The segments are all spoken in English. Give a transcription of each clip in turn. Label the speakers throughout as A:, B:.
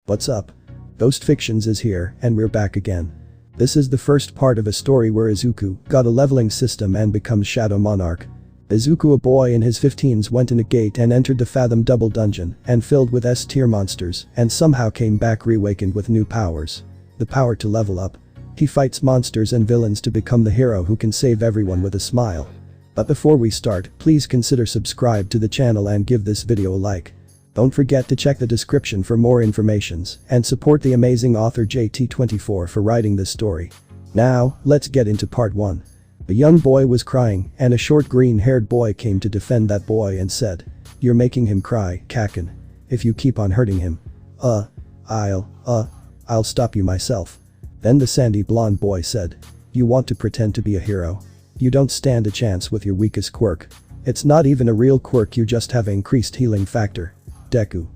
A: What's up? Ghost Fictions is here, and we're back again. This is the first part of a story where Izuku got a leveling system and becomes Shadow Monarch. Izuku, a boy in his 15s, went in a gate and entered the Fathomed double dungeon and filled with S-tier monsters and somehow came back reawakened with new powers. The power to level up. He fights monsters and villains to become the hero who can save everyone with a smile. But before we start, please consider subscribe to the channel and give this video a like. Don't forget to check the description for more informations and support the amazing author JT24 for writing this story. Now, let's get into part 1. A young boy was crying and a short green-haired boy came to defend that boy and said, "You're making him cry, Kaken. If you keep on hurting him. I'll stop you myself." Then the sandy blonde boy said, "You want to pretend to be a hero? You don't stand a chance with your weakest quirk. It's not even a real quirk, you just have increased healing factor." Deku.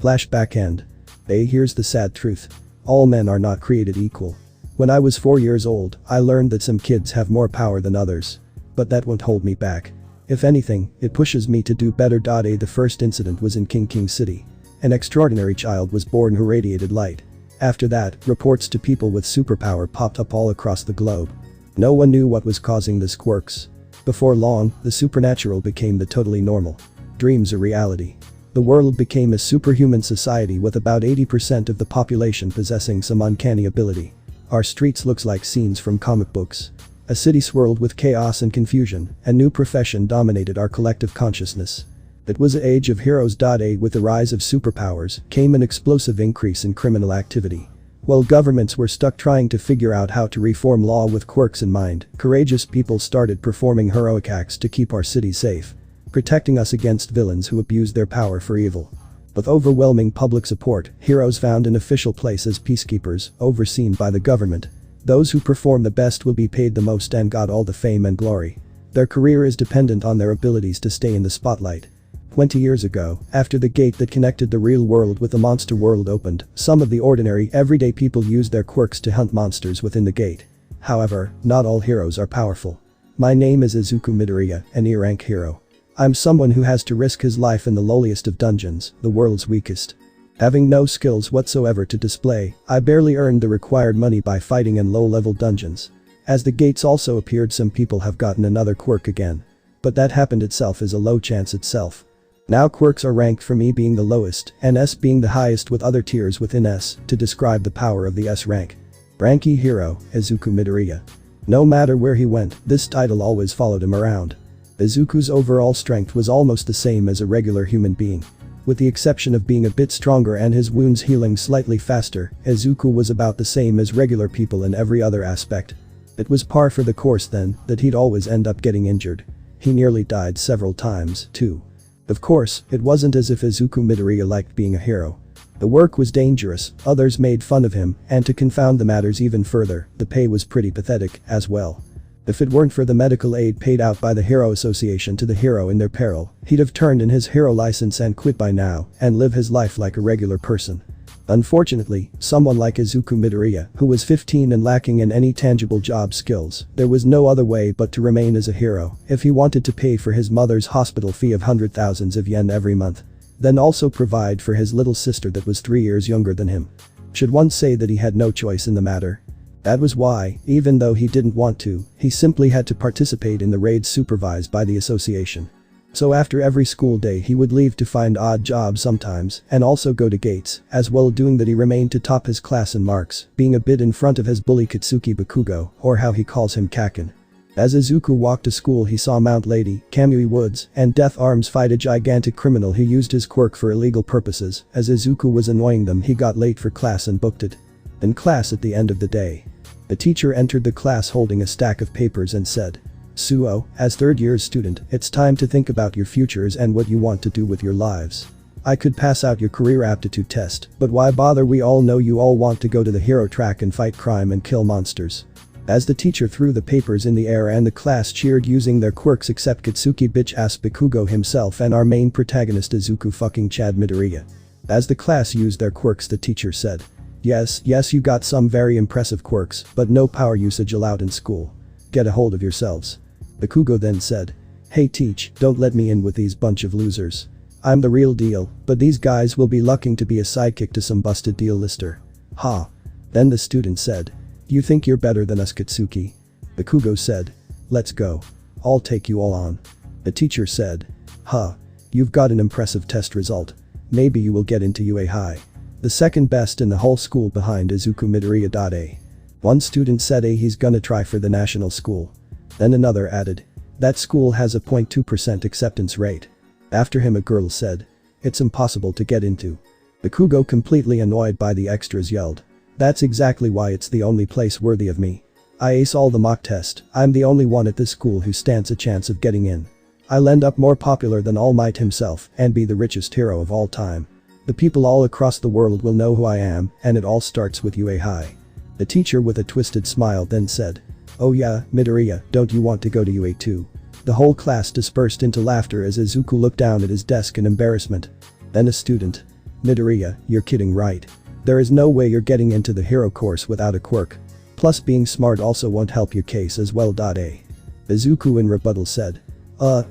A: Flashback end. Here's the sad truth. All men are not created equal. When I was 4 years old, I learned that some kids have more power than others. But that won't hold me back. If anything, it pushes me to do better. The first incident was in King City. An extraordinary child was born who radiated light. After that, reports to people with superpower popped up all across the globe. No one knew what was causing these quirks. Before long, the supernatural became the totally normal. Dreams a reality. The world became a superhuman society with about 80% of the population possessing some uncanny ability. Our streets looks like scenes from comic books. A city swirled with chaos and confusion, a new profession dominated our collective consciousness. It was the age of heroes. With the rise of superpowers came an explosive increase in criminal activity. While governments were stuck trying to figure out how to reform law with quirks in mind, courageous people started performing heroic acts to keep our city safe, protecting us against villains who abused their power for evil. With overwhelming public support, heroes found an official place as peacekeepers, overseen by the government. Those who perform the best will be paid the most and got all the fame and glory. Their career is dependent on their abilities to stay in the spotlight. 20 years ago, after the gate that connected the real world with the monster world opened, some of the ordinary, everyday people used their quirks to hunt monsters within the gate. However, not all heroes are powerful. My name is Izuku Midoriya, an E-rank hero. I'm someone who has to risk his life in the lowliest of dungeons, the world's weakest. Having no skills whatsoever to display, I barely earned the required money by fighting in low-level dungeons. As the gates also appeared, some people have gotten another quirk again. But that happened itself is a low chance itself. Now quirks are ranked from E being the lowest and S being the highest, with other tiers within S to describe the power of the S rank. Rank E hero, Izuku Midoriya. No matter where he went, this title always followed him around. Izuku's overall strength was almost the same as a regular human being. With the exception of being a bit stronger and his wounds healing slightly faster, Izuku was about the same as regular people in every other aspect. It was par for the course then that he'd always end up getting injured. He nearly died several times, too. Of course, it wasn't as if Izuku Midoriya liked being a hero. The work was dangerous, others made fun of him, and to confound the matters even further, the pay was pretty pathetic as well. If it weren't for the medical aid paid out by the Hero Association to the hero in their peril, he'd have turned in his hero license and quit by now and live his life like a regular person. Unfortunately, someone like Izuku Midoriya, who was 15 and lacking in any tangible job skills, there was no other way but to remain as a hero if he wanted to pay for his mother's hospital fee of hundred thousands of yen every month. Then also provide for his little sister that was 3 years younger than him. Should one say that he had no choice in the matter? That was why, even though he didn't want to, he simply had to participate in the raids supervised by the association. So after every school day he would leave to find odd jobs sometimes and also go to gates, as well doing that he remained to top his class in marks, being a bit in front of his bully Katsuki Bakugo, or how he calls him Kaken. As Izuku walked to school he saw Mount Lady, Kamui Woods, and Death Arms fight a gigantic criminal who used his quirk for illegal purposes. As Izuku was annoying them, he got late for class and booked it. In class at the end of the day, the teacher entered the class holding a stack of papers and said, "Suo, as third-year student, it's time to think about your futures and what you want to do with your lives. I could pass out your career aptitude test, but why bother? We all know you all want to go to the hero track and fight crime and kill monsters." As the teacher threw the papers in the air and the class cheered using their quirks except Katsuki bitch-ass Bakugo himself and our main protagonist Izuku fucking Chad Midoriya. As the class used their quirks, the teacher said, Yes, you got some very impressive quirks, but no power usage allowed in school. Get a hold of yourselves." Bakugo then said, "Hey teach, don't let me in with these bunch of losers. I'm the real deal, but these guys will be lucking to be a sidekick to some busted deal lister. Ha. Then the student said. You think you're better than us, Katsuki? Bakugo said. Let's go. I'll take you all on. The teacher said. Huh. You've got an impressive test result. Maybe you will get into UA High. The second best in the whole school behind Izuku Midoriya. One student said he's gonna try for the national school. Then another added. That school has a 0.2% acceptance rate. After him a girl said. It's impossible to get into. Bakugo, completely annoyed by the extras, yelled. That's exactly why it's the only place worthy of me. I ace all the mock test, I'm the only one at this school who stands a chance of getting in. I'll end up more popular than All Might himself and be the richest hero of all time. The people all across the world will know who I am, and it all starts with UA High. The teacher with a twisted smile then said. Oh yeah, Midoriya, don't you want to go to UA too? The whole class dispersed into laughter as Izuku looked down at his desk in embarrassment. Then a student. Midoriya, you're kidding, right? There is no way you're getting into the hero course without a quirk. Plus being smart also won't help your case as well. Izuku in rebuttal said.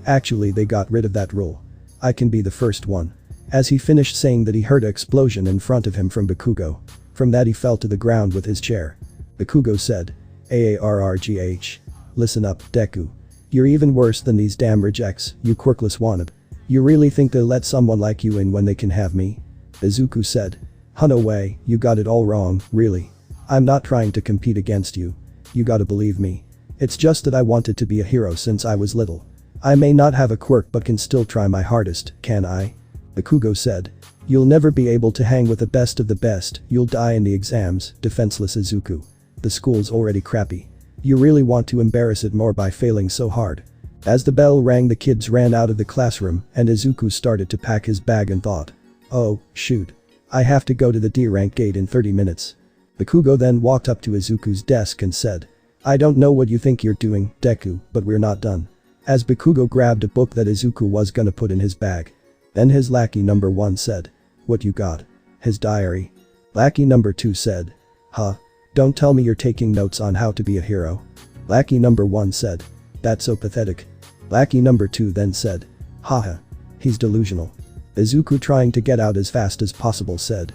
A: Actually they got rid of that rule. I can be the first one. As he finished saying that he heard an explosion in front of him from Bakugo. From that he fell to the ground with his chair. Bakugo said. Aarrgh. Listen up, Deku. You're even worse than these damn rejects, you quirkless wannabe. You really think they'll let someone like you in when they can have me? Izuku said. No way, you got it all wrong, really. I'm not trying to compete against you. You gotta believe me. It's just that I wanted to be a hero since I was little. I may not have a quirk but can still try my hardest, can I? Bakugo said. You'll never be able to hang with the best of the best, you'll die in the exams, defenseless Izuku. The school's already crappy. You really want to embarrass it more by failing so hard. As the bell rang the kids ran out of the classroom and Izuku started to pack his bag and thought. Oh, shoot. I have to go to the D-rank gate in 30 minutes. Bakugo then walked up to Izuku's desk and said. I don't know what you think you're doing, Deku, but we're not done. As Bakugo grabbed a book that Izuku was gonna put in his bag. Then his lackey number 1 said. What you got? His diary. Lackey number 2 said. Huh? Don't tell me you're taking notes on how to be a hero. Lackey number 1 said. That's so pathetic. Lackey number 2 then said. Haha. He's delusional. Izuku, trying to get out as fast as possible, said.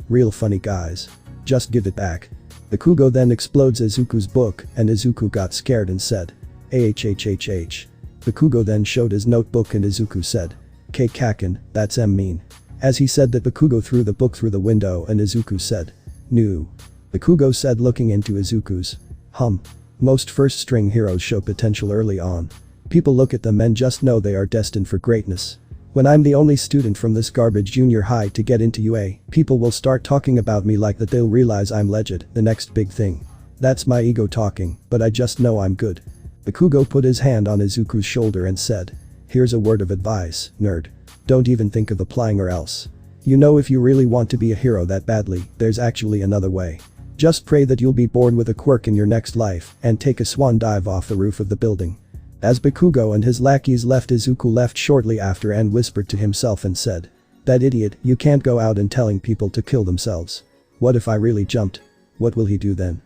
A: Real funny guys. Just give it back. Bakugo then explodes Izuku's book and Izuku got scared and said. Ahhhhh. Bakugo then showed his notebook and Izuku said. K Kaken, that's mean. As he said that, Bakugo threw the book through the window and Izuku said. No. Bakugo said, looking into Izuku's. Most first string heroes show potential early on. People look at them and just know they are destined for greatness. When I'm the only student from this garbage junior high to get into UA, people will start talking about me like that. They'll realize I'm legend, the next big thing. That's my ego talking, but I just know I'm good. Bakugo put his hand on Izuku's shoulder and said. Here's a word of advice, nerd. Don't even think of applying or else. You know, if you really want to be a hero that badly, there's actually another way. Just pray that you'll be born with a quirk in your next life and take a swan dive off the roof of the building. As Bakugo and his lackeys left, Izuku left shortly after and whispered to himself and said. That idiot, you can't go out and telling people to kill themselves. What if I really jumped? What will he do then?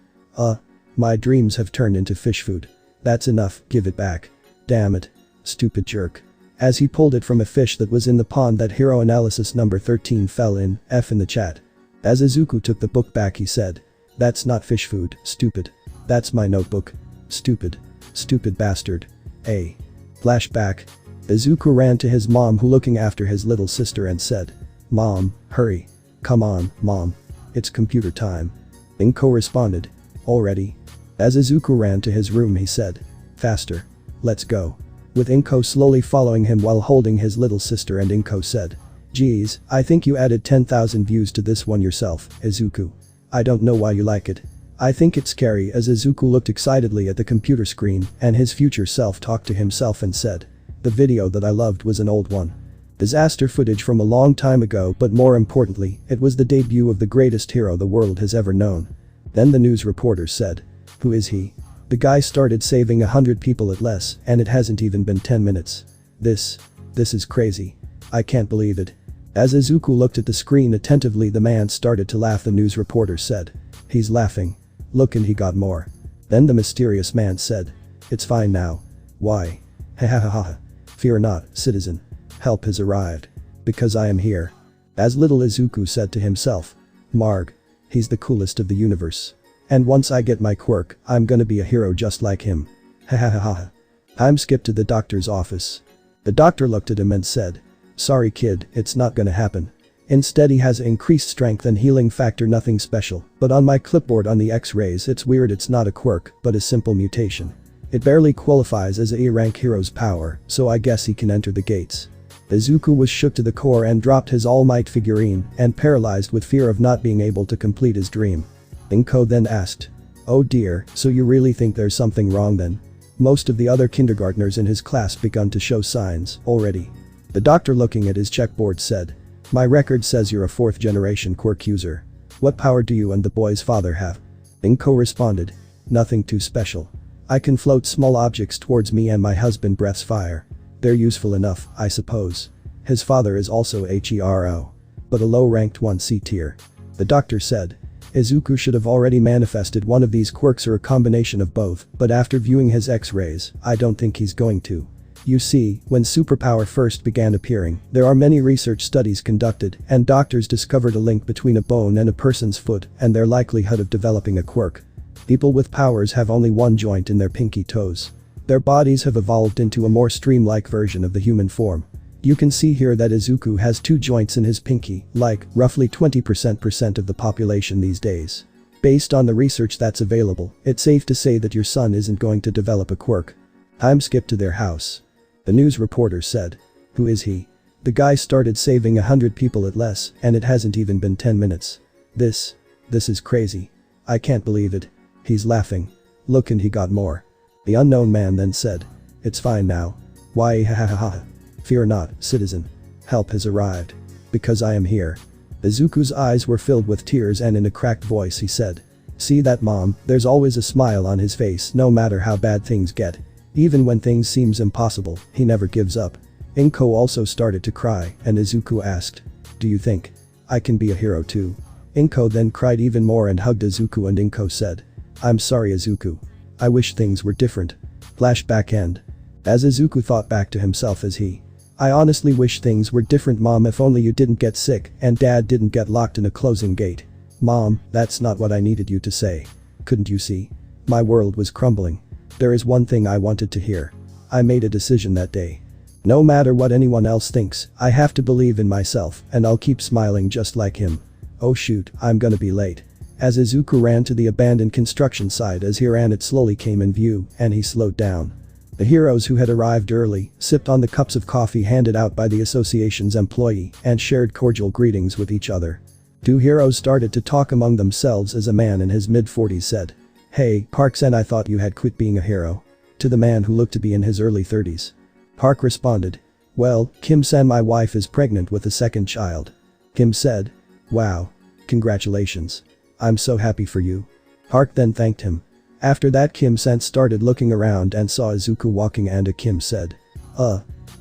A: My dreams have turned into fish food. That's enough, give it back. Damn it. Stupid jerk. As he pulled it from a fish that was in the pond that hero analysis number 13 fell in, F in the chat. As Izuku took the book back, he said. That's not fish food, stupid. That's my notebook. Stupid. Stupid bastard. A. Flashback. Izuku ran to his mom, who looking after his little sister, and said. Mom, hurry. Come on, mom. It's computer time. Inko responded. Already? As Izuku ran to his room, he said. Faster. Let's go. With Inko slowly following him while holding his little sister, and Inko said. Geez, I think you added 10,000 views to this one yourself, Izuku. I don't know why you like it. I think it's scary. As Izuku looked excitedly at the computer screen and his future self talked to himself and said. The video that I loved was an old one. Disaster footage from a long time ago, but more importantly, it was the debut of the greatest hero the world has ever known. Then the news reporter said. Who is he? The guy started saving 100 people at less, and it hasn't even been 10 minutes. This is crazy. I can't believe it. As Izuku looked at the screen attentively, the man started to laugh. The news reporter said. He's laughing. Look, and he got more. Then the mysterious man said. It's fine now. Why? Ha ha ha ha. Fear not, citizen. Help has arrived. Because I am here. As little Izuku said to himself. Marg. He's the coolest of the universe. And once I get my quirk, I'm gonna be a hero just like him. Ha ha ha ha. Time skipped to the doctor's office. The doctor looked at him and said. Sorry kid, it's not gonna happen. Instead he has increased strength and healing factor, nothing special, but on my clipboard on the x-rays it's weird, it's not a quirk, but a simple mutation. It barely qualifies as a E-rank hero's power, so I guess he can enter the gates. Izuku was shook to the core and dropped his All Might figurine and paralyzed with fear of not being able to complete his dream. Inko then asked. Oh dear, so you really think there's something wrong then? Most of the other kindergartners in his class begun to show signs already. The doctor looking at his checkboard said. My record says you're a 4th generation quirk user. What power do you and the boy's father have? Inko responded. Nothing too special. I can float small objects towards me and my husband breaths fire. They're useful enough, I suppose. His father is also HERO. But a low-ranked 1C tier. The doctor said. Izuku should have already manifested one of these quirks or a combination of both, but after viewing his x-rays, I don't think he's going to. You see, when superpower first began appearing, there are many research studies conducted, and doctors discovered a link between a bone and a person's foot and their likelihood of developing a quirk. People with powers have only one joint in their pinky toes. Their bodies have evolved into a more stream-like version of the human form. You can see here that Izuku has 2 joints in his pinky, like, roughly 20% of the population these days. Based on the research that's available, it's safe to say that your son isn't going to develop a quirk. Time skipped to their house. The news reporter said. Who is he? The guy started saving 100 people at less, and it hasn't even been 10 minutes. This is crazy. I can't believe it. He's laughing. Look, and he got more. The unknown man then said. It's fine now. Why ha ha ha ha. Fear not, citizen. Help has arrived. Because I am here. Izuku's eyes were filled with tears and in a cracked voice he said. See that, Mom, there's always a smile on his face no matter how bad things get. Even when things seems impossible, he never gives up. Inko also started to cry and Izuku asked. Do you think I can be a hero too? Inko then cried even more and hugged Izuku and Inko said. I'm sorry Izuku. I wish things were different. Flashback end. As Izuku thought back to himself as he. I honestly wish things were different, Mom, if only you didn't get sick and Dad didn't get locked in a closing gate. Mom, that's not what I needed you to say. Couldn't you see? My world was crumbling. There is one thing I wanted to hear. I made a decision that day. No matter what anyone else thinks, I have to believe in myself and I'll keep smiling just like him. Oh shoot, I'm gonna be late. As Izuku ran to the abandoned construction site, as he ran it slowly came in view and he slowed down. The heroes who had arrived early sipped on the cups of coffee handed out by the association's employee and shared cordial greetings with each other. 2 heroes started to talk among themselves as a man in his mid-40s said. Hey, Park-san, I thought you had quit being a hero. To the man who looked to be in his early 30s. Park responded. Well, Kim-san, my wife is pregnant with a 2nd child. Kim said. Wow. Congratulations. I'm so happy for you. Park then thanked him. After that, Kim-san started looking around and saw Izuku walking and Kim said.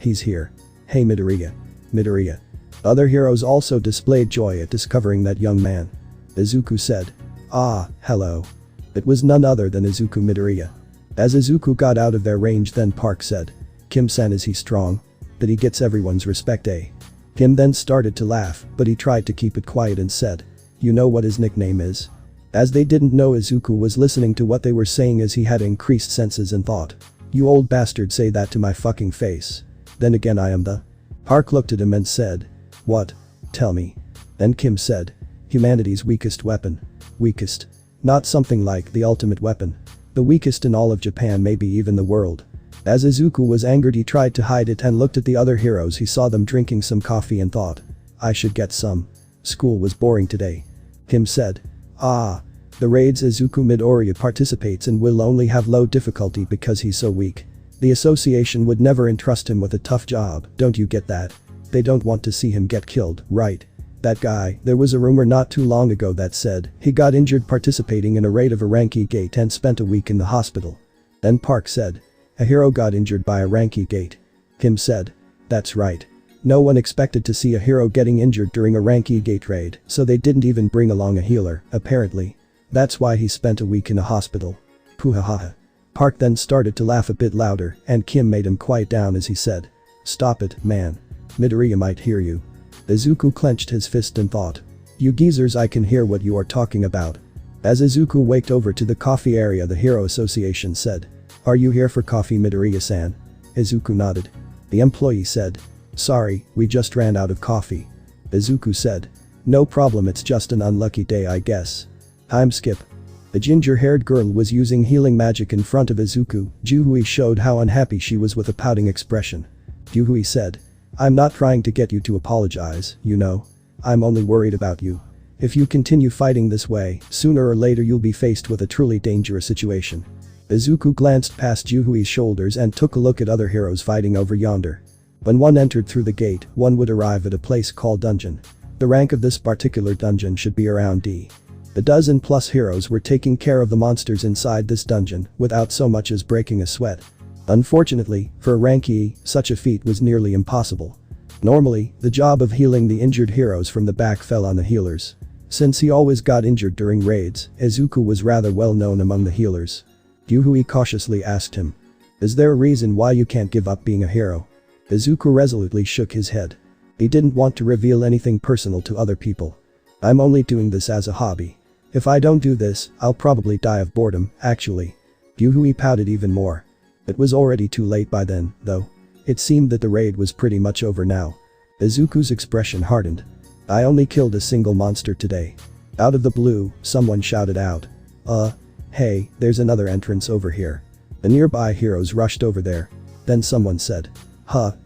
A: He's here. Hey Midoriya. Midoriya. Other heroes also displayed joy at discovering that young man. Izuku said. Ah, hello. It was none other than Izuku Midoriya. As Izuku got out of their range, then Park said. Kim-san, is he strong? That he gets everyone's respect, eh? Kim then started to laugh, but he tried to keep it quiet and said. You know what his nickname is? As they didn't know, Izuku was listening to what they were saying as he had increased senses and thought. You old bastard, say that to my fucking face. Then again, I am the. Park looked at him and said. What? Tell me. Then Kim said. Humanity's weakest weapon. Weakest. Not something like the ultimate weapon. The weakest in all of Japan, maybe even the world. As Izuku was angered, he tried to hide it and looked at the other heroes. He saw them drinking some coffee and thought. I should get some. School was boring today. Kim said. Ah. The raids Izuku Midoriya participates in will only have low difficulty because he's so weak. The association would never entrust him with a tough job, don't you get that? They don't want to see him get killed, right? That guy, there was a rumor not too long ago that said he got injured participating in a raid of a Ranky Gate and spent a week in the hospital. Then Park said. A hero got injured by a Ranky Gate. Kim said. That's right. No one expected to see a hero getting injured during a Ranky Gate raid, so they didn't even bring along a healer, apparently. That's why he spent a week in a hospital. Poohahaha. Park then started to laugh a bit louder and Kim made him quiet down as he said. Stop it, man. Midoriya might hear you. Izuku clenched his fist and thought. You geezers, I can hear what you are talking about. As Izuku waked over to the coffee area, the Hero Association said. Are you here for coffee, Midoriya-san? Izuku nodded. The employee said. Sorry, we just ran out of coffee. Izuku said. No problem, it's just an unlucky day, I guess. Time skip. The ginger-haired girl was using healing magic in front of Izuku. Juhui showed how unhappy she was with a pouting expression. Juhui said. I'm not trying to get you to apologize, you know. I'm only worried about you. If you continue fighting this way, sooner or later you'll be faced with a truly dangerous situation. Izuku glanced past Juhui's shoulders and took a look at other heroes fighting over yonder. When one entered through the gate, one would arrive at a place called dungeon. The rank of this particular dungeon should be around D. The dozen-plus heroes were taking care of the monsters inside this dungeon without so much as breaking a sweat. Unfortunately, for a rank E, such a feat was nearly impossible. Normally, the job of healing the injured heroes from the back fell on the healers. Since he always got injured during raids, Izuku was rather well known among the healers. Juhui cautiously asked him. Is there a reason why you can't give up being a hero? Izuku resolutely shook his head. He didn't want to reveal anything personal to other people. I'm only doing this as a hobby. If I don't do this, I'll probably die of boredom, actually. Juhui pouted even more. It was already too late by then, though. It seemed that the raid was pretty much over now. Izuku's expression hardened. I only killed a single monster today. Out of the blue, someone shouted out. Hey, there's another entrance over here. The nearby heroes rushed over there. Then someone said.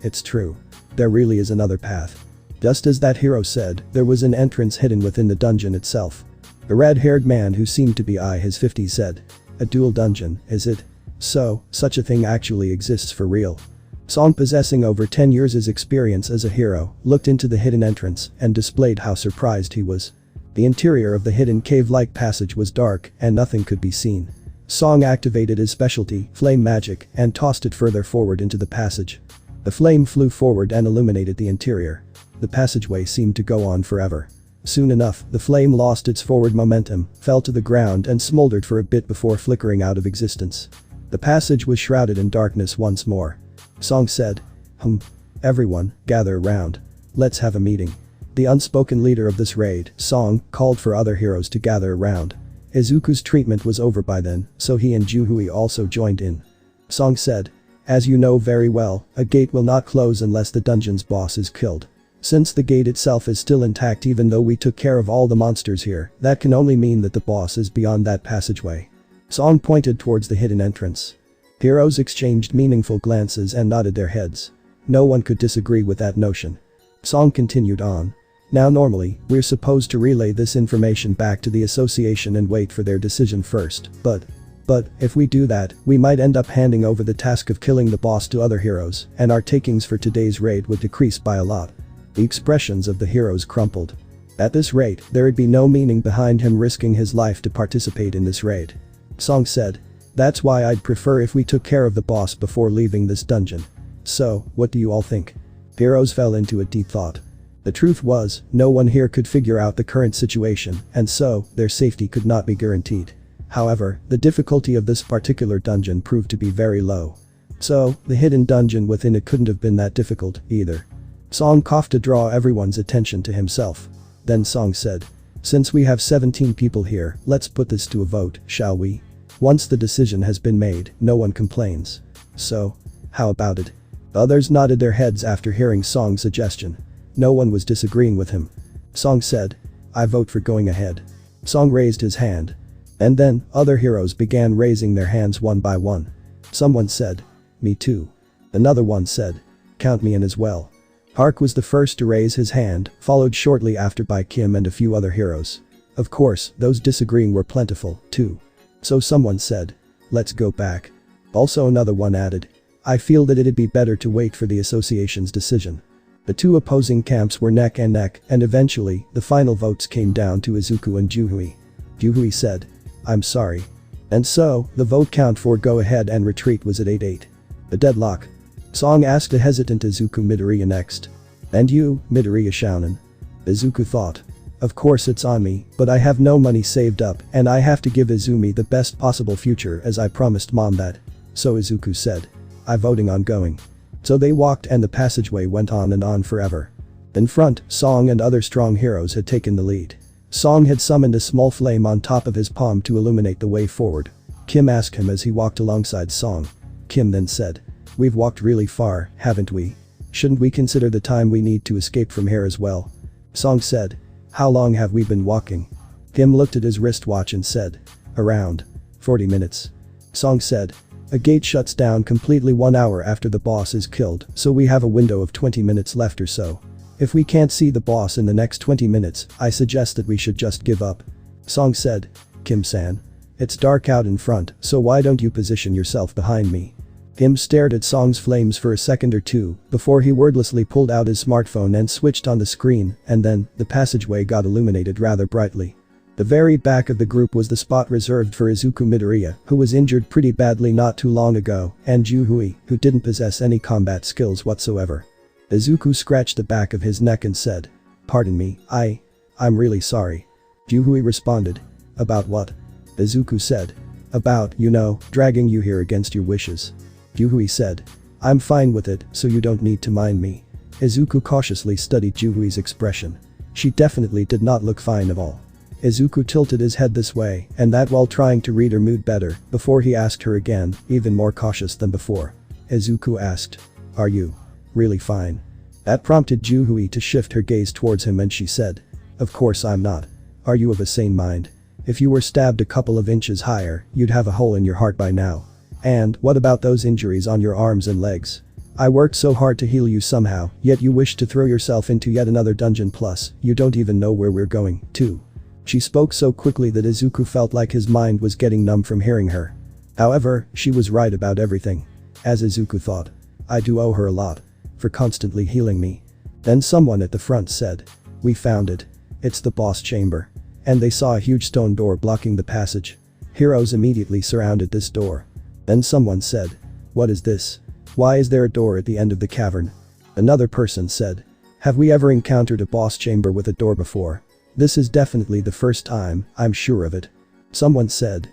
A: It's true. There really is another path. Just as that hero said, there was an entrance hidden within the dungeon itself. The red-haired man who seemed to be his 50s said. A dual dungeon, is it? So, such a thing actually exists for real. Song, possessing over 10 years' experience as a hero, looked into the hidden entrance and displayed how surprised he was. The interior of the hidden cave-like passage was dark and nothing could be seen. Song activated his specialty, flame magic, and tossed it further forward into the passage. The flame flew forward and illuminated the interior. The passageway seemed to go on forever. Soon enough, the flame lost its forward momentum, fell to the ground and smoldered for a bit before flickering out of existence. The passage was shrouded in darkness once more. Song said. Everyone, gather around. Let's have a meeting. The unspoken leader of this raid, Song, called for other heroes to gather around. Izuku's treatment was over by then, so he and Juhui also joined in. Song said. As you know very well, a gate will not close unless the dungeon's boss is killed. Since the gate itself is still intact even though we took care of all the monsters here, that can only mean that the boss is beyond that passageway. Song pointed towards the hidden entrance. Heroes exchanged meaningful glances and nodded their heads. No one could disagree with that notion. Song continued on. Now normally, we're supposed to relay this information back to the association and wait for their decision first, but if we do that, we might end up handing over the task of killing the boss to other heroes, and our takings for today's raid would decrease by a lot. The expressions of the heroes crumpled. At this rate, there'd be no meaning behind him risking his life to participate in this raid. Song said. That's why I'd prefer if we took care of the boss before leaving this dungeon. So, what do you all think? Heroes fell into a deep thought. The truth was, no one here could figure out the current situation, and so, their safety could not be guaranteed. However, the difficulty of this particular dungeon proved to be very low. So, the hidden dungeon within it couldn't have been that difficult, either. Song coughed to draw everyone's attention to himself. Then Song said. Since we have 17 people here, let's put this to a vote, shall we? Once the decision has been made, no one complains. So, how about it? Others nodded their heads after hearing Song's suggestion. No one was disagreeing with him. Song said. I vote for going ahead. Song raised his hand. And then, other heroes began raising their hands one by one. Someone said. Me too. Another one said. Count me in as well. Hark was the first to raise his hand, followed shortly after by Kim and a few other heroes. Of course, those disagreeing were plentiful, too. So someone said. Let's go back. Also another one added. I feel that it'd be better to wait for the association's decision. The two opposing camps were neck and neck, and eventually, the final votes came down to Izuku and Juhui. Juhui said. I'm sorry. And so, the vote count for go ahead and retreat was at 8-8. A deadlock. Song asked a hesitant Izuku Midoriya next. And you, Midoriya Shounen? Izuku thought. Of course it's on me, but I have no money saved up and I have to give Izumi the best possible future as I promised mom that. So Izuku said. I'm voting on going. So they walked and the passageway went on and on forever. In front, Song and other strong heroes had taken the lead. Song had summoned a small flame on top of his palm to illuminate the way forward. Kim asked him as he walked alongside Song. Kim then said, "We've walked really far, haven't we? Shouldn't we consider the time we need to escape from here as well?" Song said, "How long have we been walking?" Kim looked at his wristwatch and said, "Around 40 minutes. Song said, "A gate shuts down completely 1 hour after the boss is killed, so we have a window of 20 minutes left or so. If we can't see the boss in the next 20 minutes, I suggest that we should just give up." Song said, "Kim-san. It's dark out in front, so why don't you position yourself behind me?" Kim stared at Song's flames for a second or two before he wordlessly pulled out his smartphone and switched on the screen, and then, the passageway got illuminated rather brightly. The very back of the group was the spot reserved for Izuku Midoriya, who was injured pretty badly not too long ago, and Juhui, who didn't possess any combat skills whatsoever. Izuku scratched the back of his neck and said, "Pardon me, I'm really sorry." Juhui responded, "About what?" Izuku said, "About, dragging you here against your wishes." Juhui said, "I'm fine with it, so you don't need to mind me." Izuku cautiously studied Juhui's expression. She definitely did not look fine at all. Izuku tilted his head this way and that while trying to read her mood better before he asked her again, even more cautious than before. Izuku asked, "Are you really fine?" That prompted Juhui to shift her gaze towards him and she said, "Of course I'm not. Are you of a sane mind? If you were stabbed a couple of inches higher, you'd have a hole in your heart by now. And what about those injuries on your arms and legs? I worked so hard to heal you somehow, yet you wish to throw yourself into yet another dungeon plus, you don't even know where we're going, too." She spoke so quickly that Izuku felt like his mind was getting numb from hearing her. However, she was right about everything. As Izuku thought, I do owe her a lot for constantly healing me. Then someone at the front said, "We found it. It's the boss chamber." And they saw a huge stone door blocking the passage. Heroes immediately surrounded this door. Then someone said, "What is this? Why is there a door at the end of the cavern?" Another person said, "Have we ever encountered a boss chamber with a door before? This is definitely the first time, I'm sure of it." Someone said,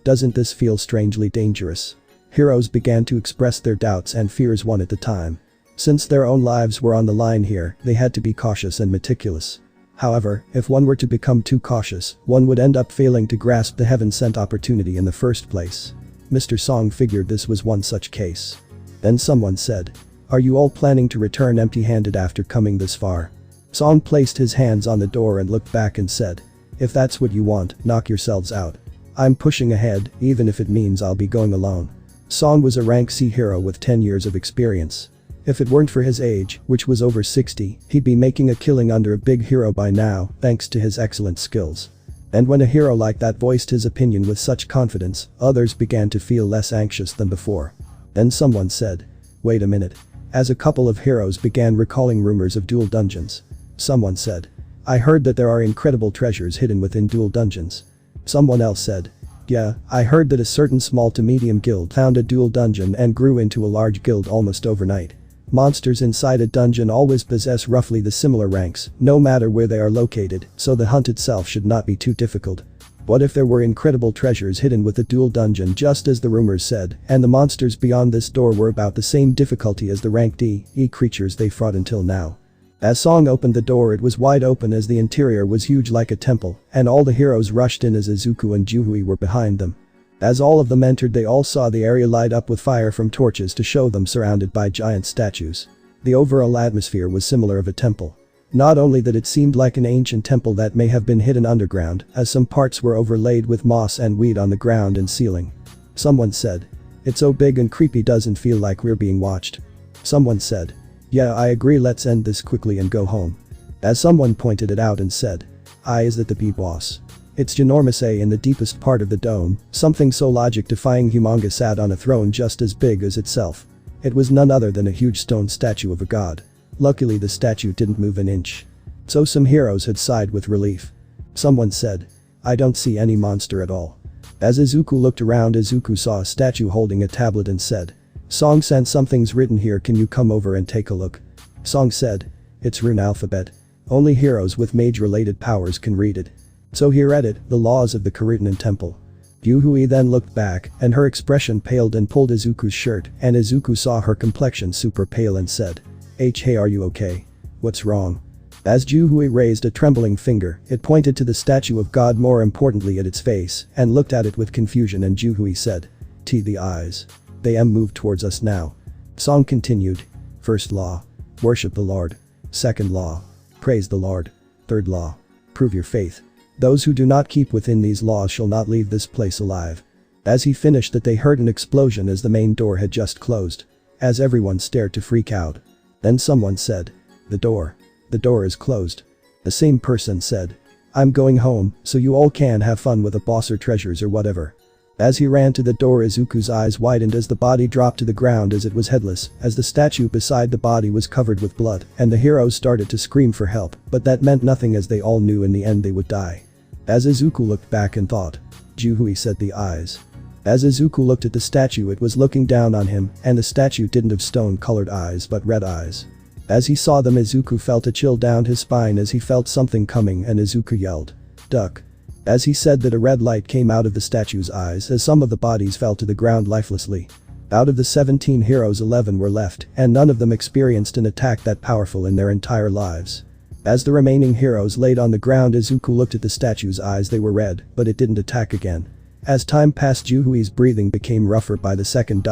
A: Doesn't this feel strangely dangerous?" Heroes began to express their doubts and fears one at a time. Since their own lives were on the line here, they had to be cautious and meticulous. However, if one were to become too cautious, one would end up failing to grasp the heaven-sent opportunity in the first place. Mr. Song figured this was one such case. Then someone said, "Are you all planning to return empty-handed after coming this far?" Song placed his hands on the door and looked back and said, "If that's what you want, knock yourselves out. I'm pushing ahead, even if it means I'll be going alone." Song was a rank C hero with 10 years of experience. If it weren't for his age, which was over 60, he'd be making a killing under a big hero by now, thanks to his excellent skills. And when a hero like that voiced his opinion with such confidence, others began to feel less anxious than before. Then someone said, "Wait a minute." As a couple of heroes began recalling rumors of dual dungeons. Someone said, "I heard that there are incredible treasures hidden within dual dungeons." Someone else said, "Yeah, I heard that a certain small to medium guild found a dual dungeon and grew into a large guild almost overnight. Monsters inside a dungeon always possess roughly the similar ranks, no matter where they are located, so the hunt itself should not be too difficult. What if there were incredible treasures hidden with the dual dungeon just as the rumors said, and the monsters beyond this door were about the same difficulty as the rank D/E creatures they fought until now?" As Song opened the door, it was wide open as the interior was huge like a temple, and all the heroes rushed in as Izuku and Juhui were behind them. As all of them entered, they all saw the area light up with fire from torches to show them surrounded by giant statues. The overall atmosphere was similar of a temple. Not only that, it seemed like an ancient temple that may have been hidden underground, as some parts were overlaid with moss and weed on the ground and ceiling. Someone said, "It's so big and creepy, doesn't feel like we're being watched." Someone said, "Yeah, I agree, let's end this quickly and go home." As someone pointed it out and said, "Is that the B-boss? It's ginormous in the deepest part of the dome, something so logic-defying humongous sat on a throne just as big as itself. It was none other than a huge stone statue of a god. Luckily the statue didn't move an inch." So some heroes had sighed with relief. Someone said, "I don't see any monster at all." As Izuku looked around, Izuku saw a statue holding a tablet and said, "Song-san, something's written here, can you come over and take a look?" Song said, "It's rune alphabet. Only heroes with mage-related powers can read it." So he read it, "The laws of the Karutanen Temple." Yuhui then looked back, and her expression paled and pulled Izuku's shirt, and Izuku saw her complexion super pale and said, Hey, are you okay? What's wrong? As Yuhui raised a trembling finger, it pointed to the statue of God, more importantly at its face, and looked at it with confusion, and Yuhui said, the eyes. They move towards us now. Song continued. First law. Worship the Lord. Second law. Praise the Lord. Third law. Prove your faith. Those who do not keep within these laws shall not leave this place alive. As he finished that, they heard an explosion as the main door had just closed. As everyone stared to freak out. Then someone said, the door. The door is closed. The same person said, I'm going home, so you all can have fun with a boss or treasures or whatever. As he ran to the door, Izuku's eyes widened as the body dropped to the ground, as it was headless, as the statue beside the body was covered with blood, and the heroes started to scream for help, but that meant nothing as they all knew in the end they would die. As Izuku looked back and thought. Yuhui said the eyes. As Izuku looked at the statue, it was looking down on him, and the statue didn't have stone-colored eyes but red eyes. As he saw them, Izuku felt a chill down his spine as he felt something coming, and Izuku yelled, duck. As he said that, a red light came out of the statue's eyes as some of the bodies fell to the ground lifelessly. Out of the 17 heroes, 11 were left, and none of them experienced an attack that powerful in their entire lives. As the remaining heroes laid on the ground, Izuku looked at the statue's eyes. They were red, but it didn't attack again. As time passed, Yuhui's breathing became rougher by the second.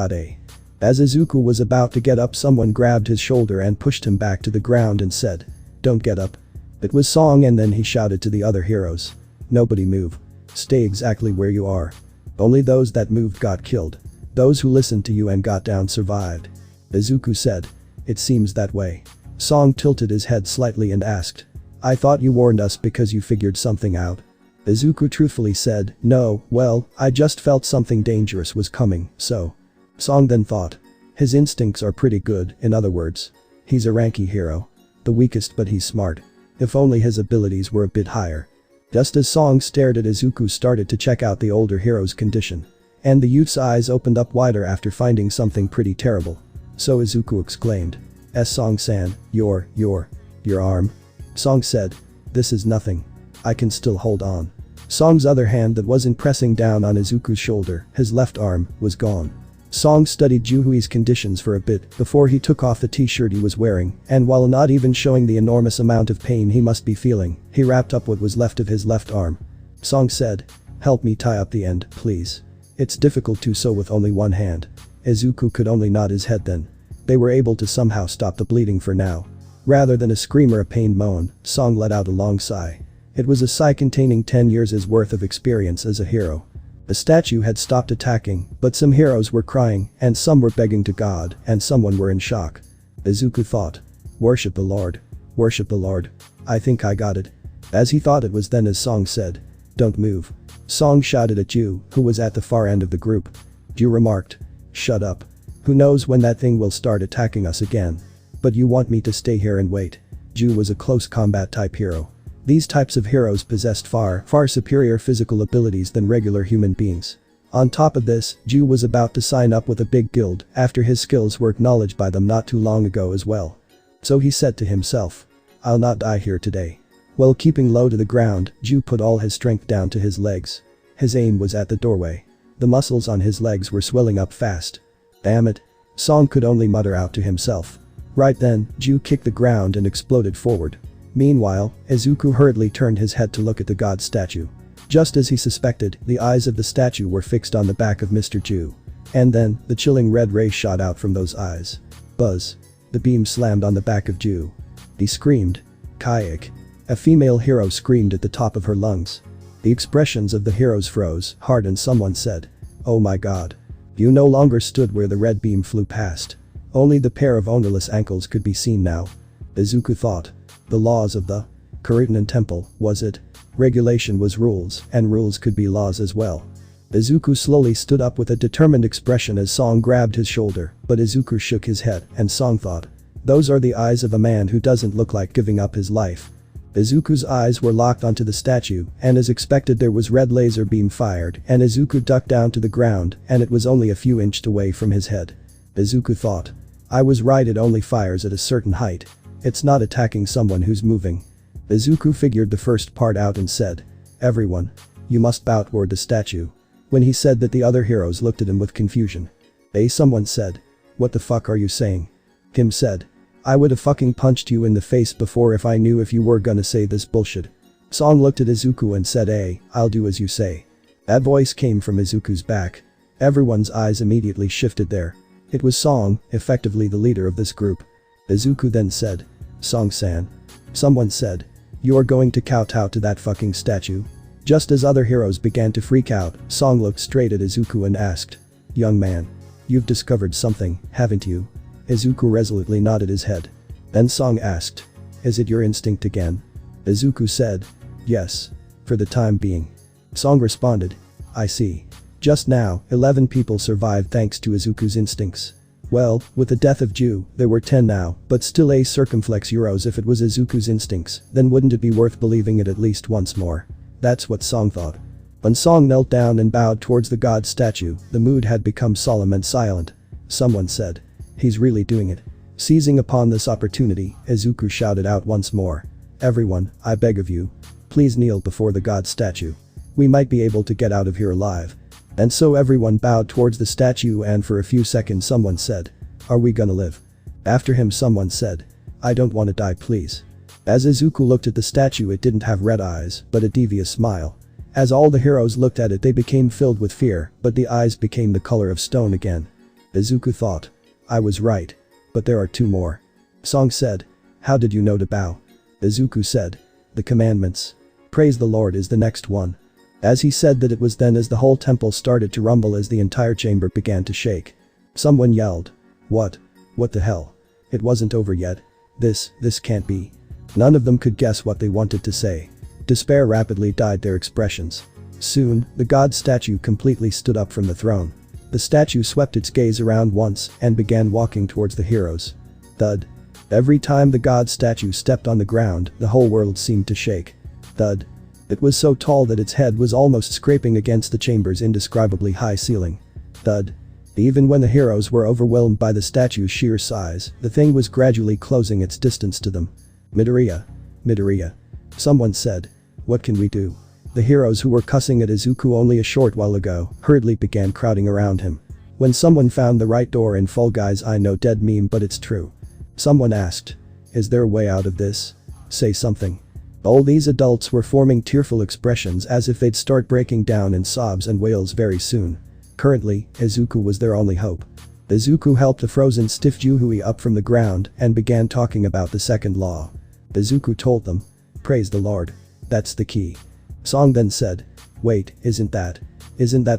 A: As Izuku was about to get up, someone grabbed his shoulder and pushed him back to the ground and said, don't get up. It was Song, and then he shouted to the other heroes. Nobody move. Stay exactly where you are. Only those that moved got killed. Those who listened to you and got down survived. Izuku said. It seems that way. Song tilted his head slightly and asked. I thought you warned us because you figured something out. Izuku truthfully said, no, well, I just felt something dangerous was coming, so. Song then thought. His instincts are pretty good, in other words. He's a ranky hero. The weakest, but he's smart. If only his abilities were a bit higher. Just as Song stared at Izuku, started to check out the older hero's condition. And the youth's eyes opened up wider after finding something pretty terrible. So Izuku exclaimed. Song-san, your arm. Song said. This is nothing. I can still hold on. Song's other hand that wasn't pressing down on Izuku's shoulder, his left arm, was gone. Song studied Yuhui's conditions for a bit before he took off the t-shirt he was wearing, and while not even showing the enormous amount of pain he must be feeling, he wrapped up what was left of his left arm. Song said. Help me tie up the end, please. It's difficult to sew with only one hand. Izuku could only nod his head then. They were able to somehow stop the bleeding for now. Rather than a scream or a pained moan, Song let out a long sigh. It was a sigh containing 10 years' worth of experience as a hero. The statue had stopped attacking, but some heroes were crying, and some were begging to God, and someone were in shock. Izuku thought. Worship the Lord. Worship the Lord. I think I got it. As he thought it was then as Song said. Don't move. Song shouted at Ju, who was at the far end of the group. Ju remarked. Shut up. Who knows when that thing will start attacking us again. But you want me to stay here and wait. Ju was a close combat type hero. These types of heroes possessed far superior physical abilities than regular human beings. On top of this, Ju was about to sign up with a big guild after his skills were acknowledged by them not too long ago as well. So he said to himself. I'll not die here today. While keeping low to the ground, Ju put all his strength down to his legs. His aim was at the doorway. The muscles on his legs were swelling up fast. Damn it. Song could only mutter out to himself. Right then, Ju kicked the ground and exploded forward. Meanwhile, Izuku hurriedly turned his head to look at the god statue. Just as he suspected, the eyes of the statue were fixed on the back of Mr. Ju. And then, the chilling red ray shot out from those eyes. Buzz. The beam slammed on the back of Ju. He screamed. Kayak. A female hero screamed at the top of her lungs. The expressions of the heroes froze hard and someone said. Oh my god. Ju no longer stood where the red beam flew past. Only the pair of ownerless ankles could be seen now. Izuku thought. The laws of the Karutanen Temple, was it? Regulation was rules, and rules could be laws as well. Izuku slowly stood up with a determined expression as Song grabbed his shoulder, but Izuku shook his head, and Song thought. Those are the eyes of a man who doesn't look like giving up his life. Izuku's eyes were locked onto the statue, and as expected there was red laser beam fired, and Izuku ducked down to the ground, and it was only a few inches away from his head. Izuku thought. I was right, it only fires at a certain height. It's not attacking someone who's moving. Izuku figured the first part out and said. Everyone. You must bow toward the statue. When he said that, the other heroes looked at him with confusion. Someone said. What the fuck are you saying? Kim said. I would have fucking punched you in the face before if I knew if you were gonna say this bullshit. Song looked at Izuku and said, I'll do as you say. That voice came from Izuku's back. Everyone's eyes immediately shifted there. It was Song, effectively the leader of this group. Izuku then said. Song-san. Someone said. You are going to kowtow to that fucking statue? Just as other heroes began to freak out, Song looked straight at Izuku and asked. Young man. You've discovered something, haven't you? Izuku resolutely nodded his head. Then Song asked. Is it your instinct again? Izuku said. Yes. For the time being. Song responded. I see. Just now, 11 people survived thanks to Izuku's instincts. Well, with the death of Ju, there were 10 now, but still a circumflex euros. If it was Izuku's instincts, then wouldn't it be worth believing it at least once more? That's what Song thought. When Song knelt down and bowed towards the god statue, the mood had become solemn and silent. Someone said. He's really doing it. Seizing upon this opportunity, Izuku shouted out once more. Everyone, I beg of you. Please kneel before the god statue. We might be able to get out of here alive. And so everyone bowed towards the statue, and for a few seconds someone said. Are we gonna live? After him someone said. I don't wanna die, please. As Izuku looked at the statue, it didn't have red eyes, but a devious smile. As all the heroes looked at it, they became filled with fear, but the eyes became the color of stone again. Izuku thought. I was right. But there are 2 more. Song said. How did you know to bow? Izuku said. The commandments. Praise the Lord is the next one. As he said that, it was then as the whole temple started to rumble as the entire chamber began to shake. Someone yelled. What? What the hell? It wasn't over yet. This can't be. None of them could guess what they wanted to say. Despair rapidly dyed their expressions. Soon, the god statue completely stood up from the throne. The statue swept its gaze around once and began walking towards the heroes. Thud. Every time the god statue stepped on the ground, the whole world seemed to shake. Thud. It was so tall that its head was almost scraping against the chamber's indescribably high ceiling. Thud. Even when the heroes were overwhelmed by the statue's sheer size, the thing was gradually closing its distance to them. Midoriya. Midoriya. Someone said. What can we do? The heroes who were cussing at Izuku only a short while ago hurriedly began crowding around him. When someone found the right door in Fall Guys, I know dead meme, but it's true. Someone asked. Is there a way out of this? Say something. All these adults were forming tearful expressions as if they'd start breaking down in sobs and wails very soon. Currently, Izuku was their only hope. Izuku helped the frozen stiff Juhui up from the ground and began talking about the second law. Izuku told them. Praise the Lord. That's the key. Song then said. Wait, isn't that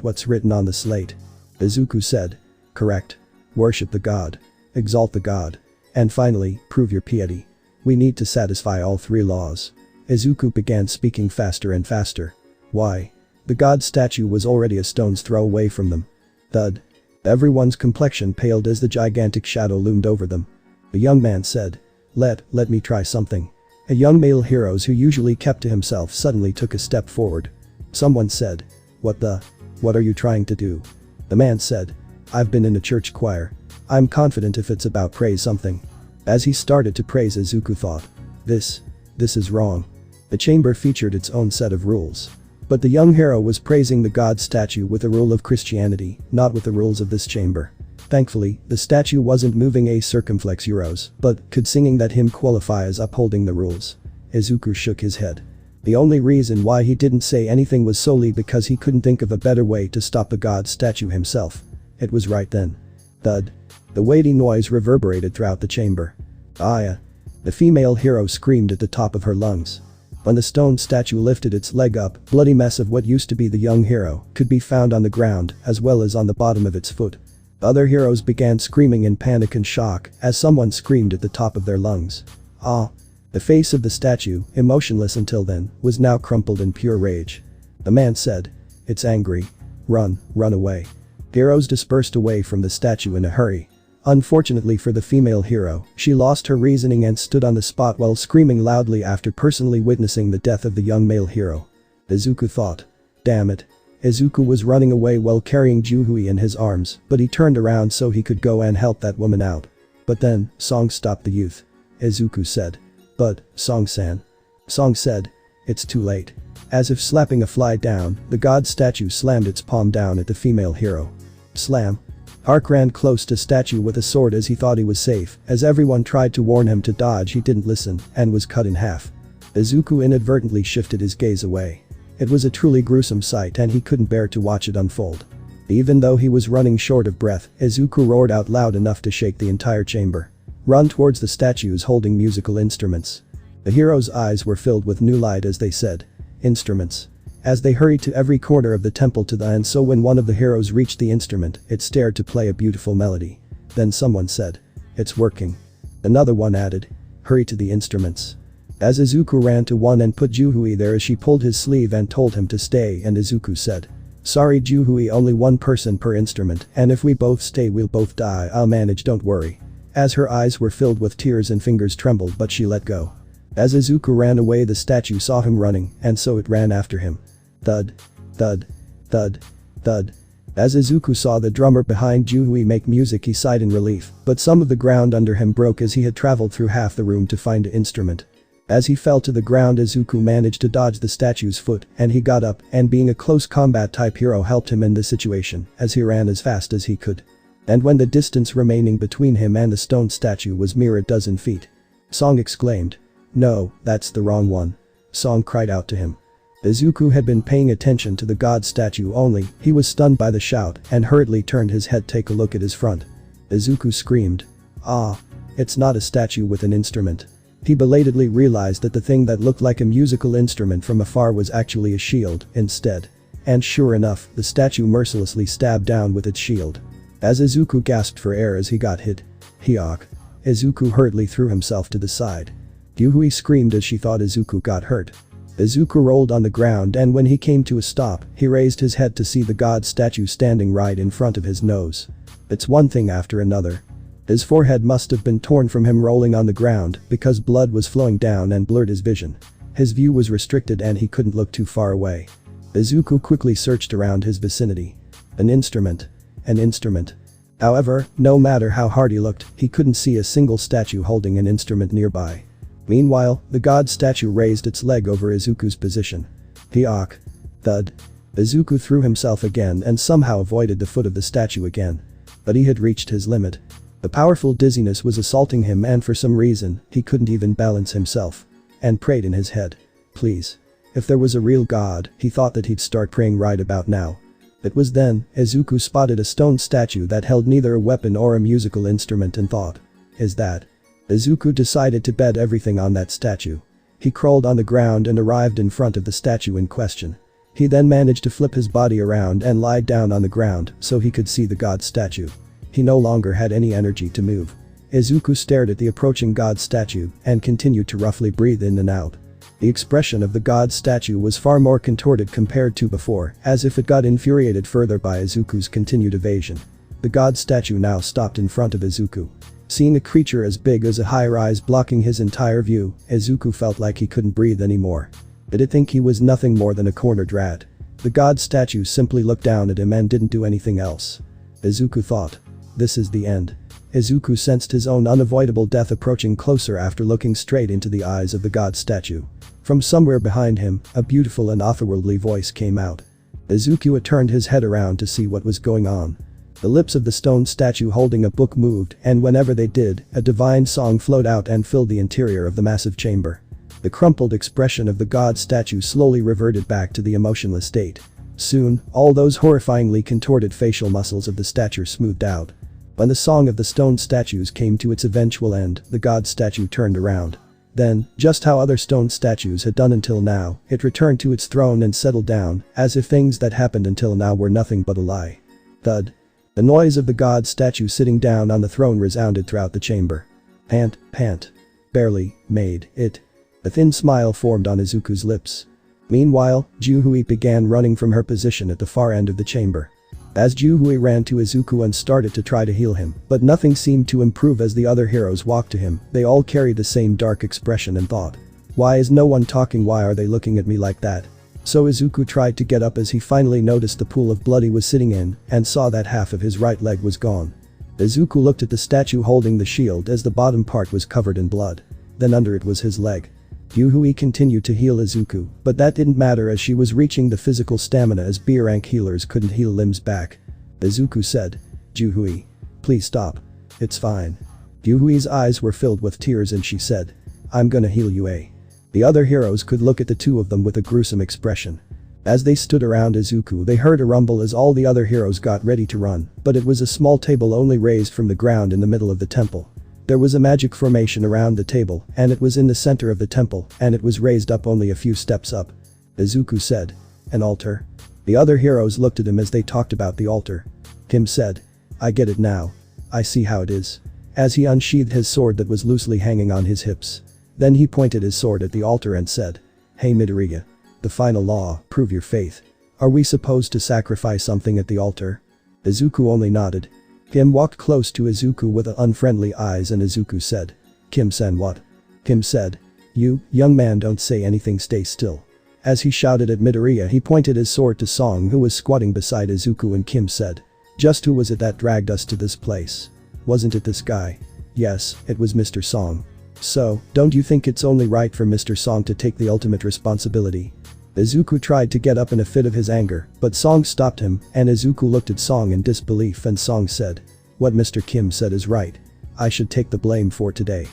A: what's written on the slate? Izuku said. Correct. Worship the god. Exalt the god. And finally, prove your piety. We need to satisfy all 3 laws. Izuku began speaking faster and faster. Why? The god statue was already a stone's throw away from them. Thud. Everyone's complexion paled as the gigantic shadow loomed over them. The young man said. Let me try something. A young male hero who usually kept to himself suddenly took a step forward. Someone said. What are you trying to do? The man said. I've been in a church choir. I'm confident if it's about praise something. As he started to praise, Izuku thought. This is wrong. The chamber featured its own set of rules. But the young hero was praising the god statue with the rule of Christianity, not with the rules of this chamber. Thankfully, the statue wasn't moving a circumflex euros, but could singing that hymn qualify as upholding the rules? Izuku shook his head. The only reason why he didn't say anything was solely because he couldn't think of a better way to stop the god statue himself. It was right then. Thud. The weighty noise reverberated throughout the chamber. Aya. The female hero screamed at the top of her lungs. When the stone statue lifted its leg up, bloody mess of what used to be the young hero could be found on the ground as well as on the bottom of its foot. Other heroes began screaming in panic and shock as someone screamed at the top of their lungs. Ah. The face of the statue, emotionless until then, was now crumpled in pure rage. The man said. It's angry. Run away. Heroes dispersed away from the statue in a hurry. Unfortunately for the female hero, she lost her reasoning and stood on the spot while screaming loudly after personally witnessing the death of the young male hero. Izuku thought. Damn it. Izuku was running away while carrying Juhui in his arms, but he turned around so he could go and help that woman out. But then, Song stopped the youth. Izuku said. But, Song-san. Song said. It's too late. As if slapping a fly down, the god statue slammed its palm down at the female hero. Slam. Ark ran close to statue with a sword as he thought he was safe, as everyone tried to warn him to dodge he didn't listen, and was cut in half. Izuku inadvertently shifted his gaze away. It was a truly gruesome sight and he couldn't bear to watch it unfold. Even though he was running short of breath, Izuku roared out loud enough to shake the entire chamber. Run towards the statues holding musical instruments. The heroes' eyes were filled with new light as they said, instruments. As they hurried to every corner of the temple to the end, so when one of the heroes reached the instrument, it started to play a beautiful melody. Then someone said, it's working. Another one added, hurry to the instruments. As Izuku ran to one and put Juhui there as she pulled his sleeve and told him to stay, and Izuku said, sorry Juhui, only one person per instrument, and if we both stay we'll both die. I'll manage, don't worry. As her eyes were filled with tears and fingers trembled, but she let go. As Izuku ran away, the statue saw him running, and so it ran after him. Thud. Thud. Thud. Thud. As Izuku saw the drummer behind Juhui make music, he sighed in relief, but some of the ground under him broke as he had traveled through half the room to find an instrument. As he fell to the ground, Izuku managed to dodge the statue's foot, and he got up, and being a close combat type hero helped him in this situation, as he ran as fast as he could. And when the distance remaining between him and the stone statue was mere a dozen feet. Song exclaimed. No, that's the wrong one. Song cried out to him. Izuku had been paying attention to the god statue only, he was stunned by the shout and hurriedly turned his head to take a look at his front. Izuku screamed. Ah. It's not a statue with an instrument. He belatedly realized that the thing that looked like a musical instrument from afar was actually a shield instead. And sure enough, the statue mercilessly stabbed down with its shield. As Izuku gasped for air as he got hit. Hyok. Izuku hurriedly threw himself to the side. Juhui screamed as she thought Izuku got hurt. Izuku rolled on the ground, and when he came to a stop, he raised his head to see the god statue standing right in front of his nose. It's one thing after another. His forehead must have been torn from him rolling on the ground because blood was flowing down and blurred his vision. His view was restricted and he couldn't look too far away. Izuku quickly searched around his vicinity. An instrument. An instrument. However, no matter how hard he looked, he couldn't see a single statue holding an instrument nearby. Meanwhile, the god statue raised its leg over Izuku's position. Hyok. Thud. Izuku threw himself again and somehow avoided the foot of the statue again. But he had reached his limit. The powerful dizziness was assaulting him, and for some reason, he couldn't even balance himself. And prayed in his head. Please. If there was a real god, he thought that he'd start praying right about now. It was then, Izuku spotted a stone statue that held neither a weapon or a musical instrument and thought. Is that? Izuku decided to bet everything on that statue. He crawled on the ground and arrived in front of the statue in question. He then managed to flip his body around and lie down on the ground so he could see the god statue. He no longer had any energy to move. Izuku stared at the approaching god statue and continued to roughly breathe in and out. The expression of the god statue was far more contorted compared to before, as if it got infuriated further by Izuku's continued evasion. The god statue now stopped in front of Izuku. Seeing a creature as big as a high-rise blocking his entire view, Izuku felt like he couldn't breathe anymore. Did it think he was nothing more than a cornered rat? The god statue simply looked down at him and didn't do anything else. Izuku thought. This is the end. Izuku sensed his own unavoidable death approaching closer after looking straight into the eyes of the god statue. From somewhere behind him, a beautiful and otherworldly voice came out. Izuku turned his head around to see what was going on. The lips of the stone statue holding a book moved, and whenever they did, a divine song flowed out and filled the interior of the massive chamber. The crumpled expression of the god statue slowly reverted back to the emotionless state. Soon, all those horrifyingly contorted facial muscles of the statue smoothed out. When the song of the stone statues came to its eventual end, the god statue turned around. Then, just how other stone statues had done until now, it returned to its throne and settled down, as if things that happened until now were nothing but a lie. Thud. The noise of the god statue sitting down on the throne resounded throughout the chamber. Pant, pant. Barely made it. A thin smile formed on Izuku's lips. Meanwhile, Juhui began running from her position at the far end of the chamber. As Juhui ran to Izuku and started to try to heal him, but nothing seemed to improve as the other heroes walked to him, they all carried the same dark expression and thought. Why is no one talking? Why are they looking at me like that? So Izuku tried to get up as he finally noticed the pool of blood he was sitting in and saw that half of his right leg was gone. Izuku looked at the statue holding the shield as the bottom part was covered in blood. Then under it was his leg. Yuhui continued to heal Izuku, but that didn't matter as she was reaching the physical stamina as B-rank healers couldn't heal limbs back. Izuku said, "Yuhui. Please stop. It's fine." Yuhui's eyes were filled with tears and she said, "I'm gonna heal you, eh?" The other heroes could look at the two of them with a gruesome expression. As they stood around Izuku, they heard a rumble as all the other heroes got ready to run, but it was a small table only raised from the ground in the middle of the temple. There was a magic formation around the table, and it was in the center of the temple, and it was raised up only a few steps up. Izuku said, "An altar?" The other heroes looked at him as they talked about the altar. Kim said, "I get it now. I see how it is." As he unsheathed his sword that was loosely hanging on his hips. Then he pointed his sword at the altar and said, "Hey Midoriya. The final law, prove your faith. Are we supposed to sacrifice something at the altar?" Izuku only nodded. Kim walked close to Izuku with unfriendly eyes and Izuku said, "Kim-san what?" Kim said, "You, young man, don't say anything, stay still." As he shouted at Midoriya, he pointed his sword to Song, who was squatting beside Izuku, and Kim said, "Just who was it that dragged us to this place? Wasn't it this guy?" "Yes, it was Mr. Song." "So, don't you think it's only right for Mr. Song to take the ultimate responsibility?" Izuku tried to get up in a fit of his anger, but Song stopped him, and Izuku looked at Song in disbelief and Song said, "What Mr. Kim said is right. I should take the blame for today."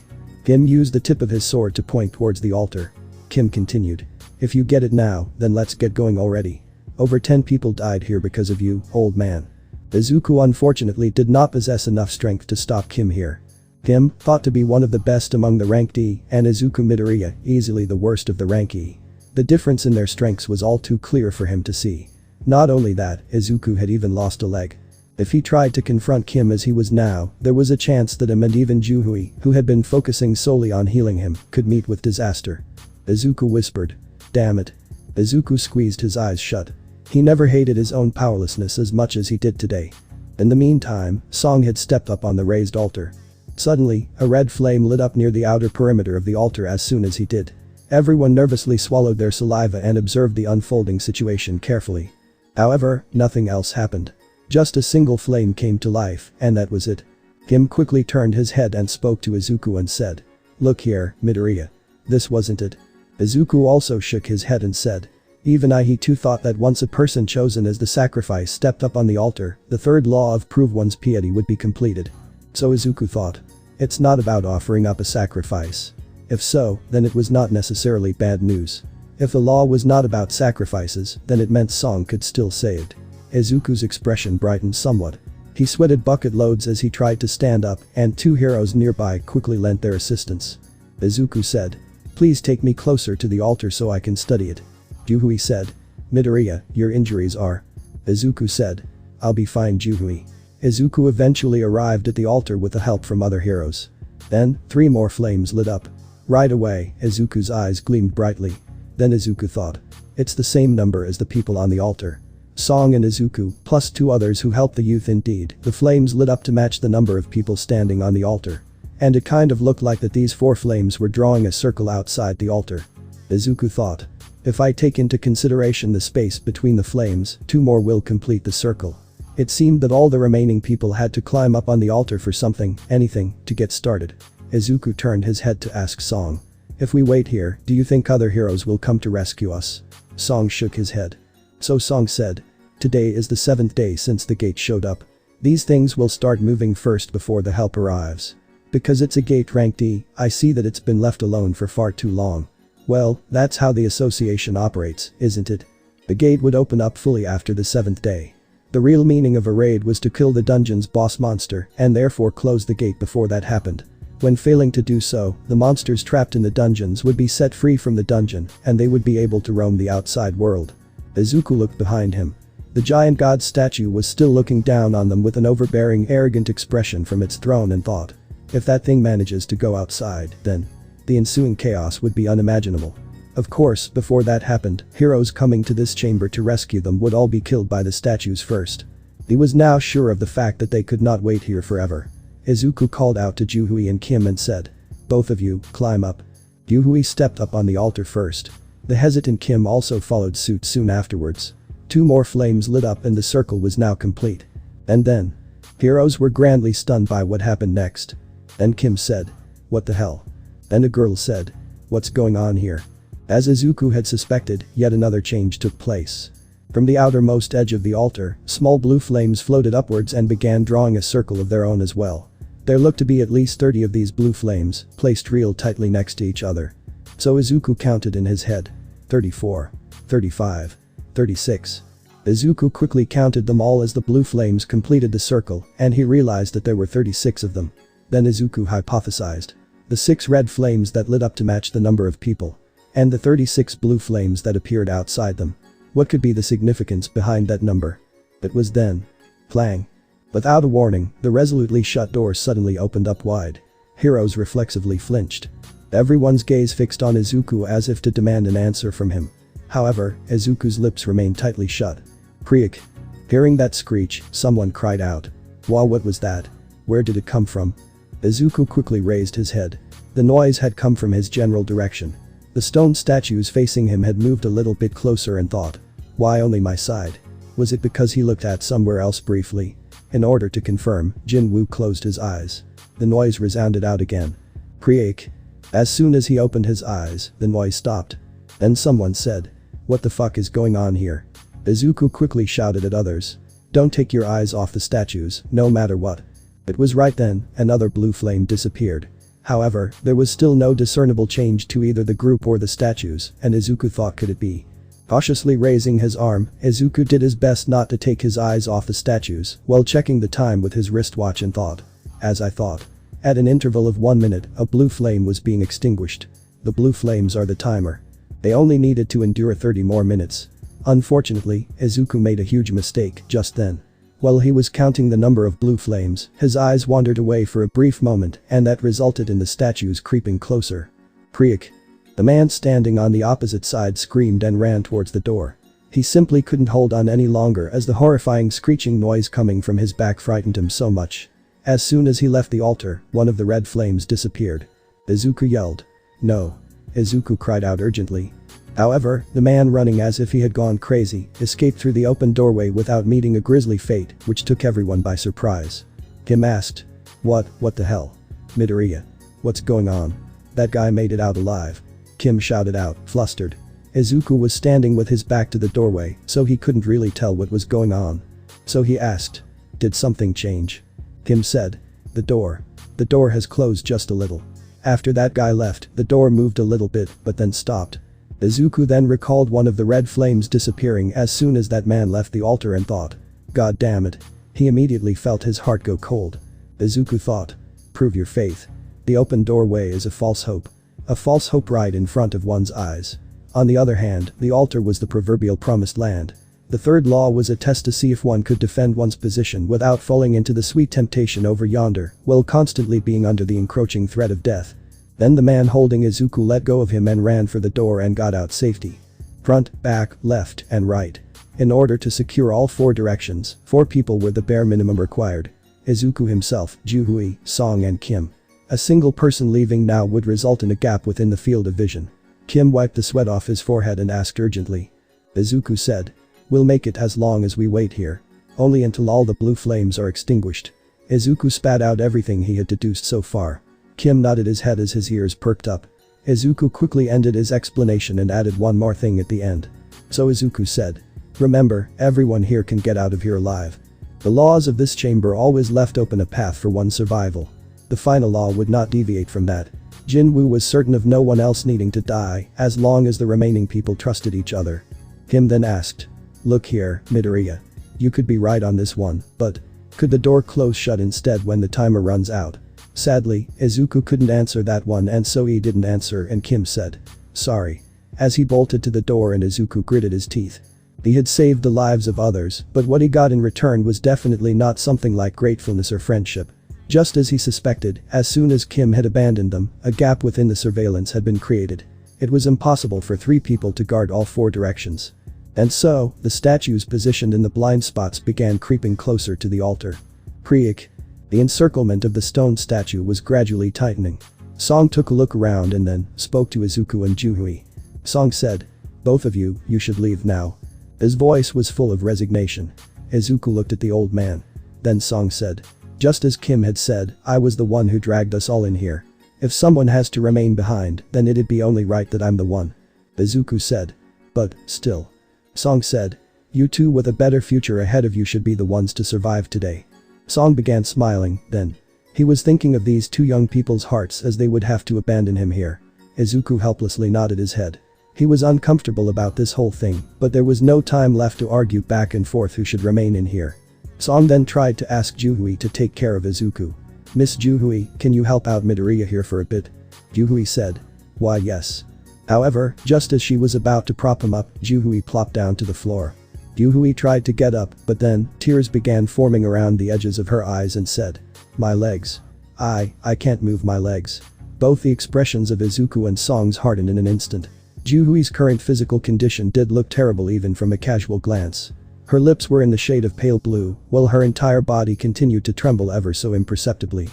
A: Kim used the tip of his sword to point towards the altar. Kim continued, "If you get it now, then let's get going already. Over 10 people died here because of you, old man." Izuku unfortunately did not possess enough strength to stop Kim here. Kim, thought to be one of the best among the rank D, and Izuku Midoriya, easily the worst of the rank E. The difference in their strengths was all too clear for him to see. Not only that, Izuku had even lost a leg. If he tried to confront Kim as he was now, there was a chance that him and even Yuhui, who had been focusing solely on healing him, could meet with disaster. Izuku whispered, "Damn it." Izuku squeezed his eyes shut. He never hated his own powerlessness as much as he did today. In the meantime, Song had stepped up on the raised altar. Suddenly, a red flame lit up near the outer perimeter of the altar as soon as he did. Everyone nervously swallowed their saliva and observed the unfolding situation carefully. However, nothing else happened. Just a single flame came to life, and that was it. Kim quickly turned his head and spoke to Izuku and said, "Look here, Midoriya. This wasn't it." Izuku also shook his head and said, "Even he too thought that once a person chosen as the sacrifice stepped up on the altar, the third law of prove one's piety would be completed." So Izuku thought, it's not about offering up a sacrifice. If so, then it was not necessarily bad news. If the law was not about sacrifices, then it meant Song could still saved. Izuku's expression brightened somewhat. He sweated bucket loads as he tried to stand up, and two heroes nearby quickly lent their assistance. Izuku said, "Please take me closer to the altar so I can study it." Yuhui said, "Midoriya, your injuries are." Izuku said, "I'll be fine, Yuhui." Izuku eventually arrived at the altar with the help from other heroes. Then, 3 more flames lit up. Right away, Izuku's eyes gleamed brightly. Then Izuku thought, it's the same number as the people on the altar. Song and Izuku, plus 2 others who helped the youth indeed, the flames lit up to match the number of people standing on the altar. And it kind of looked like that these 4 flames were drawing a circle outside the altar. Izuku thought, if I take into consideration the space between the flames, 2 more will complete the circle. It seemed that all the remaining people had to climb up on the altar for something, anything, to get started. Izuku turned his head to ask Song, "If we wait here, do you think other heroes will come to rescue us?" Song shook his head. So Song said, "Today is the 7th day since the gate showed up. These things will start moving first before the help arrives. Because it's a gate rank D, I see that it's been left alone for far too long. Well, that's how the association operates, isn't it? The gate would open up fully after the 7th day. The real meaning of a raid was to kill the dungeon's boss monster and therefore close the gate before that happened. When failing to do so, the monsters trapped in the dungeons would be set free from the dungeon and they would be able to roam the outside world." Izuku looked behind him. The giant god statue was still looking down on them with an overbearing, arrogant expression from its throne and thought, if that thing manages to go outside, then the ensuing chaos would be unimaginable. Of course, before that happened, heroes coming to this chamber to rescue them would all be killed by the statues first. He was now sure of the fact that they could not wait here forever. Izuku called out to Yuhui and Kim and said, "Both of you, climb up." Yuhui stepped up on the altar first. The hesitant Kim also followed suit soon afterwards. 2 more flames lit up and the circle was now complete. And then, heroes were grandly stunned by what happened next. Then Kim said, "What the hell?" Then a girl said, What's going on here? As Izuku had suspected, yet another change took place. From the outermost edge of the altar, small blue flames floated upwards and began drawing a circle of their own as well. There looked to be at least 30 of these blue flames, placed real tightly next to each other. So Izuku counted in his head. 34. 35. 36. Izuku quickly counted them all as the blue flames completed the circle, and he realized that there were 36 of them. Then Izuku hypothesized. The 6 red flames that lit up to match the number of people. And the 36 blue flames that appeared outside them. What could be the significance behind that number? It was then. Clang. Without a warning, the resolutely shut door suddenly opened up wide. Heroes reflexively flinched. Everyone's gaze fixed on Izuku as if to demand an answer from him. However, Izuku's lips remained tightly shut. Creak. Hearing that screech, someone cried out. Wow, what was that? Where did it come from? Izuku quickly raised his head. The noise had come from his general direction. The stone statues facing him had moved a little bit closer and thought. Why only my side? Was it because he looked at somewhere else briefly? In order to confirm, Jinwoo closed his eyes. The noise resounded out again. Creak. As soon as he opened his eyes, the noise stopped. Then someone said. What the fuck is going on here? Izuku quickly shouted at others. Don't take your eyes off the statues, no matter what. It was right then, another blue flame disappeared. However, there was still no discernible change to either the group or the statues, and Izuku thought could it be? Cautiously raising his arm, Izuku did his best not to take his eyes off the statues while checking the time with his wristwatch and thought. As I thought. At an interval of 1 minute, a blue flame was being extinguished. The blue flames are the timer. They only needed to endure 30 more minutes. Unfortunately, Izuku made a huge mistake just then. While he was counting the number of blue flames, his eyes wandered away for a brief moment and that resulted in the statues creeping closer. Creak. The man standing on the opposite side screamed and ran towards the door. He simply couldn't hold on any longer as the horrifying screeching noise coming from his back frightened him so much. As soon as he left the altar, one of the red flames disappeared. Izuku yelled. No. Izuku cried out urgently. However, the man running as if he had gone crazy, escaped through the open doorway without meeting a grisly fate, which took everyone by surprise. Kim asked. What the hell? Midoriya. What's going on? That guy made it out alive. Kim shouted out, flustered. Izuku was standing with his back to the doorway, so he couldn't really tell what was going on. So he asked. Did something change? Kim said. The door. The door has closed just a little. After that guy left, the door moved a little bit, but then stopped. Izuku then recalled one of the red flames disappearing as soon as that man left the altar and thought. God damn it. He immediately felt his heart go cold. Izuku thought. Prove your faith. The open doorway is a false hope. A false hope right in front of one's eyes. On the other hand, the altar was the proverbial promised land. The third law was a test to see if one could defend one's position without falling into the sweet temptation over yonder, while constantly being under the encroaching threat of death. Then the man holding Izuku let go of him and ran for the door and got out safety. Front, back, left, and right. In order to secure all 4 directions, 4 people were the bare minimum required. Izuku himself, Juhui, Song and Kim. A single person leaving now would result in a gap within the field of vision. Kim wiped the sweat off his forehead and asked urgently. Izuku said. We'll make it as long as we wait here. Only until all the blue flames are extinguished. Izuku spat out everything he had deduced so far. Kim nodded his head as his ears perked up. Izuku quickly ended his explanation and added one more thing at the end. So Izuku said. Remember, everyone here can get out of here alive. The laws of this chamber always left open a path for one's survival. The final law would not deviate from that. Jinwoo was certain of no one else needing to die as long as the remaining people trusted each other. Kim then asked. Look here, Midoriya. You could be right on this one, but could the door close shut instead when the timer runs out? Sadly, Izuku couldn't answer that one and so he didn't answer and Kim said. Sorry. As he bolted to the door and Izuku gritted his teeth. He had saved the lives of others, but what he got in return was definitely not something like gratefulness or friendship. Just as he suspected, as soon as Kim had abandoned them, a gap within the surveillance had been created. It was impossible for 3 people to guard all 4 directions. And so, the statues positioned in the blind spots began creeping closer to the altar. Creak. The encirclement of the stone statue was gradually tightening. Song took a look around and then spoke to Izuku and Juhui. Song said. Both of you, you should leave now. His voice was full of resignation. Izuku looked at the old man. Then Song said. Just as Kim had said, I was the one who dragged us all in here. If someone has to remain behind, then it'd be only right that I'm the one. Izuku said. But, still. Song said. You two with a better future ahead of you should be the ones to survive today. Song began smiling, then. He was thinking of these two young people's hearts as they would have to abandon him here. Izuku helplessly nodded his head. He was uncomfortable about this whole thing, but there was no time left to argue back and forth who should remain in here. Song then tried to ask Juhui to take care of Izuku. Miss Juhui, can you help out Midoriya here for a bit? Juhui said. Why yes. However, just as she was about to prop him up, Juhui plopped down to the floor. Juhui tried to get up, but then, tears began forming around the edges of her eyes and said. My legs. I can't move my legs. Both the expressions of Izuku and Song's hardened in an instant. Juhui's current physical condition did look terrible even from a casual glance. Her lips were in the shade of pale blue, while her entire body continued to tremble ever so imperceptibly.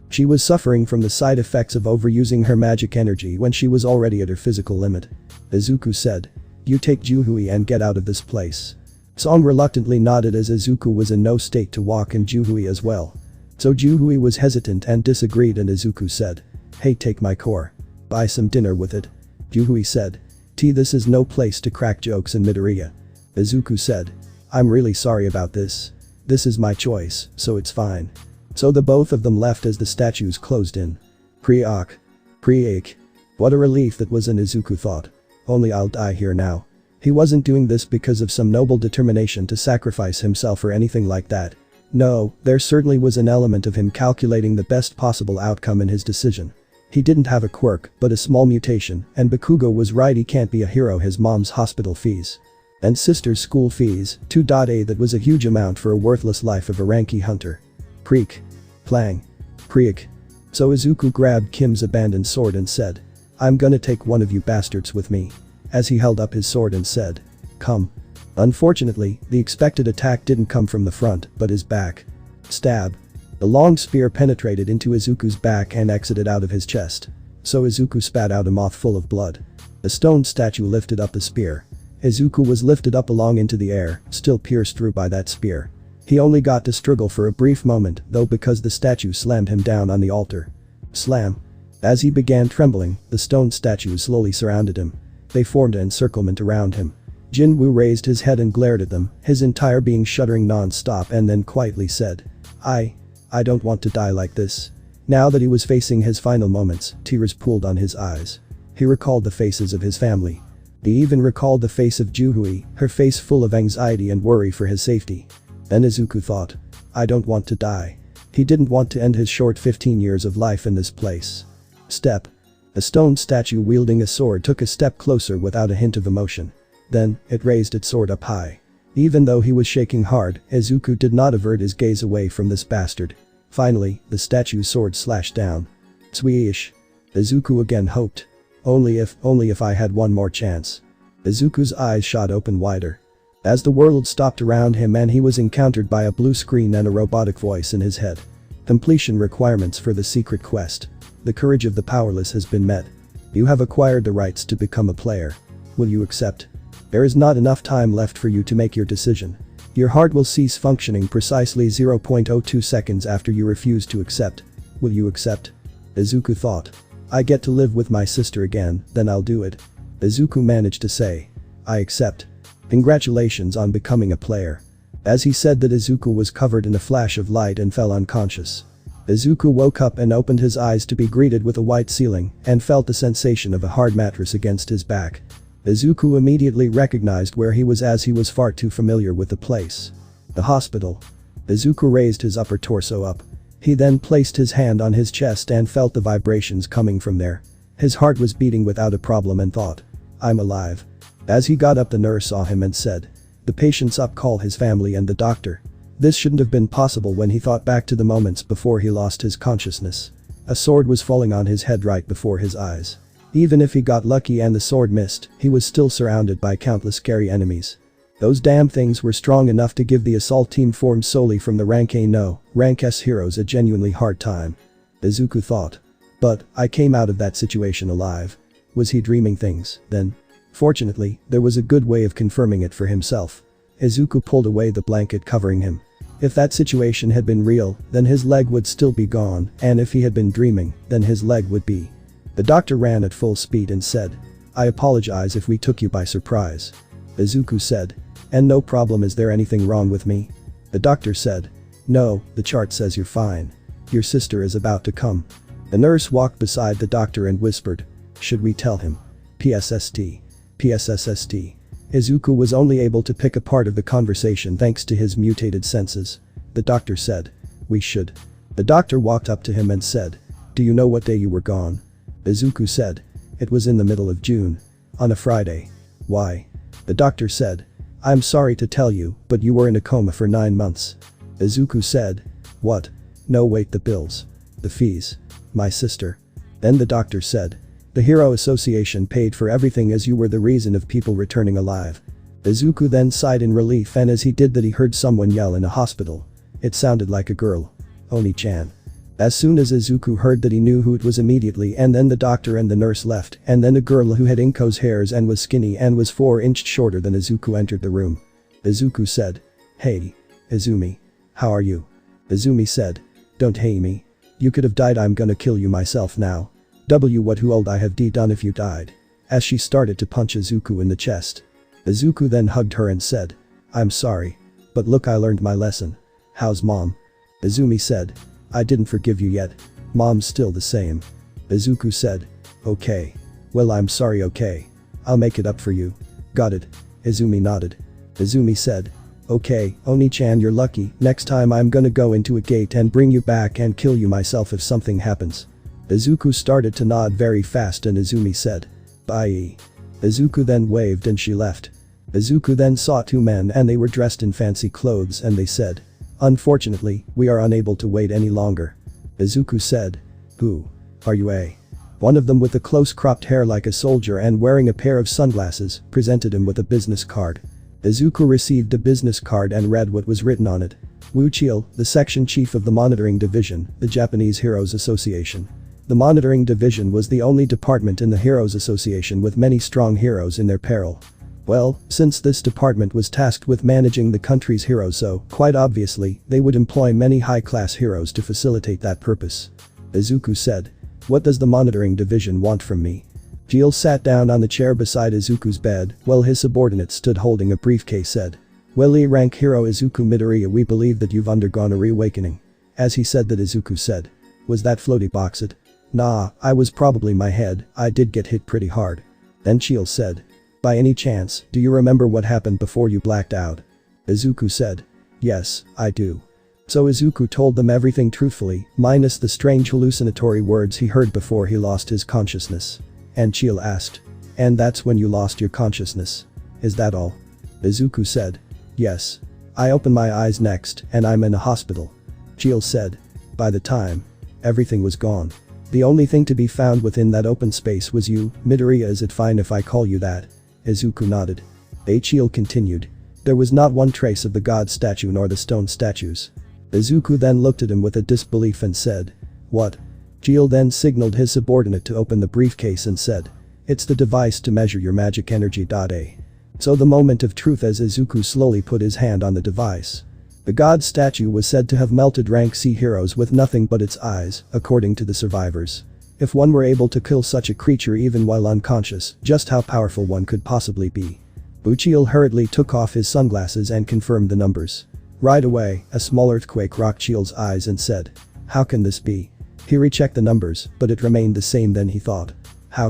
A: She was suffering from the side effects of overusing her magic energy when she was already at her physical limit. Izuku said. You take Juhui and get out of this place. Song reluctantly nodded as Izuku was in no state to walk and Juhui as well. So Juhui was hesitant and disagreed and Izuku said. Hey, take my core. Buy some dinner with it. Juhui said. This is no place to crack jokes in Midoriya. Izuku said. I'm really sorry about this. This is my choice, so it's fine. So the both of them left as the statues closed in. Pre-ache. What a relief that was, and Izuku thought. Only I'll die here now. He wasn't doing this because of some noble determination to sacrifice himself or anything like that. No, there certainly was an element of him calculating the best possible outcome in his decision. He didn't have a quirk, but a small mutation, and Bakugo was right, he can't be a hero. His mom's hospital fees. And sister's school fees, 2.A, that was a huge amount for a worthless life of a ranky hunter. Preek. Plang. Preek. So Izuku grabbed Kim's abandoned sword and said. I'm gonna take one of you bastards with me. As he held up his sword and said. Come. Unfortunately, the expected attack didn't come from the front, but his back. Stab. The long spear penetrated into Izuku's back and exited out of his chest. So Izuku spat out a mouth full of blood. The stone statue lifted up the spear. Izuku was lifted up along into the air, still pierced through by that spear. He only got to struggle for a brief moment, though, because the statue slammed him down on the altar. Slam. As he began trembling, the stone statues slowly surrounded him. They formed an encirclement around him. Jinwoo raised his head and glared at them, his entire being shuddering non-stop, and then quietly said. I don't want to die like this. Now that he was facing his final moments, tears pooled on his eyes. He recalled the faces of his family. He even recalled the face of Juhui, her face full of anxiety and worry for his safety. Then Izuku thought. I don't want to die. He didn't want to end his short 15 years of life in this place. Step. A stone statue wielding a sword took a step closer without a hint of emotion. Then, it raised its sword up high. Even though he was shaking hard, Izuku did not avert his gaze away from this bastard. Finally, the statue's sword slashed down. Sweesh. Izuku again hoped. Only if I had one more chance. Izuku's eyes shot open wider. As the world stopped around him and he was encountered by a blue screen and a robotic voice in his head. Completion requirements for the secret quest. The courage of the powerless has been met. You have acquired the rights to become a player. Will you accept? There is not enough time left for you to make your decision. Your heart will cease functioning precisely 0.02 seconds after you refuse to accept. Will you accept? Izuku thought. I get to live with my sister again, then I'll do it. Izuku managed to say. I accept. Congratulations on becoming a player. As he said that, Izuku was covered in a flash of light and fell unconscious. Izuku woke up and opened his eyes to be greeted with a white ceiling and felt the sensation of a hard mattress against his back. Izuku immediately recognized where he was, as he was far too familiar with the place. The hospital. Izuku raised his upper torso up. He then placed his hand on his chest and felt the vibrations coming from there. His heart was beating without a problem and thought. I'm alive. As he got up, the nurse saw him and said. The patient's up, call his family and the doctor. This shouldn't have been possible when he thought back to the moments before he lost his consciousness. A sword was falling on his head right before his eyes. Even if he got lucky and the sword missed, he was still surrounded by countless scary enemies. Those damn things were strong enough to give the assault team formed solely from the Rank A no, Rank S heroes a genuinely hard time. Izuku thought. But, I came out of that situation alive. Was he dreaming things, then? Fortunately, there was a good way of confirming it for himself. Izuku pulled away the blanket covering him. If that situation had been real, then his leg would still be gone, and if he had been dreaming, then his leg would be. The doctor ran at full speed and said, "I apologize if we took you by surprise." Izuku said, "And no problem, is there anything wrong with me?" The doctor said, "No, the chart says you're fine. Your sister is about to come." The nurse walked beside the doctor and whispered, "Should we tell him?" PSST. PSSST. Izuku was only able to pick a part of the conversation thanks to his mutated senses. The doctor said, "We should." The doctor walked up to him and said, "Do you know what day you were gone?" Izuku said, "It was in the middle of June. On a Friday." "Why?" The doctor said, "I'm sorry to tell you, but you were in a coma for 9 months." Izuku said, "What? No, wait, the bills. The fees. My sister." Then the doctor said, "The Hero Association paid for everything as you were the reason of people returning alive." Izuku then sighed in relief, and as he did that he heard someone yell in a hospital. It sounded like a girl. Oni-chan. As soon as Izuku heard that, he knew who it was immediately, and then the doctor and the nurse left, and then a girl who had Inko's hairs and was skinny and was 4 inches shorter than Izuku entered the room. Izuku said, "Hey, Izumi. How are you?" Izumi said, "Don't hey me. You could have died, I'm gonna kill you myself now. What who old I have done if you died." As she started to punch Izuku in the chest. Izuku then hugged her and said, "I'm sorry. But look, I learned my lesson. How's mom?" Izumi said, "I didn't forgive you yet. Mom's still the same." Izuku said, "Okay. Well, I'm sorry, okay. I'll make it up for you. Got it?" Izumi nodded. Izumi said, "Okay, Oni-chan, you're lucky. Next time I'm gonna go into a gate and bring you back and kill you myself if something happens." Izuku started to nod very fast and Izumi said, "Bye." Izuku then waved and she left. Izuku then saw 2 men and they were dressed in fancy clothes and they said, "Unfortunately, we are unable to wait any longer." Izuku said, "Who are you, eh?" One of them, with the close cropped hair like a soldier and wearing a pair of sunglasses, presented him with a business card. Izuku received a business card and read what was written on it. Wu Chiel, the section chief of the Monitoring Division, the Japanese Heroes Association. The Monitoring Division was the only department in the Heroes Association with many strong heroes in their peril. Well, since this department was tasked with managing the country's heroes, so, quite obviously, they would employ many high-class heroes to facilitate that purpose. Izuku said, "What does the Monitoring Division want from me?" Chiel sat down on the chair beside Izuku's bed, while his subordinate stood holding a briefcase said, "Well, E-rank hero Izuku Midoriya, we believe that you've undergone a reawakening." As he said that, Izuku said, "Was that floaty box it?" "Nah, I was probably my head, I did get hit pretty hard." Then Chiel said, "By any chance, do you remember what happened before you blacked out?" Izuku said, "Yes, I do." So Izuku told them everything truthfully, minus the strange hallucinatory words he heard before he lost his consciousness. And Chiel asked, "And that's when you lost your consciousness? Is that all?" Izuku said, "Yes. I opened my eyes next, and I'm in a hospital." Chiel said, "By the time everything was gone, the only thing to be found within that open space was you, Midoriya. Is it fine if I call you that?" Izuku nodded. Chiel continued, "There was not one trace of the god statue nor the stone statues." Izuku then looked at him with a disbelief and said, "What?" Chiel then signaled his subordinate to open the briefcase and said, "It's the device to measure your magic energy. So the moment of truth as Izuku slowly put his hand on the device. The god statue was said to have melted rank C heroes with nothing but its eyes, according to the survivors. If one were able to kill such a creature even while unconscious, just how powerful one could possibly be. Chiel hurriedly took off his sunglasses and confirmed the numbers. Right away, a small earthquake rocked Chiel's eyes and said, "How can this be?" He rechecked the numbers, but it remained the same. Then he thought, How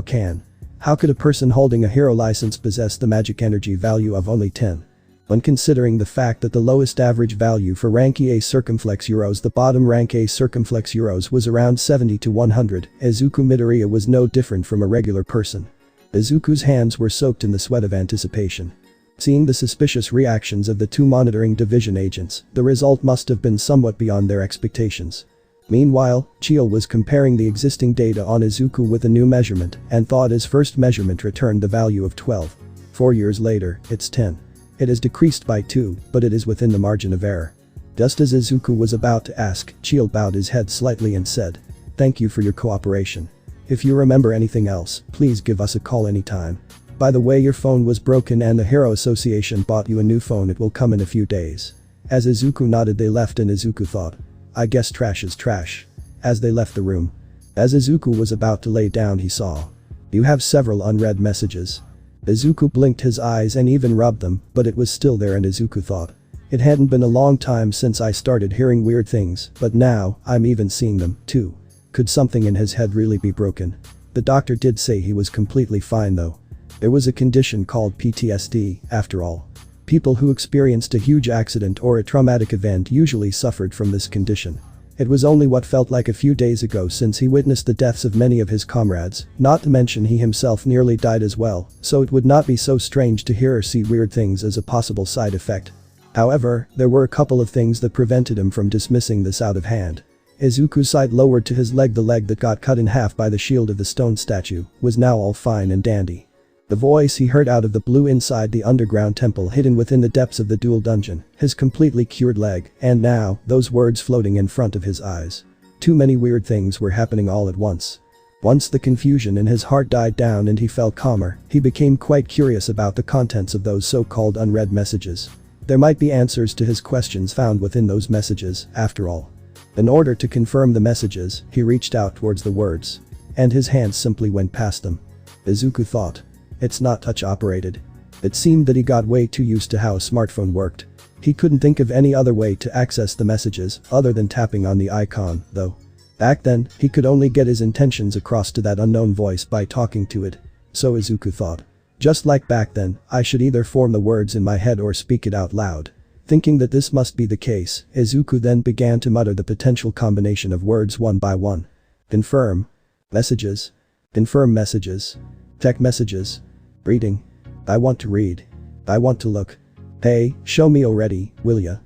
A: could a person holding a hero license possess the magic energy value of only 10? When considering the fact that the lowest average value for rank A circumflex heroes, the bottom rank A circumflex heroes, was around 70 to 100, Izuku Midoriya was no different from a regular person. Izuku's hands were soaked in the sweat of anticipation. Seeing the suspicious reactions of the 2 monitoring division agents, the result must have been somewhat beyond their expectations. Meanwhile, Chiel was comparing the existing data on Izuku with a new measurement and thought his first measurement returned the value of 12. 4 years later, it's 10. It has decreased by 2, but it is within the margin of error. Just as Izuku was about to ask, Chiel bowed his head slightly and said, "Thank you for your cooperation. If you remember anything else, please give us a call anytime. By the way, your phone was broken and the Hero Association bought you a new phone. It will come in a few days." As Izuku nodded, they left, and Izuku thought, I guess trash is trash. As they left the room. As Izuku was about to lay down, he saw. You have several unread messages. Izuku blinked his eyes and even rubbed them, but it was still there, and Izuku thought. It hadn't been a long time since I started hearing weird things, but now, I'm even seeing them, too. Could something in his head really be broken? The doctor did say he was completely fine though. There was a condition called PTSD, after all. People who experienced a huge accident or a traumatic event usually suffered from this condition. It was only what felt like a few days ago since he witnessed the deaths of many of his comrades, not to mention he himself nearly died as well, so it would not be so strange to hear or see weird things as a possible side effect. However, there were a couple of things that prevented him from dismissing this out of hand. Izuku's sight lowered to his leg. The leg that got cut in half by the shield of the stone statue was now all fine and dandy. The voice he heard out of the blue inside the underground temple hidden within the depths of the dual dungeon, his completely cured leg, and now, those words floating in front of his eyes. Too many weird things were happening all at once. Once the confusion in his heart died down and he felt calmer, he became quite curious about the contents of those so-called unread messages. There might be answers to his questions found within those messages, after all. In order to confirm the messages, he reached out towards the words. And his hands simply went past them. Izuku thought. It's not touch-operated. It seemed that he got way too used to how a smartphone worked. He couldn't think of any other way to access the messages other than tapping on the icon, though. Back then, he could only get his intentions across to that unknown voice by talking to it. So Izuku thought. Just like back then, I should either form the words in my head or speak it out loud. Thinking that this must be the case, Izuku then began to mutter the potential combination of words one by one. Confirm. Messages. Confirm messages. Tech messages. Reading. I want to read. I want to look. Hey, show me already, will ya?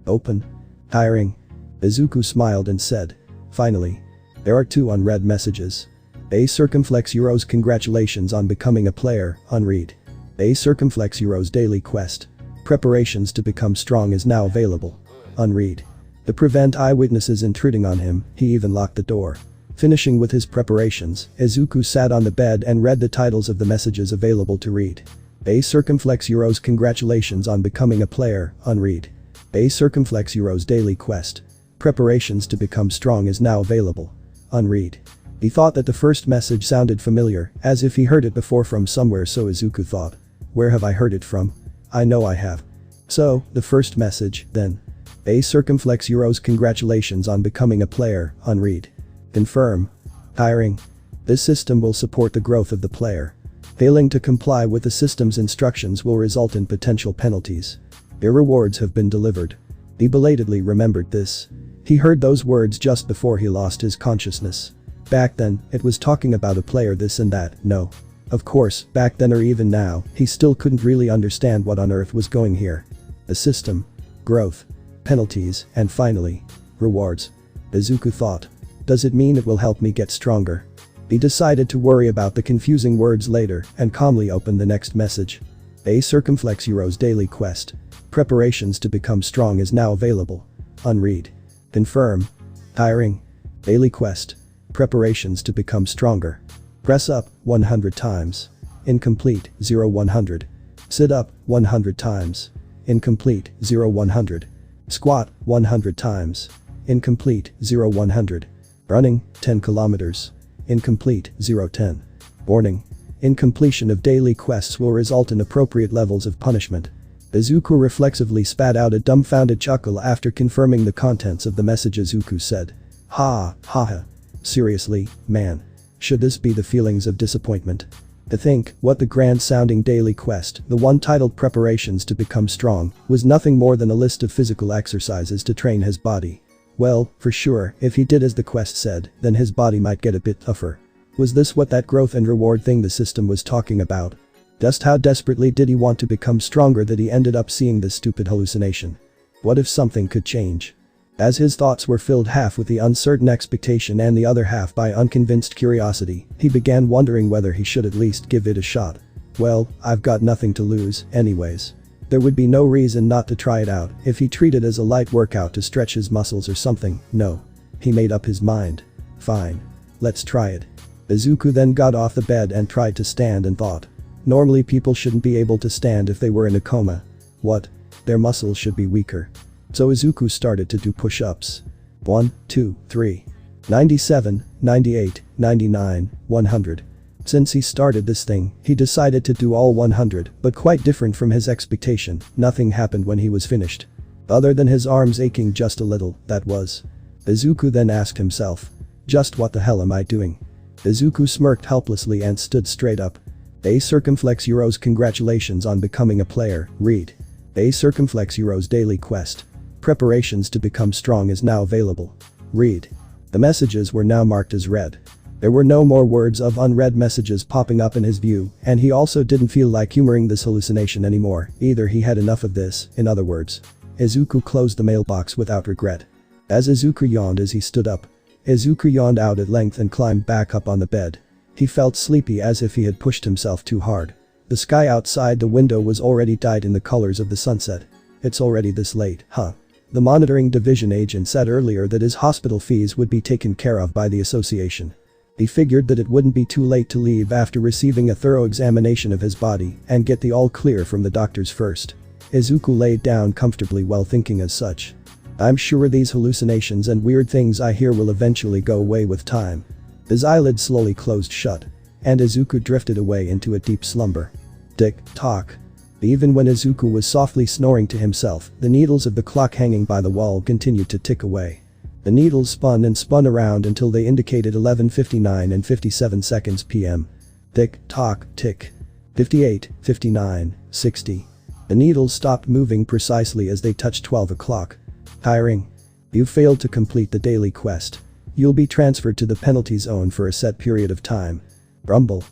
A: Open. Tiring. Izuku smiled and said. Finally. There are 2 unread messages. A circumflex Euros congratulations on becoming a player, unread. A circumflex Euros daily quest. Preparations to become strong is now available. Unread. To prevent eyewitnesses intruding on him, he even locked the door. Finishing with his preparations, Izuku sat on the bed and read the titles of the messages available to read. A circumflex Euros congratulations on becoming a player, unread. A circumflex Euros daily quest. Preparations to become strong is now available. Unread. He thought that the first message sounded familiar, as if he heard it before from somewhere, so Izuku thought. Where have I heard it from? I know I have. So, the first message, then. A circumflex Euros congratulations on becoming a player, unread. Confirm. Tiring. This system will support the growth of the player. Failing to comply with the system's instructions will result in potential penalties. Their rewards have been delivered. He belatedly remembered this. He heard those words just before he lost his consciousness. Back then, it was talking about a player this and that, no. Of course, back then or even now, he still couldn't really understand what on earth was going here. The system. Growth. Penalties, and finally, rewards. Izuku thought. Does it mean it will help me get stronger? He decided to worry about the confusing words later and calmly opened the next message. A circumflex Euros daily quest. Preparations to become strong is now available. Unread. Confirm. Tiring. Daily quest. Preparations to become stronger. Press up 100 times. Incomplete 0-100. Sit up 100 times. Incomplete 0-100. Squat 100 times. Incomplete 0-100. Running 10 kilometers. Incomplete 0-10. Warning. Incompletion of daily quests will result in appropriate levels of punishment. Izuku reflexively spat out a dumbfounded chuckle after confirming the contents of the message. Izuku said. Ha, ha ha. Seriously, man. Should this be the feelings of disappointment? To think, what the grand-sounding daily quest, the one titled Preparations to Become Strong, was nothing more than a list of physical exercises to train his body. Well, for sure, if he did as the quest said, then his body might get a bit tougher. Was this what that growth and reward thing the system was talking about? Just how desperately did he want to become stronger that he ended up seeing this stupid hallucination? What if something could change? As his thoughts were filled half with the uncertain expectation and the other half by unconvinced curiosity, he began wondering whether he should at least give it a shot. Well, I've got nothing to lose, anyways. There would be no reason not to try it out if he treated it as a light workout to stretch his muscles or something, no. He made up his mind. Fine. Let's try it. Izuku then got off the bed and tried to stand and thought. Normally people shouldn't be able to stand if they were in a coma. What? Their muscles should be weaker. So Izuku started to do push-ups. 1, 2, 3. 97, 98, 99, 100. Since he started this thing, he decided to do all 100, but quite different from his expectation, nothing happened when he was finished. Other than his arms aching just a little, that was. Izuku then asked himself. Just what the hell am I doing? Izuku smirked helplessly and stood straight up. A Circumflex Heroes, congratulations on becoming a player, read. A Circumflex Heroes daily quest. Preparations to become strong is now available. Read. The messages were now marked as read. There were no more words of unread messages popping up in his view, and he also didn't feel like humoring this hallucination anymore, either he had enough of this, in other words. Izuku closed the mailbox without regret. As Izuku yawned as he stood up. Izuku yawned out at length and climbed back up on the bed. He felt sleepy as if he had pushed himself too hard. The sky outside the window was already dyed in the colors of the sunset. It's already this late, huh? The monitoring division agent said earlier that his hospital fees would be taken care of by the association. He figured that it wouldn't be too late to leave after receiving a thorough examination of his body and get the all clear from the doctors first. Izuku laid down comfortably while thinking as such. I'm sure these hallucinations and weird things I hear will eventually go away with time. His eyelids slowly closed shut. And Izuku drifted away into a deep slumber. Tick-tock. Even when Izuku was softly snoring to himself, the needles of the clock hanging by the wall continued to tick away. The needles spun and spun around until they indicated 11:59 and 57 seconds p.m. Tick-tock, tick. 58, 59, 60. The needles stopped moving precisely as they touched 12 o'clock. Tiring. You failed to complete the daily quest. You'll be transferred to the penalty zone for a set period of time. Rumble.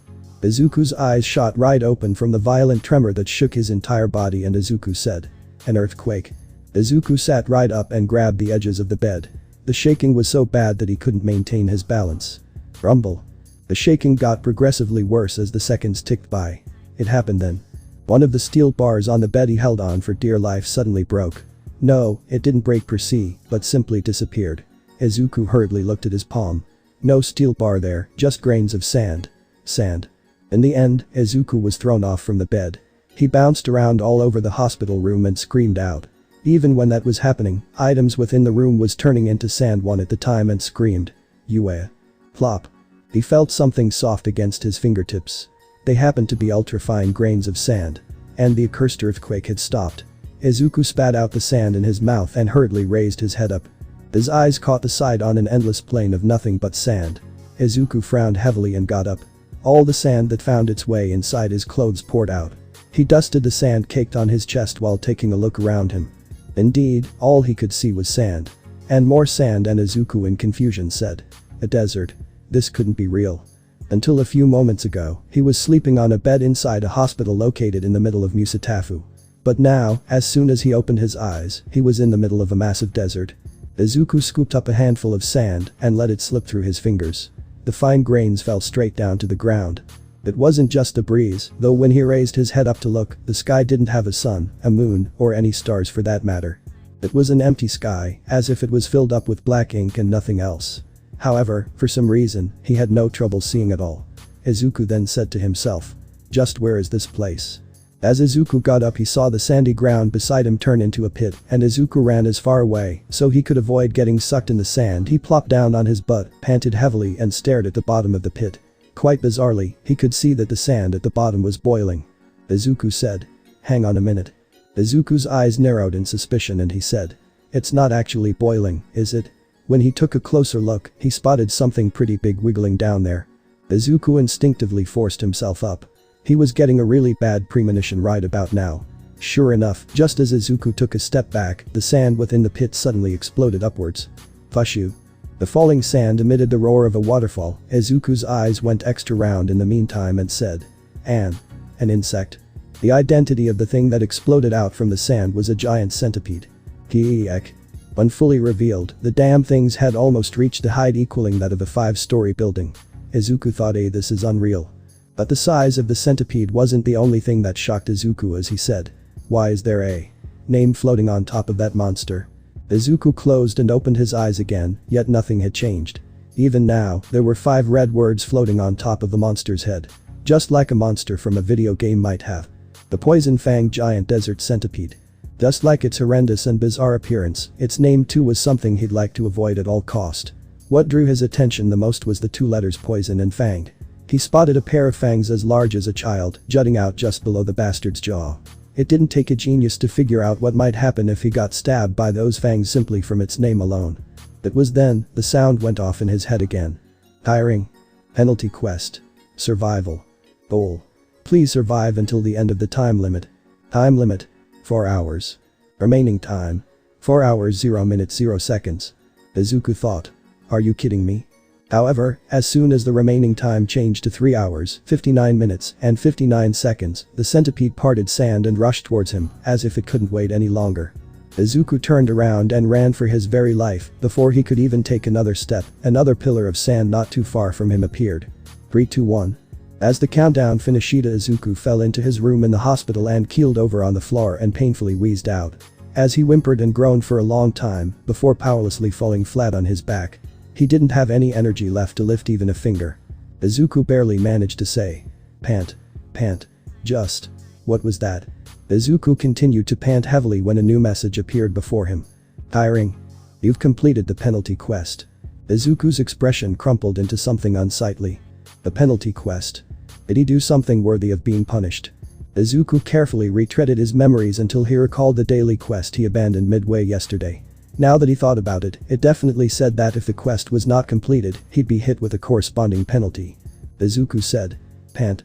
A: Izuku's eyes shot wide open from the violent tremor that shook his entire body, and Izuku said. An earthquake. Izuku sat right up and grabbed the edges of the bed. The shaking was so bad that he couldn't maintain his balance. Rumble. The shaking got progressively worse as the seconds ticked by. It happened then. One of the steel bars on the bed he held on for dear life suddenly broke. No, it didn't break per se, but simply disappeared. Izuku hurriedly looked at his palm. No steel bar there, just grains of sand. Sand. In the end, Izuku was thrown off from the bed. He bounced around all over the hospital room and screamed out. Even when that was happening, items within the room was turning into sand one at a time and screamed. Yue. Plop. He felt something soft against his fingertips. They happened to be ultrafine grains of sand. And the accursed earthquake had stopped. Izuku spat out the sand in his mouth and hurriedly raised his head up. His eyes caught the side on an endless plain of nothing but sand. Izuku frowned heavily and got up. All the sand that found its way inside his clothes poured out. He dusted the sand caked on his chest while taking a look around him. Indeed, all he could see was sand. And more sand, and Izuku in confusion said. A desert. This couldn't be real. Until a few moments ago, he was sleeping on a bed inside a hospital located in the middle of Musatafu. But now, as soon as he opened his eyes, he was in the middle of a massive desert. Izuku scooped up a handful of sand and let it slip through his fingers. The fine grains fell straight down to the ground. It wasn't just a breeze, though when he raised his head up to look, the sky didn't have a sun, a moon, or any stars for that matter. It was an empty sky, as if it was filled up with black ink and nothing else. However, for some reason, he had no trouble seeing it all. Izuku then said to himself. Just where is this place? As Izuku got up, he saw the sandy ground beside him turn into a pit, and Izuku ran as far away so he could avoid getting sucked in the sand. He plopped down on his butt, panted heavily, and stared at the bottom of the pit. Quite bizarrely, he could see that the sand at the bottom was boiling. Izuku said. Hang on a minute. Izuku's eyes narrowed in suspicion and he said. It's not actually boiling, is it? When he took a closer look, he spotted something pretty big wiggling down there. Izuku instinctively forced himself up. He was getting a really bad premonition right about now. Sure enough, just as Izuku took a step back, the sand within the pit suddenly exploded upwards. Fushu. The falling sand emitted the roar of a waterfall. Izuku's eyes went extra round in the meantime and said. An insect. The identity of the thing that exploded out from the sand was a giant centipede. Kiek. When fully revealed, the damn thing's head almost reached a height equaling that of a 5-story building. Izuku thought, this is unreal. But the size of the centipede wasn't the only thing that shocked Izuku as he said. Why is there a name floating on top of that monster? Izuku closed and opened his eyes again, yet nothing had changed. Even now, there were 5 red words floating on top of the monster's head. Just like a monster from a video game might have. The poison-fanged giant desert centipede. Just like its horrendous and bizarre appearance, its name too was something he'd like to avoid at all cost. What drew his attention the most was the two letters poison and fanged. He spotted a pair of fangs as large as a child, jutting out just below the bastard's jaw. It didn't take a genius to figure out what might happen if he got stabbed by those fangs simply from its name alone. It was then, the sound went off in his head again. Tiring. Penalty quest. Survival. Goal. Please survive until the end of the time limit. Time limit. 4 hours. Remaining time. 4 hours 0 minutes 0 seconds. Izuku thought. Are you kidding me? However, as soon as the remaining time changed to 3 hours, 59 minutes, and 59 seconds, the centipede parted sand and rushed towards him, as if it couldn't wait any longer. Izuku turned around and ran for his very life. Before he could even take another step, another pillar of sand not too far from him appeared. 3, 2, 1. As the countdown finished, Izuku fell into his room in the hospital and keeled over on the floor and painfully wheezed out. As he whimpered and groaned for a long time, before powerlessly falling flat on his back. He didn't have any energy left to lift even a finger. Izuku barely managed to say. Pant. Pant. Just. What was that? Izuku continued to pant heavily when a new message appeared before him. Tiring. You've completed the penalty quest. Izuku's expression crumpled into something unsightly. The penalty quest. Did he do something worthy of being punished? Izuku carefully retreaded his memories until he recalled the daily quest he abandoned midway yesterday. Now that he thought about it, it definitely said that if the quest was not completed, he'd be hit with a corresponding penalty. Izuku said. Pant,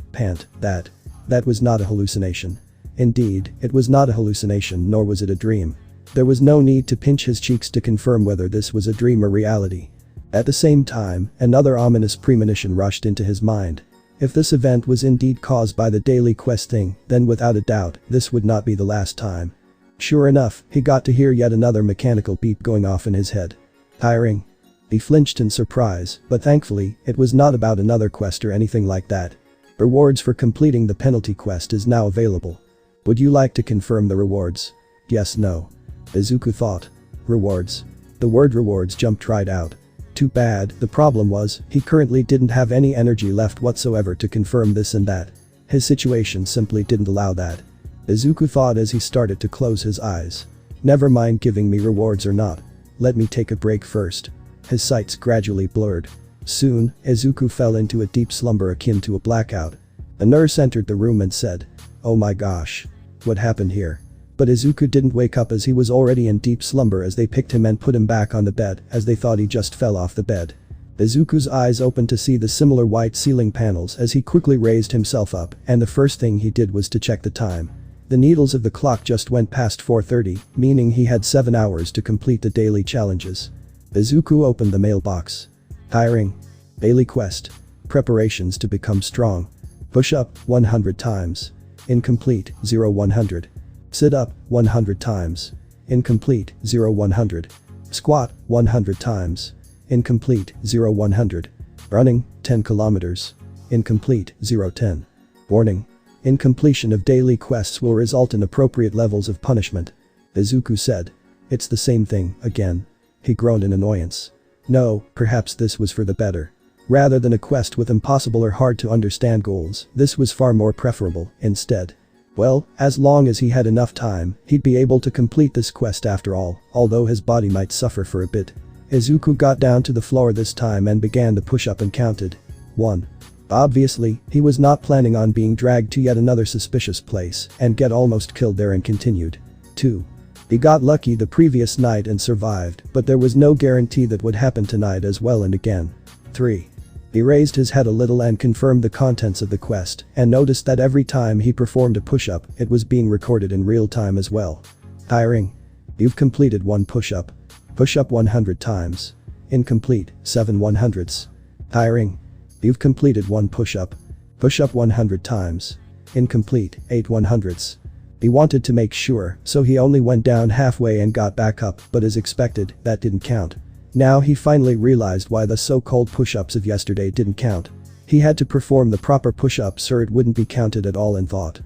A: that was not a hallucination. Indeed, it was not a hallucination, nor was it a dream. There was no need to pinch his cheeks to confirm whether this was a dream or reality. At the same time, another ominous premonition rushed into his mind. If this event was indeed caused by the daily quest thing, then without a doubt, this would not be the last time. Sure enough, he got to hear yet another mechanical beep going off in his head. Tiring. He flinched in surprise, but thankfully, it was not about another quest or anything like that. Rewards for completing the penalty quest is now available. Would you like to confirm the rewards? Yes, no. Izuku thought. Rewards. The word rewards jumped right out. Too bad, the problem was, he currently didn't have any energy left whatsoever to confirm this and that. His situation simply didn't allow that. Izuku thought as he started to close his eyes. Never mind giving me rewards or not. Let me take a break first. His sights gradually blurred. Soon, Izuku fell into a deep slumber akin to a blackout. A nurse entered the room and said. Oh my gosh. What happened here? But Izuku didn't wake up as he was already in deep slumber as they picked him and put him back on the bed as they thought he just fell off the bed. Izuku's eyes opened to see the similar white ceiling panels as he quickly raised himself up, and the first thing he did was to check the time. The needles of the clock just went past 4:30, meaning he had 7 hours to complete the daily challenges. Izuku opened the mailbox. Tiring. Daily quest. Preparations to become strong. Push up 100 times. Incomplete 0-100. Sit up 100 times. Incomplete 0-100. Squat 100 times. Incomplete 0-100. Running 10 kilometers. Incomplete 0-10. Warning. Incompletion of daily quests will result in appropriate levels of punishment. Izuku said. It's the same thing, again. He groaned in annoyance. No, perhaps this was for the better. Rather than a quest with impossible or hard to understand goals, this was far more preferable, instead. Well, as long as he had enough time, he'd be able to complete this quest after all, although his body might suffer for a bit. Izuku got down to the floor this time and began the push-up and counted. 1. Obviously, he was not planning on being dragged to yet another suspicious place and get almost killed there and continued. 2. He got lucky the previous night and survived, but there was no guarantee that would happen tonight as well and again. 3. He raised his head a little and confirmed the contents of the quest and noticed that every time he performed a push-up, it was being recorded in real time as well. Tiring. You've completed 1 push-up. Push up 100 times. Incomplete 7/100ths. Tiring. You've completed 1 push-up. Push up 100 times. Incomplete 8/100ths. He wanted to make sure, so he only went down halfway and got back up, but as expected, that didn't count. Now he finally realized why the so-called push-ups of yesterday didn't count. He had to perform the proper push-ups or it wouldn't be counted at all and thought.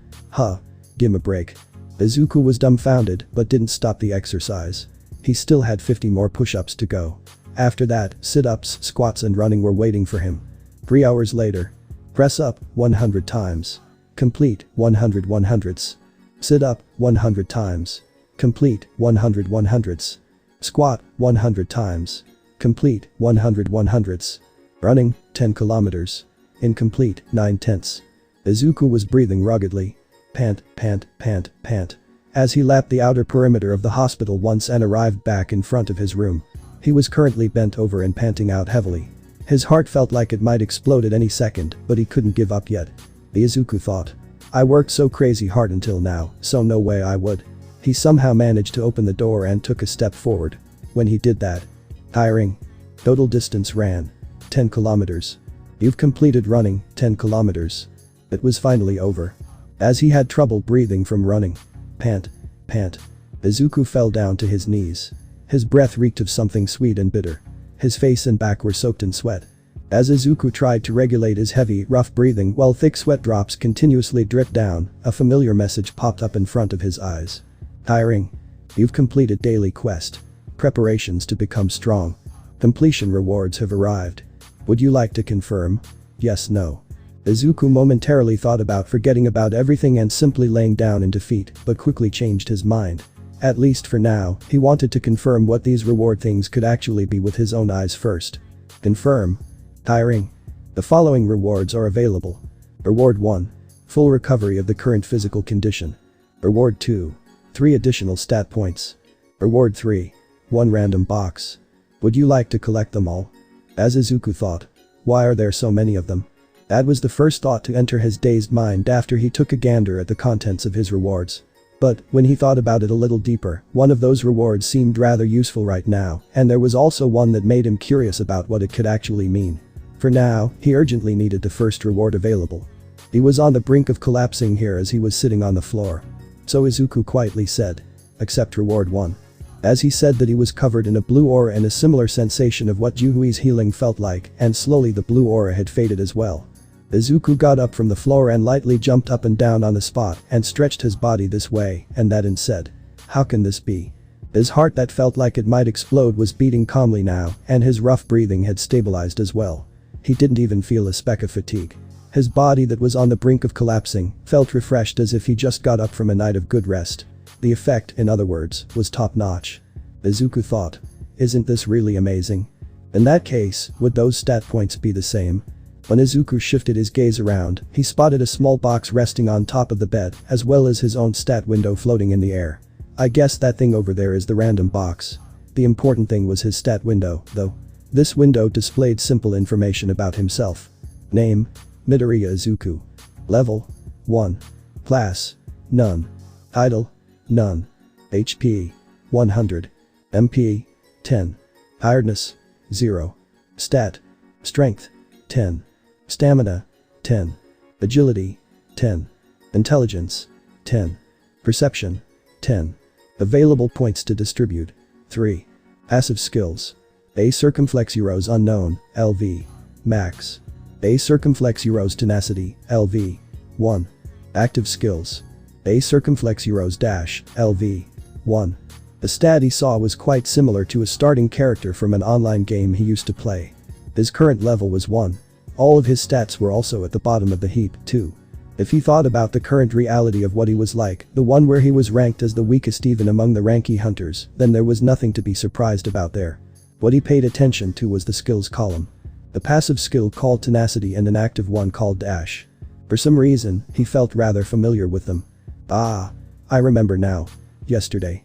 A: Give him a break. Izuku was dumbfounded but didn't stop the exercise. He still had 50 more push-ups to go. After that, sit-ups, squats and running were waiting for him. 3 hours later. Press up 100 times. Complete 100/100ths. Sit up 100 times. Complete 100 100s. Squat 100 times. Complete 100 100s. Running 10 kilometers. Incomplete 9/10. Izuku was breathing ruggedly. Pant, pant, pant, pant. As he lapped the outer perimeter of the hospital once and arrived back in front of his room. He was currently bent over and panting out heavily. His heart felt like it might explode at any second, but he couldn't give up yet. Izuku thought. I worked so crazy hard until now, so no way I would. He somehow managed to open the door and took a step forward. When he did that. Tiring. Total distance ran. 10 kilometers. You've completed running 10 kilometers. It was finally over. As he had trouble breathing from running. Pant. Pant. Izuku fell down to his knees. His breath reeked of something sweet and bitter. His face and back were soaked in sweat. As Izuku tried to regulate his heavy, rough breathing while thick sweat drops continuously dripped down, a familiar message popped up in front of his eyes. Tiring. You've completed daily quest. Preparations to become strong. Completion rewards have arrived. Would you like to confirm? Yes, no. Izuku momentarily thought about forgetting about everything and simply laying down in defeat, but quickly changed his mind. At least for now, he wanted to confirm what these reward things could actually be with his own eyes first. Confirm. Tiring. The following rewards are available. Reward 1. Full recovery of the current physical condition. Reward 2. 3 additional stat points. Reward 3. 1 random box. Would you like to collect them all? As Izuku thought. Why are there so many of them? That was the first thought to enter his dazed mind after he took a gander at the contents of his rewards. But, when he thought about it a little deeper, one of those rewards seemed rather useful right now, and there was also one that made him curious about what it could actually mean. For now, he urgently needed the first reward available. He was on the brink of collapsing here as he was sitting on the floor. So Izuku quietly said. Accept reward 1. As he said that he was covered in a blue aura and a similar sensation of what Juhui's healing felt like, and slowly the blue aura had faded as well. Izuku got up from the floor and lightly jumped up and down on the spot and stretched his body this way and that and said. How can this be? His heart that felt like it might explode was beating calmly now, and his rough breathing had stabilized as well. He didn't even feel a speck of fatigue. His body that was on the brink of collapsing felt refreshed as if he just got up from a night of good rest. The effect, in other words, was top-notch. Izuku thought. Isn't this really amazing? In that case, would those stat points be the same? When Izuku shifted his gaze around, he spotted a small box resting on top of the bed, as well as his own stat window floating in the air. I guess that thing over there is the random box. The important thing was his stat window, though. This window displayed simple information about himself. Name. Midoriya Izuku. Level. 1. Class. None. Title. None. HP. 100. MP. 10. Tiredness. 0. Stat. Strength. 10. Stamina. 10. Agility. 10. Intelligence. 10. Perception. 10. Available points to distribute. 3. Passive skills. A circumflex Euros unknown, LV. Max. A circumflex Euros tenacity, LV. 1. Active skills. A circumflex Euros dash, LV. 1. The stat he saw was quite similar to a starting character from an online game he used to play. His current level was 1. All of his stats were also at the bottom of the heap, too. If he thought about the current reality of what he was like, the one where he was ranked as the weakest even among the ranky hunters, then there was nothing to be surprised about there. What he paid attention to was the skills column. The passive skill called tenacity and an active one called dash. For some reason, he felt rather familiar with them. Ah. I remember now. Yesterday,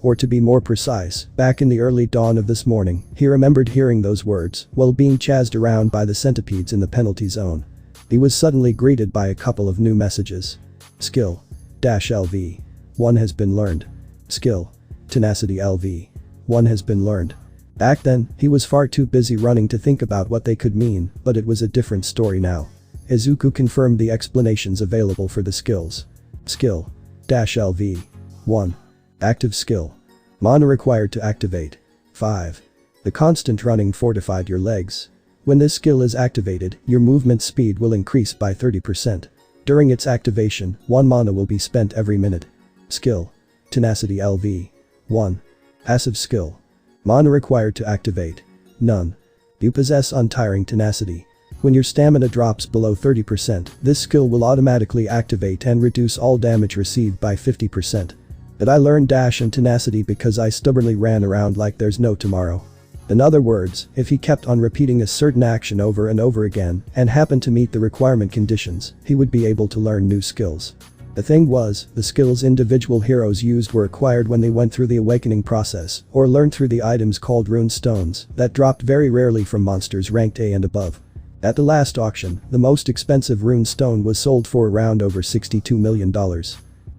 A: or to be more precise, back in the early dawn of this morning, he remembered hearing those words while being chased around by the centipedes in the penalty zone. He was suddenly greeted by a couple of new messages. Skill. Dash LV. 1 has been learned. Skill. Tenacity LV. 1 has been learned. Back then, he was far too busy running to think about what they could mean, but it was a different story now. Izuku confirmed the explanations available for the skills. Skill. Dash LV. 1. Active skill. Mana required to activate. 5. The constant running fortified your legs. When this skill is activated, your movement speed will increase by 30%. During its activation, 1 mana will be spent every minute. Skill. Tenacity LV. 1. Passive skill. Mana required to activate. None. You possess untiring tenacity. When your stamina drops below 30%, this skill will automatically activate and reduce all damage received by 50%. But I learned dash and tenacity because I stubbornly ran around like there's no tomorrow. In other words, if he kept on repeating a certain action over and over again and happened to meet the requirement conditions, he would be able to learn new skills. The thing was, the skills individual heroes used were acquired when they went through the awakening process or learned through the items called rune stones that dropped very rarely from monsters ranked A and above. At the last auction, the most expensive rune stone was sold for around over $62 million.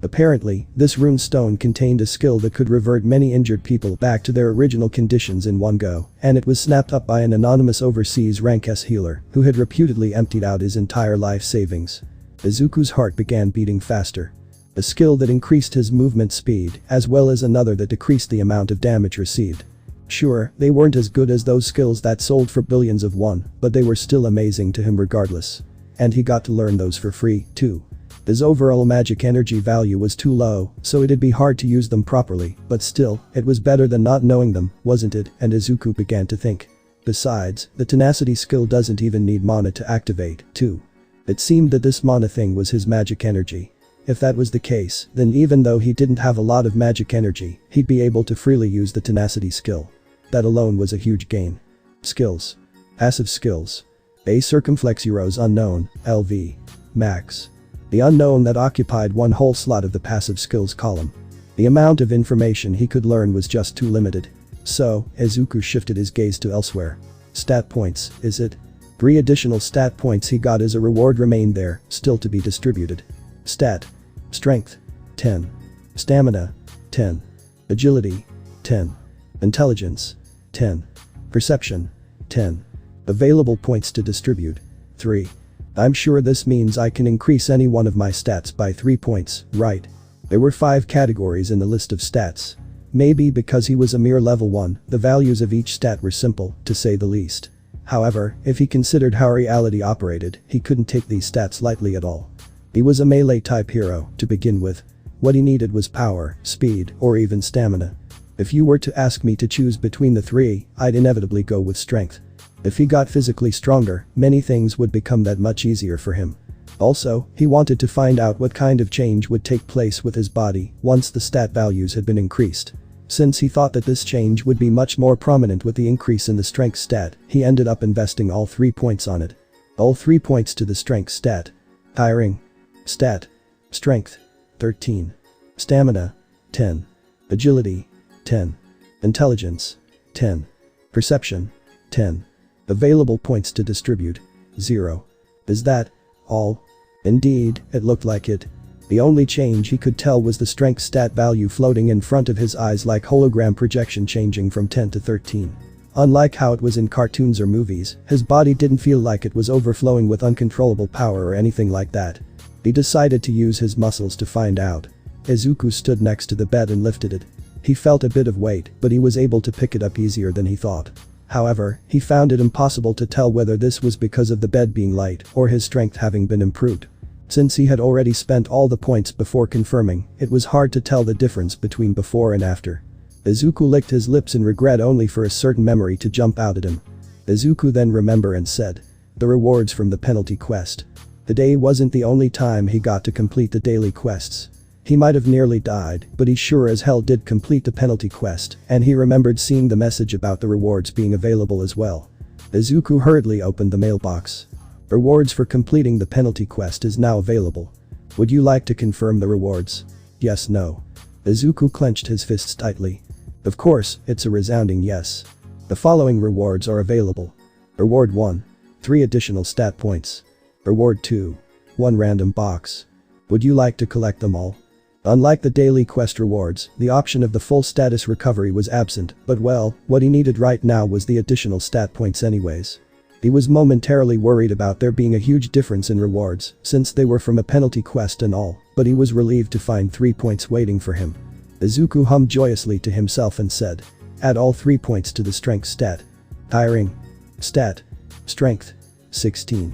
A: Apparently, this rune stone contained a skill that could revert many injured people back to their original conditions in one go, and it was snapped up by an anonymous overseas rank S healer who had reputedly emptied out his entire life savings. Izuku's heart began beating faster. A skill that increased his movement speed, as well as another that decreased the amount of damage received. Sure, they weren't as good as those skills that sold for billions of won, but they were still amazing to him regardless. And he got to learn those for free, too. His overall magic energy value was too low, so it'd be hard to use them properly, but still, it was better than not knowing them, wasn't it? And Izuku began to think. Besides, the tenacity skill doesn't even need mana to activate, too. It seemed that this mana thing was his magic energy. If that was the case, then even though he didn't have a lot of magic energy, he'd be able to freely use the tenacity skill. That alone was a huge gain. Skills. Passive skills. A circumflex unknown, LV. Max. The unknown that occupied one whole slot of the passive skills column. The amount of information he could learn was just too limited. So, Izuku shifted his gaze to elsewhere. Stat points, is it? 3 additional stat points he got as a reward remained there, still to be distributed. Stat. Strength. 10. Stamina. 10. Agility. 10. Intelligence. 10. Perception. 10. Available points to distribute. 3. I'm sure this means I can increase any one of my stats by 3 points, right? There were 5 categories in the list of stats. Maybe because he was a mere level 1, the values of each stat were simple, to say the least. However, if he considered how reality operated, he couldn't take these stats lightly at all. He was a melee type hero, to begin with. What he needed was power, speed, or even stamina. If you were to ask me to choose between the 3, I'd inevitably go with strength. If he got physically stronger, many things would become that much easier for him. Also, he wanted to find out what kind of change would take place with his body once the stat values had been increased. Since he thought that this change would be much more prominent with the increase in the strength stat, he ended up investing all 3 points on it. All 3 points to the strength stat. Tiring. Stat. Strength. 13. Stamina. 10. Agility. 10. Intelligence. 10. Perception. 10. Available points to distribute. 0. Is that all? Indeed, it looked like it. The only change he could tell was the strength stat value floating in front of his eyes like hologram projection changing from 10 to 13. Unlike how it was in cartoons or movies, his body didn't feel like it was overflowing with uncontrollable power or anything like that. He decided to use his muscles to find out. Izuku stood next to the bed and lifted it. He felt a bit of weight, but he was able to pick it up easier than he thought. However, he found it impossible to tell whether this was because of the bed being light or his strength having been improved. Since he had already spent all the points before confirming, it was hard to tell the difference between before and after. Izuku licked his lips in regret only for a certain memory to jump out at him. Izuku then remembered and said. The rewards from the penalty quest. Today wasn't the only time he got to complete the daily quests. He might have nearly died, but he sure as hell did complete the penalty quest, and he remembered seeing the message about the rewards being available as well. Izuku hurriedly opened the mailbox. Rewards for completing the penalty quest is now available. Would you like to confirm the rewards? Yes, no. Izuku clenched his fists tightly. Of course, it's a resounding yes. The following rewards are available. Reward 1. 3 additional stat points. Reward 2. 1 random box. Would you like to collect them all? Unlike the daily quest rewards, the option of the full status recovery was absent, but well, what he needed right now was the additional stat points anyways. He was momentarily worried about there being a huge difference in rewards, since they were from a penalty quest and all, but he was relieved to find 3 points waiting for him. Izuku hummed joyously to himself and said, add all 3 points to the strength stat. Tiring. Stat. Strength. 16.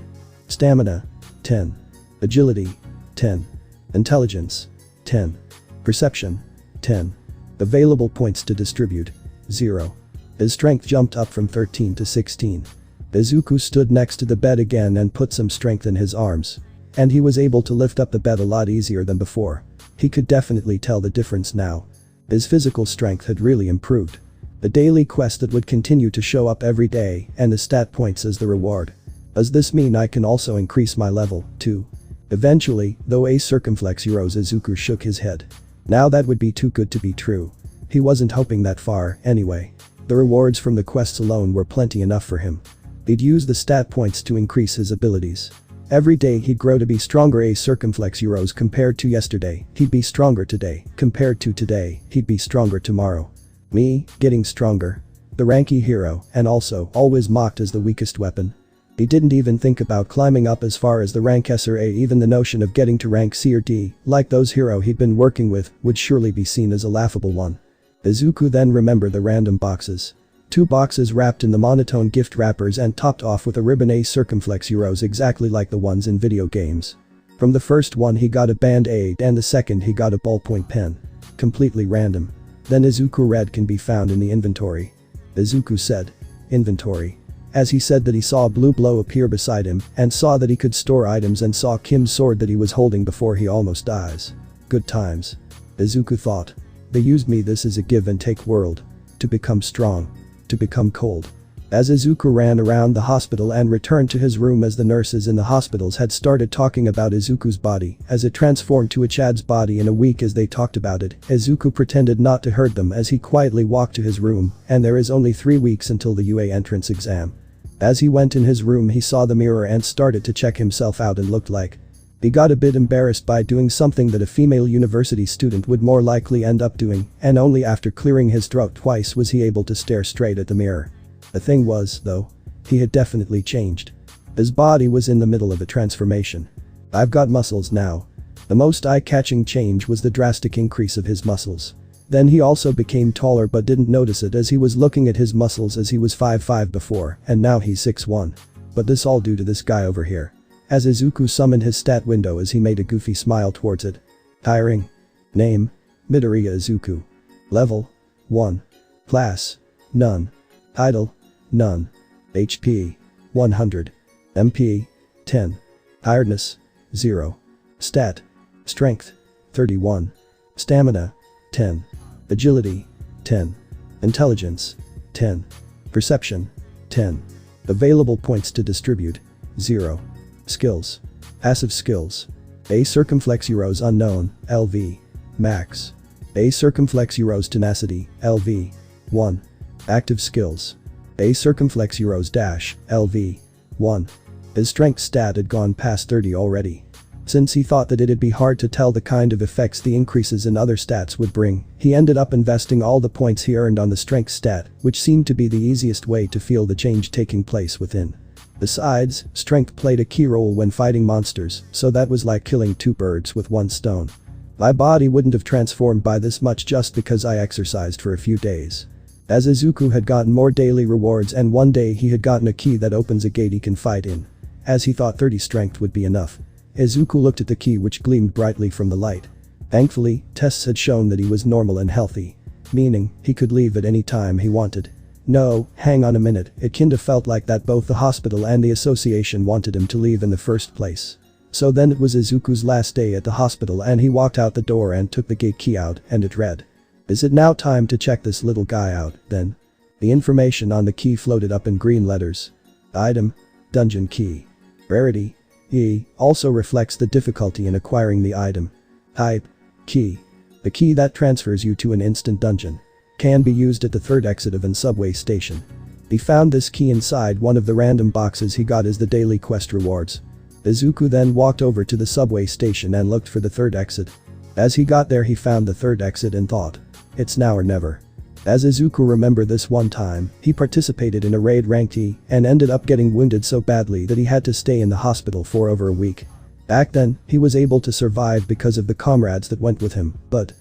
A: Stamina. 10. Agility. 10. Intelligence. 10. Perception. 10. Available points to distribute. 0. His strength jumped up from 13 to 16. Izuku stood next to the bed again and put some strength in his arms. And he was able to lift up the bed a lot easier than before. He could definitely tell the difference now. His physical strength had really improved. The daily quest that would continue to show up every day and the stat points as the reward. Does this mean I can also increase my level, too? Eventually, though a circumflex heroes, Izuku shook his head. Now that would be too good to be true. He wasn't hoping that far, anyway. The rewards from the quests alone were plenty enough for him. He'd use the stat points to increase his abilities. Every day he'd grow to be stronger. A circumflex heroes compared to yesterday, he'd be stronger today. Compared to today, he'd be stronger tomorrow. Me, getting stronger. The ranky hero, and also always mocked as the weakest weapon. He didn't even think about climbing up as far as the rank S or A. Even the notion of getting to rank C or D, like those hero he'd been working with, would surely be seen as a laughable one. Izuku then remembered the random boxes. 2 boxes wrapped in the monotone gift wrappers and topped off with a ribbon. A circumflex heroes exactly like the ones in video games. From the first one he got a band-aid and the second he got a ballpoint pen. Completely random. Then Izuku read can be found in the inventory. Izuku said, inventory. As he said that he saw a blue blow appear beside him and saw that he could store items and saw Kim's sword that he was holding before he almost dies. Good times. Izuku thought. They used me. This is a give and take world. To become strong. To become cold. As Izuku ran around the hospital and returned to his room as the nurses in the hospitals had started talking about Izuku's body as it transformed to a Chad's body in a week. As they talked about it, Izuku pretended not to hurt them as he quietly walked to his room, and there is only 3 weeks until the UA entrance exam. As he went in his room he saw the mirror and started to check himself out and looked like he got a bit embarrassed by doing something that a female university student would more likely end up doing, and only after clearing his throat twice was he able to stare straight at the mirror. The thing was, though, he had definitely changed. His body was in the middle of a transformation. I've got muscles now. The most eye-catching change was the drastic increase of his muscles. Then he also became taller but didn't notice it as he was looking at his muscles as he was 5'5" before, and now he's 6'1". But this all due to this guy over here. As Izuku summoned his stat window as he made a goofy smile towards it. Tiring. Name. Midoriya Izuku. Level. 1. Class. None. Title. None. HP. 100. MP. 10. Tiredness. 0. Stat. Strength. 31. Stamina. 10. Agility. 10. Intelligence. 10. Perception. 10. Available points to distribute. 0. Skills. Passive skills. A circumflex heroes unknown, LV. Max. A circumflex heroes tenacity, LV. 1. Active skills. A circumflex heroes dash, LV. 1. His strength stat had gone past 30 already. Since he thought that it'd be hard to tell the kind of effects the increases in other stats would bring, he ended up investing all the points he earned on the strength stat, which seemed to be the easiest way to feel the change taking place within. Besides, strength played a key role when fighting monsters, so that was like killing 2 birds with 1 stone. My body wouldn't have transformed by this much just because I exercised for a few days. As Izuku had gotten more daily rewards and one day he had gotten a key that opens a gate he can fight in. As he thought 30 strength would be enough. Izuku looked at the key which gleamed brightly from the light. Thankfully, tests had shown that he was normal and healthy. Meaning, he could leave at any time he wanted. No, hang on a minute, it kinda felt like that both the hospital and the association wanted him to leave in the first place. So then it was Izuku's last day at the hospital and he walked out the door and took the gate key out and it read. Is it now time to check this little guy out, then? The information on the key floated up in green letters. Item. Dungeon key. Rarity. E. Also reflects the difficulty in acquiring the item. Type. Key. The key that transfers you to an instant dungeon. Can be used at the 3rd exit of an subway station. He found this key inside one of the random boxes he got as the daily quest rewards. Izuku then walked over to the subway station and looked for the 3rd exit. As he got there he found the 3rd exit and thought, it's now or never. As Izuku remembered this one time, he participated in a raid ranked E and ended up getting wounded so badly that he had to stay in the hospital for over a week. Back then, he was able to survive because of the comrades that went with him, but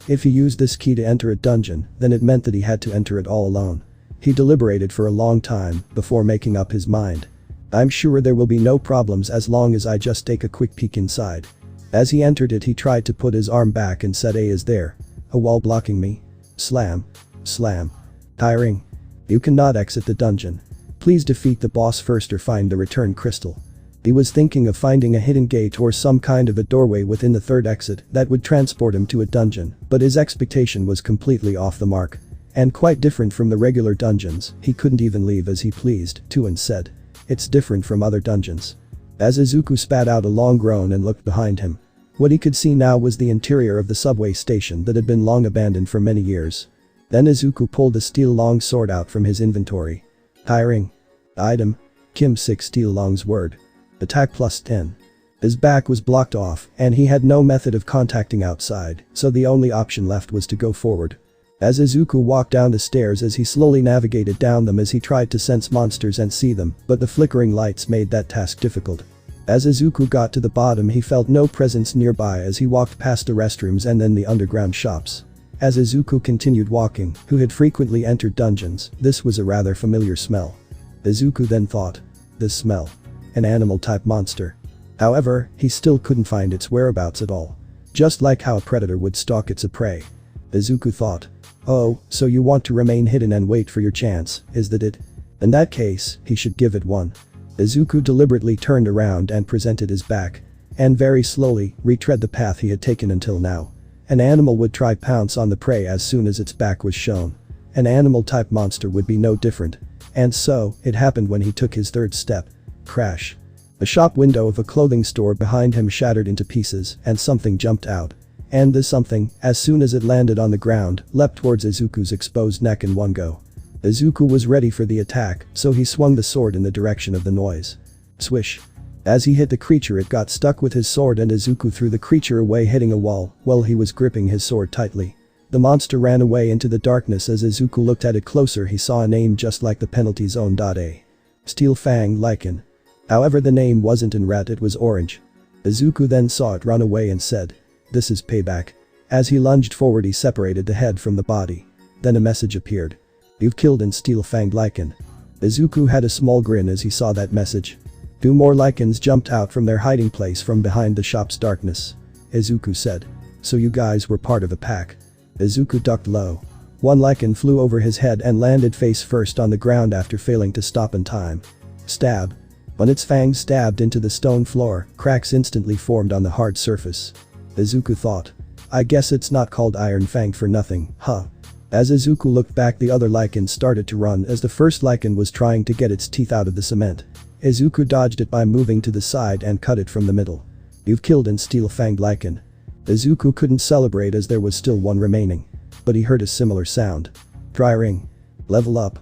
A: if he used this key to enter a dungeon, then it meant that he had to enter it all alone. He deliberated for a long time before making up his mind. I'm sure there will be no problems as long as I just take a quick peek inside. As he entered it he tried to put his arm back and said, is there a wall blocking me? Slam. Slam. Tiring. You cannot exit the dungeon. Please defeat the boss first or find the return crystal. He was thinking of finding a hidden gate or some kind of a doorway within the third exit that would transport him to a dungeon, but his expectation was completely off the mark. And quite different from the regular dungeons, he couldn't even leave as he pleased, Tuan said. It's different from other dungeons. As Izuku spat out a long groan and looked behind him. What he could see now was the interior of the subway station that had been long abandoned for many years. Then Izuku pulled a steel long sword out from his inventory. Tiring. Item. Kim 6 steel long's word. Attack plus 10. His back was blocked off and he had no method of contacting outside, so the only option left was to go forward. As Izuku walked down the stairs as he slowly navigated down them as he tried to sense monsters and see them, but the flickering lights made that task difficult. As Izuku got to the bottom he felt no presence nearby as he walked past the restrooms and then the underground shops. As Izuku continued walking, who had frequently entered dungeons, this was a rather familiar smell. Izuku then thought. This smell. An animal-type monster. However, he still couldn't find its whereabouts at all. Just like how a predator would stalk its prey. Izuku thought. Oh, so you want to remain hidden and wait for your chance, is that it? In that case, he should give it one. Izuku deliberately turned around and presented his back. And very slowly, retread the path he had taken until now. An animal would try pounce on the prey as soon as its back was shown. An animal-type monster would be no different. And so, it happened when he took his third step. Crash. The shop window of a clothing store behind him shattered into pieces and something jumped out. And this something, as soon as it landed on the ground, leapt towards Izuku's exposed neck in one go. Izuku was ready for the attack, so he swung the sword in the direction of the noise. Swish. As he hit the creature it got stuck with his sword and Izuku threw the creature away hitting a wall while he was gripping his sword tightly. The monster ran away into the darkness as Izuku looked at it closer he saw a name just like the penalty zone. A. Steel Fang Lichen. However the name wasn't in red, it was orange. Izuku then saw it run away and said. This is payback. As he lunged forward he separated the head from the body. Then a message appeared. You've killed an steel fanged lichen. Izuku had a small grin as he saw that message. Two more lichens jumped out from their hiding place from behind the shop's darkness. Izuku said. So you guys were part of a pack. Izuku ducked low. One lichen flew over his head and landed face first on the ground after failing to stop in time. Stab. When its fangs stabbed into the stone floor, cracks instantly formed on the hard surface. Izuku thought. I guess it's not called Iron Fang for nothing, huh? As Izuku looked back the other lichen started to run as the first lichen was trying to get its teeth out of the cement. Izuku dodged it by moving to the side and cut it from the middle. You've killed an steel fanged lichen. Izuku couldn't celebrate as there was still one remaining. But he heard a similar sound. Try ring. Level up.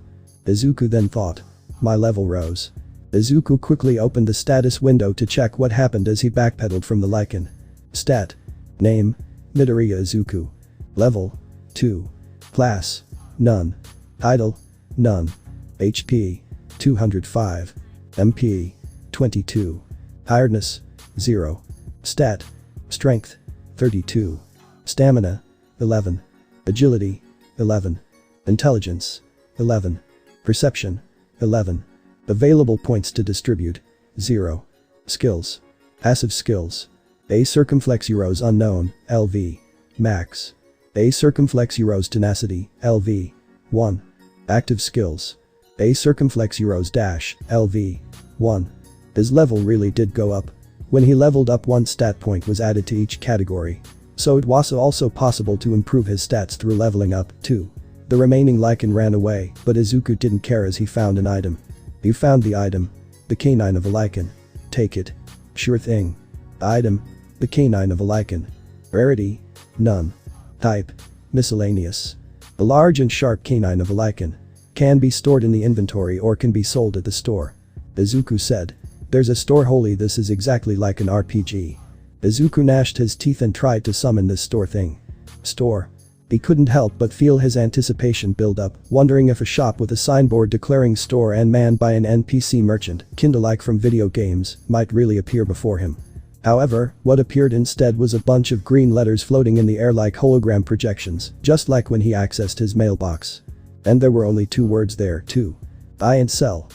A: Izuku then thought. My level rose. Izuku quickly opened the status window to check what happened as he backpedaled from the lichen. Stat. Name. Midoriya Izuku. Level. 2. Class. None. Title. None. HP. 205. MP. 22. Tiredness. 0. Stat. Strength. 32. Stamina. 11. Agility. 11. Intelligence. 11. Perception. 11. Available points to distribute. 0. Skills. Passive skills. A circumflex Euros unknown, LV. Max. A circumflex Euros tenacity, LV. 1. Active skills. A circumflex Euros dash, LV. 1. His level really did go up. When he leveled up one stat point was added to each category. So it was also possible to improve his stats through leveling up, too. The remaining lichen ran away, but Izuku didn't care as he found an item. You found the item. The canine of a lichen. Take it. Sure thing. Item. The canine of a lichen. Rarity. None. Type. Miscellaneous. The large and sharp canine of a lichen. Can be stored in the inventory or can be sold at the store. Izuku said. There's a store. Holy, this is exactly like an RPG. Izuku gnashed his teeth and tried to summon this store thing. Store. He couldn't help but feel his anticipation build up, wondering if a shop with a signboard declaring store and manned by an NPC merchant, kinda-like from video games, might really appear before him. However, what appeared instead was a bunch of green letters floating in the air like hologram projections, just like when he accessed his mailbox. And there were only 2 words there, too. Buy and sell.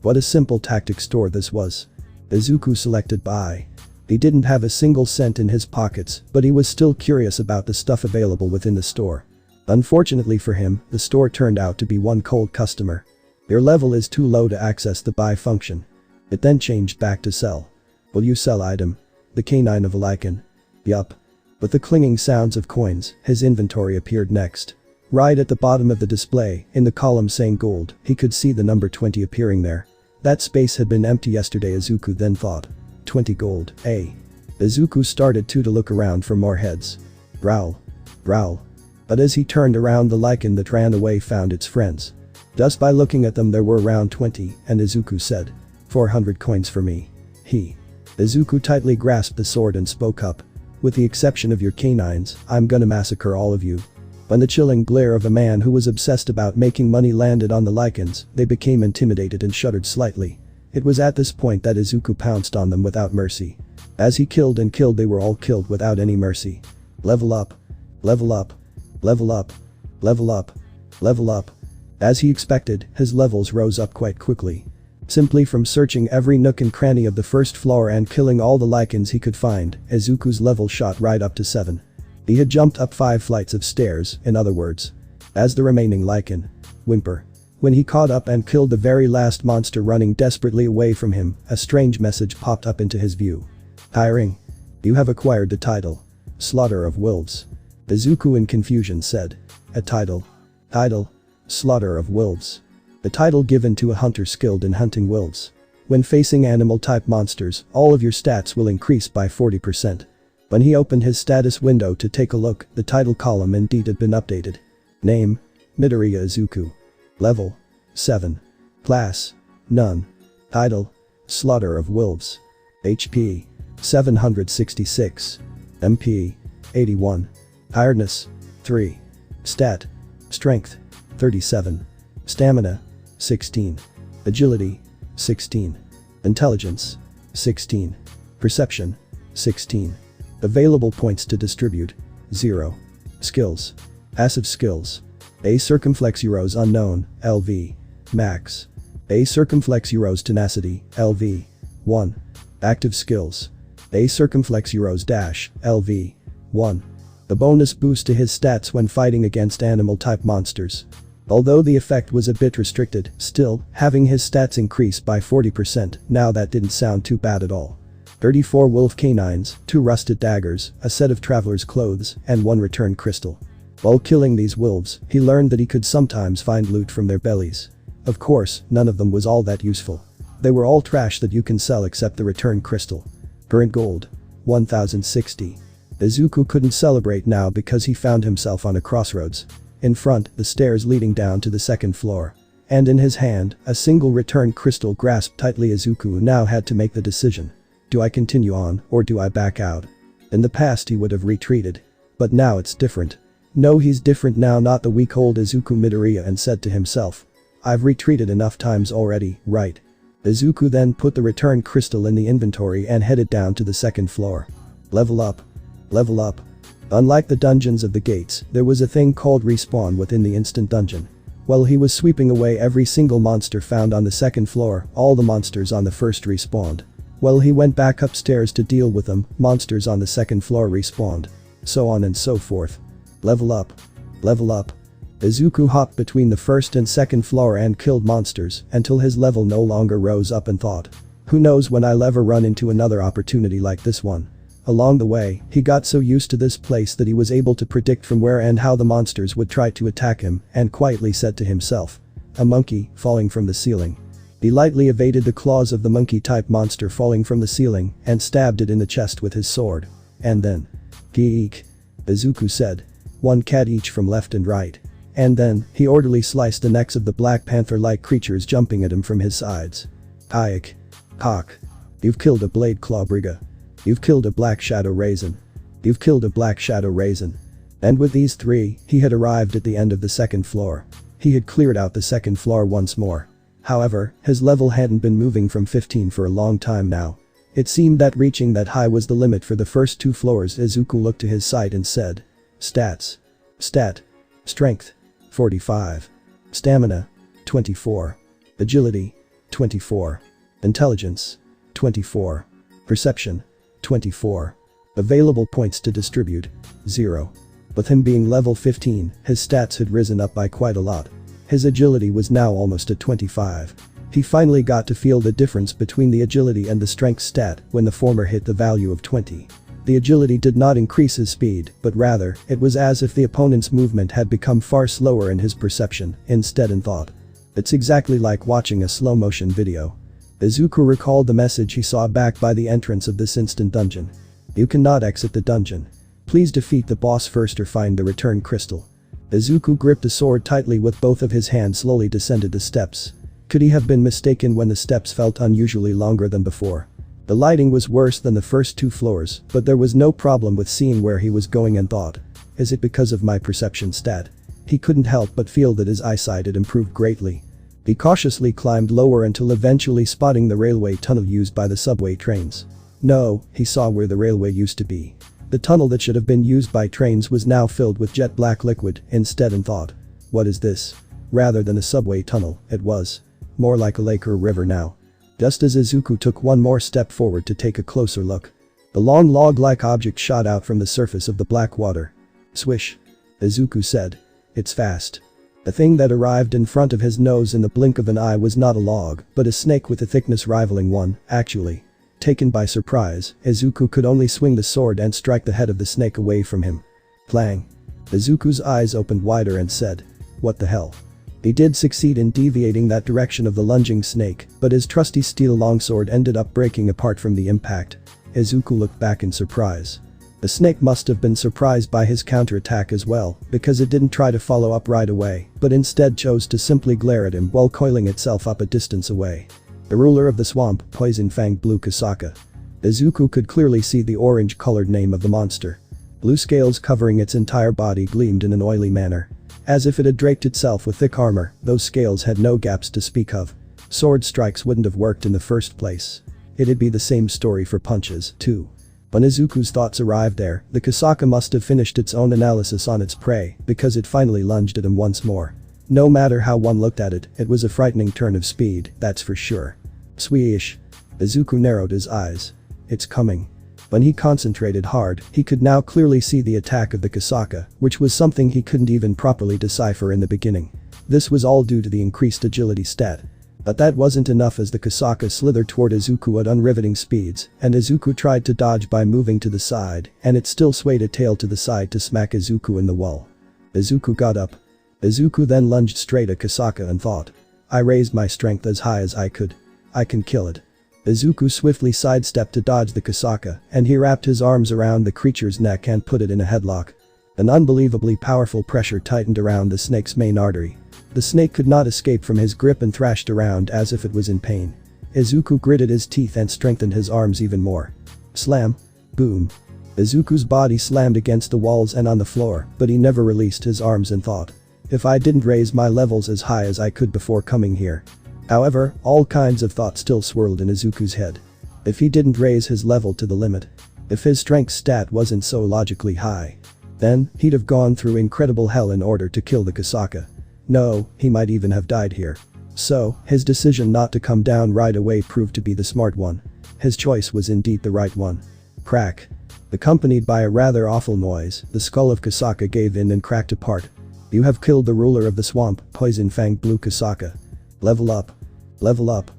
A: What a simple tactic store this was. Izuku selected buy. He didn't have a single cent in his pockets, but he was still curious about the stuff available within the store. Unfortunately for him, the store turned out to be one cold customer. Your level is too low to access the buy function. It then changed back to sell. Will you sell item? The canine of a lichen. Yup. With the clinging sounds of coins, his inventory appeared next. Right at the bottom of the display, in the column saying gold, he could see the number 20 appearing there. That space had been empty yesterday, Izuku then thought. 20 gold, eh? Izuku started to look around for more heads. Growl. Growl. But as he turned around, the lichen that ran away found its friends. Just by looking at them there were around 20, and Izuku said. 400 coins for me. Izuku tightly grasped the sword and spoke up. With the exception of your canines, I'm gonna massacre all of you. When the chilling glare of a man who was obsessed about making money landed on the lichens, they became intimidated and shuddered slightly. It was at this point that Izuku pounced on them without mercy. As he killed and killed, they were all killed without any mercy. Level up. Level up. Level up. Level up. Level up. As he expected, his levels rose up quite quickly. Simply from searching every nook and cranny of the first floor and killing all the lichens he could find, Izuku's level shot right up to 7. He had jumped up 5 flights of stairs, in other words. As the remaining lichen. Whimper. When he caught up and killed the very last monster running desperately away from him, a strange message popped up into his view. Hiring. You have acquired the title. Slaughter of Wolves. Izuku in confusion said. A title. Title. Slaughter of Wolves. The title given to a hunter skilled in hunting wolves. When facing animal-type monsters, all of your stats will increase by 40%. When he opened his status window to take a look, the title column indeed had been updated. Name. Midoriya Izuku. Level. 7. Class. None. Title. Slaughter of Wolves. HP. 766. MP. 81. Tiredness. 3. Stat. Strength. 37. Stamina. 16. Agility. 16. Intelligence. 16. Perception. 16. Available points to distribute. 0. Skills. Passive skills. A circumflex Euros unknown, LV. Max. A circumflex Euros tenacity, LV. 1. Active skills. A circumflex Euros dash, LV. 1. The bonus boost to his stats when fighting against animal-type monsters. Although the effect was a bit restricted, still, having his stats increase by 40%, now that didn't sound too bad at all. 34 wolf canines, 2 rusted daggers, a set of traveler's clothes, and 1 return crystal. While killing these wolves, he learned that he could sometimes find loot from their bellies. Of course, none of them was all that useful. They were all trash that you can sell except the return crystal. Current gold. 1060. Izuku couldn't celebrate now because he found himself on a crossroads. In front, the stairs leading down to the second floor. And in his hand, a single return crystal grasped tightly. Izuku now had to make the decision. Do I continue on, or do I back out? In the past he would have retreated. But now it's different. No, he's different now, not the weak old Izuku Midoriya, and said to himself. I've retreated enough times already, right? Izuku then put the return crystal in the inventory and headed down to the second floor. Level up. Level up. Unlike the dungeons of the gates, there was a thing called respawn within the instant dungeon. While he was sweeping away every single monster found on the second floor, all the monsters on the first respawned. While he went back upstairs to deal with them, monsters on the second floor respawned. So on and so forth. Level up. Level up. Izuku hopped between the first and second floor and killed monsters until his level no longer rose up and thought. Who knows when I'll ever run into another opportunity like this one. Along the way, he got so used to this place that he was able to predict from where and how the monsters would try to attack him and quietly said to himself. A monkey falling from the ceiling. He lightly evaded the claws of the monkey-type monster falling from the ceiling and stabbed it in the chest with his sword. And then. Geek. Izuku said. 1 cat each from left and right. And then, he orderly sliced the necks of the Black Panther-like creatures jumping at him from his sides. Kayak. Hawk. You've killed a Blade Claw Briga. You've killed a Black Shadow Raisin. You've killed a Black Shadow Raisin. And with these 3, he had arrived at the end of the second floor. He had cleared out the second floor once more. However, his level hadn't been moving from 15 for a long time now. It seemed that reaching that high was the limit for the first 2 floors. Izuku looked to his side and said. Stats. Stat. Strength. 45. Stamina. 24. Agility. 24. Intelligence. 24. Perception. 24. Available points to distribute. 0. With him being level 15, his stats had risen up by quite a lot. His agility was now almost at 25. He finally got to feel the difference between the agility and the strength stat when the former hit the value of 20. The agility did not increase his speed, but rather, it was as if the opponent's movement had become far slower in his perception, instead in thought. It's exactly like watching a slow-motion video. Izuku recalled the message he saw back by the entrance of this instant dungeon. You cannot exit the dungeon. Please defeat the boss first or find the return crystal. Izuku gripped the sword tightly with both of his hands, slowly descended the steps. Could he have been mistaken when the steps felt unusually longer than before? The lighting was worse than the first 2 floors, but there was no problem with seeing where he was going and thought. Is it because of my perception stat? He couldn't help but feel that his eyesight had improved greatly. He cautiously climbed lower until eventually spotting the railway tunnel used by the subway trains. No, he saw where the railway used to be. The tunnel that should have been used by trains was now filled with jet black liquid, instead and thought. What is this? Rather than a subway tunnel, it was more like a lake or river now. Just as Izuku took one more step forward to take a closer look, the long log-like object shot out from the surface of the black water. Swish. Izuku said. It's fast. The thing that arrived in front of his nose in the blink of an eye was not a log, but a snake with a thickness rivaling one, actually. Taken by surprise, Izuku could only swing the sword and strike the head of the snake away from him. Clang. Izuku's eyes opened wider and said, "What the hell?" He did succeed in deviating that direction of the lunging snake, but his trusty steel longsword ended up breaking apart from the impact. Izuku looked back in surprise. The snake must have been surprised by his counterattack as well, because it didn't try to follow up right away, but instead chose to simply glare at him while coiling itself up a distance away. The ruler of the swamp, Poison Fang Blue Kasaka. Izuku could clearly see the orange-colored name of the monster. Blue scales covering its entire body gleamed in an oily manner. As if it had draped itself with thick armor, those scales had no gaps to speak of. Sword strikes wouldn't have worked in the first place. It'd be the same story for punches, too. When Izuku's thoughts arrived there, the Kasaka must have finished its own analysis on its prey, because it finally lunged at him once more. No matter how one looked at it, it was a frightening turn of speed, that's for sure. Sweesh. Izuku narrowed his eyes. It's coming. When he concentrated hard, he could now clearly see the attack of the Kasaka, which was something he couldn't even properly decipher in the beginning. This was all due to the increased agility stat. But that wasn't enough as the Kasaka slithered toward Izuku at unriveting speeds, and Izuku tried to dodge by moving to the side, and it still swayed a tail to the side to smack Izuku in the wall. Izuku got up. Izuku then lunged straight at Kasaka and thought. I raised my strength as high as I could. I can kill it. Izuku swiftly sidestepped to dodge the Kasaka, and he wrapped his arms around the creature's neck and put it in a headlock. An unbelievably powerful pressure tightened around the snake's main artery. The snake could not escape from his grip and thrashed around as if it was in pain. Izuku gritted his teeth and strengthened his arms even more. Slam. Boom. Izuku's body slammed against the walls and on the floor, but he never released his arms and thought. If I didn't raise my levels as high as I could before coming here. However, all kinds of thoughts still swirled in Izuku's head. If he didn't raise his level to the limit. If his strength stat wasn't so logically high. Then, he'd have gone through incredible hell in order to kill the Kasaka. No, he might even have died here. So, his decision not to come down right away proved to be the smart one. His choice was indeed the right one. Crack. Accompanied by a rather awful noise, the skull of Kasaka gave in and cracked apart. You have killed the ruler of the swamp, Poison Fang Blue Kasaka. Level up. Level up.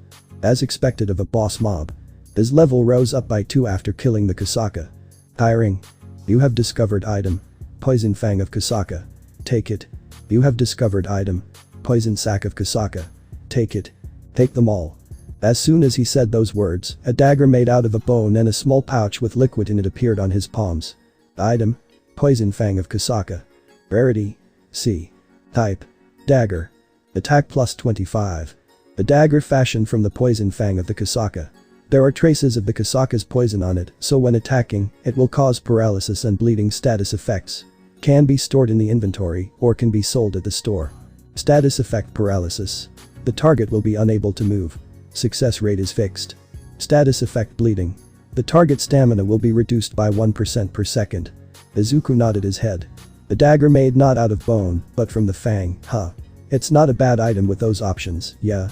A: As expected of a boss mob. His level rose up by 2 after killing the Kasaka. Tiring. You have discovered item. Poison Fang of Kasaka. Take it. You have discovered item. Poison Sack of Kasaka. Take it. Take them all. As soon as he said those words, a dagger made out of a bone and a small pouch with liquid in it appeared on his palms. Item. Poison Fang of Kasaka. Rarity. C. Type. Dagger. Attack plus 25. The dagger fashioned from the poison fang of the Kasaka. There are traces of the Kasaka's poison on it, so when attacking, it will cause paralysis and bleeding status effects. Can be stored in the inventory, or can be sold at the store. Status effect paralysis. The target will be unable to move. Success rate is fixed. Status effect bleeding. The target stamina will be reduced by 1% per second. Izuku nodded his head. The dagger made not out of bone, but from the fang, huh. It's not a bad item with those options, yeah.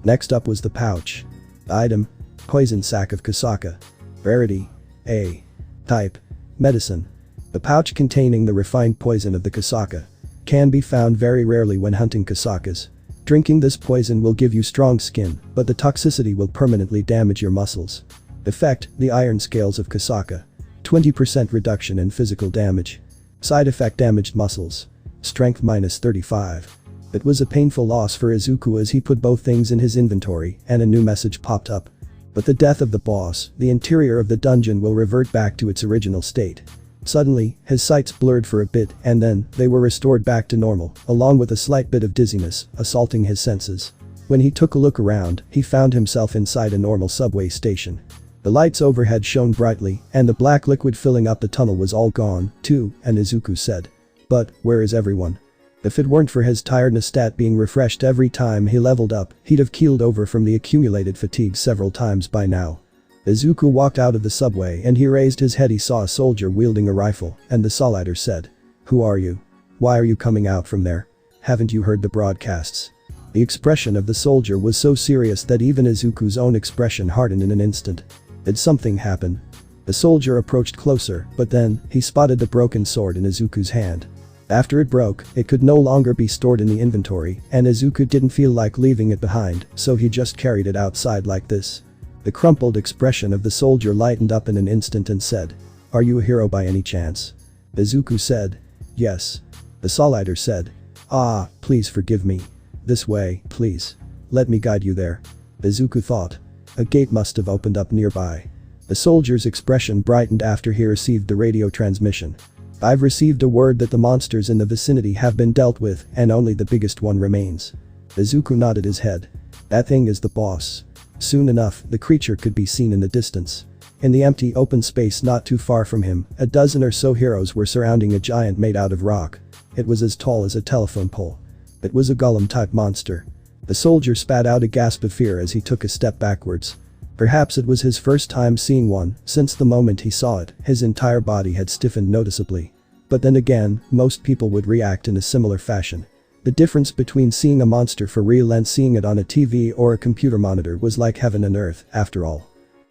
A: Next up was the pouch. Item. Poison Sack of Kasaka. Rarity. A. Type. Medicine. The pouch containing the refined poison of the Kasaka. Can be found very rarely when hunting Kasakas. Drinking this poison will give you strong skin, but the toxicity will permanently damage your muscles. Effect, the iron scales of Kasaka. 20% reduction in physical damage. Side effect, damaged muscles. Strength -35. It was a painful loss for Izuku as he put both things in his inventory and a new message popped up. But the death of the boss, the interior of the dungeon will revert back to its original state. Suddenly, his sights blurred for a bit and then they were restored back to normal, along with a slight bit of dizziness assaulting his senses. When he took a look around, he found himself inside a normal subway station. The lights overhead shone brightly and the black liquid filling up the tunnel was all gone, too, and Izuku said. But, where is everyone? If it weren't for his tiredness stat being refreshed every time he leveled up, he'd have keeled over from the accumulated fatigue several times by now. Izuku walked out of the subway and he raised his head. He saw a soldier wielding a rifle and the Solider said, "Who are you? Why are you coming out from there? Haven't you heard the broadcasts?" The expression of the soldier was so serious that even Izuku's own expression hardened in an instant. Did something happen? The soldier approached closer, but then, he spotted the broken sword in Izuku's hand. After it broke, it could no longer be stored in the inventory and Izuku didn't feel like leaving it behind, so he just carried it outside like this. The crumpled expression of the soldier lightened up in an instant and said, "Are you a hero by any chance?" Izuku said, "Yes." The Solider said, "Ah, please forgive me. This way, please. Let me guide you there." Izuku thought. A gate must have opened up nearby. The soldier's expression brightened after he received the radio transmission. "I've received a word that the monsters in the vicinity have been dealt with and only the biggest one remains." Izuku nodded his head. "That thing is the boss." Soon enough, the creature could be seen in the distance. In the empty open space not too far from him, a dozen or so heroes were surrounding a giant made out of rock. It was as tall as a telephone pole. It was a golem-type monster. The soldier spat out a gasp of fear as he took a step backwards. Perhaps it was his first time seeing one, since the moment he saw it, his entire body had stiffened noticeably. But then again, most people would react in a similar fashion. The difference between seeing a monster for real and seeing it on a TV or a computer monitor was like heaven and earth, after all.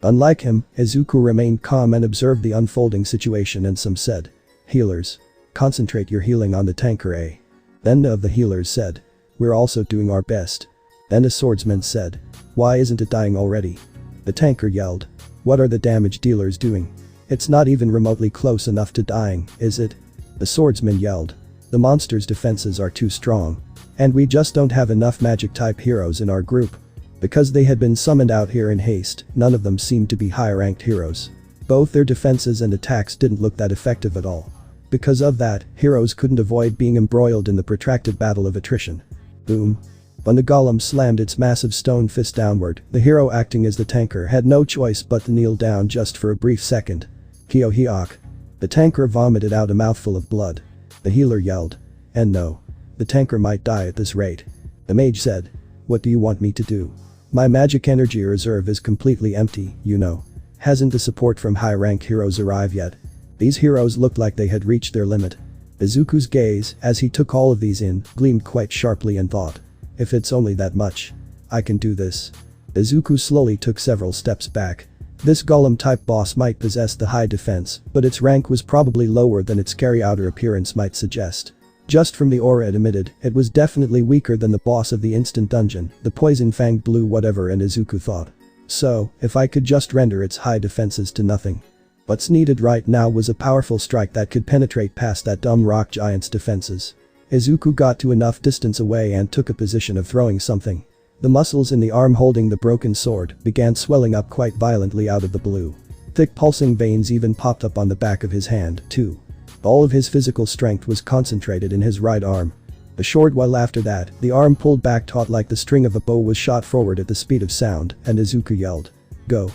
A: Unlike him, Izuku remained calm and observed the unfolding situation and some said, "Healers. Concentrate your healing on the tanker, eh?" Then of the healers said, "We're also doing our best." Then a swordsman said, "Why isn't it dying already?" The tanker yelled, "What are the damage dealers doing? It's not even remotely close enough to dying, is it?" The swordsman yelled, "The monster's defenses are too strong. And we just don't have enough magic-type heroes in our group." Because they had been summoned out here in haste, none of them seemed to be high-ranked heroes. Both their defenses and attacks didn't look that effective at all. Because of that, heroes couldn't avoid being embroiled in the protracted battle of attrition. Boom. When the golem slammed its massive stone fist downward, the hero acting as the tanker had no choice but to kneel down just for a brief second. Kyo-hyok. The tanker vomited out a mouthful of blood. The healer yelled. "And no. The tanker might die at this rate." The mage said, "What do you want me to do? My magic energy reserve is completely empty, you know. Hasn't the support from high-rank heroes arrived yet?" These heroes looked like they had reached their limit. Izuku's gaze, as he took all of these in, gleamed quite sharply and thought, "If it's only that much. I can do this." Izuku slowly took several steps back. This golem-type boss might possess the high defense, but its rank was probably lower than its scary outer appearance might suggest. Just from the aura it emitted, it was definitely weaker than the boss of the instant dungeon, the poison-fanged blue whatever, and Izuku thought. So, if I could just render its high defenses to nothing. What's needed right now was a powerful strike that could penetrate past that dumb rock giant's defenses. Izuku got to enough distance away and took a position of throwing something. The muscles in the arm holding the broken sword began swelling up quite violently out of the blue. Thick pulsing veins even popped up on the back of his hand, too. All of his physical strength was concentrated in his right arm. A short while after that, the arm pulled back taut like the string of a bow was shot forward at the speed of sound, and Izuku yelled, "Go."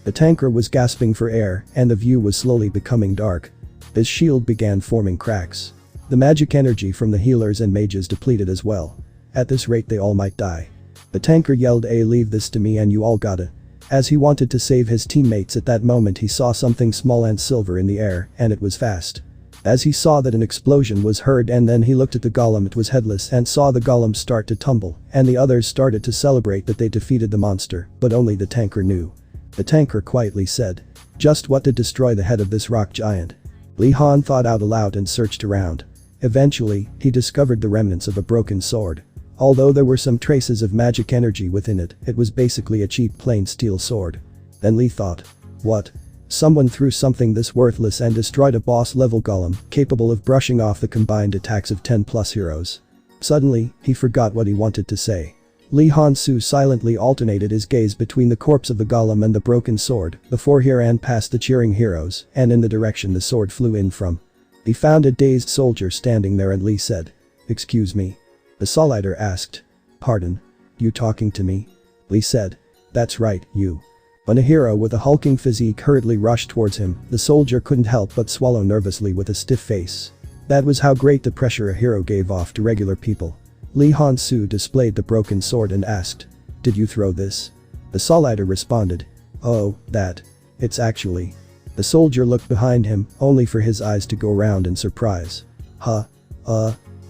A: The tanker was gasping for air, and the view was slowly becoming dark. His shield began forming cracks. The magic energy from the healers and mages depleted as well. At this rate they all might die. The tanker yelled, "Leave this to me and you all gotta." As he wanted to save his teammates at that moment he saw something small and silver in the air, and it was fast. As he saw that an explosion was heard and then he looked at the golem, it was headless, and saw the golem start to tumble, and the others started to celebrate that they defeated the monster, but only the tanker knew. The tanker quietly said, "Just what did destroy the head of this rock giant?" Li Han thought out aloud and searched around. Eventually, he discovered the remnants of a broken sword. Although there were some traces of magic energy within it, it was basically a cheap plain steel sword. Then Lee thought. What? Someone threw something this worthless and destroyed a boss-level golem, capable of brushing off the combined attacks of 10+ heroes. Suddenly, he forgot what he wanted to say. Lee Han-soo silently alternated his gaze between the corpse of the golem and the broken sword before he ran past the cheering heroes and in the direction the sword flew in from. He found a dazed soldier standing there and Lee said, "Excuse me?" The Solider asked. "Pardon? You talking to me?" Lee said. "That's right, you." When a hero with a hulking physique hurriedly rushed towards him, the soldier couldn't help but swallow nervously with a stiff face. That was how great the pressure a hero gave off to regular people. Lee Han-soo displayed the broken sword and asked, "Did you throw this?" The Solider responded, "Oh, that. It's actually." The soldier looked behind him, only for his eyes to go round in surprise. Huh?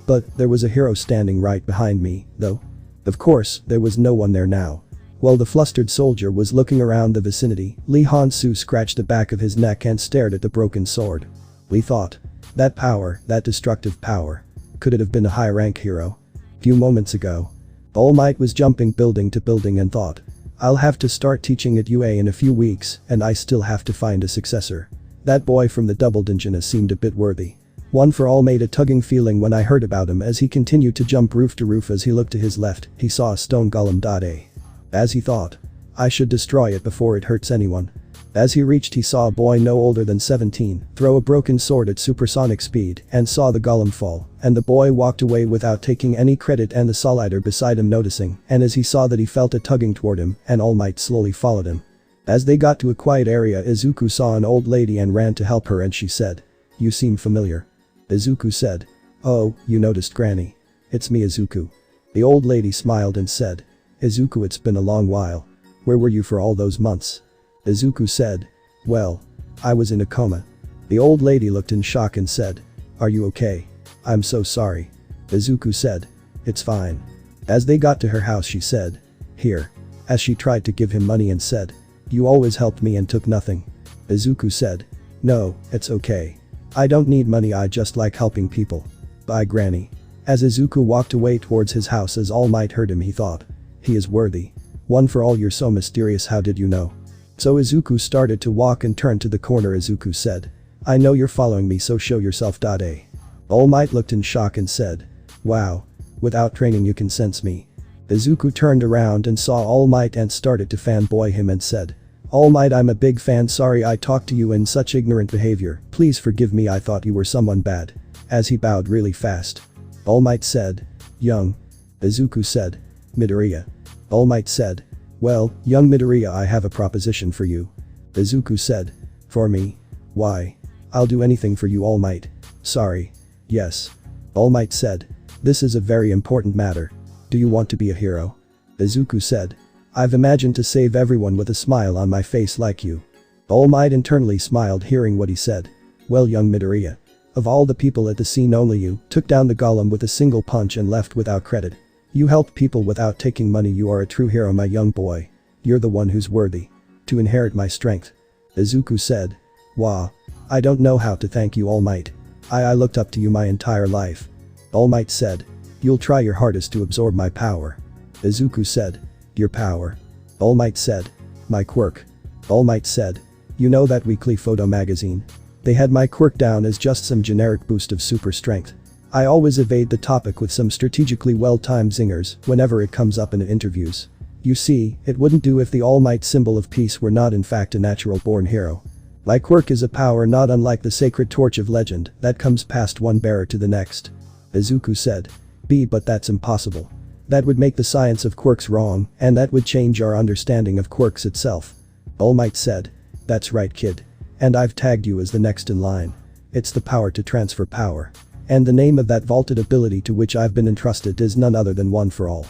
A: But there was a hero standing right behind me, though. Of course, there was no one there now. While the flustered soldier was looking around the vicinity, Lee Han-soo scratched the back of his neck and stared at the broken sword. Lee thought. That power, that destructive power. Could it have been a high-rank hero? Few moments ago. All Might was jumping building to building and thought. I'll have to start teaching at UA in a few weeks and I still have to find a successor. That boy from the double dungeon seemed a bit worthy. One for All made a tugging feeling when I heard about him as he continued to jump roof to roof. As he looked to his left, he saw a stone golem. As he thought. I should destroy it before it hurts anyone. As he reached, he saw a boy no older than 17 throw a broken sword at supersonic speed and saw the golem fall, and the boy walked away without taking any credit and the Solider beside him noticing, and as he saw that he felt a tugging toward him and All Might slowly followed him. As they got to a quiet area, Izuku saw an old lady and ran to help her and she said, "You seem familiar." Izuku said, "Oh, you noticed Granny. It's me, Izuku." The old lady smiled and said, "Izuku, it's been a long while. Where were you for all those months?" Izuku said, "Well, I was in a coma." The old lady looked in shock and said, "Are you okay?" "I'm so sorry." Izuku said, "It's fine." As they got to her house, she said, "Here." As she tried to give him money and said, "You always helped me and took nothing." Izuku said, "No, it's okay. I don't need money, I just like helping people. Bye, Granny." As Izuku walked away towards his house, as All Might heard him, he thought. He is worthy. One for all, you're so mysterious, how did you know? So Izuku started to walk and turned to the corner. Izuku said, "I know you're following me, so show yourself." All Might looked in shock and said, "Wow. Without training you can sense me." Izuku turned around and saw All Might and started to fanboy him and said, "All Might, I'm a big fan, sorry I talked to you in such ignorant behavior, please forgive me, I thought you were someone bad." As he bowed really fast. All Might said, "Young." Izuku said, "Midoriya." All Might said, "Well, young Midoriya, I have a proposition for you." Izuku said, "For me? Why? I'll do anything for you, All Might." "Sorry. Yes." All Might said, "This is a very important matter. Do you want to be a hero?" Izuku said, "I've imagined to save everyone with a smile on my face like you." All Might internally smiled hearing what he said. "Well, young Midoriya. Of all the people at the scene, only you took down the golem with a single punch and left without credit. You helped people without taking money. You are a true hero, my young boy. You're the one who's worthy to inherit my strength." Izuku said, "Wow. I don't know how to thank you, All Might. I looked up to you my entire life." All Might said, "You'll try your hardest to absorb my power." Izuku said, "Your power?" All Might said, "My quirk." All Might said, "You know that weekly photo magazine? They had my quirk down as just some generic boost of super strength. I always evade the topic with some strategically well-timed zingers whenever it comes up in interviews. You see, it wouldn't do if the All Might symbol of peace were not in fact a natural-born hero. My quirk is a power not unlike the sacred torch of legend that comes past one bearer to the next." Izuku said, But that's impossible. That would make the science of quirks wrong, and that would change our understanding of quirks itself." All Might said, "That's right, kid. And I've tagged you as the next in line. It's the power to transfer power. And the name of that vaulted ability to which I've been entrusted is none other than One for All."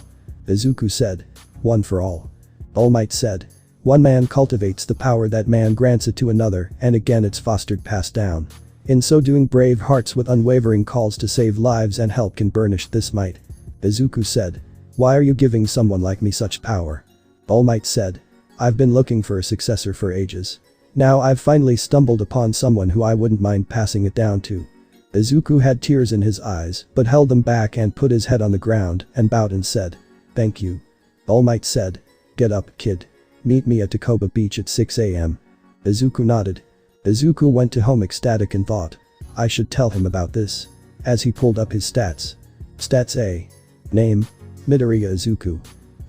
A: Izuku said, "One for All?" All Might said, "One man cultivates the power, that man grants it to another, and again it's fostered, passed down. In so doing, brave hearts with unwavering calls to save lives and help can burnish this might." Izuku said, "Why are you giving someone like me such power?" All Might said, "I've been looking for a successor for ages. Now I've finally stumbled upon someone who I wouldn't mind passing it down to." Izuku had tears in his eyes, but held them back and put his head on the ground and bowed and said, "Thank you." All Might said, "Get up, kid. Meet me at Takoba Beach at 6 a.m. Izuku nodded. Izuku went to home ecstatic and thought, I should tell him about this. As he pulled up his stats. Stats A. Name, Midoriya Izuku.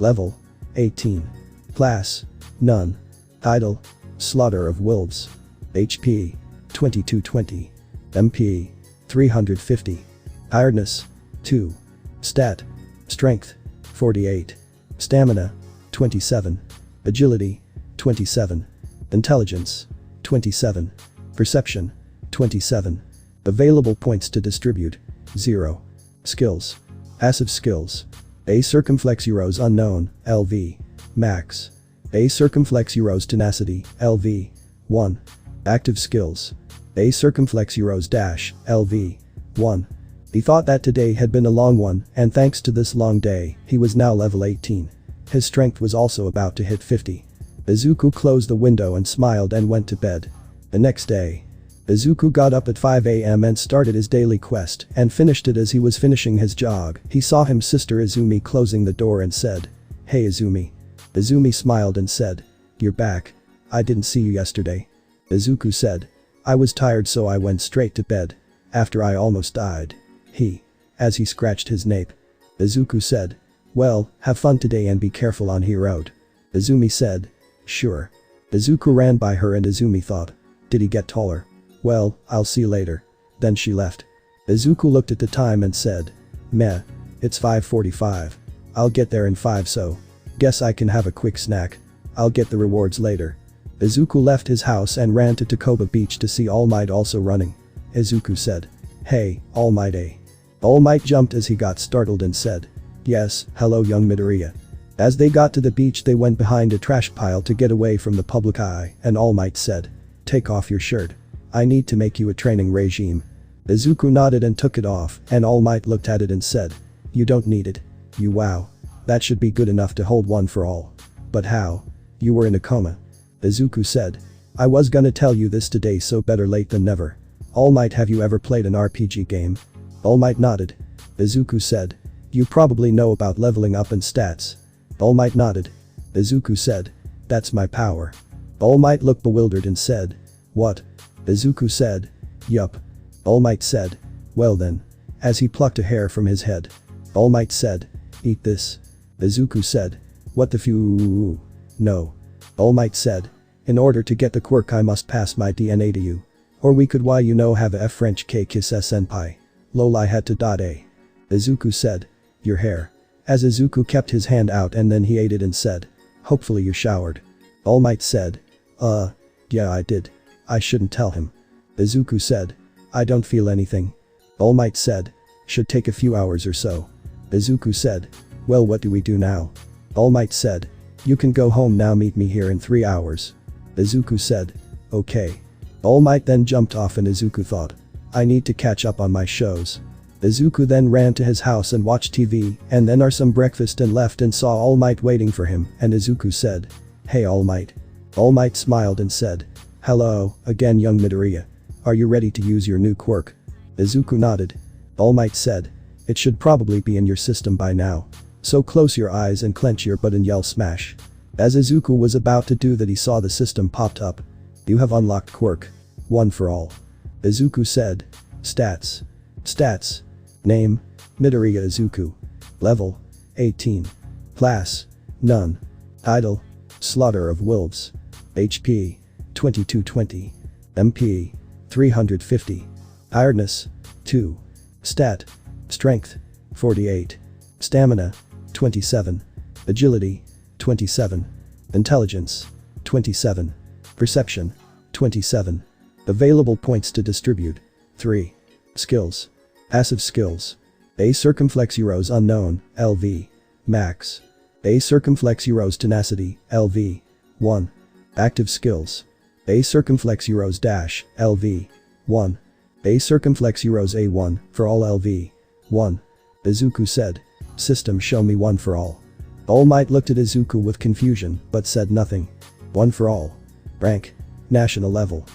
A: Level, 18. Class, None. Title, Slaughter of Wolves. HP, 2220. MP, 350. Tiredness, 2. Stat, Strength, 48. Stamina, 27. Agility, 27. Intelligence, 27. Perception, 27. Available points to distribute, 0. Skills. Passive skills. A circumflex Euros unknown, LV. Max. A circumflex Euros tenacity, LV. 1. Active skills. A circumflex Euros dash, LV. 1. He thought that today had been a long one, and thanks to this long day, he was now level 18. His strength was also about to hit 50. Izuku closed the window and smiled and went to bed. The next day, Izuku got up at 5 a.m. and started his daily quest and finished it. As he was finishing his jog, he saw his sister Izumi closing the door and said, "Hey Izumi." Izumi smiled and said, "You're back. I didn't see you yesterday." Izuku said, "I was tired so I went straight to bed. After I almost died." As he scratched his nape. Izuku said, "Well, have fun today and be careful on Hill Road." Izumi said, "Sure." Izuku ran by her and Izumi thought, did he get taller? Well, I'll see you later. Then she left. Izuku looked at the time and said, "Meh. It's 5:45. I'll get there in 5 so. Guess I can have a quick snack. I'll get the rewards later." Izuku left his house and ran to Takoba Beach to see All Might also running. Izuku said, "Hey, All Might A." All Might jumped as he got startled and said, "Yes, hello young Midoriya." As they got to the beach they went behind a trash pile to get away from the public eye, and All Might said, "Take off your shirt. I need to make you a training regime." Izuku nodded and took it off, and All Might looked at it and said, "You don't need it. You wow. That should be good enough to hold one for all." "But how? You were in a coma." Izuku said, "I was gonna tell you this today so better late than never." All Might, have you ever played an RPG game? All Might nodded. Izuku said, "You probably know about leveling up and stats." All Might nodded. Izuku said, "That's my power." All Might looked bewildered and said, "What?" Izuku said, "Yup." All Might said, "Well then." As he plucked a hair from his head. All Might said, "Eat this." Izuku said, "What the few?" "No." All Might said, "In order to get the quirk I must pass my DNA to you. Or we could have a French K kiss S senpai. Lol I had to .a." Izuku said, "Your hair." As Izuku kept his hand out and then he ate it and said, "Hopefully you showered." All Might said, Yeah I did. I shouldn't tell him." Izuku said, "I don't feel anything." All Might said, "Should take a few hours or so." Izuku said, "Well what do we do now?" All Might said, "You can go home now, meet me here in 3 hours." Izuku said, "Okay." All Might then jumped off and Izuku thought, I need to catch up on my shows. Izuku then ran to his house and watched TV and then ate some breakfast and left and saw All Might waiting for him, and Izuku said, "Hey All Might." All Might smiled and said, "Hello, again young Midoriya. Are you ready to use your new quirk?" Izuku nodded. All Might said, "It should probably be in your system by now. So close your eyes and clench your butt and yell smash." As Izuku was about to do that he saw the system popped up. "You have unlocked quirk. One for all." Izuku said, "Stats. Stats. Name, Midoriya Izuku. Level, 18. Class, None. Title, Slaughter of Wolves. HP, 2220. MP, 350. Tiredness, 2. Stat, Strength, 48. Stamina, 27. Agility, 27. Intelligence, 27. Perception, 27. Available points to distribute, 3. Skills. Passive skills. A circumflex Euros unknown, LV. Max. A circumflex Euros tenacity, LV. 1. Active skills. A circumflex Euros dash, LV. 1. A circumflex Euros A1 for all LV. 1. Izuku said, "System show me one for all." All Might looked at Izuku with confusion but said nothing. One for all. Rank. National level.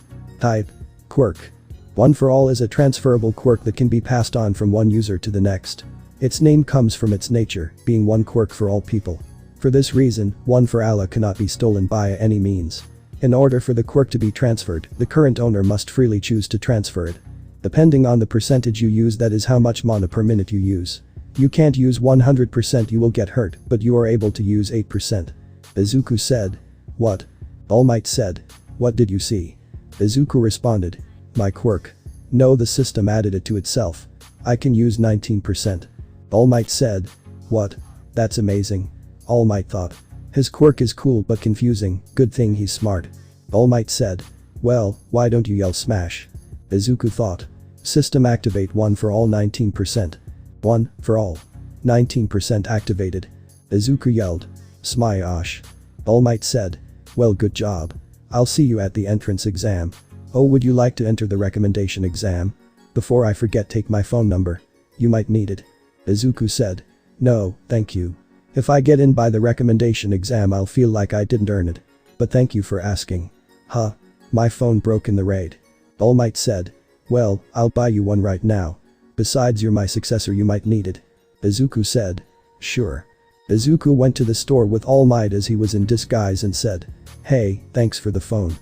A: Type. Quirk. One for all is a transferable quirk that can be passed on from one user to the next. Its name comes from its nature, being one quirk for all people. For this reason, one for Allah cannot be stolen by any means. In order for the quirk to be transferred, the current owner must freely choose to transfer it. Depending on the percentage you use, that is how much mana per minute you use. You can't use 100%, you will get hurt, but you are able to use 8%. Izuku said. What? All Might said. What did you see? Izuku responded. My quirk. No, the system added it to itself. I can use 19%. All Might said. What? That's amazing. All Might thought. His quirk is cool but confusing, good thing he's smart. All Might said. Well, why don't you yell smash? Izuku thought. System activate 1 for all 19%. 1 for all. 19% activated. Izuku yelled. Smash. All Might said. Well, good job. I'll see you at the entrance exam. Oh, would you like to enter the recommendation exam? Before I forget, take my phone number. You might need it. Izuku said. No, thank you. If I get in by the recommendation exam, I'll feel like I didn't earn it. But thank you for asking. Huh? My phone broke in the raid. All Might said. Well, I'll buy you one right now. Besides, you're my successor, you might need it. Izuku said. Sure. Izuku went to the store with All Might as he was in disguise and said. Hey, thanks for the phone.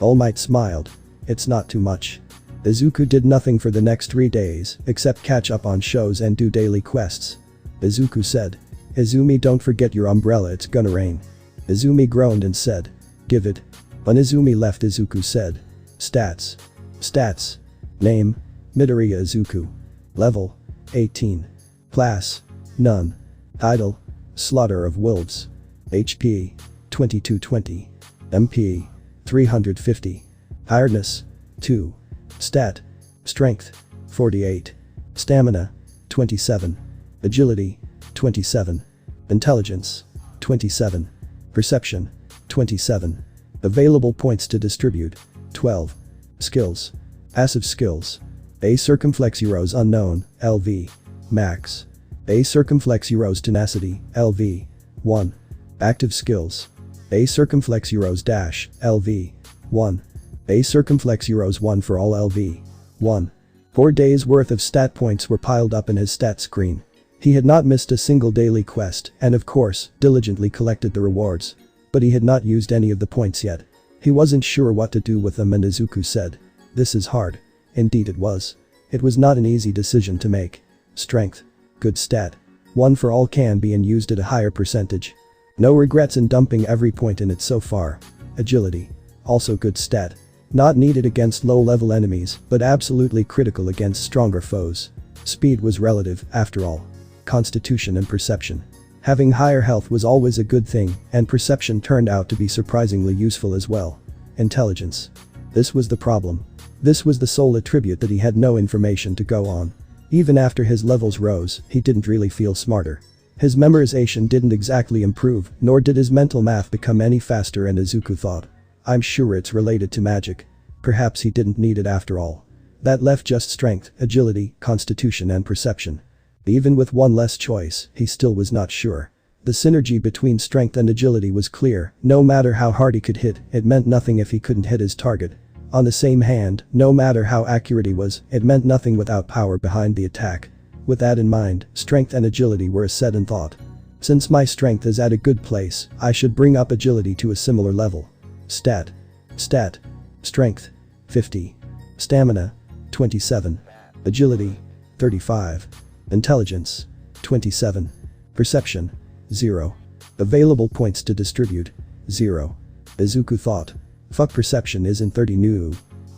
A: All Might smiled. It's not too much. Izuku did nothing for the next 3 days, except catch up on shows and do daily quests. Izuku said. Izumi, don't forget your umbrella, it's gonna rain. Izumi groaned and said. Give it. When Izumi left, Izuku said. Stats. Stats. Name. Midoriya Izuku. Level. 18. Class. None. Title. Slaughter of Wolves. HP. 2220. MP. 350. Tiredness. 2. Stat. Strength. 48. Stamina. 27. Agility. 27. Intelligence. 27. Perception. 27. Available points to distribute. 12. Skills. Passive skills. A circumflex Euros unknown, LV. Max. A circumflex Euros tenacity, LV. 1. Active skills. A circumflex Euros dash, LV. 1. A circumflex Euros 1 for all, LV. 1. 4 days worth of stat points were piled up in his stat screen. He had not missed a single daily quest and, of course, diligently collected the rewards. But he had not used any of the points yet. He wasn't sure what to do with them, and Izuku said. This is hard. Indeed it was. It was not an easy decision to make. Strength. Good stat. 1 for all can be and used at a higher percentage. No regrets in dumping every point in it so far. Agility. Also good stat. Not needed against low-level enemies, but absolutely critical against stronger foes. Speed was relative, after all. Constitution and perception. Having higher health was always a good thing, and perception turned out to be surprisingly useful as well. Intelligence. This was the problem. This was the sole attribute that he had no information to go on. Even after his levels rose, he didn't really feel smarter. His memorization didn't exactly improve, nor did his mental math become any faster, and Izuku thought. I'm sure it's related to magic. Perhaps he didn't need it after all. That left just strength, agility, constitution and perception. Even with one less choice, he still was not sure. The synergy between strength and agility was clear. No matter how hard he could hit, it meant nothing if he couldn't hit his target. On the same hand, no matter how accurate he was, it meant nothing without power behind the attack. With that in mind, strength and agility were a second thought. Since my strength is at a good place, I should bring up agility to a similar level. Stat. Stat. Strength. 50. Stamina. 27. Agility. 35. Intelligence. 27. Perception. 0. Available points to distribute. 0. Izuku thought. Fuck, perception isn't 30 new.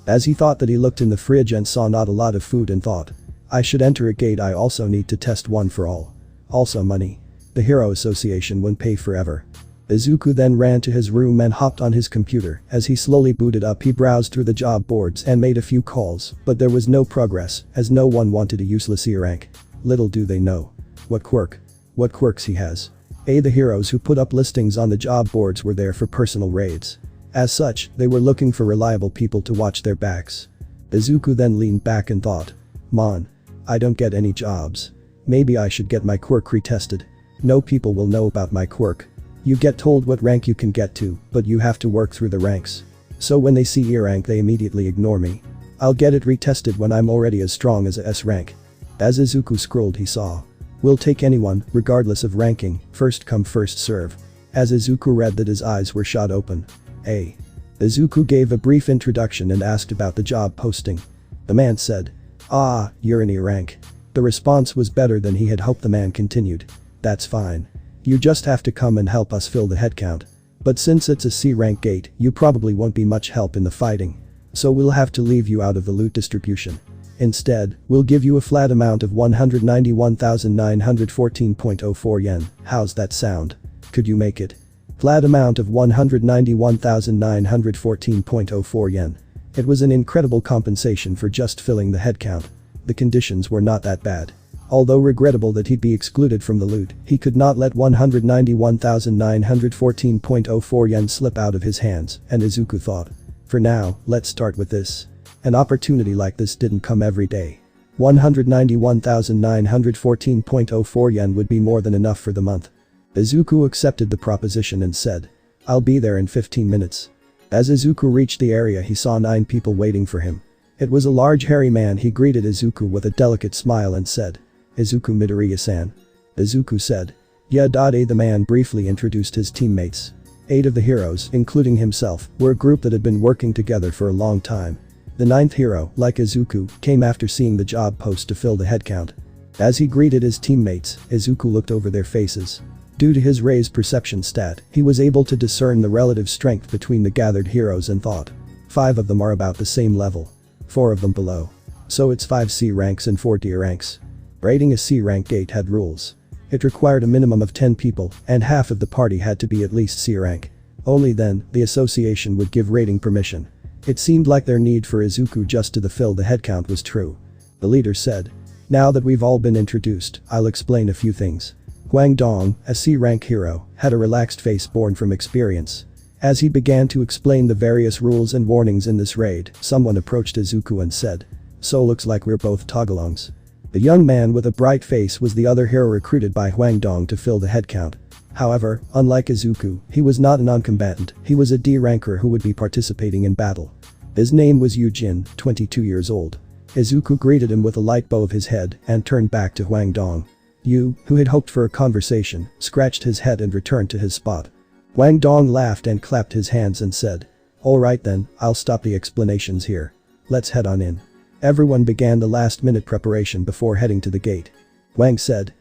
A: As he thought that, he looked in the fridge and saw not a lot of food and thought. I should enter a gate. I also need to test 1 for all. Also money. The Hero Association won't pay forever. Izuku then ran to his room and hopped on his computer. As he slowly booted up, he browsed through the job boards and made a few calls, but there was no progress, as no one wanted a useless E rank. Little do they know. What quirks he has. The heroes who put up listings on the job boards were there for personal raids. As such, they were looking for reliable people to watch their backs. Izuku then leaned back and thought. Man. I don't get any jobs. Maybe I should get my quirk retested. No people will know about my quirk. You get told what rank you can get to, but you have to work through the ranks. So when they see E rank, they immediately ignore me. I'll get it retested when I'm already as strong as a S rank. As Izuku scrolled he saw. We'll take anyone, regardless of ranking, first come first serve. As Izuku read that his eyes were shot open. Izuku gave a brief introduction and asked about the job posting. The man said. Ah, you're an E rank. The response was better than he had hoped. The man continued. That's fine. You just have to come and help us fill the headcount. But since it's a C rank gate, you probably won't be much help in the fighting. So we'll have to leave you out of the loot distribution. Instead, we'll give you a flat amount of 191,914.04 yen. How's that sound? Could you make it? Flat amount of 191,914.04 yen. It was an incredible compensation for just filling the headcount. The conditions were not that bad. Although regrettable that he'd be excluded from the loot, he could not let 191,914.04 yen slip out of his hands, and Izuku thought. For now, let's start with this. An opportunity like this didn't come every day. 191,914.04 yen would be more than enough for the month. Izuku accepted the proposition and said. I'll be there in 15 minutes. As Izuku reached the area he saw 9 people waiting for him. It was a large hairy man. He greeted Izuku with a delicate smile and said. Izuku Midoriya-san. Izuku said. Yeah. The man briefly introduced his teammates. 8 of the heroes, including himself, were a group that had been working together for a long time. The 9th hero, like Izuku, came after seeing the job post to fill the headcount. As he greeted his teammates, Izuku looked over their faces. Due to his raised perception stat, he was able to discern the relative strength between the gathered heroes and thought. 5 of them are about the same level. 4 of them below. So it's 5 C ranks and 4 D ranks. Raiding a C rank gate had rules. It required a minimum of 10 people, and half of the party had to be at least C rank. Only then, the association would give raiding permission. It seemed like their need for Izuku just to fill the headcount was true. The leader said. Now that we've all been introduced, I'll explain a few things. Huang Dong, a C rank hero, had a relaxed face born from experience. As he began to explain the various rules and warnings in this raid, someone approached Izuku and said. So looks like we're both Tagalongs. The young man with a bright face was the other hero recruited by Huang Dong to fill the headcount. However, unlike Izuku, he was not a non-combatant. He was a D ranker who would be participating in battle. His name was Yu Jin, 22 years old. Izuku greeted him with a light bow of his head and turned back to Huang Dong. Yu, who had hoped for a conversation, scratched his head and returned to his spot. Huang Dong laughed and clapped his hands and said. Alright then, I'll stop the explanations here. Let's head on in. Everyone began the last-minute preparation before heading to the gate. Huang said.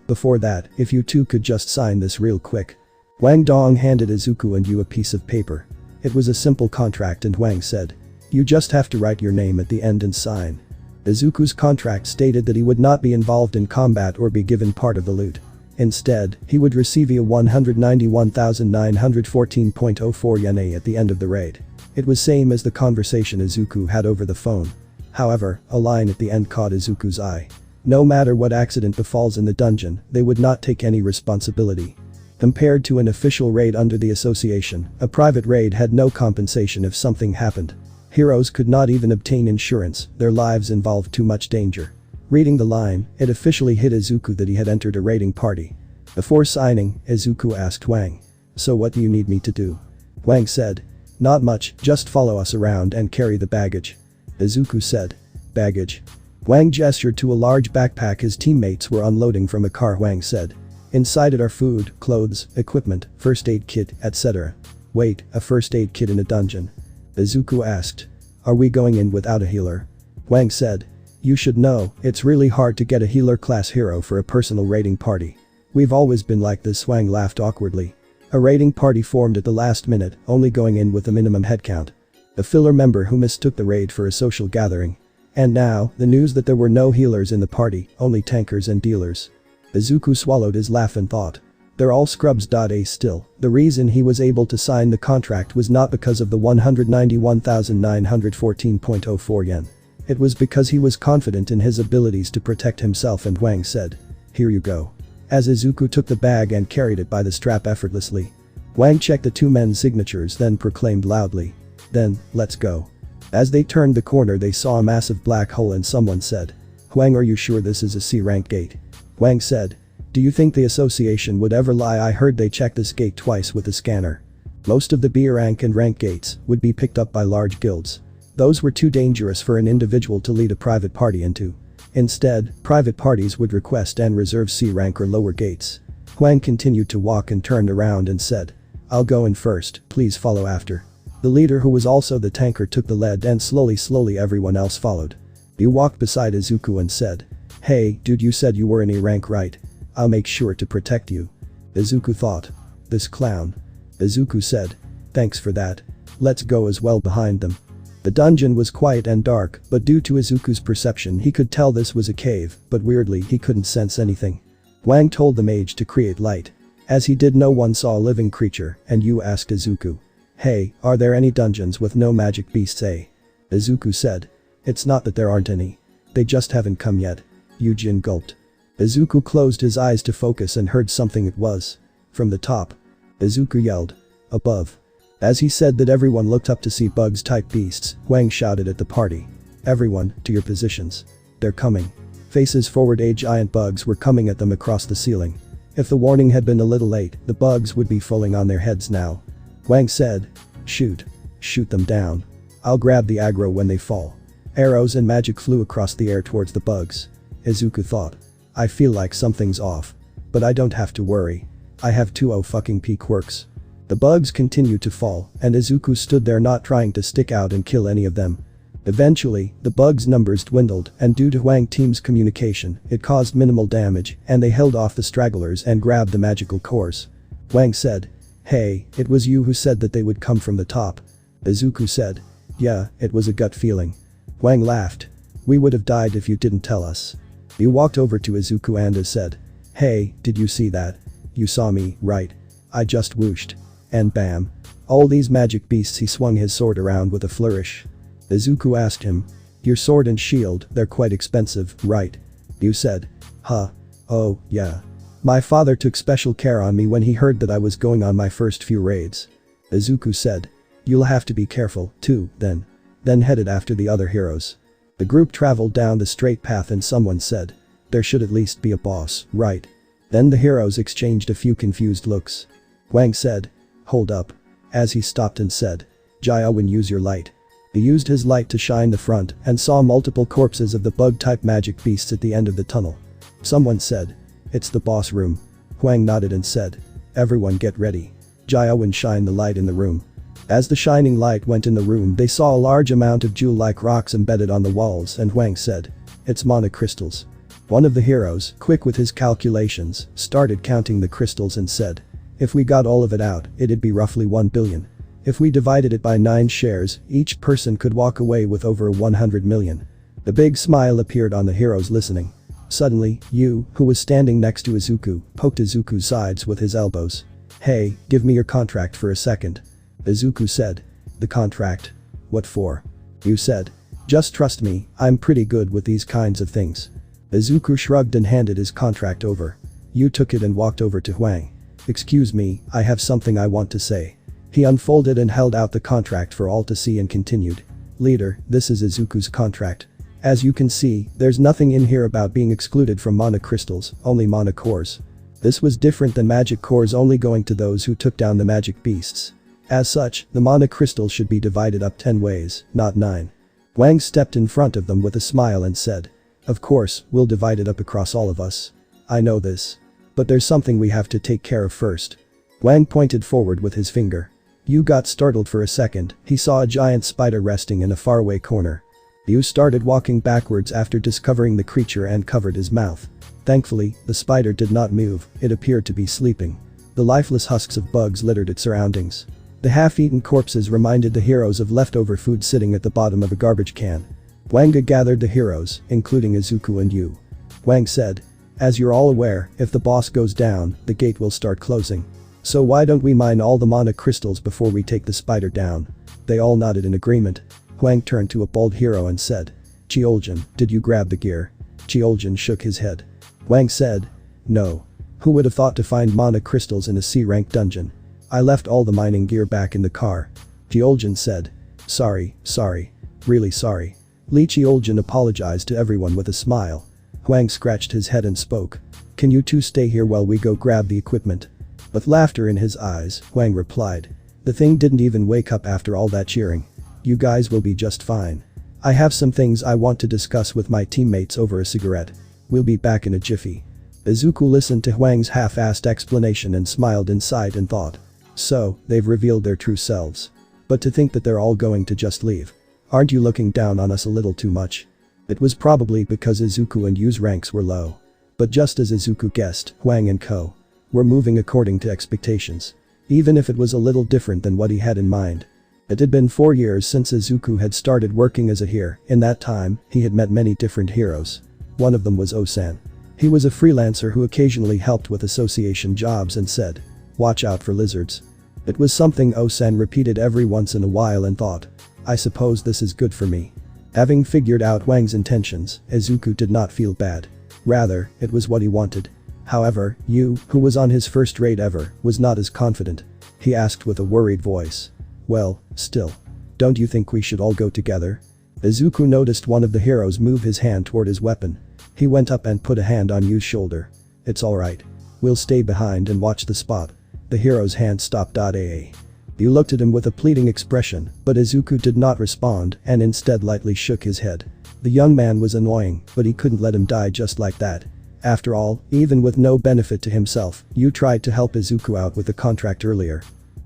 A: Before that, if you two could just sign this real quick. Huang Dong handed Izuku and Yu a piece of paper. It was a simple contract and Huang said. You just have to write your name at the end and sign. Izuku's contract stated that he would not be involved in combat or be given part of the loot. Instead, he would receive a 191,914.04 yen at the end of the raid. It was same as the conversation Izuku had over the phone. However, a line at the end caught Izuku's eye. No matter what accident befalls in the dungeon, they would not take any responsibility. Compared to an official raid under the association, a private raid had no compensation if something happened. Heroes could not even obtain insurance, their lives involved too much danger. Reading the line, it officially hit Izuku that he had entered a raiding party. Before signing, Izuku asked Huang. So what do you need me to do? Huang said. Not much, just follow us around and carry the baggage. Izuku said. Baggage. Huang gestured to a large backpack his teammates were unloading from a car. Huang said. Inside it are food, clothes, equipment, first aid kit, etc. Wait, a first aid kit in a dungeon? Izuku asked. Are we going in without a healer? Huang said. You should know, it's really hard to get a healer class hero for a personal raiding party. We've always been like this. Huang laughed awkwardly. A raiding party formed at the last minute, only going in with a minimum headcount. A filler member who mistook the raid for a social gathering. And now, the news that there were no healers in the party, only tankers and dealers. Izuku swallowed his laugh and thought. They're all scrubs. Still, the reason he was able to sign the contract was not because of the 191,914.04 yen. It was because he was confident in his abilities to protect himself, and Huang said. Here you go. As Izuku took the bag and carried it by the strap effortlessly. Huang checked the 2 men's signatures, then proclaimed loudly. Then, let's go. As they turned the corner they saw a massive black hole and someone said. Huang, are you sure this is a C rank gate? Huang said. Do you think the association would ever lie? I heard they checked this gate twice with a scanner. Most of the B rank and rank gates would be picked up by large guilds. Those were too dangerous for an individual to lead a private party into. Instead, private parties would request and reserve C rank or lower gates. Huang continued to walk and turned around and said, "I'll go in first, please follow after." The leader, who was also the tanker, took the lead and slowly everyone else followed. He walked beside Izuku and said, "Hey, dude, you said you were in A rank, right? I'll make sure to protect you." Izuku thought. This clown. Izuku said, "Thanks for that. Let's go as well." Behind them, the dungeon was quiet and dark, but due to Izuku's perception he could tell this was a cave, but weirdly he couldn't sense anything. Wang told the mage to create light. As he did, no one saw a living creature, and Yu asked Izuku, "Hey, are there any dungeons with no magic beasts, eh?" Izuku said, "It's not that there aren't any. They just haven't come yet." Yujin gulped. Izuku closed his eyes to focus and heard something. It was from the top. Izuku yelled, "Above." As he said that, everyone looked up to see bugs-type beasts. Wang shouted at the party, "Everyone, to your positions. They're coming." Faces forward, giant bugs were coming at them across the ceiling. If the warning had been a little late, the bugs would be falling on their heads now. Wang said, "Shoot. Shoot them down. I'll grab the aggro when they fall." Arrows and magic flew across the air towards the bugs. Izuku thought, "I feel like something's off. But I don't have to worry. I have 20 quirks." The bugs continued to fall, and Izuku stood there not trying to stick out and kill any of them. Eventually, the bugs' numbers dwindled, and due to Wang team's communication, it caused minimal damage, and they held off the stragglers and grabbed the magical cores. Wang said, "Hey, it was you who said that they would come from the top." Izuku said, "Yeah, it was a gut feeling." Wang laughed. "We would have died if you didn't tell us." He walked over to Izuku and said, "Hey, did you see that? You saw me, right? I just whooshed. And bam. All these magic beasts." He swung his sword around with a flourish. Izuku asked him, "Your sword and shield, they're quite expensive, right?" You said, "Huh. Oh, yeah. My father took special care on me when he heard that I was going on my first few raids." Izuku said, "You'll have to be careful, too, then." Then headed after the other heroes. The group traveled down the straight path and someone said, "There should at least be a boss, right?" Then the heroes exchanged a few confused looks. Wang said, "Hold up." As he stopped and said, "Jiawen, use your light." He used his light to shine the front and saw multiple corpses of the bug-type magic beasts at the end of the tunnel. Someone said, "It's the boss room." Huang nodded and said, "Everyone get ready." Jiawen shined the light in the room. As the shining light went in the room, they saw a large amount of jewel-like rocks embedded on the walls, and Huang said, "It's mana crystals." One of the heroes, quick with his calculations, started counting the crystals and said, "If we got all of it out, it'd be roughly 1 billion. If we divided it by 9 shares, each person could walk away with over 100 million. The big smile appeared on the heroes listening. Suddenly, Yu, who was standing next to Izuku, poked Izuku's sides with his elbows. "Hey, give me your contract for a second." Izuku said, "The contract? What for?" Yu said, "Just trust me, I'm pretty good with these kinds of things." Izuku shrugged and handed his contract over. Yu took it and walked over to Huang. "Excuse me, I have something I want to say." He unfolded and held out the contract for all to see and continued. "Leader, this is Izuku's contract. As you can see, there's nothing in here about being excluded from mana crystals, only mana cores. This was different than magic cores only going to those who took down the magic beasts. As such, the mana crystals should be divided up 10 ways, not 9. Wang stepped in front of them with a smile and said, "Of course, we'll divide it up across all of us. I know this. But there's something we have to take care of first." Wang pointed forward with his finger. Yu got startled for a second. He saw a giant spider resting in a faraway corner. Yu started walking backwards after discovering the creature and covered his mouth. Thankfully, the spider did not move. It appeared to be sleeping. The lifeless husks of bugs littered its surroundings. The half-eaten corpses reminded the heroes of leftover food sitting at the bottom of a garbage can. Wanga gathered the heroes, including Izuku and Yu. Wang said, "As you're all aware, if the boss goes down, the gate will start closing. So why don't we mine all the mana crystals before we take the spider down?" They all nodded in agreement. Huang turned to a bald hero and said, "Chioljan, did you grab the gear?" Chioljan shook his head. Wang said, "No. Who would have thought to find mana crystals in a C-rank dungeon? I left all the mining gear back in the car." Chioljan said, Sorry, really sorry." Li Chioljan apologized to everyone with a smile. Huang scratched his head and spoke, "Can you two stay here while we go grab the equipment?" With laughter in his eyes, Huang replied, "The thing didn't even wake up after all that cheering." You guys will be just fine. I have some things I want to discuss with my teammates over a cigarette. We'll be back in a jiffy. Izuku listened to Huang's half-assed explanation and smiled inside and thought. So, they've revealed their true selves. But to think that they're all going to just leave. Aren't you looking down on us a little too much? It was probably because Izuku and Yu's ranks were low. But just as Izuku guessed, Huang and co. were moving according to expectations. Even if it was a little different than what he had in mind. It had been 4 years since Izuku had started working as a hero. In that time, he had met many different heroes. One of them was Osan. He was a freelancer who occasionally helped with association jobs and said, "Watch out for lizards." It was something Osan repeated every once in a while and thought, I suppose this is good for me. Having figured out Wang's intentions, Izuku did not feel bad. Rather, it was what he wanted. However, Yu, who was on his first raid ever, was not as confident. He asked with a worried voice. Well, still. Don't you think we should all go together? Izuku noticed one of the heroes move his hand toward his weapon. He went up and put a hand on Yu's shoulder. It's alright. We'll stay behind and watch the spot. The hero's hand stopped. Yu looked at him with a pleading expression, but Izuku did not respond and instead lightly shook his head. The young man was annoying, but he couldn't let him die just like that. After all, even with no benefit to himself, Yu tried to help Izuku out with the contract earlier.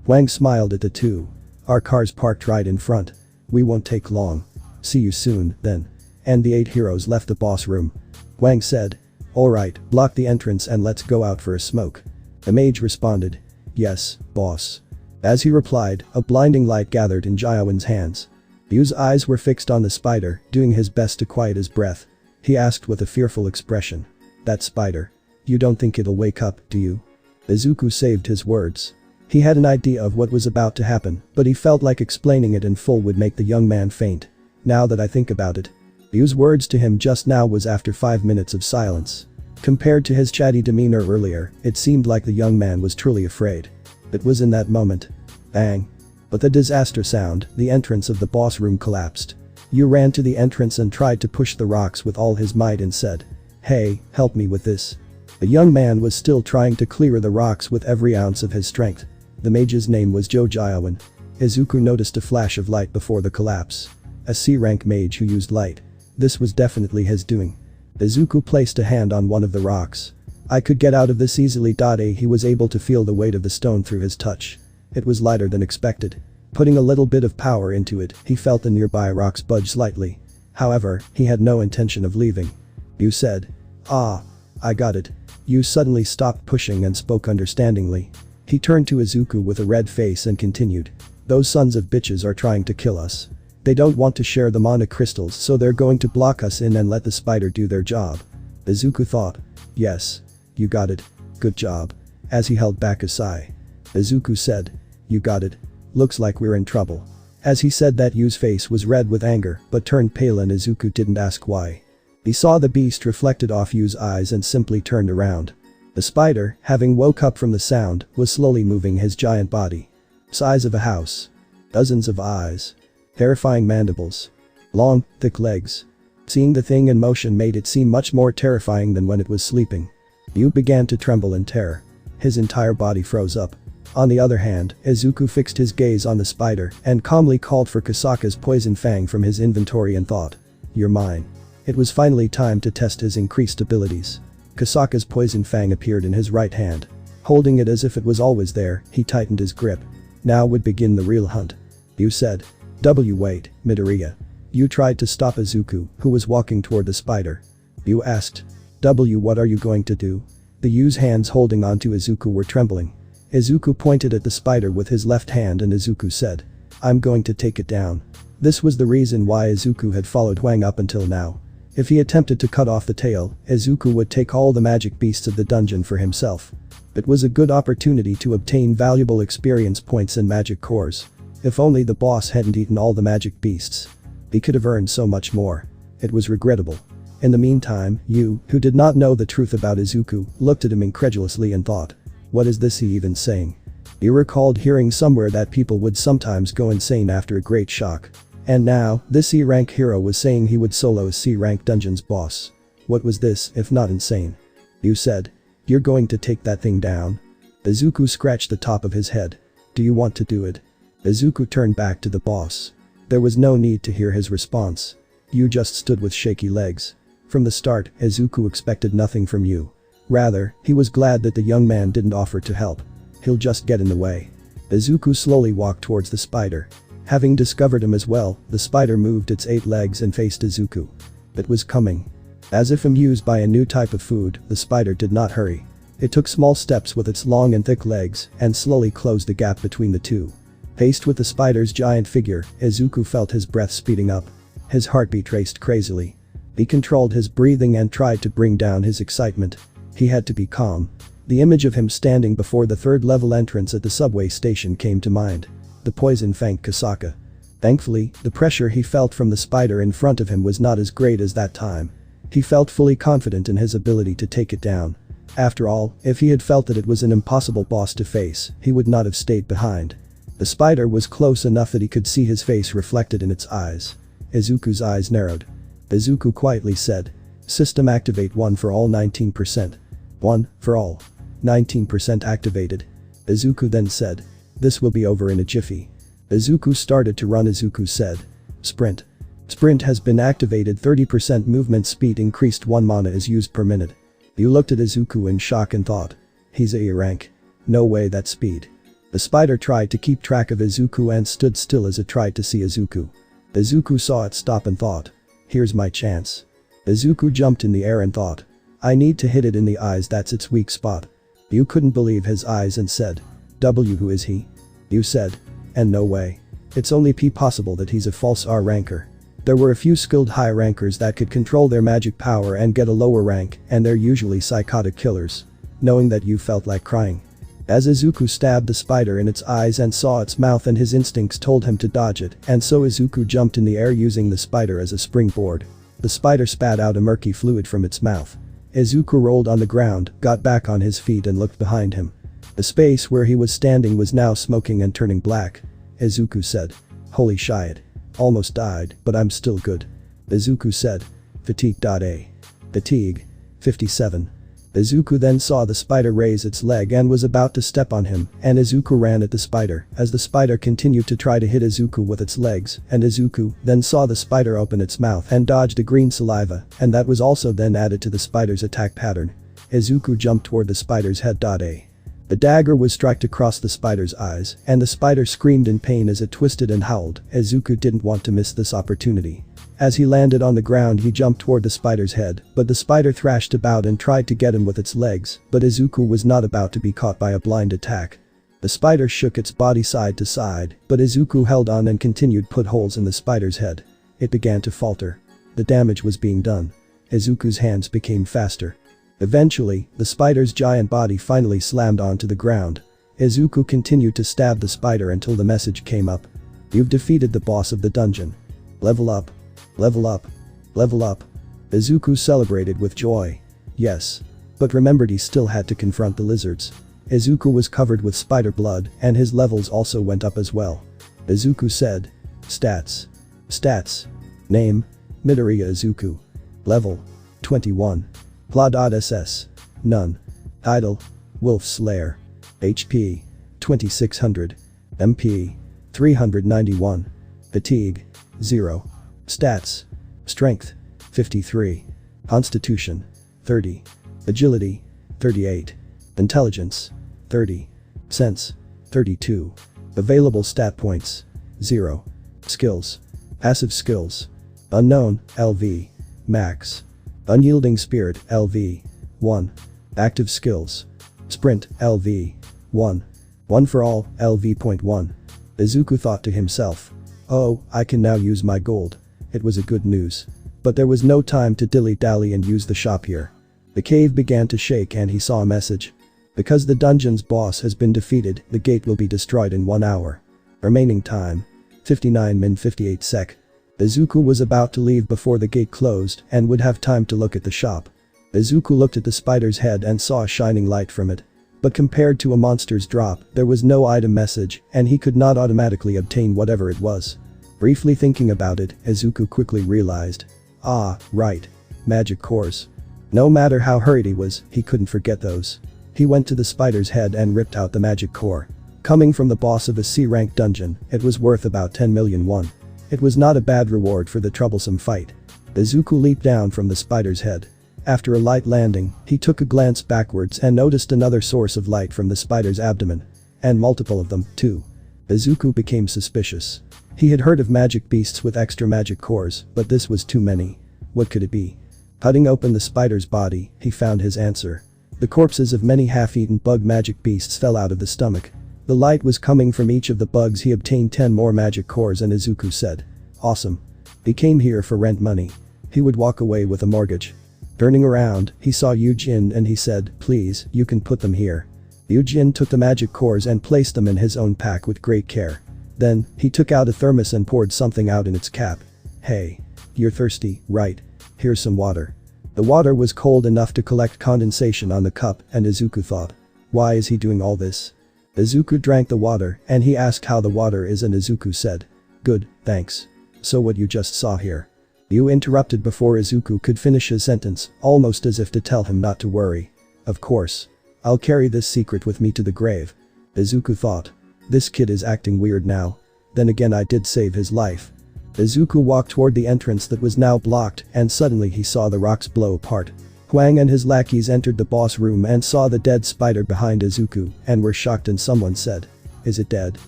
A: Wang smiled at the two. Our car's parked right in front. We won't take long. See you soon, then. And the 8 heroes left the boss room. Wang said. Alright, block the entrance and let's go out for a smoke. The mage responded. Yes, boss. As he replied, a blinding light gathered in Jiawen's hands. Yu's eyes were fixed on the spider, doing his best to quiet his breath. He asked with a fearful expression. That spider. You don't think it'll wake up, do you? Izuku saved his words. He had an idea of what was about to happen, but he felt like explaining it in full would make the young man faint. Now that I think about it. Yu's words to him just now was after 5 minutes of silence. Compared to his chatty demeanor earlier, it seemed like the young man was truly afraid. It was in that moment. Bang. But the disaster sound, the entrance of the boss room collapsed. Yu ran to the entrance and tried to push the rocks with all his might and said. Hey, help me with this. The young man was still trying to clear the rocks with every ounce of his strength. The mage's name was Jiawen. Izuku noticed a flash of light before the collapse. A C-rank mage who used light. This was definitely his doing. Izuku placed a hand on one of the rocks. I could get out of this easily. He was able to feel the weight of the stone through his touch. It was lighter than expected. Putting a little bit of power into it, he felt the nearby rocks budge slightly. However, he had no intention of leaving. Yu said. Ah. I got it. Yu suddenly stopped pushing and spoke understandingly. He turned to Izuku with a red face and continued. Those sons of bitches are trying to kill us. They don't want to share the mana crystals, so they're going to block us in and let the spider do their job. Izuku thought. Yes. You got it. Good job. As he held back a sigh. Izuku said. You got it. Looks like we're in trouble. As he said that, Yu's face was red with anger but turned pale and Izuku didn't ask why. He saw the beast reflected off Yu's eyes and simply turned around. The spider, having woke up from the sound, was slowly moving his giant body. Size of a house. Dozens of eyes. Terrifying mandibles. Long, thick legs. Seeing the thing in motion made it seem much more terrifying than when it was sleeping. Yu began to tremble in terror. His entire body froze up. On the other hand, Izuku fixed his gaze on the spider and calmly called for Kasaka's poison fang from his inventory and thought. You're mine. It was finally time to test his increased abilities. Kasaka's poison fang appeared in his right hand. Holding it as if it was always there, he tightened his grip. Now would begin the real hunt. Yu said. Wait, Midoriya. Yu tried to stop Izuku, who was walking toward the spider. Yu asked. What are you going to do? The Yu's hands holding onto Izuku were trembling. Izuku pointed at the spider with his left hand and Izuku said. I'm going to take it down. This was the reason why Izuku had followed Huang up until now. If he attempted to cut off the tail, Izuku would take all the magic beasts of the dungeon for himself. It was a good opportunity to obtain valuable experience points and magic cores. If only the boss hadn't eaten all the magic beasts. He could have earned so much more. It was regrettable. In the meantime, Yu, who did not know the truth about Izuku, looked at him incredulously and thought. What is this he even saying? He recalled hearing somewhere that people would sometimes go insane after a great shock. And now, this E-rank hero was saying he would solo a C-rank dungeon's boss. What was this if not insane? Yu said. You're going to take that thing down? Izuku scratched the top of his head. Do you want to do it? Izuku turned back to the boss. There was no need to hear his response. You just stood with shaky legs. From the start, Izuku expected nothing from you. Rather, he was glad that the young man didn't offer to help. He'll just get in the way. Izuku slowly walked towards the spider. Having discovered him as well, the spider moved its 8 legs and faced Izuku. It was coming. As if amused by a new type of food, the spider did not hurry. It took small steps with its long and thick legs and slowly closed the gap between the two. Faced with the spider's giant figure, Izuku felt his breath speeding up. His heartbeat raced crazily. He controlled his breathing and tried to bring down his excitement. He had to be calm. The image of him standing before the 3rd level entrance at the subway station came to mind. The poison-fanged Kasaka. Thankfully, the pressure he felt from the spider in front of him was not as great as that time. He felt fully confident in his ability to take it down. After all, if he had felt that it was an impossible boss to face, he would not have stayed behind. The spider was close enough that he could see his face reflected in its eyes. Izuku's eyes narrowed. Izuku quietly said, "System activate 1 for all 19%. 1 for all. 19% activated." Izuku then said, "This will be over in a jiffy." Izuku started to run. Izuku said, "Sprint. Sprint has been activated. 30% movement speed increased. 1 mana is used per minute." You looked at Izuku in shock and thought, "He's a E rank. No way that speed." The spider tried to keep track of Izuku and stood still as it tried to see Izuku. Izuku saw it stop and thought, "Here's my chance." Izuku jumped in the air and thought, "I need to hit it in the eyes, that's its weak spot." You couldn't believe his eyes and said, "Who is he?" You said, "And no way. It's only possible that he's a false R ranker." There were a few skilled high rankers that could control their magic power and get a lower rank, and they're usually psychotic killers. Knowing that, you felt like crying. As Izuku stabbed the spider in its eyes and saw its mouth, and his instincts told him to dodge it, and so Izuku jumped in the air using the spider as a springboard. The spider spat out a murky fluid from its mouth. Izuku rolled on the ground, got back on his feet and looked behind him. The space where he was standing was now smoking and turning black. Izuku said, "Holy shit. Almost died, but I'm still good." Izuku said, "Fatigue.A. Fatigue. 57. Izuku then saw the spider raise its leg and was about to step on him, and Izuku ran at the spider as the spider continued to try to hit Izuku with its legs, and Izuku then saw the spider open its mouth and dodged a green saliva, and that was also then added to the spider's attack pattern. Izuku jumped toward the spider's head.A. The dagger was struck across the spider's eyes, and the spider screamed in pain as it twisted and howled. Izuku didn't want to miss this opportunity. As he landed on the ground, he jumped toward the spider's head, but the spider thrashed about and tried to get him with its legs, but Izuku was not about to be caught by a blind attack. The spider shook its body side to side, but Izuku held on and continued put holes in the spider's head. It began to falter. The damage was being done. Izuku's hands became faster. Eventually, the spider's giant body finally slammed onto the ground. Izuku continued to stab the spider until the message came up. "You've defeated the boss of the dungeon. Level up. Level up. Level up." Izuku celebrated with joy. Yes. But remembered he still had to confront the lizards. Izuku was covered with spider blood, and his levels also went up as well. Izuku said, "Stats. Stats. Name, Midoriya Izuku. Level, 21. Pla.ss. None. Title, Wolf Slayer. HP, 2600. MP, 391. Fatigue, 0. Stats. Strength, 53. Constitution, 30. Agility, 38. Intelligence, 30. Sense, 32. Available stat points, 0. Skills. Passive skills. Unknown, LV. Max. Unyielding Spirit, LV. 1. Active skills. Sprint, LV. 1. 1 for all, LV.1. Izuku thought to himself. Oh, I can now use my gold. It was a good news. But there was no time to dilly-dally and use the shop here. The cave began to shake and he saw a message. Because the dungeon's boss has been defeated, the gate will be destroyed in 1 hour. Remaining time, 59 min 58 sec. Izuku was about to leave before the gate closed and would have time to look at the shop. Izuku looked at the spider's head and saw a shining light from it. But compared to a monster's drop, there was no item message and he could not automatically obtain whatever it was. Briefly thinking about it, Izuku quickly realized. Ah, right. Magic cores. No matter how hurried he was, he couldn't forget those. He went to the spider's head and ripped out the magic core. Coming from the boss of a C-rank dungeon, it was worth about 10 million won. It was not a bad reward for the troublesome fight. Izuku leaped down from the spider's head. After a light landing, he took a glance backwards and noticed another source of light from the spider's abdomen. And multiple of them, too. Izuku became suspicious. He had heard of magic beasts with extra magic cores, but this was too many. What could it be? Cutting open the spider's body, he found his answer. The corpses of many half-eaten bug magic beasts fell out of the stomach. The light was coming from each of the bugs. He obtained 10 more magic cores and Izuku said, "Awesome. He came here for rent money. He would walk away with a mortgage." Turning around, he saw Eugene and he said, "Please, you can put them here." Eugene took the magic cores and placed them in his own pack with great care. Then, he took out a thermos and poured something out in its cap. "Hey. You're thirsty, right? Here's some water." The water was cold enough to collect condensation on the cup and Izuku thought, "Why is he doing all this?" Izuku drank the water and he asked how the water is and Izuku said, "Good, thanks." "So what you just saw here?" You interrupted before Izuku could finish his sentence, almost as if to tell him not to worry. "Of course. I'll carry this secret with me to the grave." Izuku thought. This kid is acting weird now. Then again I did save his life. Izuku walked toward the entrance that was now blocked and suddenly he saw the rocks blow apart. Huang and his lackeys entered the boss room and saw the dead spider behind Izuku and were shocked and someone said, "Is it dead?"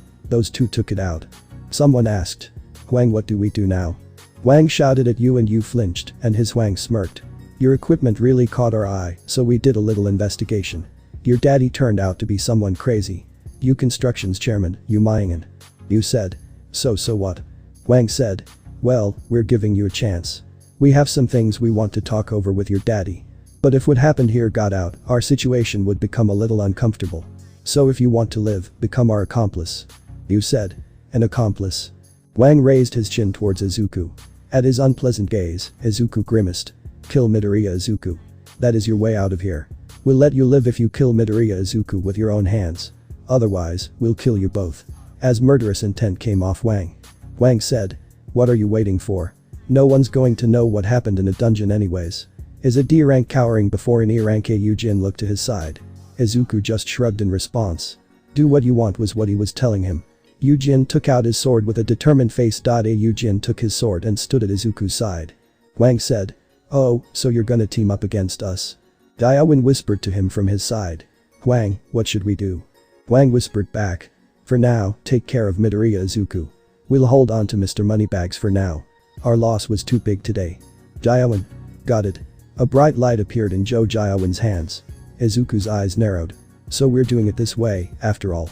A: "Those two took it out." Someone asked. "Huang, what do we do now?" Huang shouted at you and you flinched and his Huang smirked. "Your equipment really caught our eye, so we did a little investigation. Your daddy turned out to be someone crazy. You constructions chairman, you Mayangan." You said. So what?" Huang said. "Well, we're giving you a chance. We have some things we want to talk over with your daddy. But if what happened here got out, our situation would become a little uncomfortable. So if you want to live, become our accomplice." You said. "An accomplice?" Huang raised his chin towards Izuku. At his unpleasant gaze, Izuku grimaced. "Kill Midoriya Izuku. That is your way out of here. We'll let you live if you kill Midoriya Izuku with your own hands. Otherwise, we'll kill you both." As murderous intent came off Huang. Huang said. "What are you waiting for? No one's going to know what happened in a dungeon anyways. Is a D rank cowering before an E rank?" Eugene looked to his side. Izuku just shrugged in response. "Do what you want," was what he was telling him. Eugene took out his sword with a determined face. Eugene took his sword and stood at Izuku's side. Huang said. "Oh, so you're gonna team up against us?" Diawin whispered to him from his side. "Huang, what should we do?" Huang whispered back. "For now, take care of Midoriya Izuku. We'll hold on to Mr. Moneybags for now. Our loss was too big today." Diawin. "Got it." A bright light appeared in Joe Diawin's hands. Izuku's eyes narrowed. "So we're doing it this way, after all."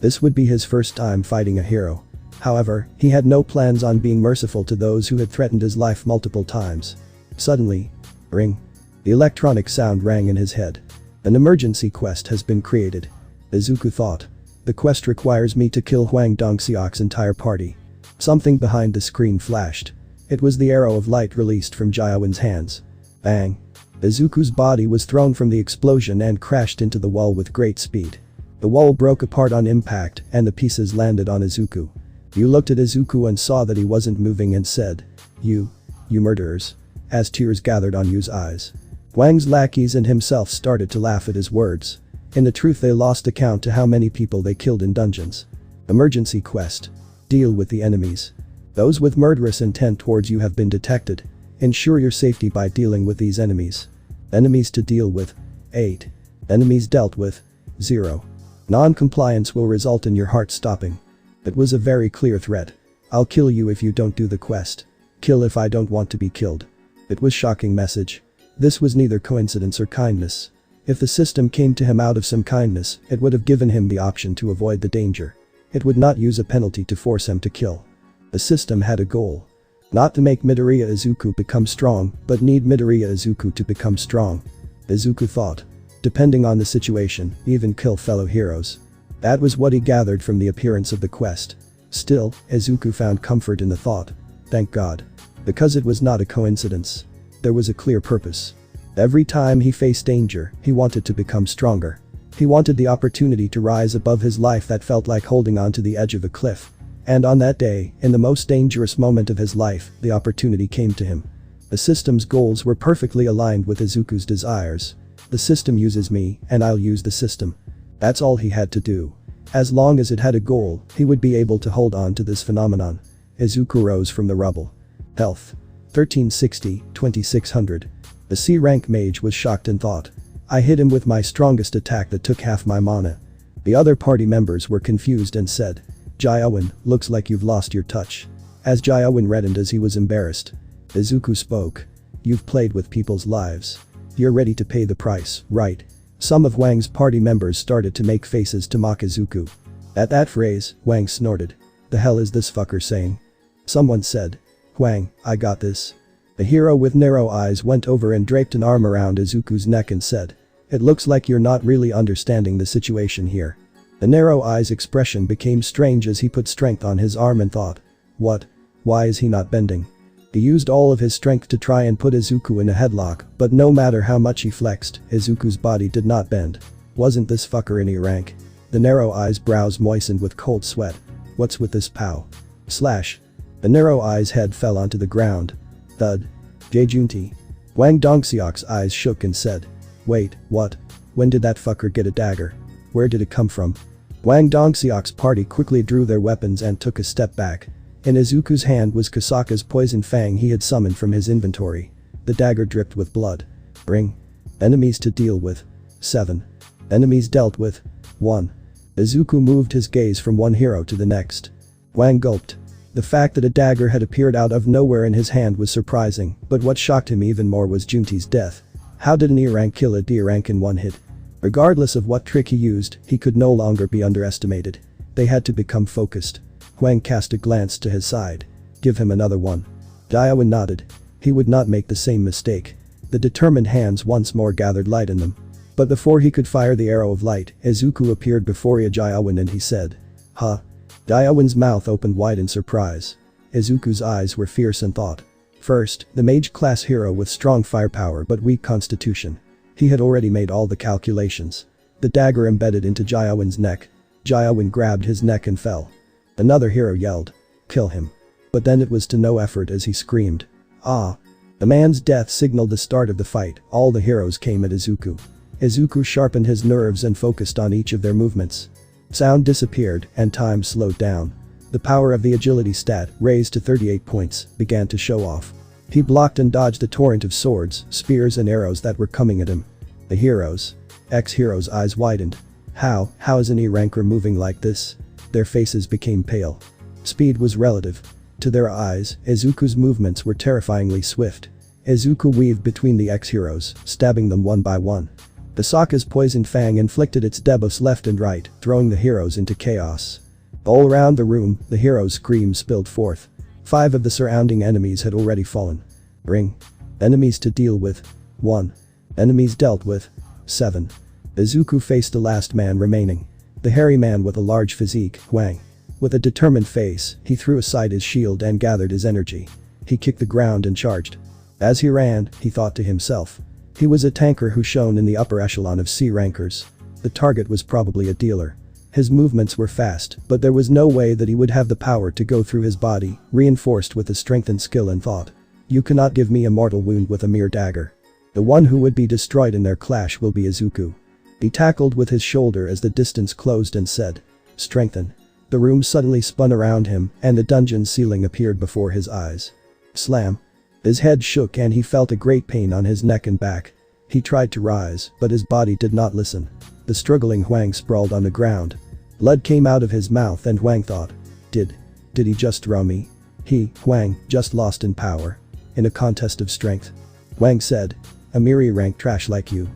A: This would be his first time fighting a hero. However, he had no plans on being merciful to those who had threatened his life multiple times. Suddenly, ring. The electronic sound rang in his head. An emergency quest has been created. Izuku thought. The quest requires me to kill Huang Dongxiok's entire party. Something behind the screen flashed. It was the arrow of light released from Diawin's hands. Bang. Izuku's body was thrown from the explosion and crashed into the wall with great speed. The wall broke apart on impact and the pieces landed on Izuku. You looked at Izuku and saw that he wasn't moving and said, You murderers," as tears gathered on Yu's eyes. Huang's lackeys and himself started to laugh at his words. In the truth, they lost account to how many people they killed in dungeons. Emergency quest. Deal with the enemies. Those with murderous intent towards you have been detected. Ensure your safety by dealing with these enemies. Enemies to deal with. 8. Enemies dealt with. 0. Non-compliance will result in your heart stopping. It was a very clear threat. I'll kill you if you don't do the quest. Kill if I don't want to be killed. It was shocking message. This was neither coincidence or kindness. If the system came to him out of some kindness, it would have given him the option to avoid the danger. It would not use a penalty to force him to kill. The system had a goal. Not to make Midoriya Izuku become strong, but need Midoriya Izuku to become strong. Izuku thought. Depending on the situation, even kill fellow heroes. That was what he gathered from the appearance of the quest. Still, Izuku found comfort in the thought. Thank God. Because it was not a coincidence. There was a clear purpose. Every time he faced danger, he wanted to become stronger. He wanted the opportunity to rise above his life that felt like holding on to the edge of a cliff. And on that day, in the most dangerous moment of his life, the opportunity came to him. The system's goals were perfectly aligned with Izuku's desires. The system uses me, and I'll use the system. That's all he had to do. As long as it had a goal, he would be able to hold on to this phenomenon. Izuku rose from the rubble. Health. 1360, 2600. The C-rank mage was shocked and thought. I hit him with my strongest attack that took half my mana. The other party members were confused and said. Jayawan, looks like you've lost your touch. As Jayawan reddened as he was embarrassed. Izuku spoke. You've played with people's lives. You're ready to pay the price, right? Some of Wang's party members started to make faces to mock Izuku. At that phrase, Wang snorted. The hell is this fucker saying? Someone said. Wang, I got this. The hero with narrow eyes went over and draped an arm around Izuku's neck and said. It looks like you're not really understanding the situation here. The narrow eyes expression became strange as he put strength on his arm and thought. What? Why is he not bending? He used all of his strength to try and put Izuku in a headlock, but no matter how much he flexed, Izuku's body did not bend. Wasn't this fucker in E rank? The narrow eyes' brows moistened with cold sweat. What's with this pow? Slash. The narrow eyes' head fell onto the ground. Thud. Jejunti. Wang Dongxiok's eyes shook and said. Wait, what? When did that fucker get a dagger? Where did it come from? Wang Dongxiok's party quickly drew their weapons and took a step back. In Izuku's hand was Kasaka's poison fang he had summoned from his inventory. The dagger dripped with blood. Bring. Enemies to deal with. 7. Enemies dealt with. 1. Izuku moved his gaze from one hero to the next. Wang gulped. The fact that a dagger had appeared out of nowhere in his hand was surprising, but what shocked him even more was Junti's death. How did an E rank kill a D rank in one hit? Regardless of what trick he used, he could no longer be underestimated. They had to become focused. Wang cast a glance to his side. Give him another one. Jayawan nodded. He would not make the same mistake. The determined hands once more gathered light in them. But before he could fire the arrow of light, Izuku appeared before Jayawan and he said. Huh? Jayawan's mouth opened wide in surprise. Izuku's eyes were fierce and thought. First, the mage-class hero with strong firepower but weak constitution. He had already made all the calculations. The dagger embedded into Jayawan's neck. Jayawan grabbed his neck and fell. Another hero yelled. Kill him. But then it was to no effort as he screamed. Ah. The man's death signaled the start of the fight. All the heroes came at Izuku. Izuku sharpened his nerves and focused on each of their movements. Sound disappeared and time slowed down. The power of the agility stat, raised to 38 points, began to show off. He blocked and dodged the torrent of swords, spears and arrows that were coming at him. The heroes. Ex-heroes' eyes widened. How is an E ranker moving like this? Their faces became pale. Speed was relative. To their eyes, Izuku's movements were terrifyingly swift. Izuku weaved between the ex-heroes, stabbing them one by one. Kasaka's poison fang inflicted its debuffs left and right, throwing the heroes into chaos. All around the room, the heroes' screams spilled forth. 5 of the surrounding enemies had already fallen. Bring. Enemies to deal with. 1. Enemies dealt with. 7. Izuku faced the last man remaining. The hairy man with a large physique, Wang. With a determined face, he threw aside his shield and gathered his energy. He kicked the ground and charged. As he ran, he thought to himself. He was a tanker who shone in the upper echelon of C rankers. The target was probably a dealer. His movements were fast, but there was no way that he would have the power to go through his body, reinforced with the strength and skill and thought. You cannot give me a mortal wound with a mere dagger. The one who would be destroyed in their clash will be Izuku. He tackled with his shoulder as the distance closed and said. Strengthen. The room suddenly spun around him and the dungeon ceiling appeared before his eyes. Slam. His head shook and he felt a great pain on his neck and back. He tried to rise, but his body did not listen. The struggling Huang sprawled on the ground. Blood came out of his mouth and Huang thought. Did he just throw me? He, Huang, just lost in power. In a contest of strength. Huang said. A mere rank trash like you.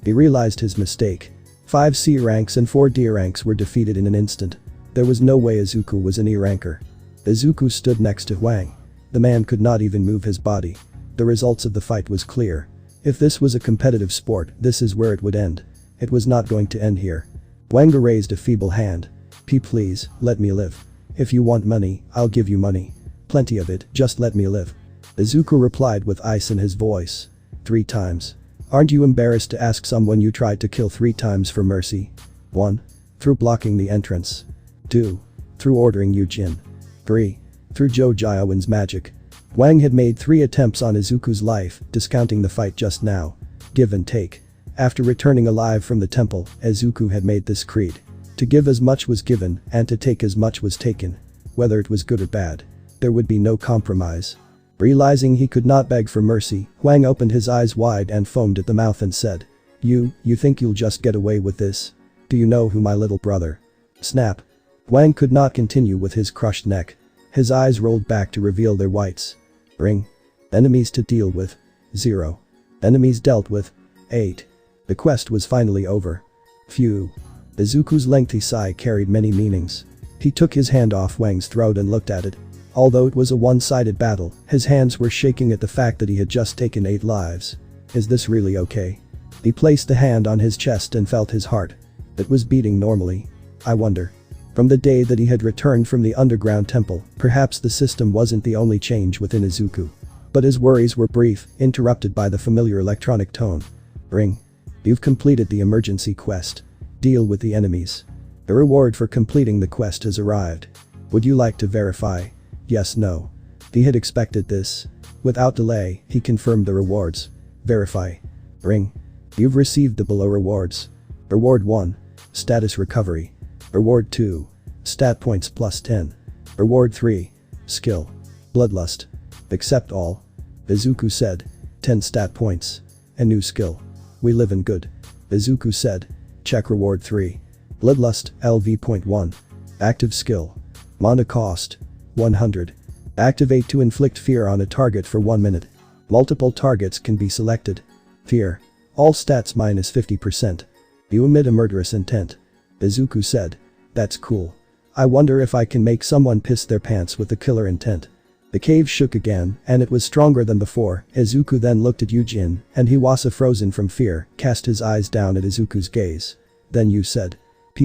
A: He realized his mistake. 5 C ranks and 4 D ranks were defeated in an instant. There was no way Izuku was an E ranker. Izuku stood next to Huang. The man could not even move his body. The results of the fight was clear. If this was a competitive sport, this is where it would end. It was not going to end here. Huang raised a feeble hand. Please, let me live. If you want money, I'll give you money. Plenty of it, just let me live. Izuku replied with ice in his voice. 3 times. Aren't you embarrassed to ask someone you tried to kill 3 times for mercy? 1. Through blocking the entrance. 2. Through ordering Yujin. 3. Through Zhou Jiawen's magic. Wang had made 3 attempts on Izuku's life, discounting the fight just now. Give and take. After returning alive from the temple, Izuku had made this creed. To give as much was given, and to take as much was taken. Whether it was good or bad. There would be no compromise. Realizing he could not beg for mercy, Huang opened his eyes wide and foamed at the mouth and said, You think you'll just get away with this? Do you know who my little brother? Snap. Huang could not continue with his crushed neck. His eyes rolled back to reveal their whites. Ring. Enemies to deal with. 0. Enemies dealt with. 8. The quest was finally over. Phew. Izuku's lengthy sigh carried many meanings. He took his hand off Huang's throat and looked at it. Although it was a one-sided battle, his hands were shaking at the fact that he had just taken 8 lives. Is this really okay? He placed the hand on his chest and felt his heart. It was beating normally. I wonder. From the day that he had returned from the underground temple, perhaps the system wasn't the only change within Izuku. But his worries were brief, interrupted by the familiar electronic tone. Ring. You've completed the emergency quest. Deal with the enemies. The reward for completing the quest has arrived. Would you like to verify? Yes, no. He had expected this. Without delay, he confirmed the rewards. Verify. Ring. You've received the below rewards. Reward 1. Status recovery. Reward 2. Stat points plus 10. Reward 3. Skill. Bloodlust. Accept all. Izuku said. 10 stat points. A new skill. We live in good. Izuku said. Check reward 3. Bloodlust, LV.1. Active skill. Mana cost. 100. Activate to inflict fear on a target for 1 minute. Multiple targets can be selected. Fear. All stats minus 50%. You emit a murderous intent. Izuku said. That's cool. I wonder if I can make someone piss their pants with the killer intent. The cave shook again, and it was stronger than before. Izuku then looked at Yujin, and Hiwasa, frozen from fear, cast his eyes down at Izuku's gaze. Then you said.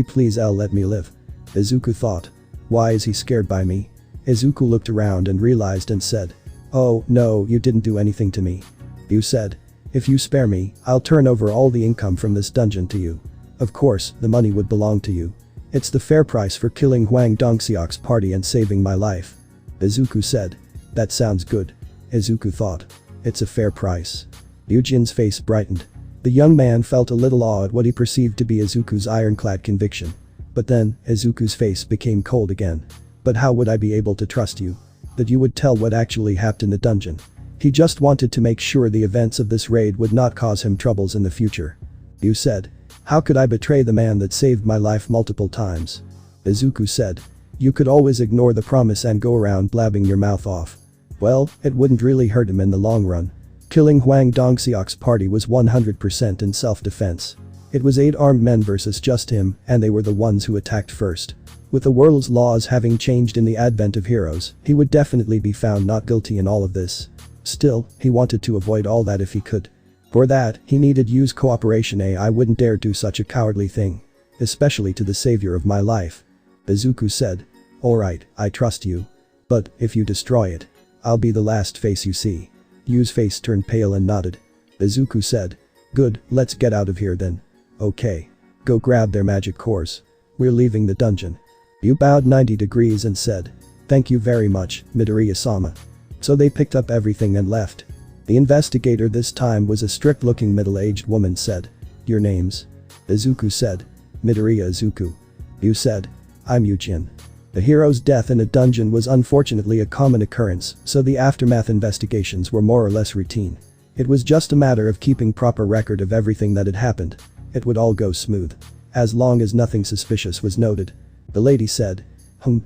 A: Please let me live. Izuku thought. Why is he scared by me? Izuku looked around and realized and said. Oh, no, you didn't do anything to me. You said. If you spare me, I'll turn over all the income from this dungeon to you. Of course, the money would belong to you. It's the fair price for killing Huang Dongxiok's party and saving my life. Izuku said. That sounds good. Izuku thought. It's a fair price. Yujin's face brightened. The young man felt a little awe at what he perceived to be Izuku's ironclad conviction. But then, Izuku's face became cold again. But how would I be able to trust you? That you would tell what actually happened in the dungeon. He just wanted to make sure the events of this raid would not cause him troubles in the future. You said. How could I betray the man that saved my life multiple times? Izuku said. You could always ignore the promise and go around blabbing your mouth off. Well, it wouldn't really hurt him in the long run. Killing Huang Dongxiok's party was 100% in self-defense. It was 8 armed men versus just him, and they were the ones who attacked first. With the world's laws having changed in the advent of heroes, he would definitely be found not guilty in all of this. Still, he wanted to avoid all that if he could. For that, he needed use cooperation. I wouldn't dare do such a cowardly thing. Especially to the savior of my life. Izuku said. Alright, I trust you. But, if you destroy it, I'll be the last face you see. Yu's face turned pale and nodded. Izuku said. Good, let's get out of here then. Okay. Go grab their magic cores. We're leaving the dungeon. Yu bowed 90 degrees and said. Thank you very much, Midoriya-sama. So they picked up everything and left. The investigator this time was a strict-looking middle-aged woman said. Your names? Izuku said. Midoriya Izuku. Yu said. I'm Yujin. The hero's death in a dungeon was unfortunately a common occurrence, so the aftermath investigations were more or less routine. It was just a matter of keeping proper record of everything that had happened. It would all go smooth. As long as nothing suspicious was noted. The lady said.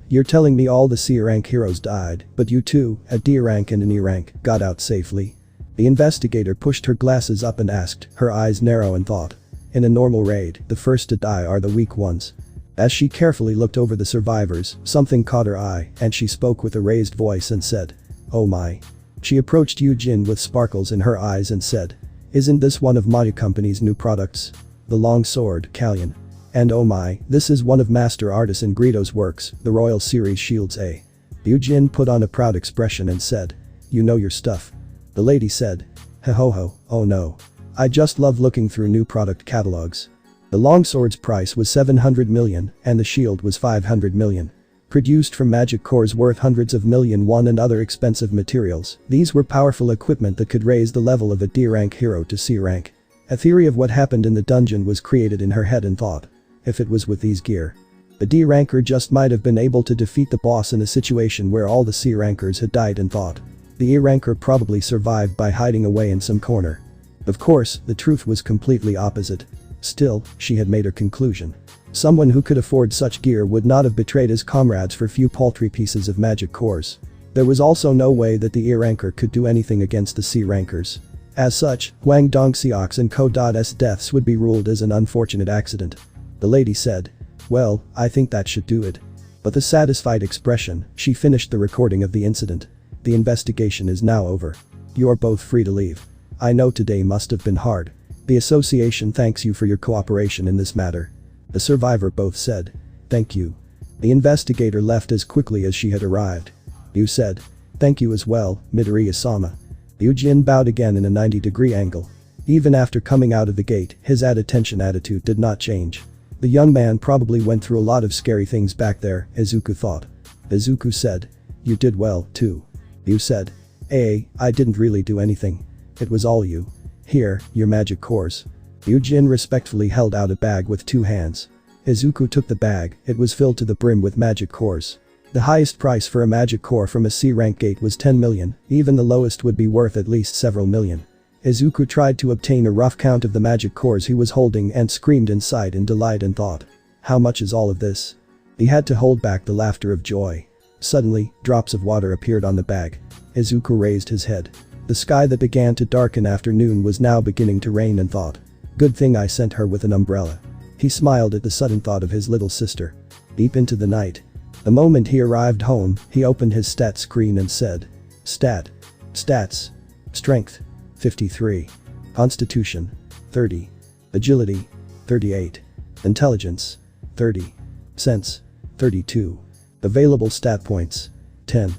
A: You're telling me all the C rank heroes died, but you two, a D rank and an E rank, got out safely? The investigator pushed her glasses up and asked, her eyes narrow in thought. In a normal raid, the first to die are the weak ones. As she carefully looked over the survivors, something caught her eye, and she spoke with a raised voice and said. Oh my. She approached Yujin with sparkles in her eyes and said. Isn't this one of my company's new products? The long sword, Kallion. And oh my, this is one of Master Artisan Greedo's works, the Royal Series Shields A. Yujin put on a proud expression and said. You know your stuff. The lady said. Ho, oh no. I just love looking through new product catalogs. The longsword's price was 700 million, and the shield was 500 million. Produced from magic cores worth hundreds of million won and other expensive materials, these were powerful equipment that could raise the level of a D rank hero to C rank. A theory of what happened in the dungeon was created in her head and thought. If it was with these gear, The D ranker just might have been able to defeat the boss in a situation where all the C rankers had died and thought. The E ranker probably survived by hiding away in some corner. Of course, the truth was completely opposite. Still, she had made her conclusion. Someone who could afford such gear would not have betrayed his comrades for few paltry pieces of magic cores. There was also no way that the E ranker could do anything against the C rankers. As such, Huang Dongxiao's and Ko.'s deaths would be ruled as an unfortunate accident. The lady said, "Well, I think that should do it." With a satisfied expression, she finished the recording of the incident. "The investigation is now over. You are both free to leave. I know today must have been hard. The association thanks you for your cooperation in this matter." The survivor both said, "Thank you." The investigator left as quickly as she had arrived. Yu said, "Thank you as well, Midoriya-sama." Yu Jin bowed again in a 90-degree angle. Even after coming out of the gate, his at-attention attitude did not change. The young man probably went through a lot of scary things back there, Izuku thought. Izuku said, "You did well, too." Yu said, I didn't really do anything. It was all you. Here, your magic cores." Yu Jin respectfully held out a bag with 2 hands. Izuku took the bag, it was filled to the brim with magic cores. The highest price for a magic core from a C-rank gate was 10 million, even the lowest would be worth at least several million. Izuku tried to obtain a rough count of the magic cores he was holding and screamed inside in delight and thought. How much is all of this? He had to hold back the laughter of joy. Suddenly, drops of water appeared on the bag. Izuku raised his head. The sky that began to darken after noon was now beginning to rain and thought. Good thing I sent her with an umbrella. He smiled at the sudden thought of his little sister. Deep into the night. The moment he arrived home, he opened his stat screen and said. Stats. Strength. 53. Constitution. 30. Agility. 38. Intelligence. 30. Sense. 32. Available stat points. 10.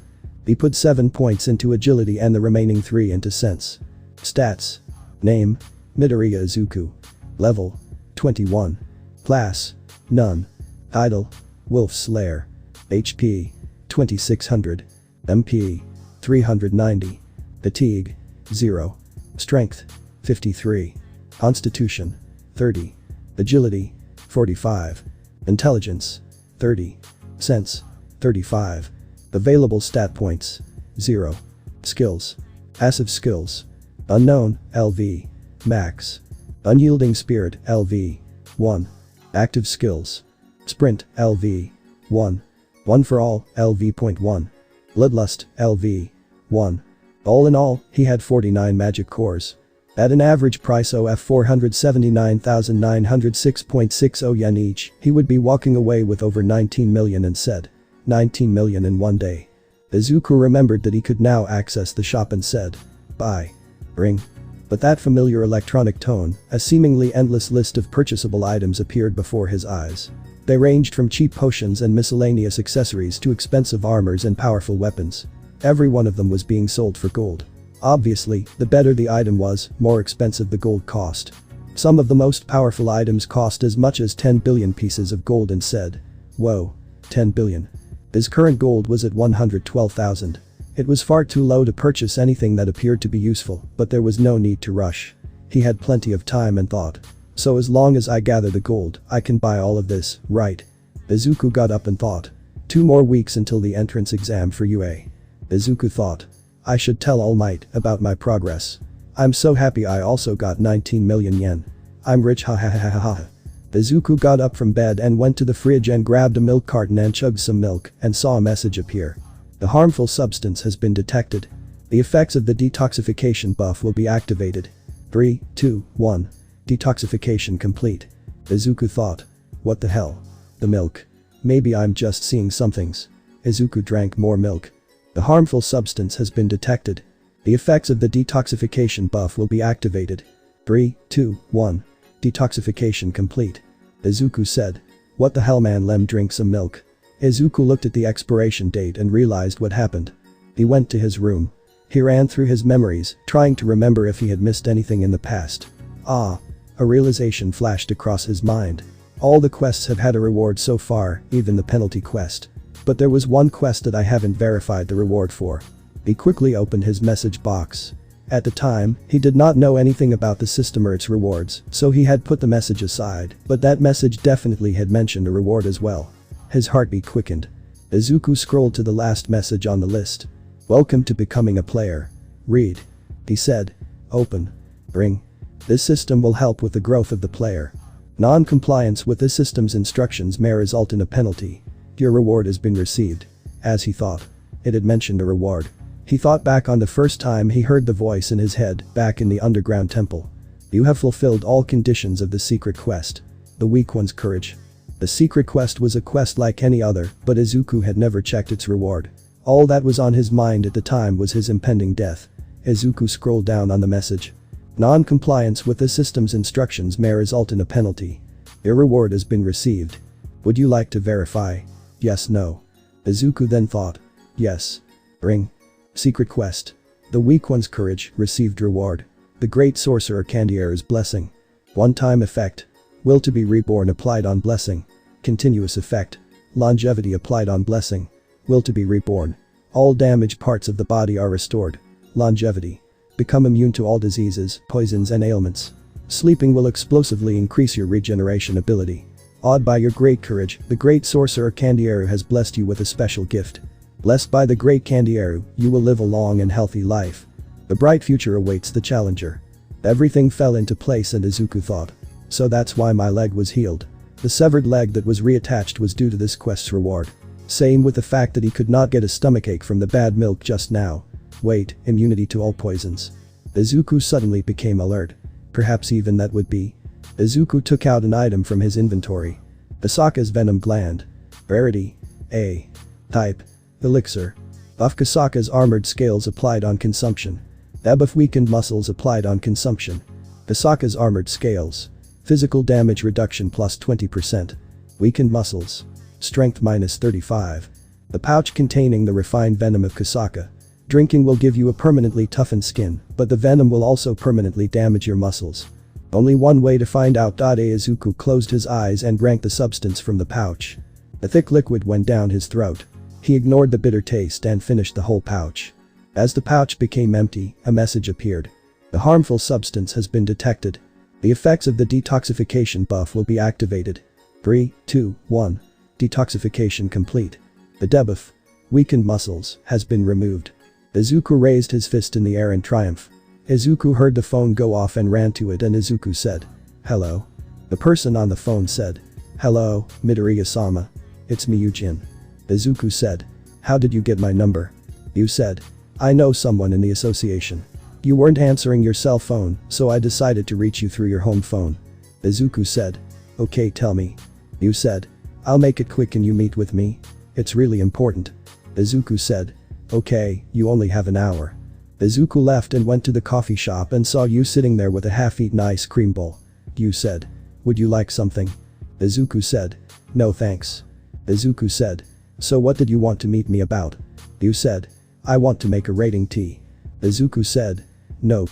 A: He put 7 points into agility and the remaining 3 into sense. Stats. Name. Midoriya Izuku. Level. 21. Class. None. Idol. Wolf Slayer. HP. 2600. MP. 390. Fatigue. 0. Strength. 53. Constitution. 30. Agility. 45. Intelligence. 30. Sense. 35. Available stat points. 0. Skills. Passive skills. Unknown, LV. Max. Unyielding Spirit, LV. 1. Active skills. Sprint, LV. 1. One for All, LV.1. Bloodlust, LV. 1. All in all, he had 49 magic cores. At an average price of 479,906.60 yen each, he would be walking away with over 19 million and said. 19 million in one day. Izuku remembered that he could now access the shop and said. Buy. Ring. But that familiar electronic tone, a seemingly endless list of purchasable items appeared before his eyes. They ranged from cheap potions and miscellaneous accessories to expensive armors and powerful weapons. Every one of them was being sold for gold. Obviously, the better the item was, more expensive the gold cost. Some of the most powerful items cost as much as 10 billion pieces of gold and said. Whoa. 10 billion. His current gold was at 112,000. It was far too low to purchase anything that appeared to be useful, but there was no need to rush. He had plenty of time and thought. So as long as I gather the gold, I can buy all of this, right? Izuku got up and thought. 2 more weeks until the entrance exam for UA. Izuku thought. I should tell All Might about my progress. I'm so happy I also got 19 million yen. I'm rich, ha ha ha ha ha. Izuku got up from bed and went to the fridge and grabbed a milk carton and chugged some milk and saw a message appear. The harmful substance has been detected. The effects of the detoxification buff will be activated. 3, 2, 1. Detoxification complete. Izuku thought. What the hell? The milk. Maybe I'm just seeing some things. Izuku drank more milk. The harmful substance has been detected. The effects of the detoxification buff will be activated. 3, 2, 1. Detoxification complete. Izuku said. What the hell, man, let me drink some milk. Izuku looked at the expiration date and realized what happened. He went to his room. He ran through his memories, trying to remember if he had missed anything in the past. A realization flashed across his mind. All the quests have had a reward so far, even the penalty quest. But there was one quest that I haven't verified the reward for. He quickly opened his message box. At the time, he did not know anything about the system or its rewards, so he had put the message aside, but that message definitely had mentioned a reward as well. His heartbeat quickened. Izuku scrolled to the last message on the list. Welcome to becoming a player. Read. He said. Open. Bring. This system will help with the growth of the player. Non-compliance with this system's instructions may result in a penalty. Your reward has been received. As he thought. It had mentioned a reward. He thought back on the first time he heard the voice in his head back in the underground temple. You have fulfilled all conditions of the secret quest. The weak one's courage. The secret quest was a quest like any other, but Izuku had never checked its reward. All that was on his mind at the time was his impending death. Izuku scrolled down on the message. Non-compliance with the system's instructions may result in a penalty. Your reward has been received. Would you like to verify? Yes, no. Izuku then thought. Yes. Bring. Secret quest. The weak one's courage received reward. The great sorcerer Candiere's blessing. One-time effect. Will to be reborn applied on blessing. Continuous effect. Longevity applied on blessing. Will to be reborn. All damaged parts of the body are restored. Longevity. Become immune to all diseases, poisons and ailments. Sleeping will explosively increase your regeneration ability. Awed by your great courage, the great sorcerer Candiere has blessed you with a special gift. Blessed by the great Candiere, you will live a long and healthy life. The bright future awaits the challenger. Everything fell into place and Izuku thought. So that's why my leg was healed. The severed leg that was reattached was due to this quest's reward. Same with the fact that he could not get a stomachache from the bad milk just now. Wait, immunity to all poisons. Izuku suddenly became alert. Perhaps even that would be. Izuku took out an item from his inventory. Kasaka's venom gland. Rarity. A. Type. Elixir. Buff Kasaka's armored scales applied on consumption. Debuff weakened muscles applied on consumption. Kasaka's armored scales. Physical damage reduction plus 20%. Weakened muscles. Strength minus 35. The pouch containing the refined venom of Kasaka. Drinking will give you a permanently toughened skin, but the venom will also permanently damage your muscles. Only one way to find out. Izuku closed his eyes and drank the substance from the pouch. A thick liquid went down his throat. He ignored the bitter taste and finished the whole pouch. As the pouch became empty, a message appeared. The harmful substance has been detected. The effects of the detoxification buff will be activated. 3, 2, 1. Detoxification complete. The debuff, weakened muscles, has been removed. Izuku raised his fist in the air in triumph. Izuku heard the phone go off and ran to it and Izuku said, "Hello?" The person on the phone said, "Hello, Midoriya-sama. It's me, Eugene." Izuku said, "How did you get my number?" You said, "I know someone in the association. You weren't answering your cell phone, so I decided to reach you through your home phone." Izuku said, "Okay, tell me." You said, "I'll make it quick and you meet with me. It's really important." Izuku said, "Okay, you only have an hour." Izuku left and went to the coffee shop and saw you sitting there with a half-eaten ice cream bowl. You said, "Would you like something?" Izuku said, "No thanks." Izuku said, "So what did you want to meet me about?" You said, "I want to make a rating tea." Izuku said, "Nope."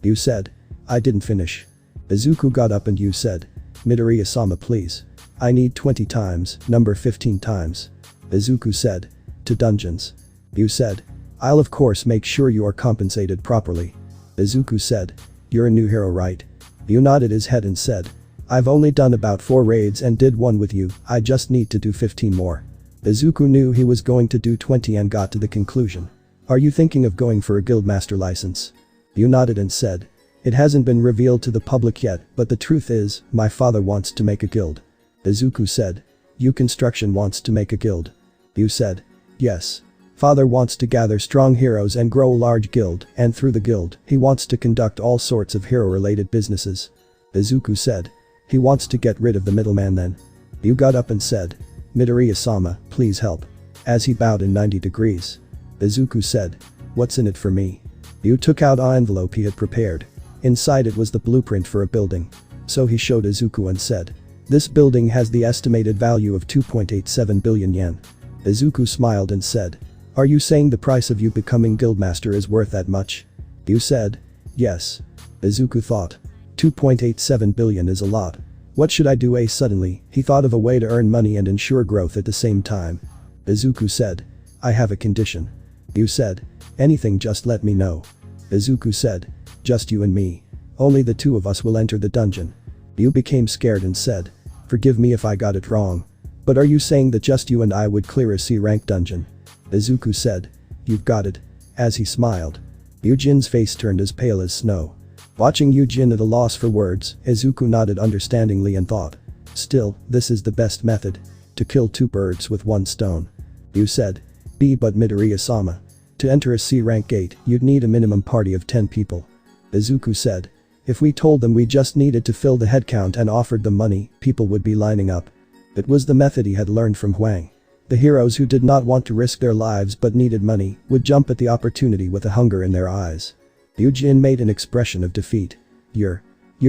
A: You said, "I didn't finish." Izuku got up and you said, "Midoriya-sama please. I need 20 times, number 15 times." Izuku said, "To dungeons." You said, "I'll of course make sure you are compensated properly." Izuku said, "You're a new hero, right?" You nodded his head and said, "I've only done about 4 raids and did 1 with you, I just need to do 15 more." Izuku knew he was going to do 20 and got to the conclusion. "Are you thinking of going for a guildmaster license?" You nodded and said, "It hasn't been revealed to the public yet, but the truth is, my father wants to make a guild." Izuku said, "You construction wants to make a guild?" You said, "Yes. Father wants to gather strong heroes and grow a large guild, and through the guild, he wants to conduct all sorts of hero-related businesses." Izuku said, "He wants to get rid of the middleman then." You got up and said, "Midoriya-sama, please help." As he bowed in 90 degrees. Izuku said, "What's in it for me?" You took out an envelope he had prepared. Inside it was the blueprint for a building. So he showed Izuku and said, "This building has the estimated value of 2.87 billion yen. Izuku smiled and said, "Are you saying the price of you becoming guildmaster is worth that much?" You said, "Yes." Izuku thought, 2.87 billion is a lot. What should I do? Suddenly, he thought of a way to earn money and ensure growth at the same time. Izuku said, "I have a condition." You said, "Anything, just let me know." Izuku said, "Just you and me. Only the 2 of us will enter the dungeon." You became scared and said, "Forgive me if I got it wrong." But are you saying that just you and I would clear a C-rank dungeon? Izuku said. You've got it. As he smiled. Yujin's face turned as pale as snow. Watching Yujin at a loss for words, Izuku nodded understandingly and thought. Still, this is the best method. To kill two birds with one stone. You said. But Midoriya-sama. To enter a C-rank gate, you'd need a minimum party of 10 people. Izuku said. If we told them we just needed to fill the headcount and offered them money, people would be lining up. It was the method he had learned from Huang. The heroes who did not want to risk their lives but needed money would jump at the opportunity with a hunger in their eyes. Yujin made an expression of defeat. You're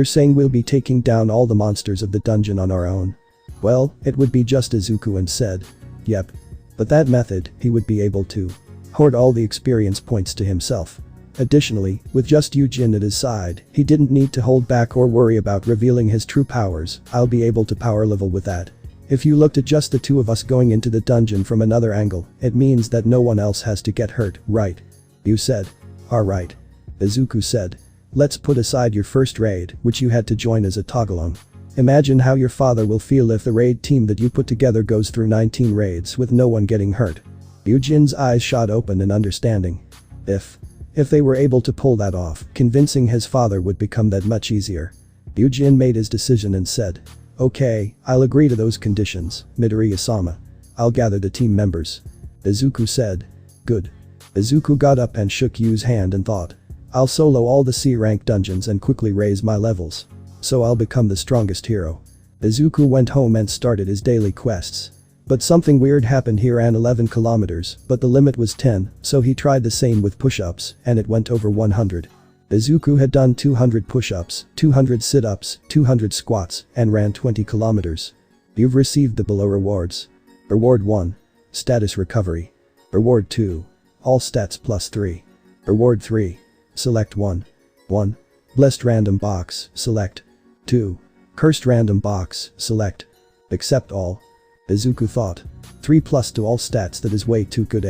A: saying we'll be taking down all the monsters of the dungeon on our own? Well, it would be just Izuku and said. Yep. But that method, he would be able to hoard all the experience points to himself. Additionally, with just Yujin at his side, he didn't need to hold back or worry about revealing his true powers. I'll be able to power level with that. If you looked at just the two of us going into the dungeon from another angle, it means that no one else has to get hurt, right? You said. Alright. Izuku said. Let's put aside your first raid, which you had to join as a toggle-on. Imagine how your father will feel if the raid team that you put together goes through 19 raids with no one getting hurt. Yujin's eyes shot open in understanding. If they were able to pull that off, convincing his father would become that much easier. Yujin made his decision and said. Okay, I'll agree to those conditions, Midoriya-sama. I'll gather the team members. Izuku said. Good. Izuku got up and shook Yu's hand and thought. I'll solo all the C-rank dungeons and quickly raise my levels. So I'll become the strongest hero. Izuku went home and started his daily quests. But something weird happened. He ran 11 kilometers, but the limit was 10, so he tried the same with push-ups, and it went over 100. Izuku had done 200 push-ups, 200 sit-ups, 200 squats, and ran 20 kilometers. You've received the below rewards. Reward 1. Status recovery. Reward 2. All stats plus 3. Reward 3. Select 1. 1. Blessed random box, select. 2. Cursed random box, select. Accept all. Izuku thought. 3 plus to all stats, that is way too good.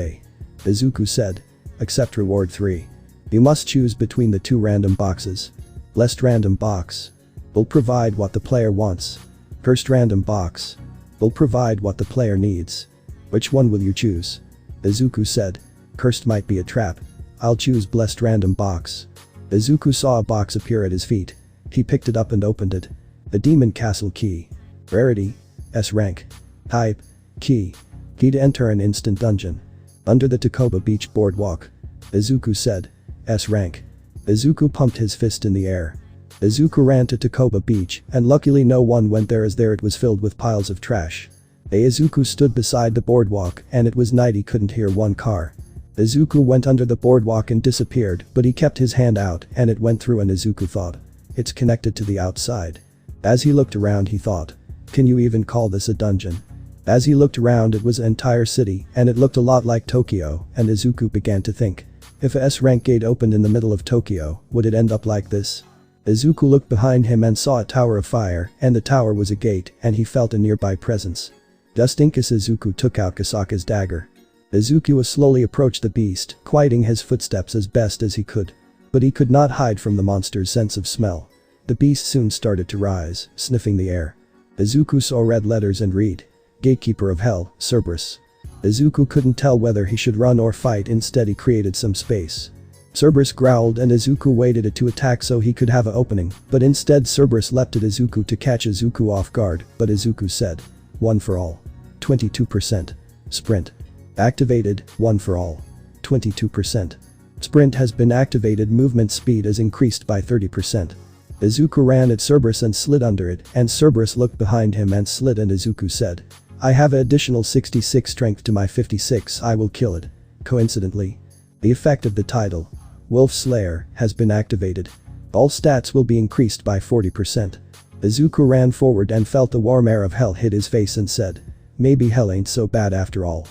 A: Izuku said. Accept reward 3. You must choose between the two random boxes. Blessed random box. Will provide what the player wants. Cursed random box. Will provide what the player needs. Which one will you choose? Izuku said. Cursed might be a trap. I'll choose blessed random box. Izuku saw a box appear at his feet. He picked it up and opened it. The Demon Castle key. Rarity. S rank. Type. Key. Key to enter an instant dungeon. Under the Takoba Beach boardwalk. Izuku said. S rank. Izuku pumped his fist in the air. Izuku ran to Takoba Beach, and luckily no one went there, as there it was filled with piles of trash. Izuku stood beside the boardwalk, and it was night. He couldn't hear one car. Izuku went under the boardwalk and disappeared, but he kept his hand out and it went through, and Izuku thought. It's connected to the outside. As he looked around, he thought. Can you even call this a dungeon? As he looked around, it was an entire city, and it looked a lot like Tokyo, and Izuku began to think. If a S-rank gate opened in the middle of Tokyo, would it end up like this? Izuku looked behind him and saw a tower of fire, and the tower was a gate, and he felt a nearby presence. Just in case, Izuku took out Kasaka's dagger. Izuku slowly approached the beast, quieting his footsteps as best as he could. But he could not hide from the monster's sense of smell. The beast soon started to rise, sniffing the air. Izuku saw red letters and read. Gatekeeper of Hell, Cerberus. Izuku couldn't tell whether he should run or fight. Instead, he created some space. Cerberus growled, and Izuku waited it to attack so he could have an opening, but instead Cerberus leapt at Izuku to catch Izuku off guard, but Izuku said. One for all. 22%. Sprint. Activated, one for all. 22%. Sprint has been activated. Movement speed is increased by 30%. Izuku ran at Cerberus and slid under it, and Cerberus looked behind him and slid, and Izuku said. I have an additional 66 strength to my 56, I will kill it. Coincidentally. The effect of the title. Wolf Slayer has been activated. All stats will be increased by 40%. Izuku ran forward and felt the warm air of hell hit his face and said. Maybe hell ain't so bad after all.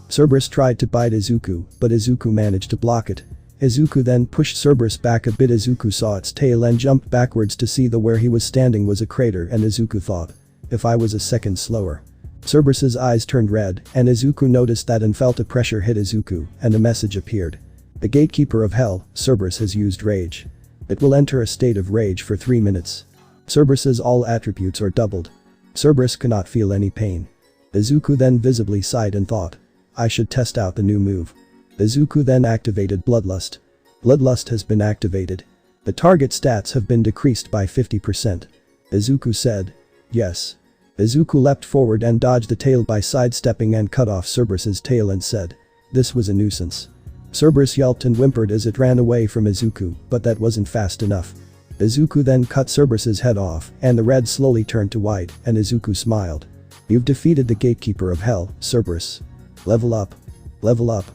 A: Cerberus tried to bite Izuku, but Izuku managed to block it. Izuku then pushed Cerberus back a bit. Izuku saw its tail and jumped backwards to see where he was standing was a crater, and Izuku thought. If I was a second slower. Cerberus's eyes turned red, and Izuku noticed that and felt a pressure hit Izuku, and a message appeared. The Gatekeeper of Hell, Cerberus has used rage. It will enter a state of rage for 3 minutes. Cerberus's all attributes are doubled. Cerberus cannot feel any pain. Izuku then visibly sighed and thought. I should test out the new move. Izuku then activated Bloodlust. Bloodlust has been activated. The target stats have been decreased by 50%. Izuku said. Yes. Izuku leapt forward and dodged the tail by sidestepping and cut off Cerberus's tail and said. This was a nuisance. Cerberus yelped and whimpered as it ran away from Izuku, but that wasn't fast enough. Izuku then cut Cerberus's head off, and the red slowly turned to white, and Izuku smiled. You've defeated the gatekeeper of hell, Cerberus. Level up. Level up.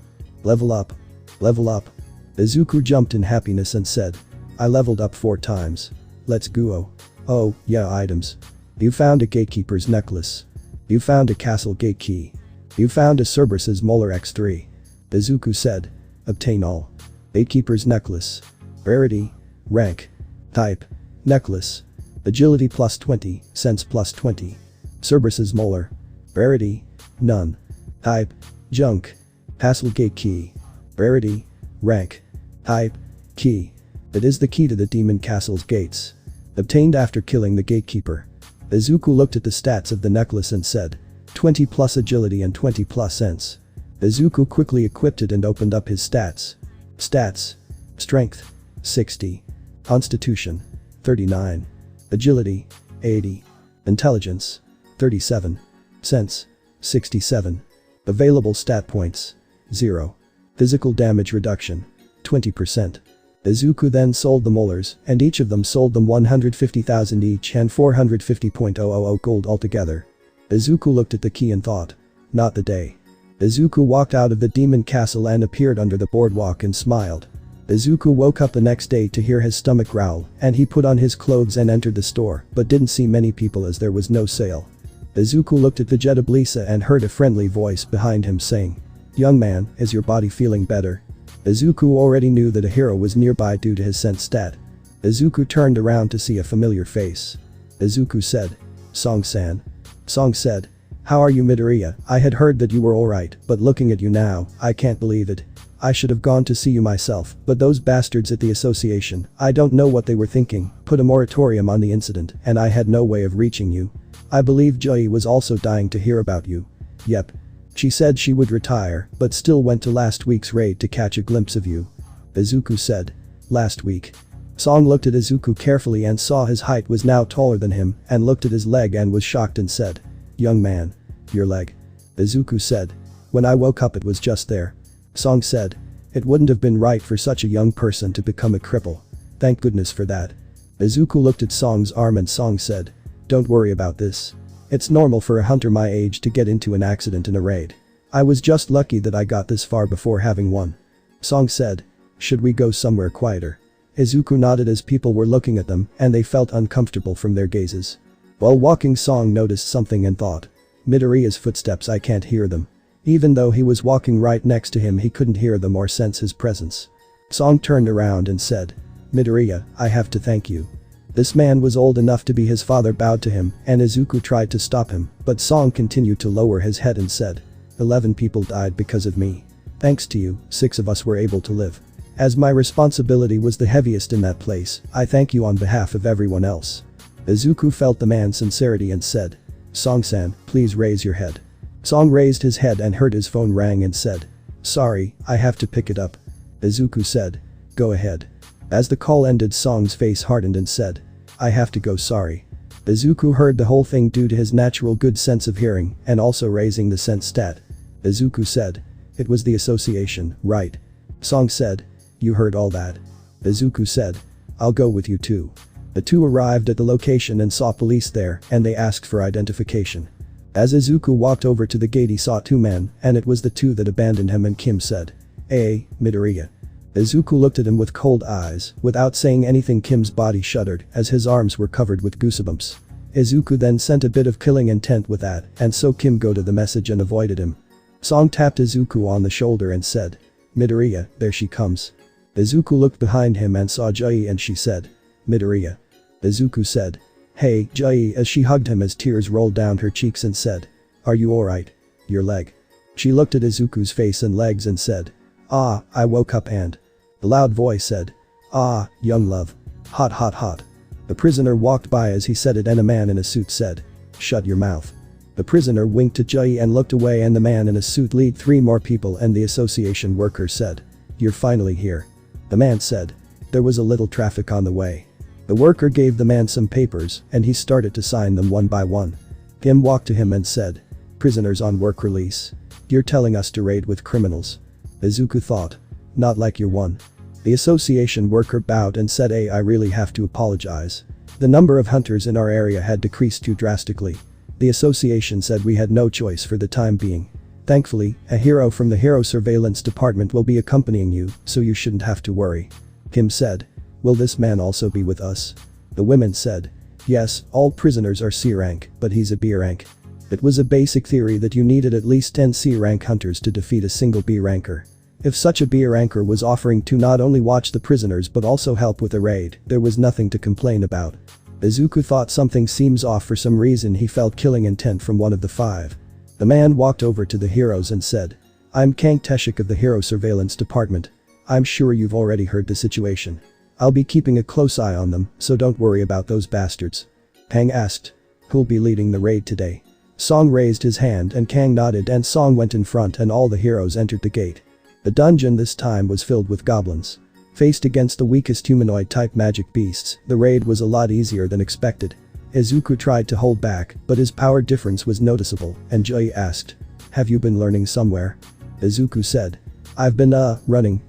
A: Level up. Level up. Izuku jumped in happiness and said. I leveled up 4 times. Let's go. Oh, yeah, items. You found a gatekeeper's necklace. You found a castle gate key. You found a Cerberus's molar X3. Izuku said. Obtain all. Gatekeeper's necklace. Rarity. Rank. Type. Necklace. Agility plus 20, sense plus 20. Cerberus's molar. Rarity. None. Type. Junk. Castle gate key. Rarity. Rank. Type. Key. It is the key to the demon castle's gates. Obtained after killing the gatekeeper. Izuku looked at the stats of the necklace and said. 20 plus agility and 20 plus sense. Izuku quickly equipped it and opened up his stats. Stats. Strength. 60. Constitution. 39. Agility. 80. Intelligence. 37. Sense. 67. Available stat points. 0. Physical damage reduction. 20%. Izuku then sold the molars, and each of them sold them 150,000 each and 450.000 gold altogether. Izuku looked at the key and thought. Not the day. Izuku walked out of the demon castle and appeared under the boardwalk and smiled. Izuku woke up the next day to hear his stomach growl, and he put on his clothes and entered the store, but didn't see many people as there was no sale. Izuku looked at the Jetablisa and heard a friendly voice behind him saying. Young man, is your body feeling better? Izuku already knew that a hero was nearby due to his sense stat. Izuku turned around to see a familiar face. Izuku said. Song-san. Song said. How are you, Midoriya? I had heard that you were alright, but looking at you now, I can't believe it. I should have gone to see you myself, but those bastards at the association, I don't know what they were thinking, put a moratorium on the incident, and I had no way of reaching you. I believe Joy was also dying to hear about you. Yep. She said she would retire, but still went to last week's raid to catch a glimpse of you. Izuku said. Last week. Song looked at Izuku carefully and saw his height was now taller than him, and looked at his leg and was shocked and said. Young man. Your leg. Izuku said. When I woke up it was just there. Song said. It wouldn't have been right for such a young person to become a cripple. Thank goodness for that. Izuku looked at Song's arm and Song said. Don't worry about this. It's normal for a hunter my age to get into an accident in a raid. I was just lucky that I got this far before having one. Song said. Should we go somewhere quieter? Izuku nodded as people were looking at them and they felt uncomfortable from their gazes. While walking, Song noticed something and thought. Midoriya's footsteps, I can't hear them. Even though he was walking right next to him he couldn't hear them or sense his presence. Song turned around and said. Midoriya, I have to thank you. This man was old enough to be his father bowed to him and Izuku tried to stop him, but Song continued to lower his head and said. 11 people died because of me. Thanks to you, 6 of us were able to live. As my responsibility was the heaviest in that place, I thank you on behalf of everyone else. Izuku felt the man's sincerity and said. Song-san, please raise your head. Song raised his head and heard his phone rang and said. Sorry, I have to pick it up. Izuku said. Go ahead. As the call ended Song's face hardened and said. I have to go, sorry. Izuku heard the whole thing due to his natural good sense of hearing and also raising the sense stat. Izuku said. It was the association, right? Song said. You heard all that. Izuku said. I'll go with you too. The two arrived at the location and saw police there and they asked for identification. As Izuku walked over to the gate he saw 2 men and it was the 2 that abandoned him and Kim said. Hey, Midoriya. Izuku looked at him with cold eyes. Without saying anything Kim's body shuddered as his arms were covered with goosebumps. Izuku then sent a bit of killing intent with that and so Kim got to the message and avoided him. Song tapped Izuku on the shoulder and said. Midoriya, there she comes. Izuku looked behind him and saw Jai and she said. Midoriya. Izuku said. Hey, Jai, as she hugged him as tears rolled down her cheeks and said. Are you alright? Your leg. She looked at Izuku's face and legs and said. Ah, I woke up and. The loud voice said. Ah, young love. Hot hot hot. The prisoner walked by as he said it and a man in a suit said. Shut your mouth. The prisoner winked to Jai and looked away, and the man in a suit lead 3 more people, and the association worker said, "You're finally here." The man said, "There was a little traffic on the way." The worker gave the man some papers and he started to sign them one by one. Kim walked to him and said, "Prisoners on work release. You're telling us to raid with criminals." Izuku thought, "Not like you're one." The association worker bowed and said, "I really have to apologize. The number of hunters in our area had decreased too drastically. The association said we had no choice for the time being. Thankfully, a hero from the Hero Surveillance Department will be accompanying you, so you shouldn't have to worry." Kim said, "Will this man also be with us?" The women said, "Yes, all prisoners are C rank, but he's a B rank. It was a basic theory that you needed at least 10 C rank hunters to defeat a single B ranker. If such a B ranker was offering to not only watch the prisoners but also help with the raid, there was nothing to complain about." Izuku thought something seems off. For some reason he felt killing intent from one of the 5. The man walked over to the heroes and said, "I'm Kang Teshik of the Hero Surveillance Department. I'm sure you've already heard the situation. I'll be keeping a close eye on them, so don't worry about those bastards." Kang asked, "Who'll be leading the raid today?" Song raised his hand and Kang nodded, and Song went in front and all the heroes entered the gate. The dungeon this time was filled with goblins. Faced against the weakest humanoid-type magic beasts, the raid was a lot easier than expected. Izuku tried to hold back, but his power difference was noticeable, and Jai asked, "Have you been learning somewhere?" Izuku said, "I've been running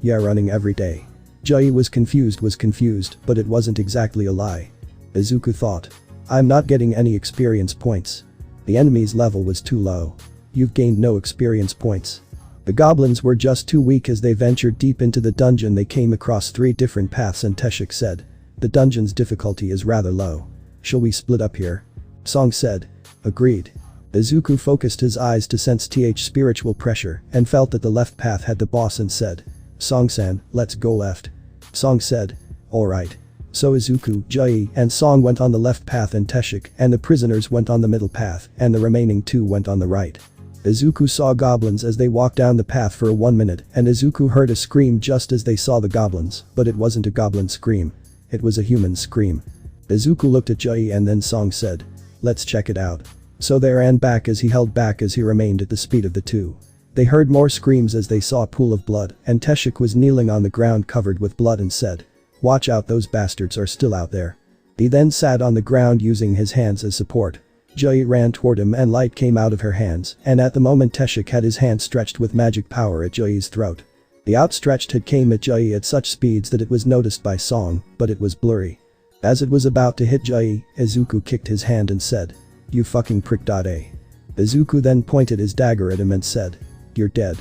A: every day." Jai was confused, but it wasn't exactly a lie. Izuku thought, "I'm not getting any experience points. The enemy's level was too low. You've gained no experience points." The goblins were just too weak. As they ventured deep into the dungeon, they came across 3 different paths, and Teshik said, "The dungeon's difficulty is rather low. Shall we split up here?" Song said, "Agreed." Izuku focused his eyes to sense spiritual pressure and felt that the left path had the boss and said, "Song-san, let's go left." Song said, "Alright." So Izuku, Jai, and Song went on the left path, and Teshik and the prisoners went on the middle path, and the remaining 2 went on the right. Izuku saw goblins as they walked down the path for 1 minute, and Izuku heard a scream just as they saw the goblins, but it wasn't a goblin scream. It was a human scream. Izuku looked at Jai and then Song said, "Let's check it out." So they ran back as he held back as he remained at the speed of the 2. They heard more screams as they saw a pool of blood, and Teshik was kneeling on the ground covered with blood and said, "Watch out, those bastards are still out there." He then sat on the ground using his hands as support. Jai ran toward him and light came out of her hands, and at the moment Teshik had his hand stretched with magic power at Jai's throat. The outstretched head came at Jai at such speeds that it was noticed by Song, but it was blurry. As it was about to hit Jai, Izuku kicked his hand and said, "You fucking prick. Izuku then pointed his dagger at him and said, "You're dead."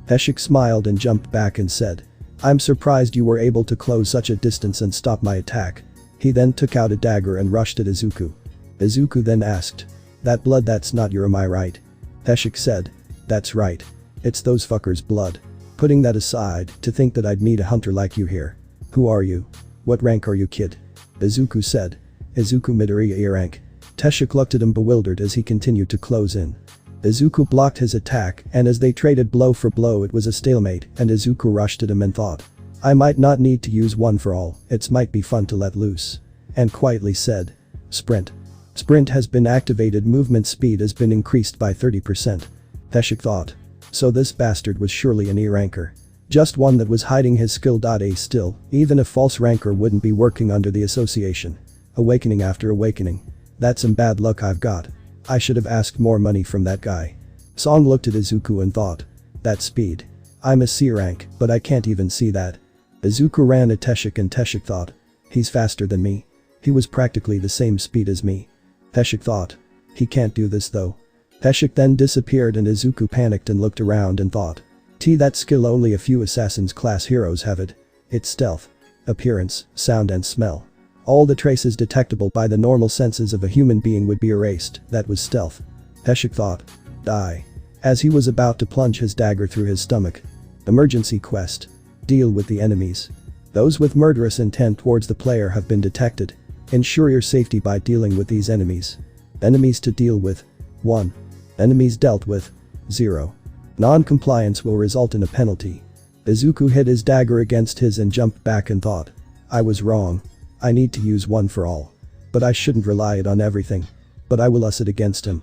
A: Teshik smiled and jumped back and said, "I'm surprised you were able to close such a distance and stop my attack." He then took out a dagger and rushed at Izuku. Izuku then asked, "That blood, that's not your, am I right?" Teshik said, "That's right. It's those fuckers' blood. Putting that aside, to think that I'd meet a hunter like you here. Who are you? What rank are you, kid?" Izuku said, "Izuku Midoriya E rank." Teshik looked at him bewildered as he continued to close in. Izuku blocked his attack, and as they traded blow for blow, it was a stalemate, and Izuku rushed at him and thought, "I might not need to use one for all, it might be fun to let loose." And quietly said, "Sprint." Sprint has been activated. Movement speed has been increased by 30%. Teshik thought, so this bastard was surely an E ranker. Just one that was hiding his skill. Still, even a false ranker wouldn't be working under the association. Awakening after awakening. That's some bad luck I've got. I should have asked more money from that guy. Song looked at Izuku and thought, that speed. I'm a C rank, but I can't even see that. Izuku ran at Teshik and Teshik thought, he's faster than me. He was practically the same speed as me. Teshik thought, he can't do this though. Teshik then disappeared and Izuku panicked and looked around and thought, that skill only a few assassin's class heroes have it. It's stealth, appearance, sound and smell. All the traces detectable by the normal senses of a human being would be erased. That was stealth. Teshik thought, die. As he was about to plunge his dagger through his stomach. Emergency quest. Deal with the enemies. Those with murderous intent towards the player have been detected. Ensure your safety by dealing with these enemies. Enemies to deal with. 1. Enemies dealt with. 0. Non-compliance will result in a penalty. Izuku hit his dagger against his and jumped back and thought, I was wrong. I need to use one for all. But I shouldn't rely it on everything. But I will use it against him.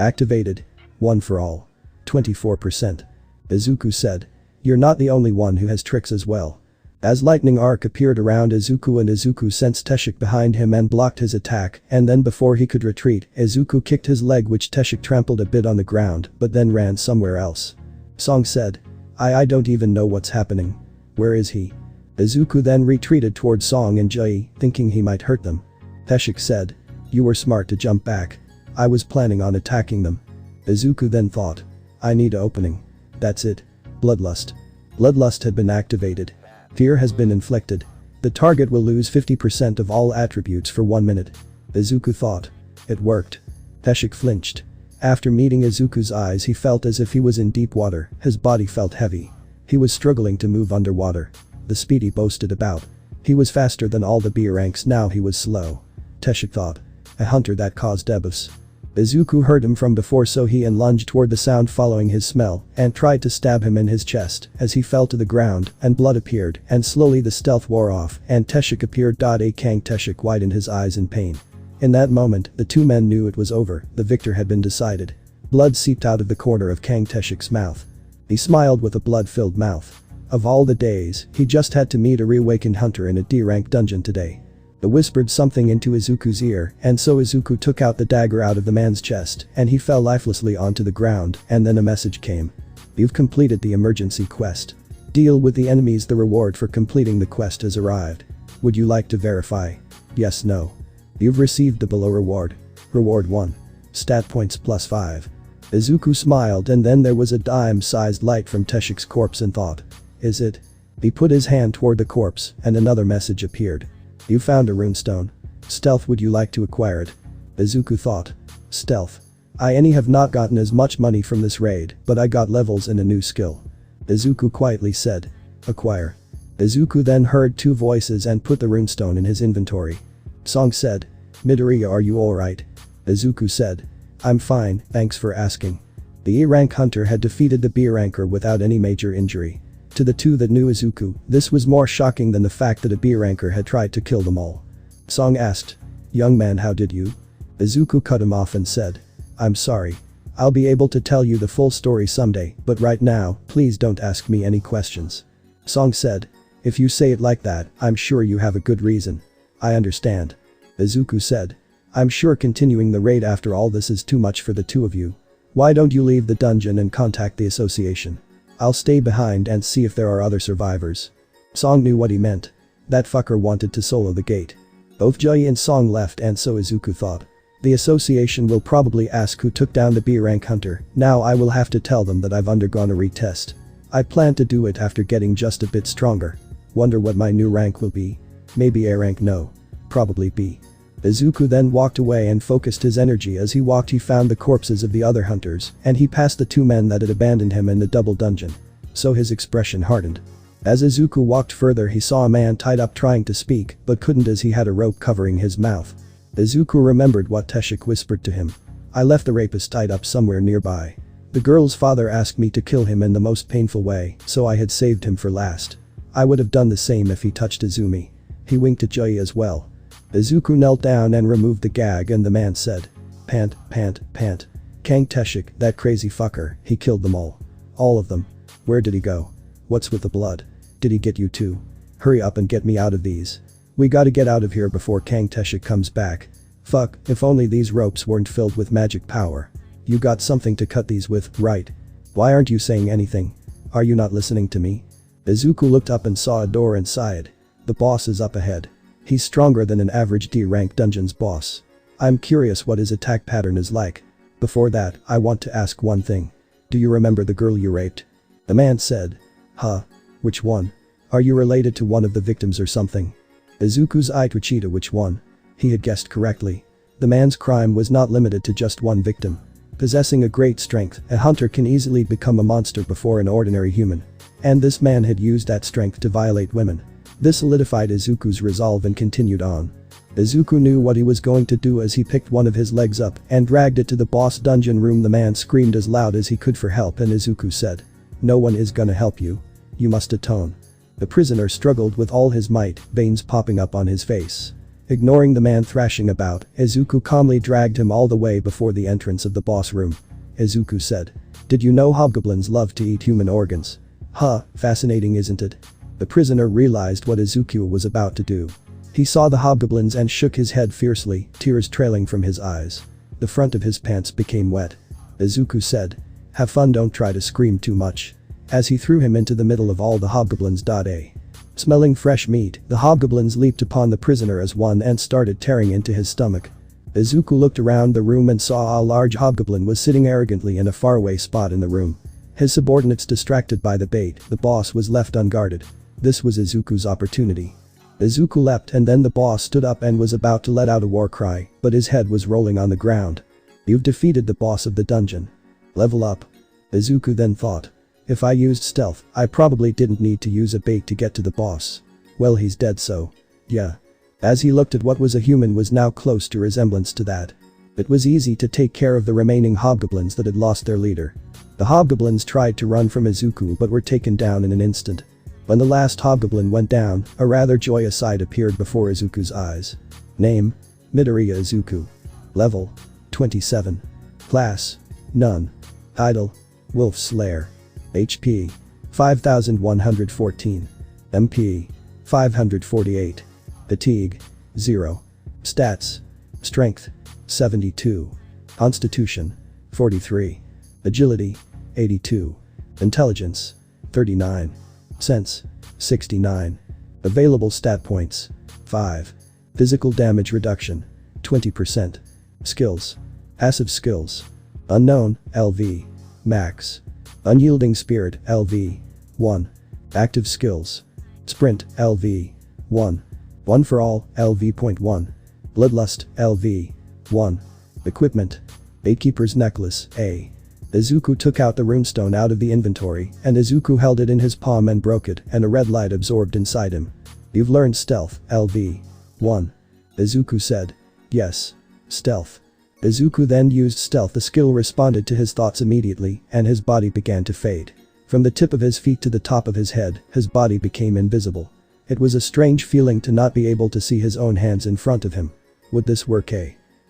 A: Activated. One for all. 24%. Izuku said. You're not the only one who has tricks as well. As lightning arc appeared around Izuku and Izuku sensed Teshik behind him and blocked his attack, and then before he could retreat, Izuku kicked his leg which Teshik trampled a bit on the ground but then ran somewhere else. Song said. I don't even know what's happening. Where is he? Izuku then retreated towards Song and Jai, thinking he might hurt them. Teshik said. You were smart to jump back. I was planning on attacking them. Izuku then thought. I need an opening. That's it. Bloodlust. Bloodlust had been activated. Fear has been inflicted. The target will lose 50% of all attributes for 1 minute. Izuku thought. It worked. Teshik flinched. After meeting Izuku's eyes he felt as if he was in deep water, his body felt heavy. He was struggling to move underwater. The speed he boasted about. He was faster than all the B ranks, now he was slow. Teshik thought. A hunter that caused debuffs. Izuku heard him from before so he lunged toward the sound following his smell and tried to stab him in his chest as he fell to the ground and blood appeared and slowly the stealth wore off and Teshik appeared. A Kang Teshik widened his eyes in pain. In that moment the two men knew it was over, the victor had been decided. Blood seeped out of the corner of Kang Teshik's mouth. He smiled with a blood-filled mouth. Of all the days, he just had to meet a reawakened hunter in a D-rank dungeon today. He whispered something into Izuku's ear and so Izuku took out the dagger out of the man's chest and he fell lifelessly onto the ground and then a message came. You've completed the emergency quest. Deal with the enemies. The reward for completing the quest has arrived. Would you like to verify? Yes, no. You've received the below reward. Reward 1. Stat points +5. Izuku smiled and then there was a dime-sized light from Teshik's corpse and thought. Is it? He put his hand toward the corpse and another message appeared. You found a runestone. Stealth. Would you like to acquire it? Izuku thought. Stealth. I have not gotten as much money from this raid, but I got levels and a new skill. Izuku quietly said. Acquire. Izuku then heard two voices and put the runestone in his inventory. Song said. Midoriya, are you alright? Izuku said. I'm fine, thanks for asking. The E-rank hunter had defeated the B-ranker without any major injury. To the two that knew Izuku, this was more shocking than the fact that a B-ranker had tried to kill them all. Song asked. Young man, how did you? Izuku cut him off and said. I'm sorry. I'll be able to tell you the full story someday, but right now, please don't ask me any questions. Song said. If you say it like that, I'm sure you have a good reason. I understand. Izuku said. I'm sure continuing the raid after all this is too much for the two of you. Why don't you leave the dungeon and contact the association? I'll stay behind and see if there are other survivors. Song knew what he meant. That fucker wanted to solo the gate. Both Jai and Song left and so Izuku thought. The association will probably ask who took down the B-rank hunter, now I will have to tell them that I've undergone a retest. I plan to do it after getting just a bit stronger. Wonder what my new rank will be. Maybe A rank? No. Probably B. Izuku then walked away and focused his energy. As he walked he found the corpses of the other hunters and he passed the two men that had abandoned him in the double dungeon. So his expression hardened. As Izuku walked further he saw a man tied up trying to speak but couldn't as he had a rope covering his mouth. Izuku remembered what Teshik whispered to him. I left the rapist tied up somewhere nearby. The girl's father asked me to kill him in the most painful way, so I had saved him for last. I would have done the same if he touched Izumi. He winked at Jai as well. Izuku knelt down and removed the gag and the man said. Pant, pant, pant. Kang Teshik, that crazy fucker, he killed them all. All of them. Where did he go? What's with the blood? Did he get you too? Hurry up and get me out of these. We gotta get out of here before Kang Teshik comes back. Fuck, if only these ropes weren't filled with magic power. You got something to cut these with, right? Why aren't you saying anything? Are you not listening to me? Izuku looked up and saw a door and sighed. The boss is up ahead. He's stronger than an average D-rank dungeon's boss. I'm curious what his attack pattern is like. Before that, I want to ask one thing. Do you remember the girl you raped? The man said. Huh? Which one? Are you related to one of the victims or something? Izuku's eye twitched. Which one? He had guessed correctly. The man's crime was not limited to just one victim. Possessing a great strength, a hunter can easily become a monster before an ordinary human. And this man had used that strength to violate women. This solidified Izuku's resolve and continued on. Izuku knew what he was going to do as he picked one of his legs up and dragged it to the boss dungeon room. The man screamed as loud as he could for help and Izuku said. No one is gonna help you. You must atone. The prisoner struggled with all his might, veins popping up on his face. Ignoring the man thrashing about, Izuku calmly dragged him all the way before the entrance of the boss room. Izuku said, "Did you know hobgoblins love to eat human organs? Huh, fascinating isn't it?" The prisoner realized what Izuku was about to do. He saw the hobgoblins and shook his head fiercely, tears trailing from his eyes. The front of his pants became wet. Izuku said, "Have fun, don't try to scream too much." As he threw him into the middle of all the hobgoblins. Smelling fresh meat, the hobgoblins leaped upon the prisoner as one and started tearing into his stomach. Izuku looked around the room and saw a large hobgoblin was sitting arrogantly in a faraway spot in the room. His subordinates distracted by the bait, the boss was left unguarded. This was Izuku's opportunity. Izuku leapt and then the boss stood up and was about to let out a war cry, but his head was rolling on the ground. "You've defeated the boss of the dungeon. Level up." Izuku then thought. If I used stealth, I probably didn't need to use a bait to get to the boss. Well, he's dead, so yeah. As he looked at what was a human was now close to resemblance to that. It was easy to take care of the remaining hobgoblins that had lost their leader. The hobgoblins tried to run from Izuku but were taken down in an instant. When the last hobgoblin went down, a rather joyous sight appeared before Izuku's eyes. Name: Midoriya Izuku. Level: 27. Class: None. Idol: Wolf Slayer. HP: 5114. MP: 548. Fatigue: 0. Stats: Strength: 72. Constitution: 43. Agility: 82. Intelligence: 39. Sense: 69. Available stat points: 5. Physical damage reduction: 20%. Skills: Passive skills: Unknown, LV. Max. Unyielding Spirit, LV. 1. Active skills: Sprint, LV. 1. One for All, LV.1. Bloodlust, LV. 1. Equipment: Gatekeeper's Necklace, A. Izuku took out the runestone out of the inventory and Izuku held it in his palm and broke it and a red light absorbed inside him. "You've learned Stealth, LV. 1. Izuku said. "Yes. Stealth." Izuku then used Stealth. The skill responded to his thoughts immediately and his body began to fade. From the tip of his feet to the top of his head, his body became invisible. It was a strange feeling to not be able to see his own hands in front of him. Would this work?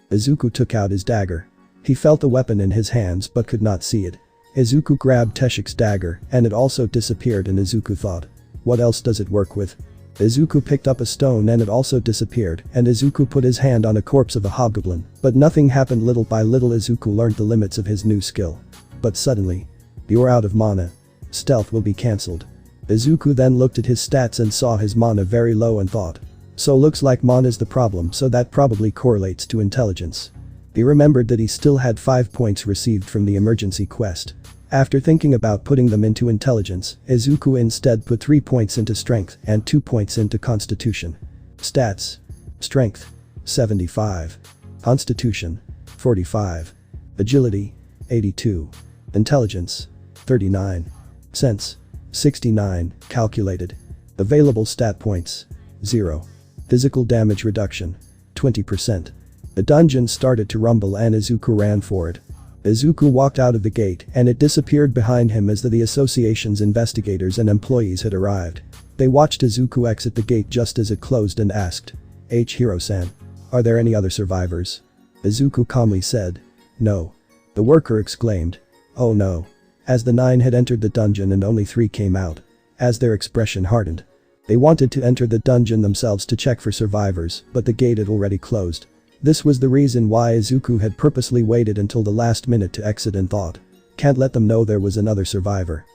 A: Izuku took out his dagger. He felt the weapon in his hands but could not see it. Izuku grabbed Teshik's dagger and it also disappeared and Izuku thought, what else does it work with? Izuku picked up a stone and it also disappeared and Izuku put his hand on a corpse of a hobgoblin, but nothing happened. Little by little Izuku learned the limits of his new skill. But suddenly, "You're out of mana. Stealth will be cancelled." Izuku then looked at his stats and saw his mana very low and thought, so looks like mana's the problem, so that probably correlates to intelligence. He remembered that he still had 5 points received from the emergency quest. After thinking about putting them into intelligence, Izuku instead put 3 points into strength and 2 points into constitution. Stats: Strength: 75. Constitution: 45. Agility: 82. Intelligence: 39. Sense: 69. Calculated. Available stat points: 0. Physical damage reduction: 20%. The dungeon started to rumble and Izuku ran for it. Izuku walked out of the gate and it disappeared behind him as the association's investigators and employees had arrived. They watched Izuku exit the gate just as it closed and asked, Hiro-san, are there any other survivors? Izuku calmly said, no. The worker exclaimed, oh no. As the 9 had entered the dungeon and only 3 came out. As their expression hardened. They wanted to enter the dungeon themselves to check for survivors, but the gate had already closed. This was the reason why Izuku had purposely waited until the last minute to exit and thought, can't let them know there was another survivor.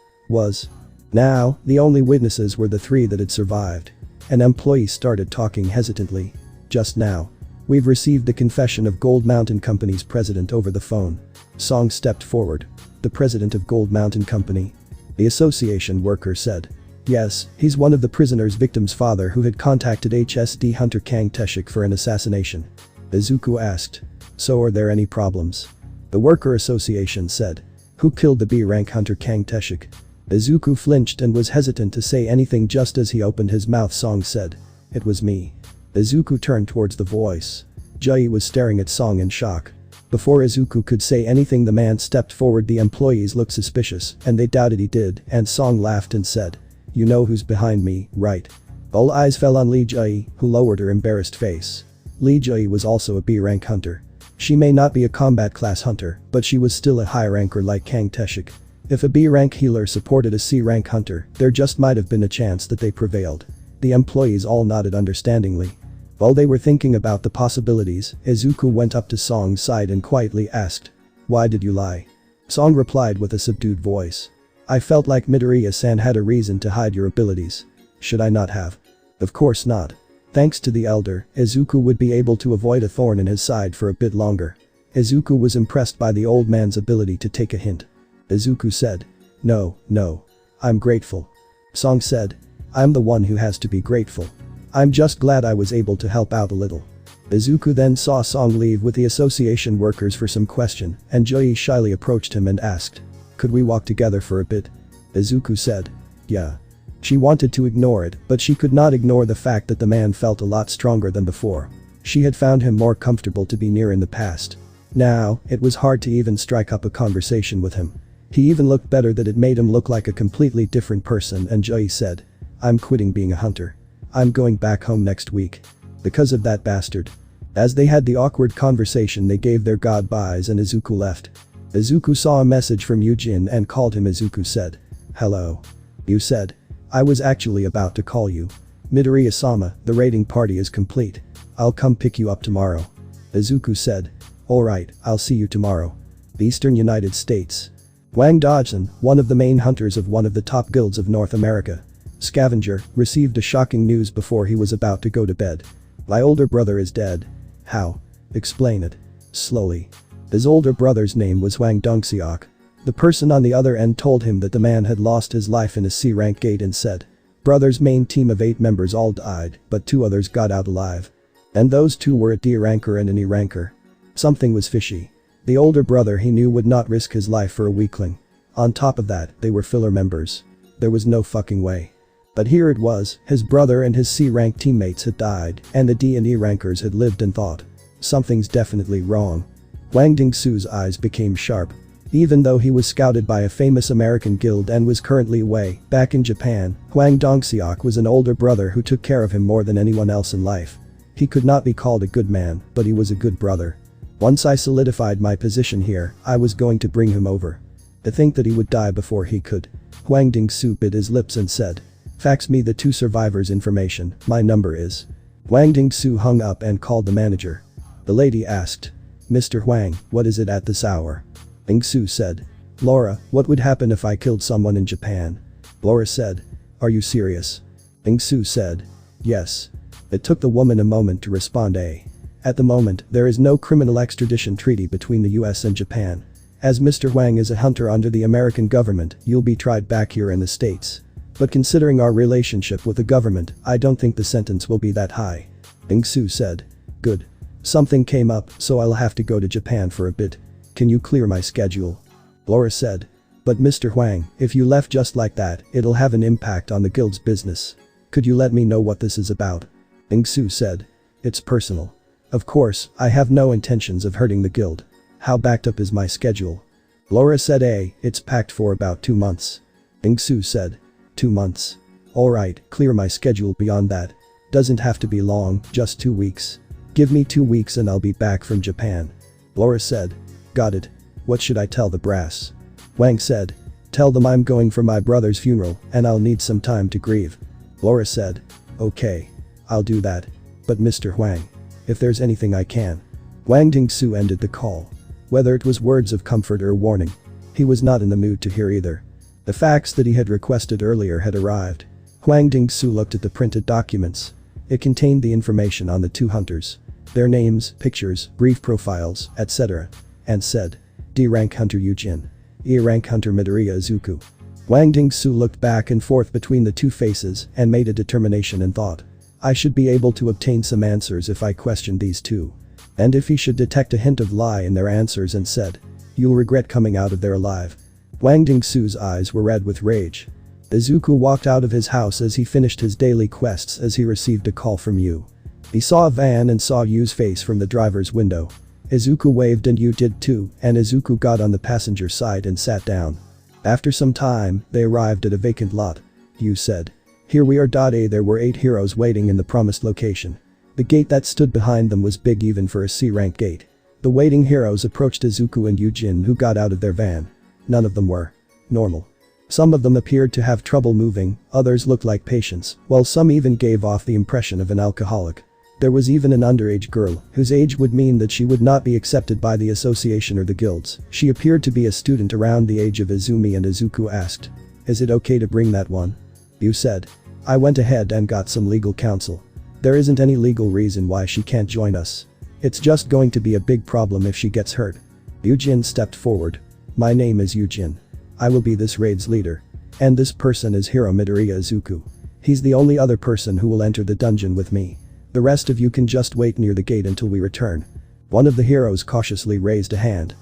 A: Now, the only witnesses were the 3 that had survived. An employee started talking hesitantly. Just now. We've received the confession of Gold Mountain Company's president over the phone. Song stepped forward. The president of Gold Mountain Company? The association worker said. Yes, he's one of the prisoner's victim's father who had contacted HSD Hunter Kang Teshik for an assassination. Izuku asked. So are there any problems? The worker association said. Who killed the B-rank Hunter Kang Teshik? Izuku flinched and was hesitant to say anything just as he opened his mouth. Song said. It was me. Izuku turned towards the voice. Jai was staring at Song in shock. Before Izuku could say anything the man stepped forward. The employees looked suspicious and they doubted he did and Song laughed and said. You know who's behind me, right? All eyes fell on Lee Jai, who lowered her embarrassed face. Lee Jui was also a B-rank hunter. She may not be a combat class hunter, but she was still a high ranker like Kang Teshik. If a B-rank healer supported a C-rank hunter, there just might have been a chance that they prevailed. The employees all nodded understandingly. While they were thinking about the possibilities, Izuku went up to Song's side and quietly asked, "Why did you lie?" Song replied with a subdued voice. "I felt like Midoriya-san had a reason to hide your abilities. Should I not have?" "Of course not. Thanks to the elder, Izuku would be able to avoid a thorn in his side for a bit longer." Izuku was impressed by the old man's ability to take a hint. Izuku said, No. I'm grateful." Song said, "I'm the one who has to be grateful. I'm just glad I was able to help out a little." Izuku then saw Song leave with the association workers for some question, and Joi shyly approached him and asked, "Could we walk together for a bit?" Izuku said, "Yeah." She wanted to ignore it, but she could not ignore the fact that the man felt a lot stronger than before. She had found him more comfortable to be near in the past. Now, it was hard to even strike up a conversation with him. He even looked better that it made him look like a completely different person, and Joi said, "I'm quitting being a hunter. I'm going back home next week. Because of that bastard." As they had the awkward conversation, they gave their goodbyes and Izuku left. Izuku saw a message from Yujin and called him. Izuku said, "Hello." "You said. I was actually about to call you. Midoriya-sama, the raiding party is complete. I'll come pick you up tomorrow." Izuku said, "Alright, I'll see you tomorrow." Eastern United States. Wang Dodson, one of the main hunters of one of the top guilds of North America, Scavenger, received a shocking news before he was about to go to bed. "My older brother is dead." "How?" "Explain it." Slowly. His older brother's name was Wang Dongseok. The person on the other end told him that the man had lost his life in a C-rank gate and said, "Brother's main team of 8 members all died, but 2 others got out alive. And those 2 were a D-ranker and an E-ranker." Something was fishy. The older brother he knew would not risk his life for a weakling. On top of that, they were filler members. There was no fucking way. But here it was, his brother and his C-rank teammates had died, and the D and E rankers had lived and thought. Something's definitely wrong. Wang Dingsu's eyes became sharp. Even though he was scouted by a famous American guild and was currently away, back in Japan, Wang Dongseok was an older brother who took care of him more than anyone else in life. He could not be called a good man, but he was a good brother. Once I solidified my position here, I was going to bring him over. To think that he would die before he could. Wang Dingsu bit his lips and said, "Fax me the 2 survivors' information, my number is." Wang Dingsu hung up and called the manager. The lady asked, "Mr. Huang, what is it at this hour?" Dingsu said, "Laura, what would happen if I killed someone in Japan?" Laura said, "Are you serious?" Dingsu said, "Yes." It took the woman a moment to respond. At the moment, there is no criminal extradition treaty between the US and Japan. As Mr. Huang is a hunter under the American government, you'll be tried back here in the States. But considering our relationship with the government, I don't think the sentence will be that high. Dingsu said, "Good. Something came up, so I'll have to go to Japan for a bit. Can you clear my schedule?" Laura said, "But Mr. Huang, if you left just like that, it'll have an impact on the guild's business. Could you let me know what this is about?" Dingsu said, "It's personal. Of course, I have no intentions of hurting the guild. How backed up is my schedule?" Laura said, "It's packed for about 2 months." Dingsu said, 2 months. Alright, clear my schedule beyond that. Doesn't have to be long, just 2 weeks. Give me 2 weeks and I'll be back from Japan." Laura said, "Got it. What should I tell the brass?" Wang said, "Tell them I'm going for my brother's funeral and I'll need some time to grieve." Laura said, "Okay. I'll do that. But Mr. Huang, if there's anything I can." Wang Dingsu ended the call. Whether it was words of comfort or warning, he was not in the mood to hear either. The fax that he had requested earlier had arrived. Wang Dingsu looked at the printed documents. It contained the information on the 2 hunters. Their names, pictures, brief profiles, etc. And said, D-rank hunter Yujin. E-rank hunter Midoriya Izuku. Wang Dingsu looked back and forth between the 2 faces and made a determination and thought, I should be able to obtain some answers if I questioned these 2. And if he should detect a hint of lie in their answers and said, "You'll regret coming out of there alive." Wang Dingsu's eyes were red with rage. Izuku walked out of his house as he finished his daily quests as he received a call from Yu. He saw a van and saw Yu's face from the driver's window. Izuku waved and Yu did too, and Izuku got on the passenger side and sat down. After some time, they arrived at a vacant lot. Yu said, "Here we are. There were 8 heroes waiting in the promised location. The gate that stood behind them was big even for a C-rank gate. The waiting heroes approached Izuku and Yujin, who got out of their van. None of them were normal. Some of them appeared to have trouble moving, others looked like patients, while some even gave off the impression of an alcoholic. There was even an underage girl, whose age would mean that she would not be accepted by the association or the guilds. She appeared to be a student around the age of Izumi, and Izuku asked, "Is it okay to bring that one?" Yu said, "I went ahead and got some legal counsel. There isn't any legal reason why she can't join us. It's just going to be a big problem if she gets hurt." Yujin stepped forward. "My name is Yujin. I will be this raid's leader. And this person is Hero Midoriya Izuku. He's the only other person who will enter the dungeon with me. The rest of you can just wait near the gate until we return." One of the heroes cautiously raised a hand.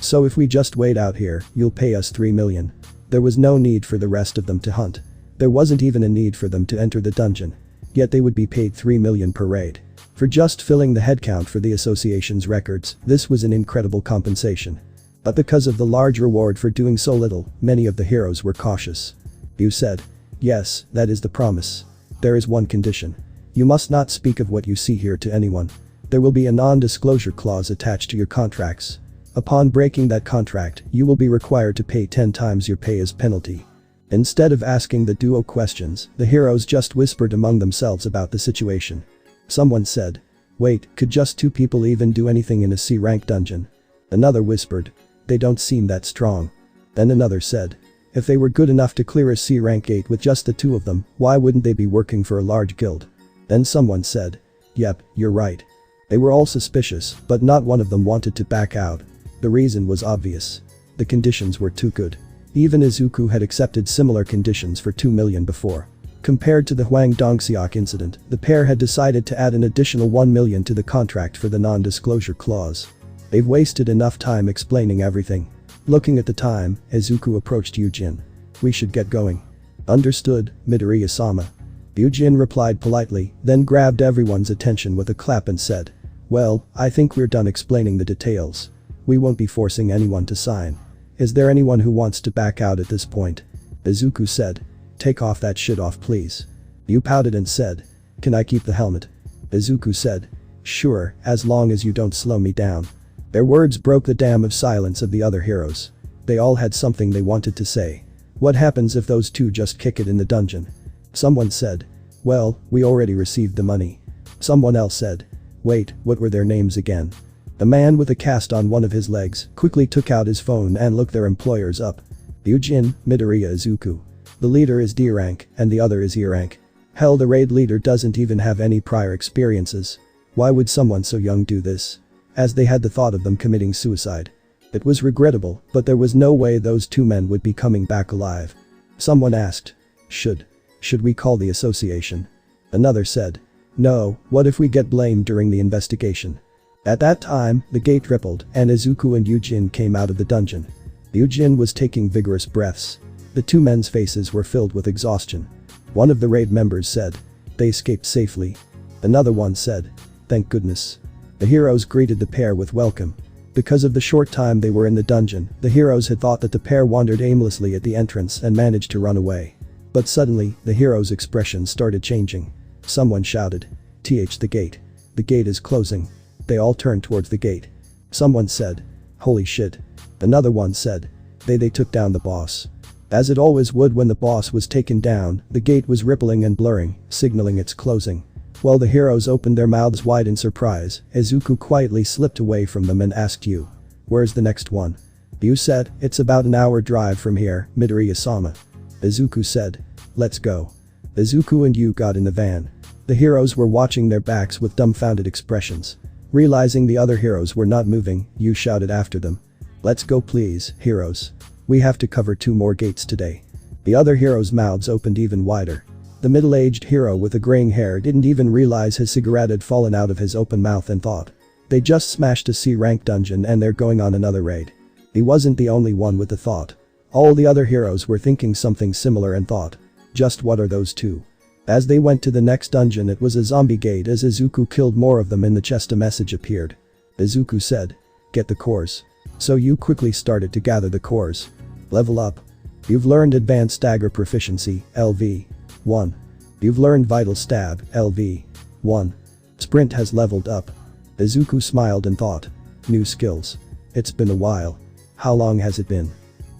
A: So if we just wait out here, you'll pay us 3 million. There was no need for the rest of them to hunt. There wasn't even a need for them to enter the dungeon. Yet they would be paid 3 million per raid. For just filling the headcount for the association's records, this was an incredible compensation. But because of the large reward for doing so little, many of the heroes were cautious. Yu said, "Yes, that is the promise. There is one condition. You must not speak of what you see here to anyone. There will be a non-disclosure clause attached to your contracts. Upon breaking that contract, you will be required to pay 10 times your pay as penalty." Instead of asking the duo questions, the heroes just whispered among themselves about the situation. Someone said, "Wait, could just 2 people even do anything in a C-rank dungeon?" Another whispered, "They don't seem that strong." Then another said, "If they were good enough to clear a C-rank gate with just the 2 of them, why wouldn't they be working for a large guild?" Then someone said, "Yep, you're right." They were all suspicious, but not one of them wanted to back out. The reason was obvious. The conditions were too good. Even Izuku had accepted similar conditions for 2 million before. Compared to the Huang Dongxiok incident, the pair had decided to add an additional 1 million to the contract for the non-disclosure clause. They've wasted enough time explaining everything. Looking at the time, Izuku approached Yujin. "We should get going." "Understood, Midoriya-sama." Yujin replied politely, then grabbed everyone's attention with a clap and said, "Well, I think we're done explaining the details. We won't be forcing anyone to sign. Is there anyone who wants to back out at this point?" Izuku said, "Take off that shit off, please." Yu pouted and said, "Can I keep the helmet?" Izuku said, "Sure, as long as you don't slow me down." Their words broke the dam of silence of the other heroes. They all had something they wanted to say. What happens if those 2 just kick it in the dungeon? Someone said, "Well, we already received the money." Someone else said, "Wait, what were their names again?" The man with a cast on one of his legs quickly took out his phone and looked their employers up. Yujin, Midoriya Izuku. The leader is D rank and the other is E rank. Hell, the raid leader doesn't even have any prior experiences. Why would someone so young do this? As they had the thought of them committing suicide. It was regrettable, but there was no way those 2 men would be coming back alive. Someone asked, Should we call the association?" Another said, "No, what if we get blamed during the investigation?" At that time, the gate rippled and Izuku and Yujin came out of the dungeon. Yujin was taking vigorous breaths. The 2 men's faces were filled with exhaustion. One of the raid members said, "They escaped safely." Another one said, "Thank goodness." The heroes greeted the pair with welcome. Because of the short time they were in the dungeon, the heroes had thought that the pair wandered aimlessly at the entrance and managed to run away. But suddenly, the heroes' expressions started changing. Someone shouted, "The gate. The gate is closing." They all turned towards the gate. Someone said, "Holy shit." Another one said, They took down the boss." As it always would when the boss was taken down, the gate was rippling and blurring, signaling its closing. While the heroes opened their mouths wide in surprise, Izuku quietly slipped away from them and asked Yu, "Where's the next one?" Yu said, "It's about an hour drive from here, Midoriya-sama." Izuku said, "Let's go." Izuku and Yu got in the van. The heroes were watching their backs with dumbfounded expressions. Realizing the other heroes were not moving, Yu shouted after them, "Let's go please, heroes. We have to cover 2 more gates today." The other heroes' mouths opened even wider. The middle-aged hero with the graying hair didn't even realize his cigarette had fallen out of his open mouth and thought, "They just smashed a C-rank dungeon and they're going on another raid." He wasn't the only one with the thought. All the other heroes were thinking something similar and thought, "Just what are those 2? As they went to the next dungeon, it was a zombie gate. As Izuku killed more of them in the chest, a message appeared. Izuku said, "Get the cores." So Yu quickly started to gather the cores. Level up. You've learned Advanced Dagger Proficiency, LV. 1. You've learned Vital Stab, LV. 1. Sprint has leveled up. Izuku smiled and thought. New skills. It's been a while. How long has it been?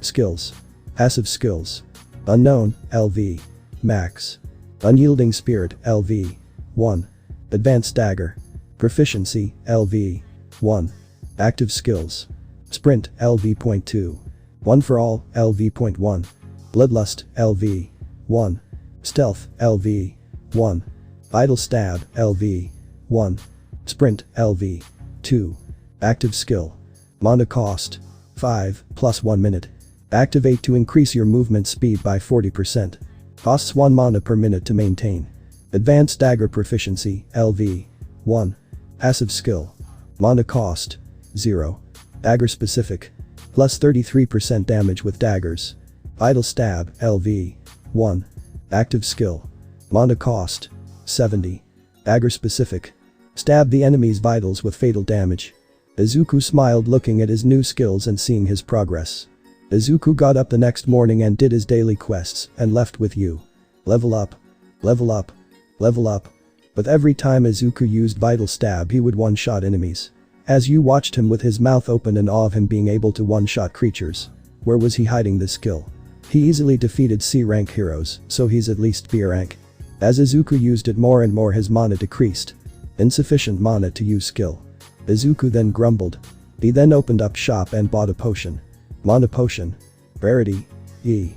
A: Skills. Passive skills. Unknown, LV. Max. Unyielding Spirit, LV. 1. Advanced Dagger. Proficiency, LV. 1. Active Skills. Sprint, LV.2. One for All, LV.1. Bloodlust, LV. 1. Stealth, LV. 1. Vital Stab, LV. 1. Sprint, LV. 2. Active Skill. Mana cost. 5, plus 1 minute. Activate to increase your movement speed by 40%. Costs 1 mana per minute to maintain. Advanced Dagger Proficiency, LV. 1. Passive Skill. Mana cost. 0. Dagger Specific. Plus 33% damage with daggers. Vital Stab, LV. 1. Active Skill. Mana cost. 70. Dagger Specific. Stab the enemy's vitals with fatal damage. Izuku smiled looking at his new skills and seeing his progress. Izuku got up the next morning and did his daily quests and left with you. Level up. Level up. Level up. But every time Izuku used Vital Stab he would one-shot enemies. As you watched him with his mouth open in awe of him being able to one-shot creatures. Where was he hiding this skill? He easily defeated C-rank heroes, so he's at least B rank. As Izuku used it more and more his mana decreased. Insufficient mana to use skill. Izuku then grumbled. He then opened up shop and bought a potion. Mana Potion. Rarity. E.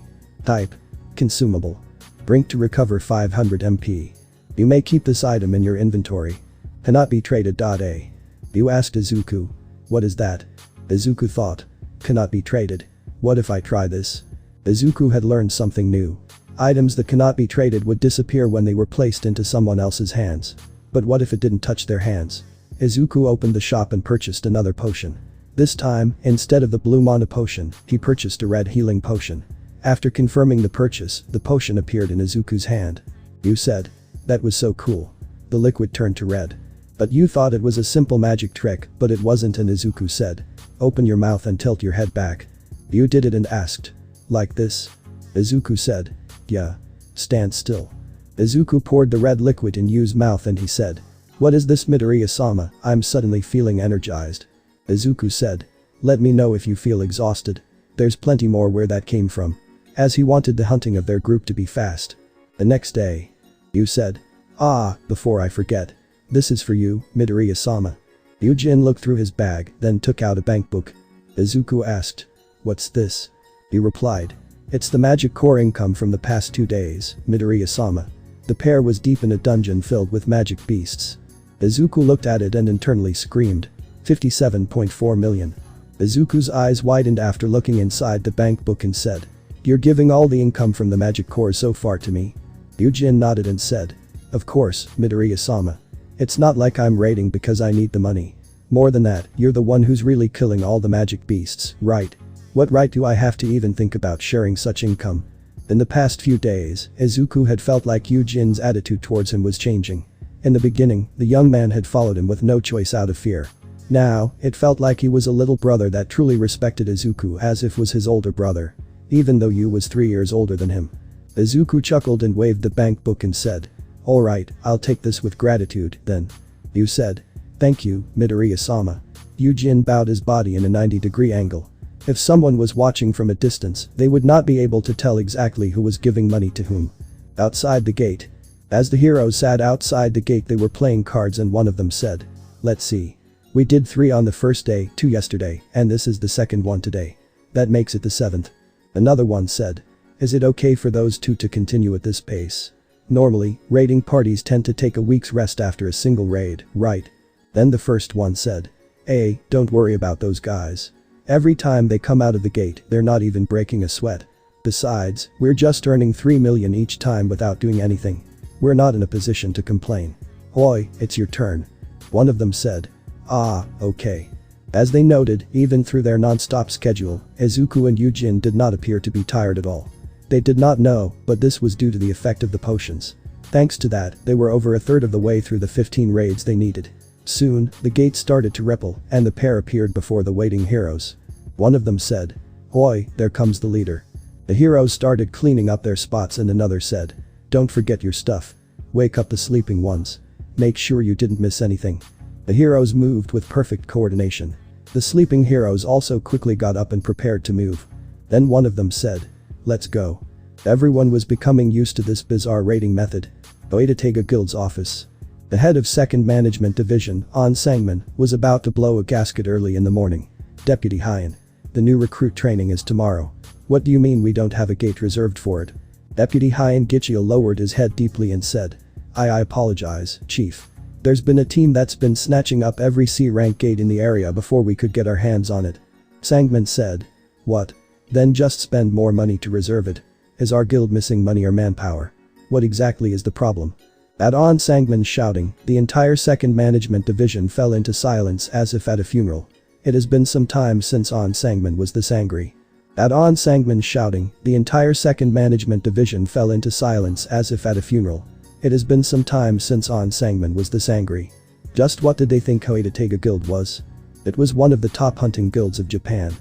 A: Type. Consumable. Drink to recover 500 MP. You may keep this item in your inventory. Cannot be traded. A. You asked Izuku. What is that? Izuku thought. Cannot be traded. What if I try this? Izuku had learned something new. Items that cannot be traded would disappear when they were placed into someone else's hands. But what if it didn't touch their hands? Izuku opened the shop and purchased another potion. This time, instead of the blue mana potion, he purchased a red healing potion. After confirming the purchase, the potion appeared in Izuku's hand. You said. That was so cool. The liquid turned to red. But you thought it was a simple magic trick, but it wasn't, and Izuku said. Open your mouth and tilt your head back. You did it and asked. Like this? Izuku said. Yeah. Stand still. Izuku poured the red liquid in Yu's mouth and he said. What is this, Midoriya-sama? I'm suddenly feeling energized. Izuku said. Let me know if you feel exhausted. There's plenty more where that came from. As he wanted the hunting of their group to be fast. The next day. You said. Ah, before I forget. This is for you, Midoriya-sama. Yujin looked through his bag, then took out a bank book. Izuku asked. What's this? You replied. It's the magic core income from the past 2 days, Midoriya-sama. The pair was deep in a dungeon filled with magic beasts. Izuku looked at it and internally screamed. 57.4 million. Izuku's eyes widened after looking inside the bank book and said. You're giving all the income from the magic core so far to me? Yujin nodded and said. Of course, Midoriya-sama. It's not like I'm raiding because I need the money. More than that, you're the one who's really killing all the magic beasts, right? What right do I have to even think about sharing such income? In the past few days, Izuku had felt like Yujin's attitude towards him was changing. In the beginning, the young man had followed him with no choice out of fear. Now, it felt like he was a little brother that truly respected Izuku as if was his older brother. Even though Yu was 3 years older than him. Izuku chuckled and waved the bank book and said. Alright, I'll take this with gratitude, then. Yu said. Thank you, Midoriya-sama. Yujin bowed his body in a 90-degree angle. If someone was watching from a distance, they would not be able to tell exactly who was giving money to whom. Outside the gate. As the heroes sat outside the gate they were playing cards and one of them said. Let's see. We did 3 on the first day, 2 yesterday, and this is the second one today. That makes it the 7th. Another one said. Is it okay for those 2 to continue at this pace? Normally, raiding parties tend to take a week's rest after a single raid, right? Then the first one said. Hey, don't worry about those guys. Every time they come out of the gate, they're not even breaking a sweat. Besides, we're just earning 3 million each time without doing anything. We're not in a position to complain. Oi, it's your turn. One of them said. Ah, okay. As they noted, even through their non-stop schedule, Izuku and Yujin did not appear to be tired at all. They did not know, but this was due to the effect of the potions. Thanks to that, they were over a third of the way through the 15 raids they needed. Soon, the gate started to ripple, and the pair appeared before the waiting heroes. One of them said. Oi, there comes the leader. The heroes started cleaning up their spots and another said. Don't forget your stuff. Wake up the sleeping ones. Make sure you didn't miss anything. The heroes moved with perfect coordination. The sleeping heroes also quickly got up and prepared to move. Then one of them said, "Let's go." Everyone was becoming used to this bizarre raiding method. Oitatega Guild's office. The head of 2nd Management Division, On Sangman, was about to blow a gasket early in the morning. "Deputy Hyan. The new recruit training is tomorrow. What do you mean we don't have a gate reserved for it?" Deputy Hyan Gichio lowered his head deeply and said, I apologize, Chief. There's been a team that's been snatching up every C-rank gate in the area before we could get our hands on it. Sangman said. "What? Then just spend more money to reserve it. Is our guild missing money or manpower? What exactly is the problem?" At On Sangman's shouting, the entire 2nd Management Division fell into silence as if at a funeral. It has been some time since On Sangman was this angry. At On Sangman's shouting, the entire 2nd Management Division fell into silence as if at a funeral. It has been some time since On Sangman was this angry. Just what did they think Oitatega Guild was? It was one of the top hunting guilds of Japan.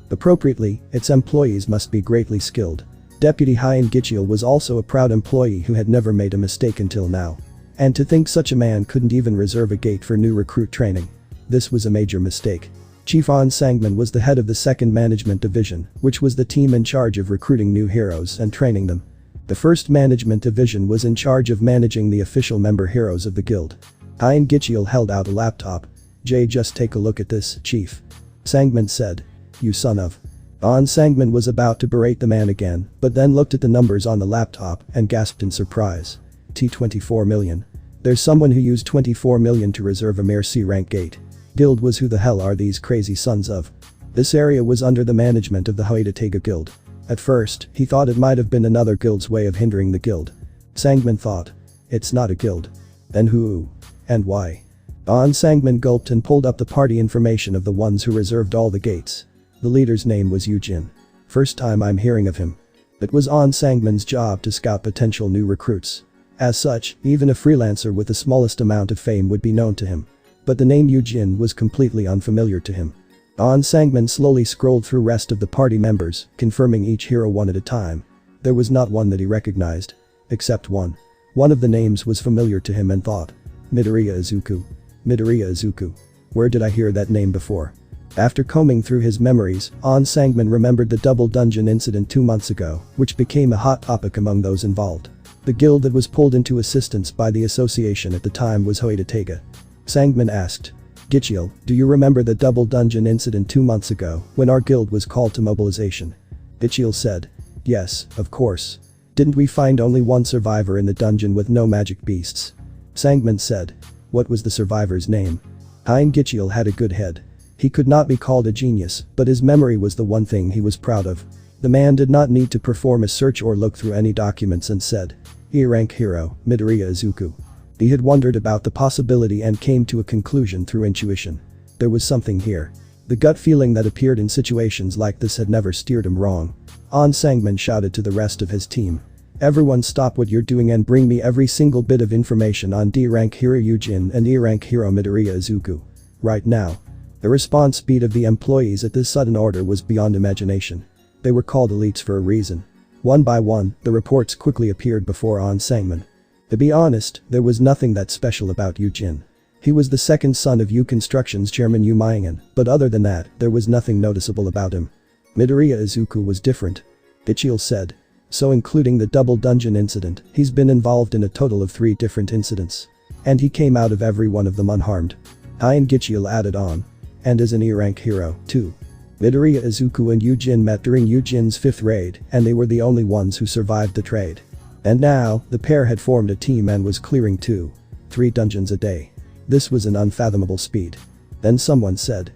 A: Appropriately, its employees must be greatly skilled. Deputy Hyan Gichio was also a proud employee who had never made a mistake until now. And to think such a man couldn't even reserve a gate for new recruit training. This was a major mistake. Chief On Sangman was the head of the 2nd Management Division, which was the team in charge of recruiting new heroes and training them. The 1st Management Division was in charge of managing the official member heroes of the guild. Hyan Gichio held out a laptop. Just take a look at this, Chief. Sangman said. "You son of..." On Sangman was about to berate the man again, but then looked at the numbers on the laptop and gasped in surprise. "24 million. There's someone who used 24 million to reserve a mere C-rank gate. Guild was who the hell are these crazy sons of?" This area was under the management of the Oitatega Guild. At first, he thought it might have been another guild's way of hindering the guild. Sangman thought. It's not a guild. Then who? And why? On Sangman gulped and pulled up the party information of the ones who reserved all the gates. The leader's name was Eugene. First time I'm hearing of him. It was On Sangman's job to scout potential new recruits. As such, even a freelancer with the smallest amount of fame would be known to him. But the name Eugene was completely unfamiliar to him. On Sangman slowly scrolled through rest of the party members, confirming each hero one at a time. There was not one that he recognized. Except one. One of the names was familiar to him and thought. Midoriya Izuku. Midoriya Izuku. Where did I hear that name before? After combing through his memories, On Sangman remembered the double dungeon incident 2 months ago, which became a hot topic among those involved. The guild that was pulled into assistance by the association at the time was Oitatega. Sangman asked. Gichio, do you remember the double dungeon incident 2 months ago, when our guild was called to mobilization? Gichio said. Yes, of course. Didn't we find only one survivor in the dungeon with no magic beasts? Sangman said. What was the survivor's name? Hyan Gichio had a good head. He could not be called a genius, but his memory was the one thing he was proud of. The man did not need to perform a search or look through any documents and said. E-rank hero, Midoriya Izuku. He had wondered about the possibility and came to a conclusion through intuition. There was something here. The gut feeling that appeared in situations like this had never steered him wrong. On Sangman shouted to the rest of his team. Everyone stop what you're doing and bring me every single bit of information on D-rank hero Eugene and E-rank hero Midoriya Izuku. Right now. The response speed of the employees at this sudden order was beyond imagination. They were called elites for a reason. One by one, the reports quickly appeared before On Sangman. To be honest, there was nothing that special about Eugene. He was the second son of U Construction's chairman Yu Maingen, but other than that, there was nothing noticeable about him. Midoriya Izuku was different. Ichiel said. So including the double dungeon incident, he's been involved in a total of 3 different incidents. And he came out of every one of them unharmed. Hyan Gichio added on. And is an E-rank hero, too. Midoriya Izuku and Eugene met during Eugene's 5th raid, and they were the only ones who survived the trade. And now, the pair had formed a team and was clearing 2-3 dungeons a day. This was an unfathomable speed. Then someone said.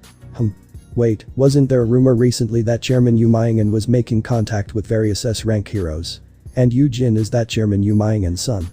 A: Wait, wasn't there a rumor recently that Chairman Yu Maingen was making contact with various S-rank heroes? And Eugene is that Chairman Yu Maingen's son.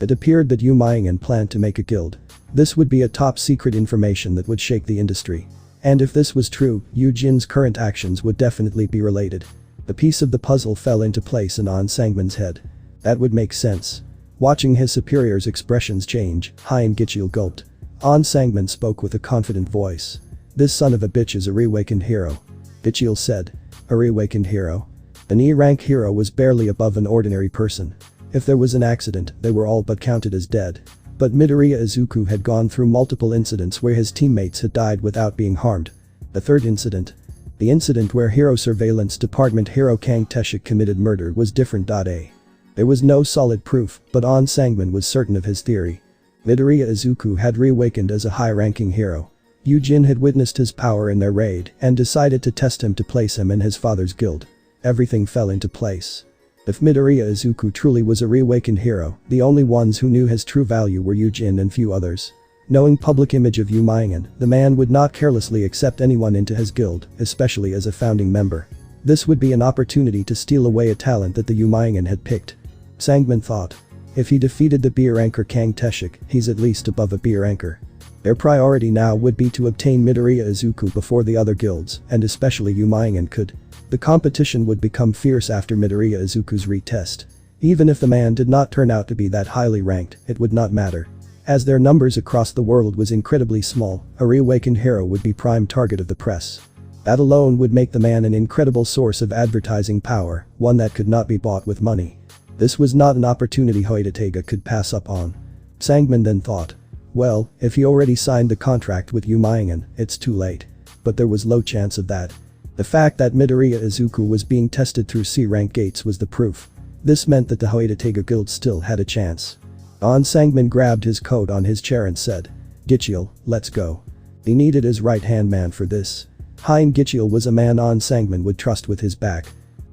A: It appeared that Yu Maingen planned to make a guild. This would be a top secret information that would shake the industry. And if this was true, Eugene's current actions would definitely be related. The piece of the puzzle fell into place in On Sangman's head. That would make sense. Watching his superior's expressions change, Hyan Gichio gulped. On Sangman spoke with a confident voice. This son of a bitch is a reawakened hero. Gichio said. A reawakened hero? An E-rank hero was barely above an ordinary person. If there was an accident, they were all but counted as dead. But Midoriya Izuku had gone through multiple incidents where his teammates had died without being harmed. The third incident. The incident where Hero Surveillance Department Hero Kang Teshik committed murder was different. There was no solid proof, but On Sangman was certain of his theory. Midoriya Izuku had reawakened as a high-ranking hero. Yujin had witnessed his power in their raid and decided to test him to place him in his father's guild. Everything fell into place. If Midoriya Izuku truly was a reawakened hero, the only ones who knew his true value were Yujin and few others. Knowing public image of Yumayan, the man would not carelessly accept anyone into his guild, especially as a founding member. This would be an opportunity to steal away a talent that the Yumayan had picked. Sangman thought. If he defeated the beer anchor Kang Teshik, he's at least above a beer anchor. Their priority now would be to obtain Midoriya Izuku before the other guilds, and especially Yumayan could. The competition would become fierce after Midoriya Izuku's retest. Even if the man did not turn out to be that highly ranked, it would not matter. As their numbers across the world was incredibly small, a reawakened hero would be prime target of the press. That alone would make the man an incredible source of advertising power, one that could not be bought with money. This was not an opportunity Hoitatega could pass up on. Sangman then thought. Well, if he already signed the contract with Yumayan, it's too late. But there was low chance of that. The fact that Midoriya Izuku was being tested through C-rank gates was the proof. This meant that the Hoitatega guild still had a chance. On Sangman grabbed his coat on his chair and said. Gichiel, let's go. He needed his right-hand man for this. Hein Gichiel was a man On Sangman would trust with his back.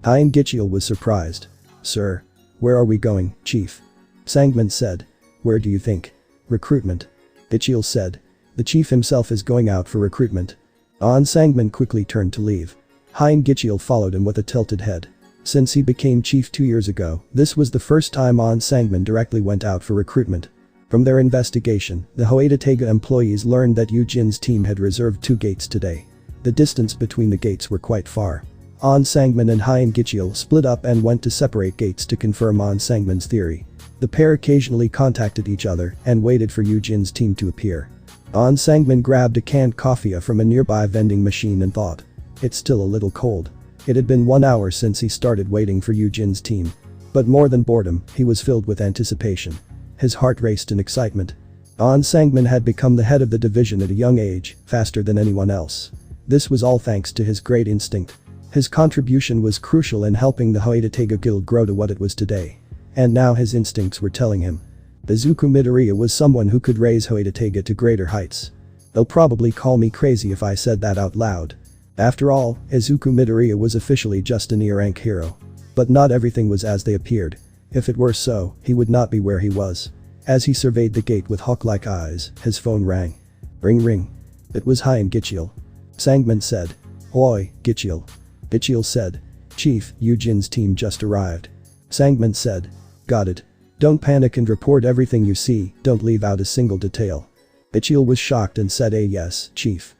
A: Hein Gichiel was surprised. Sir. Where are we going, Chief? Sangman said. Where do you think? Recruitment. Gichiel said. The chief himself is going out for recruitment. On Sangman quickly turned to leave. Hein Gichiel followed him with a tilted head. Since he became chief 2 years ago, this was the first time On Sangman directly went out for recruitment. From their investigation, the Hoitatega employees learned that Yujin's team had reserved 2 gates today. The distance between the gates were quite far. On Sangman and Hein Gichiel split up and went to separate gates to confirm On Sangman's theory. The pair occasionally contacted each other and waited for Yujin's team to appear. On Sangman grabbed a canned coffee from a nearby vending machine and thought. It's still a little cold. It had been 1 hour since he started waiting for Yujin's team. But more than boredom, he was filled with anticipation. His heart raced in excitement. On Sangman had become the head of the division at a young age, faster than anyone else. This was all thanks to his great instinct. His contribution was crucial in helping the Hoitatega guild grow to what it was today. And now his instincts were telling him. Izuku Midoriya was someone who could raise Hoitatega to greater heights. They'll probably call me crazy if I said that out loud. After all, Izuku Midoriya was officially just an E-rank hero. But not everything was as they appeared. If it were so, he would not be where he was. As he surveyed the gate with hawk-like eyes, his phone rang. Ring ring. It was Hein Gichiel. Sangman said. Oi, Gichiel. Gichiel said. Chief, Yujin's team just arrived. Sangman said. Got it. Don't panic and report everything you see, don't leave out a single detail. Gichiel was shocked and said yes, Chief.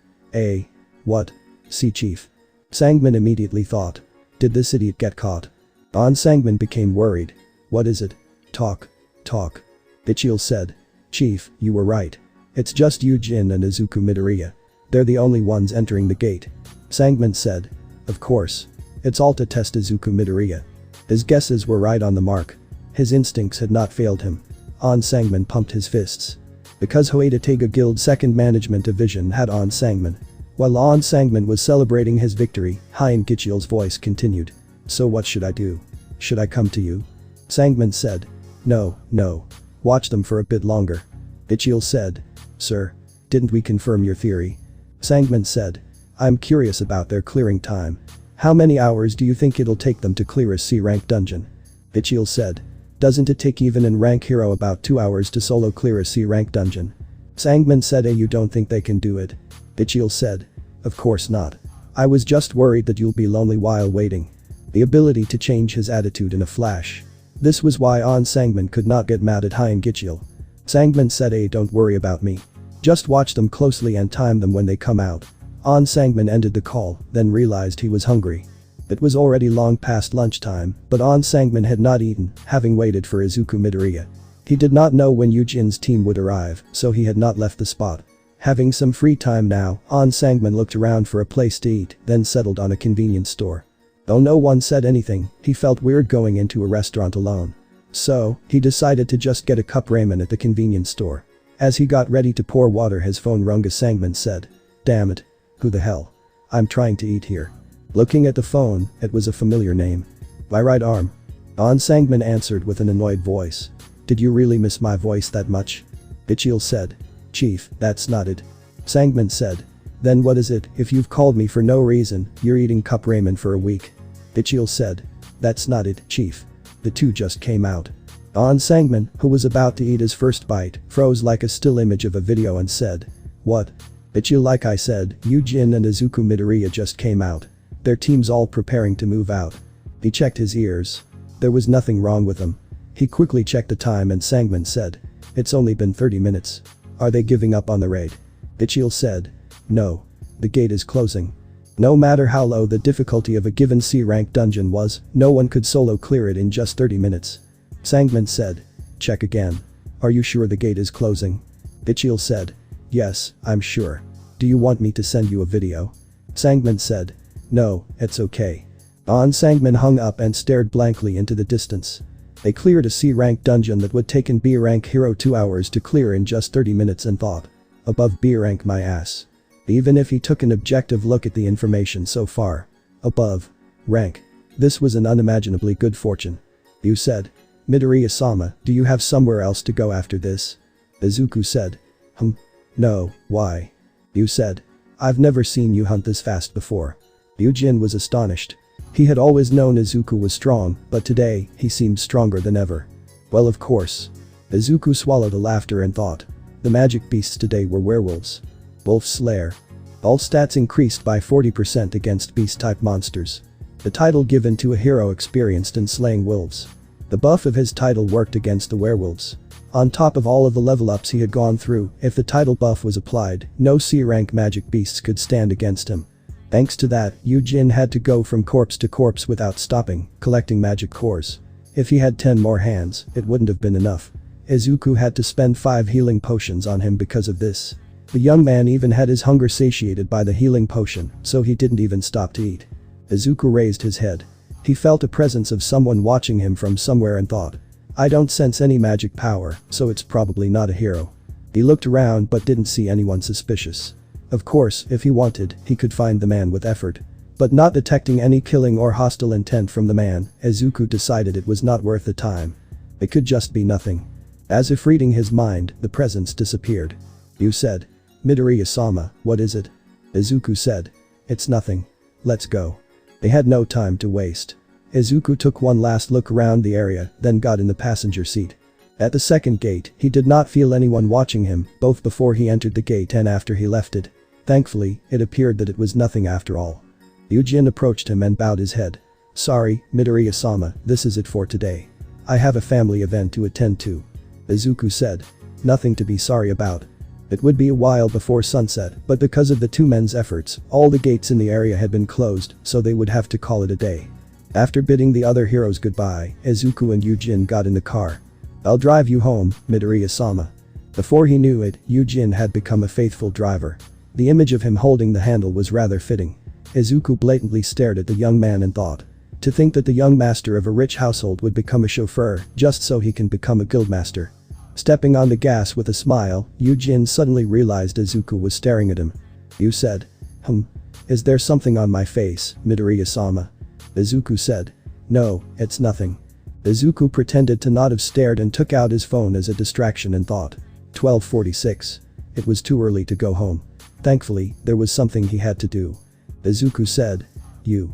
A: What? See Chief. Sangman immediately thought. Did this idiot get caught? On Sangman became worried. What is it? Talk. Gichiel said. Chief, you were right. It's just Yujin and Izuku Midoriya. They're the only ones entering the gate. Sangman said. Of course. It's all to test Izuku Midoriya. His guesses were right on the mark. His instincts had not failed him. On Sangman pumped his fists. Because Hoitatega Guild's second management division had On Sangman. While On Sangman was celebrating his victory, Hein Gichiel's voice continued. So what should I do? Should I come to you? Sangman said. No. Watch them for a bit longer. Gichiel said. Sir. Didn't we confirm your theory? Sangman said. I'm curious about their clearing time. How many hours do you think it'll take them to clear a C-rank dungeon? Gichiel said. Doesn't it take even an rank hero about 2 hours to solo clear a C-rank dungeon? Sangman said. You don't think they can do it? Gichiel said. Of course not. I was just worried that you'll be lonely while waiting. The ability to change his attitude in a flash. This was why On Sangman could not get mad at Hein Gichiel. Sangman said. Don't worry about me. Just watch them closely and time them when they come out. On Sangman ended the call, then realized he was hungry. It was already long past lunchtime, but On Sangman had not eaten, having waited for Izuku Midoriya. He did not know when Yujin's team would arrive, so he had not left the spot. Having some free time now, On Sangman looked around for a place to eat, then settled on a convenience store. Though no one said anything, he felt weird going into a restaurant alone. So, he decided to just get a cup ramen at the convenience store. As he got ready to pour water, his phone rung. A Sangman said, "Damn it. Who the hell? I'm trying to eat here." Looking at the phone, it was a familiar name. "My right arm." Sangman answered with an annoyed voice. "Did you really miss my voice that much?" Ichiel said. "Chief, that's not it." Sangman said. "Then what is it? If you've called me for no reason, you're eating cup ramen for a week." Ichiel said. "That's not it, Chief. The two just came out." Sangman, who was about to eat his first bite, froze like a still image of a video and said. "What?" Ichiel, "Like I said, Yujin and Izuku Midoriya just came out. Their team's all preparing to move out." He checked his ears. There was nothing wrong with them. He quickly checked the time and Sangman said. "It's only been 30 minutes. Are they giving up on the raid?" Ichiel said. "No. The gate is closing." No matter how low the difficulty of a given C-rank dungeon was, no one could solo clear it in just 30 minutes. Sangman said. "Check again. Are you sure the gate is closing?" Ichiel said. "Yes, I'm sure. Do you want me to send you a video?" Sangman said. "No, it's okay." Sangman hung up and stared blankly into the distance. They cleared a C-rank dungeon that would take an B-rank hero 2 hours to clear in just 30 minutes and thought. Above B-rank my ass. Even if he took an objective look at the information so far. Above rank. This was an unimaginably good fortune. You said. "Midoriya-sama, do you have somewhere else to go after this?" Izuku said. No, why?" You said. "I've never seen you hunt this fast before." Yujin was astonished. He had always known Izuku was strong, but today, he seemed stronger than ever. "Well, of course." Izuku swallowed a laughter and thought. The magic beasts today were werewolves. Wolf Slayer. All stats increased by 40% against beast-type monsters. The title given to a hero experienced in slaying wolves. The buff of his title worked against the werewolves. On top of all of the level ups he had gone through, if the title buff was applied, no C-rank magic beasts could stand against him. Thanks to that, Yujin had to go from corpse to corpse without stopping, collecting magic cores. If he had 10 more hands, it wouldn't have been enough. Izuku had to spend 5 healing potions on him because of this. The young man even had his hunger satiated by the healing potion, so he didn't even stop to eat. Izuku raised his head. He felt a presence of someone watching him from somewhere and thought. I don't sense any magic power, so it's probably not a hero. He looked around but didn't see anyone suspicious. Of course, if he wanted, he could find the man with effort. But not detecting any killing or hostile intent from the man, Izuku decided it was not worth the time. It could just be nothing. As if reading his mind, the presence disappeared. You said. Midoriya-sama, what is it? Izuku said. It's nothing. Let's go. They had no time to waste. Izuku took one last look around the area, then got in the passenger seat. At the second gate, he did not feel anyone watching him, both before he entered the gate and after he left it. Thankfully, it appeared that it was nothing after all. Yujin approached him and bowed his head. Sorry, Midoriya-sama, this is it for today. I have a family event to attend to. Izuku said. Nothing to be sorry about. It would be a while before sunset, but because of the two men's efforts, all the gates in the area had been closed, so they would have to call it a day. After bidding the other heroes goodbye, Izuku and Yujin got in the car. I'll drive you home, Midoriya-sama. Before he knew it, Yujin had become a faithful driver. The image of him holding the handle was rather fitting. Izuku blatantly stared at the young man and thought. To think that the young master of a rich household would become a chauffeur just so he can become a guildmaster. Stepping on the gas with a smile, Yujin suddenly realized Izuku was staring at him. You said. Is there something on my face, Midoriya-sama? Izuku said. No, it's nothing. Izuku pretended to not have stared and took out his phone as a distraction and thought. 12:46. It was too early to go home. Thankfully, there was something he had to do. Izuku said. You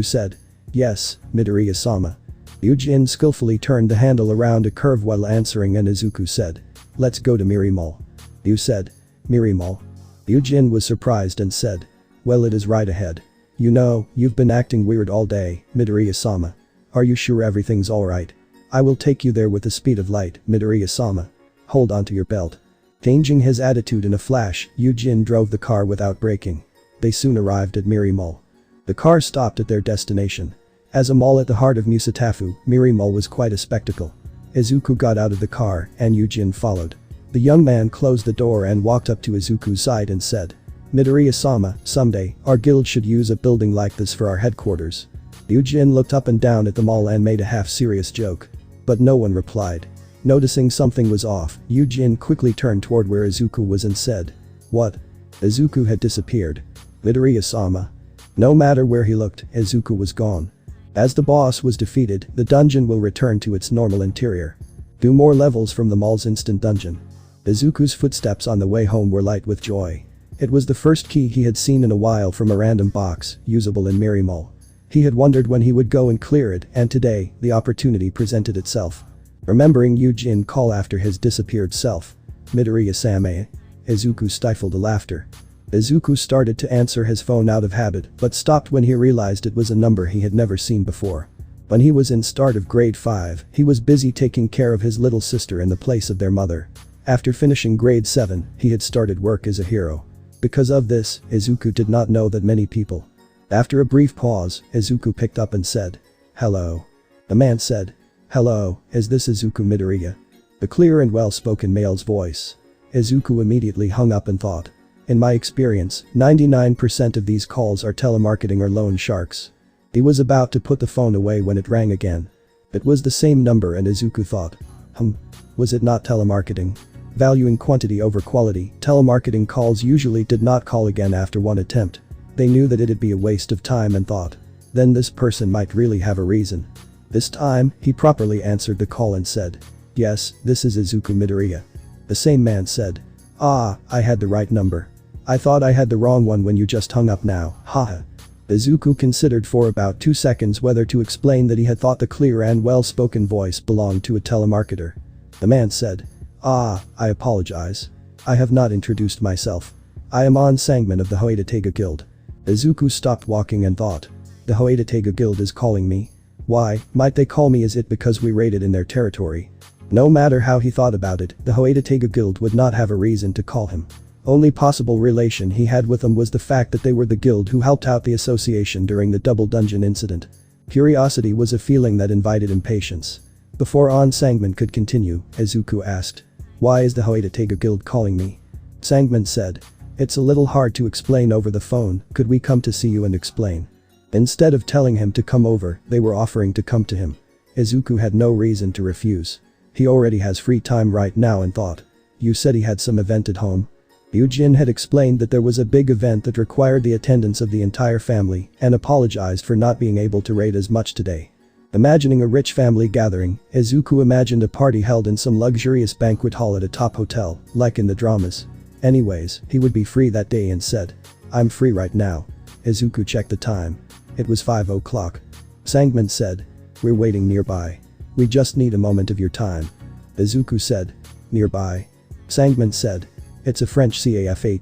A: said. Yes, Midoriya-sama. Yujin skillfully turned the handle around a curve while answering and Izuku said. Let's go to Miri Mall. You said. Miri Mall. Yujin was surprised and said. Well, it is right ahead. You know, you've been acting weird all day, Midoriya-sama. Are you sure everything's alright? I will take you there with the speed of light, Midoriya-sama. Hold onto your belt. Changing his attitude in a flash, Yujin drove the car without braking. They soon arrived at Miri Mall. The car stopped at their destination. As a mall at the heart of Musatafu, Miri Mall was quite a spectacle. Izuku got out of the car and Yujin followed. The young man closed the door and walked up to Izuku's side and said. Midoriya-sama, someday, our guild should use a building like this for our headquarters. Yujin looked up and down at the mall and made a half-serious joke. But no one replied. Noticing something was off, Yujin quickly turned toward where Izuku was and said, "What?" Izuku had disappeared. Midoriya-sama. No matter where he looked, Izuku was gone. As the boss was defeated, the dungeon will return to its normal interior. 2 more levels from the mall's instant dungeon. Izuku's footsteps on the way home were light with joy. It was the first key he had seen in a while from a random box, usable in Miri Mall. He had wondered when he would go and clear it, and today, the opportunity presented itself. Remembering Yujin call after his disappeared self. Midoriya-sama. Izuku stifled a laughter. Izuku started to answer his phone out of habit, but stopped when he realized it was a number he had never seen before. When he was in start of grade 5, he was busy taking care of his little sister in the place of their mother. After finishing grade 7, he had started work as a hero. Because of this, Izuku did not know that many people. After a brief pause, Izuku picked up and said, "Hello." The man said, "Hello, is this Izuku Midoriya?" The clear and well-spoken male's voice. Izuku immediately hung up and thought. In my experience, 99% of these calls are telemarketing or loan sharks. He was about to put the phone away when it rang again. It was the same number and Izuku thought. Was it not telemarketing? Valuing quantity over quality, telemarketing calls usually did not call again after one attempt. They knew that it'd be a waste of time and thought. Then this person might really have a reason. This time, he properly answered the call and said, "Yes, this is Izuku Midoriya." The same man said, "Ah, I had the right number. I thought I had the wrong one when you just hung up now, haha." Izuku considered for about 2 seconds whether to explain that he had thought the clear and well-spoken voice belonged to a telemarketer. The man said, "Ah, I apologize. I have not introduced myself. I am On Sangman of the Hoitatega Guild." Izuku stopped walking and thought. The Hoitatega Guild is calling me? Why might they call me? Is it because we raided in their territory? No matter how he thought about it, the Hoitatega Guild would not have a reason to call him. Only possible relation he had with them was the fact that they were the guild who helped out the association during the double dungeon incident. Curiosity was a feeling that invited impatience. Before On Sangman could continue, Izuku asked, "Why is the Hoitatega Guild calling me?" Sangman said, "It's a little hard to explain over the phone, could we come to see you and explain?" Instead of telling him to come over, they were offering to come to him. Izuku had no reason to refuse. He already has free time right now and thought. You said he had some event at home? Yujin had explained that there was a big event that required the attendance of the entire family and apologized for not being able to raid as much today. Imagining a rich family gathering, Izuku imagined a party held in some luxurious banquet hall at a top hotel, like in the dramas. Anyways, he would be free that day and said, "I'm free right now." Izuku checked the time. It was 5 o'clock. Sangman said, "We're waiting nearby. We just need a moment of your time." Izuku said, "Nearby?" Sangman said, "It's a French cafe .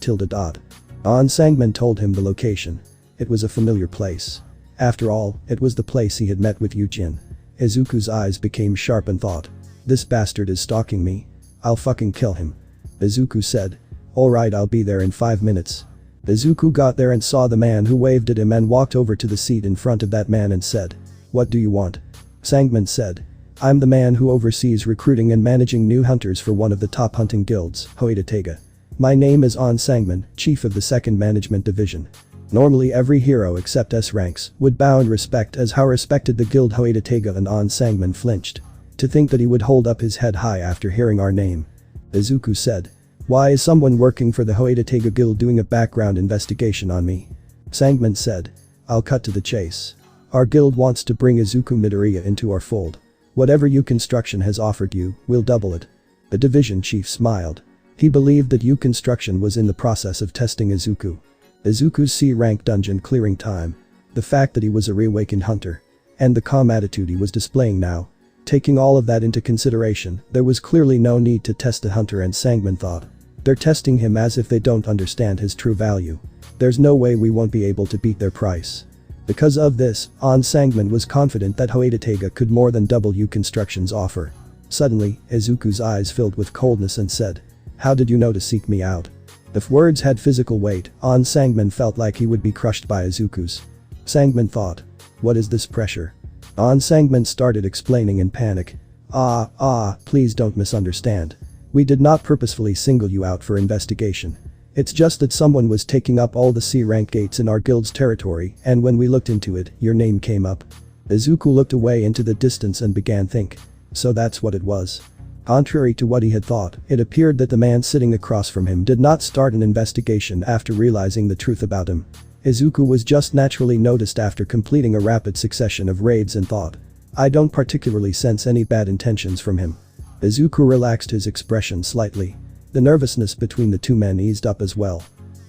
A: On Sangman told him the location. It was a familiar place. After all, it was the place he had met with Yujin. Izuku's eyes became sharp and thought. This bastard is stalking me. I'll fucking kill him. Izuku said, "Alright, I'll be there in 5 minutes." Izuku got there and saw the man who waved at him and walked over to the seat in front of that man and said, "What do you want?" Sangman said, "I'm the man who oversees recruiting and managing new hunters for one of the top hunting guilds, Hoitatega. My name is On Sangman, chief of the 2nd Management Division." Normally every hero except S ranks would bow in respect as how respected the guild Hoitatega, and On Sangman flinched. To think that he would hold up his head high after hearing our name. Izuku said, "Why is someone working for the Hoitatega Guild doing a background investigation on me?" Sangman said, "I'll cut to the chase. Our guild wants to bring Izuku Midoriya into our fold. Whatever U Construction has offered you, we'll double it." The division chief smiled. He believed that U Construction was in the process of testing Izuku. Izuku's C-rank dungeon clearing time. The fact that he was a reawakened hunter. And the calm attitude he was displaying now. Taking all of that into consideration, there was clearly no need to test the hunter, and Sangman thought. They're testing him as if they don't understand his true value. There's no way we won't be able to beat their price. Because of this, On Sangman was confident that Hoitatega could more than double U Construction's offer. Suddenly, Izuku's eyes filled with coldness and said, "How did you know to seek me out?" If words had physical weight, On Sangman felt like he would be crushed by Izuku's. Sangman thought. What is this pressure? On Sangman started explaining in panic. Please don't misunderstand. We did not purposefully single you out for investigation. It's just that someone was taking up all the C-rank gates in our guild's territory, and when we looked into it, your name came up. Izuku looked away into the distance and began think. So that's what it was. Contrary to what he had thought, it appeared that the man sitting across from him did not start an investigation after realizing the truth about him. Izuku was just naturally noticed after completing a rapid succession of raids and thought. I don't particularly sense any bad intentions from him. Izuku relaxed his expression slightly. The nervousness between the two men eased up as well.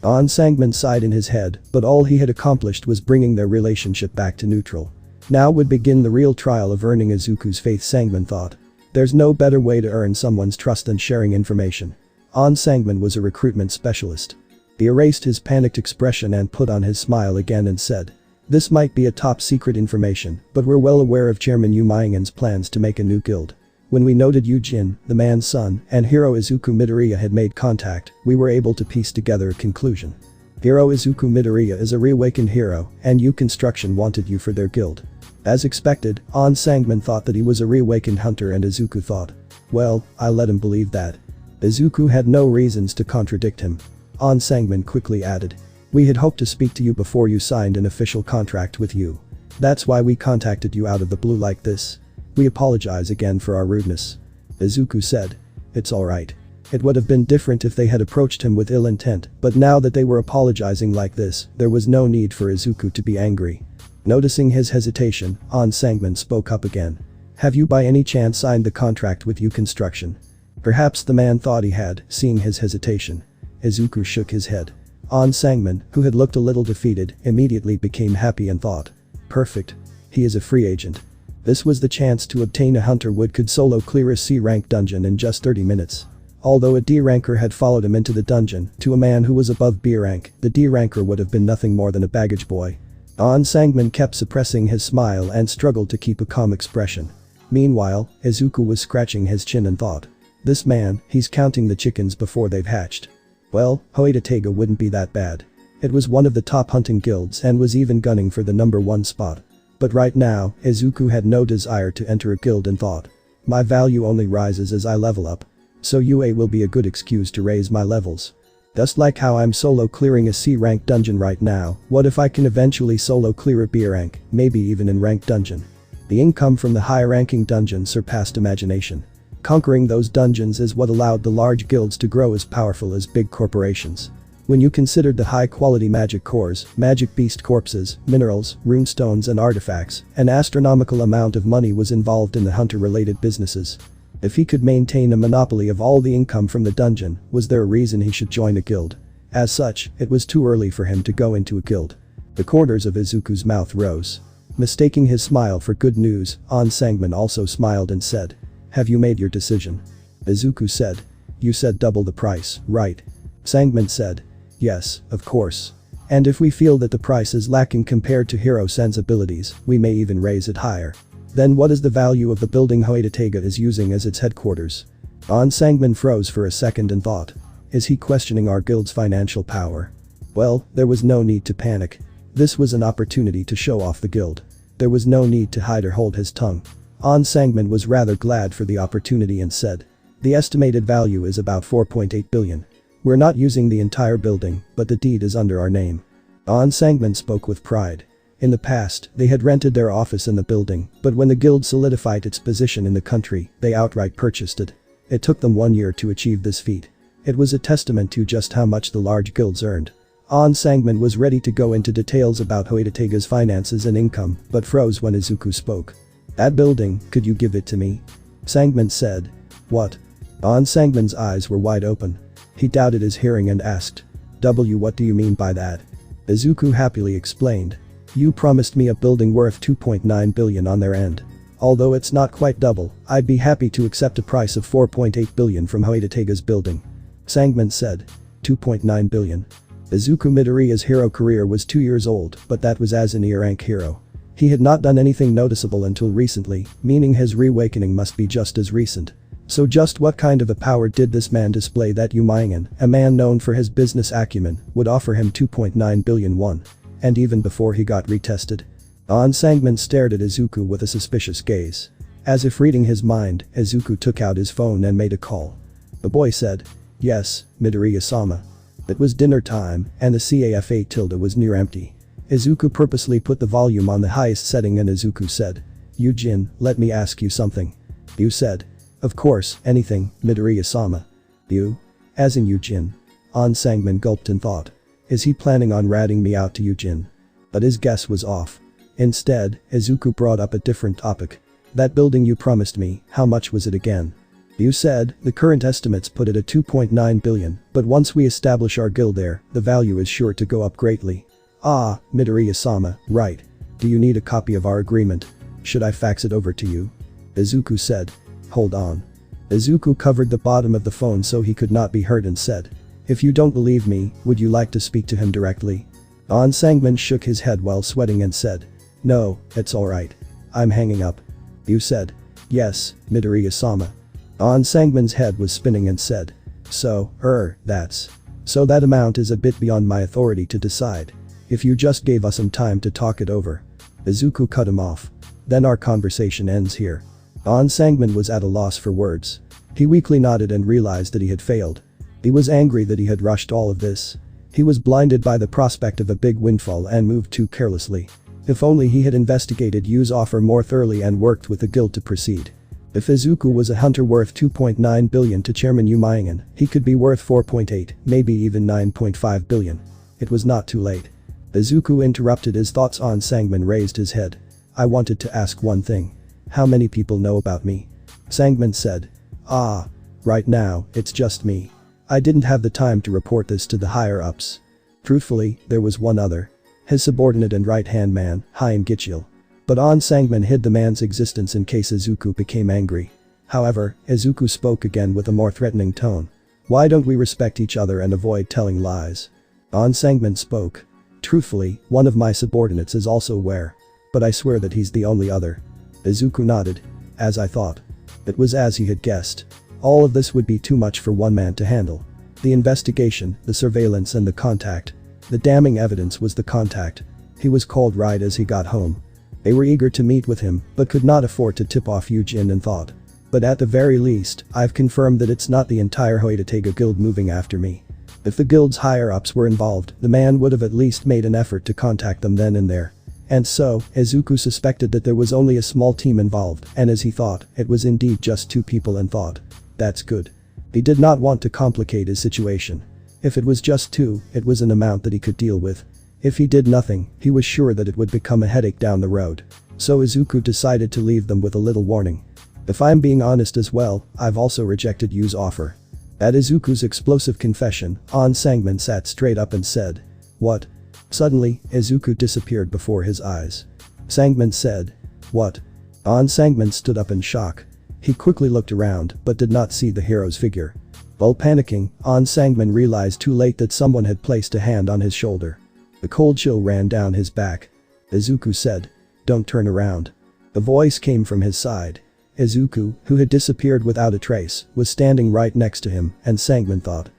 A: An Sangman sighed in his head, but all he had accomplished was bringing their relationship back to neutral. Now would begin the real trial of earning Izuku's faith, Sangman thought. There's no better way to earn someone's trust than sharing information. An Sangman was a recruitment specialist. He erased his panicked expression and put on his smile again and said. This might be a top secret information, but we're well aware of Chairman Yumayan's plans to make a new guild. When we noted Yujin, the man's son, and hero Izuku Midoriya had made contact, we were able to piece together a conclusion. Hero Izuku Midoriya is a reawakened hero, and Yu Construction wanted you for their guild. As expected, An Sangman thought that he was a reawakened hunter and Izuku thought. Well, I let him believe that. Izuku had no reasons to contradict him. An Sangman quickly added. We had hoped to speak to you before you signed an official contract with you. That's why we contacted you out of the blue like this. We apologize again for our rudeness. Izuku said. It's alright. It would have been different if they had approached him with ill intent, but now that they were apologizing like this, there was no need for Izuku to be angry. Noticing his hesitation, An Sangman spoke up again. Have you by any chance signed the contract with Yu Construction? Perhaps the man thought he had, seeing his hesitation. Izuku shook his head. An Sangman, who had looked a little defeated, immediately became happy and thought. Perfect. He is a free agent. This was the chance to obtain a hunter would could solo clear a C-rank dungeon in just 30 minutes. Although a D-ranker had followed him into the dungeon, to a man who was above B-rank, the D-ranker would have been nothing more than a baggage boy. An Sangman kept suppressing his smile and struggled to keep a calm expression. Meanwhile, Izuku was scratching his chin and thought. This man, he's counting the chickens before they've hatched. Well, Hoitatega wouldn't be that bad. It was one of the top hunting guilds and was even gunning for the #1 spot. But right now, Izuku had no desire to enter a guild and thought. My value only rises as I level up. So UA will be a good excuse to raise my levels. Just like how I'm solo clearing a C-rank dungeon right now, what if I can eventually solo clear a B rank, maybe even in ranked dungeon? The income from the high-ranking dungeons surpassed imagination. Conquering those dungeons is what allowed the large guilds to grow as powerful as big corporations. When you considered the high-quality magic cores, magic beast corpses, minerals, runestones and artifacts, an astronomical amount of money was involved in the hunter-related businesses. If he could maintain a monopoly of all the income from the dungeon, was there a reason he should join a guild? As such, it was too early for him to go into a guild. The corners of Izuku's mouth rose. Mistaking his smile for good news, An Sangman also smiled and said. Have you made your decision? Izuku said. You said double the price, right? Sangman said. Yes, of course. And if we feel that the price is lacking compared to Hiro-san's abilities, we may even raise it higher. Then what is the value of the building Hoitatega is using as its headquarters? An Sangman froze for a second and thought. Is he questioning our guild's financial power? Well, there was no need to panic. This was an opportunity to show off the guild. There was no need to hide or hold his tongue. An Sangman was rather glad for the opportunity and said. The estimated value is about 4.8 billion. We're not using the entire building, but the deed is under our name. An Sangman spoke with pride. In the past, they had rented their office in the building, but when the guild solidified its position in the country, they outright purchased it. It took them 1 year to achieve this feat. It was a testament to just how much the large guilds earned. An Sangman was ready to go into details about Hoitatega's finances and income, but froze when Izuku spoke. That building, could you give it to me? Sangman said. What? An Sangman's eyes were wide open. He doubted his hearing and asked. What do you mean by that? Izuku happily explained. You promised me a building worth 2.9 billion on their end. Although it's not quite double, I'd be happy to accept a price of 4.8 billion from Hoitatega's building. Sangman said. 2.9 billion. Izuku Midoriya's hero career was 2 years old, but that was as an E-rank hero. He had not done anything noticeable until recently, meaning his reawakening must be just as recent. So just what kind of a power did this man display that Yumayan, a man known for his business acumen, would offer him 2.9 billion won? And even before he got retested? An Sangman stared at Izuku with a suspicious gaze. As if reading his mind, Izuku took out his phone and made a call. The boy said. Yes, Midoriya-sama. It was dinner time, and the CAF8 tilde was near empty. Izuku purposely put the volume on the highest setting and Izuku said. Yujin, let me ask you something. You said. Of course, anything, Midoriya-sama. You? As in Yujin. An Sangmin gulped in thought. Is he planning on ratting me out to Yujin? But his guess was off. Instead, Izuku brought up a different topic. That building you promised me, how much was it again? You said, the current estimates put it at 2.9 billion, but once we establish our guild there, the value is sure to go up greatly. Ah, Midoriya-sama, right. Do you need a copy of our agreement? Should I fax it over to you? Izuku said. Hold on. Izuku covered the bottom of the phone so he could not be heard and said. If you don't believe me, would you like to speak to him directly? An Sangmin shook his head while sweating and said. No, it's alright. I'm hanging up. You said. Yes, Midoriya-sama. An Sangmin's head was spinning and said. So that amount is a bit beyond my authority to decide. If you just gave us some time to talk it over. Izuku cut him off. Then our conversation ends here. An Sangmin was at a loss for words. He weakly nodded and realized that he had failed. He was angry that he had rushed all of this. He was blinded by the prospect of a big windfall and moved too carelessly. If only he had investigated Yu's offer more thoroughly and worked with the guild to proceed. If Izuku was a hunter worth 2.9 billion to Chairman Yu Maingen, he could be worth 4.8, maybe even 9.5 billion. It was not too late. Izuku interrupted his thoughts. An Sangmin raised his head. I wanted to ask one thing. How many people know about me? Sangmin said. Ah. Right now, it's just me. I didn't have the time to report this to the higher-ups. Truthfully, there was one other. His subordinate and right-hand man, Hien Gichiel. But An Sangmin hid the man's existence in case Izuku became angry. However, Izuku spoke again with a more threatening tone. Why don't we respect each other and avoid telling lies? An Sangmin spoke. Truthfully, one of my subordinates is also aware. But I swear that he's the only other. Izuku nodded. As I thought. It was as he had guessed. All of this would be too much for one man to handle. The investigation, the surveillance and the contact. The damning evidence was the contact. He was called right as he got home. They were eager to meet with him, but could not afford to tip off Yujin and thought. But at the very least, I've confirmed that it's not the entire Hoitotega guild moving after me. If the guild's higher-ups were involved, the man would have at least made an effort to contact them then and there. And so, Izuku suspected that there was only a small team involved, and as he thought, it was indeed just 2 people and thought. That's good. He did not want to complicate his situation. If it was just 2, it was an amount that he could deal with. If he did nothing, he was sure that it would become a headache down the road. So Izuku decided to leave them with a little warning. If I'm being honest as well, I've also rejected Yu's offer. At Izuku's explosive confession, An Sangmin sat straight up and said. What? Suddenly, Izuku disappeared before his eyes. Sangmin said. What? An Sangmin stood up in shock. He quickly looked around but did not see the hero's figure. While panicking, An Sangmin realized too late that someone had placed a hand on his shoulder. The cold chill ran down his back. Izuku said. Don't turn around. A voice came from his side. Izuku, who had disappeared without a trace, was standing right next to him and Sangmin thought.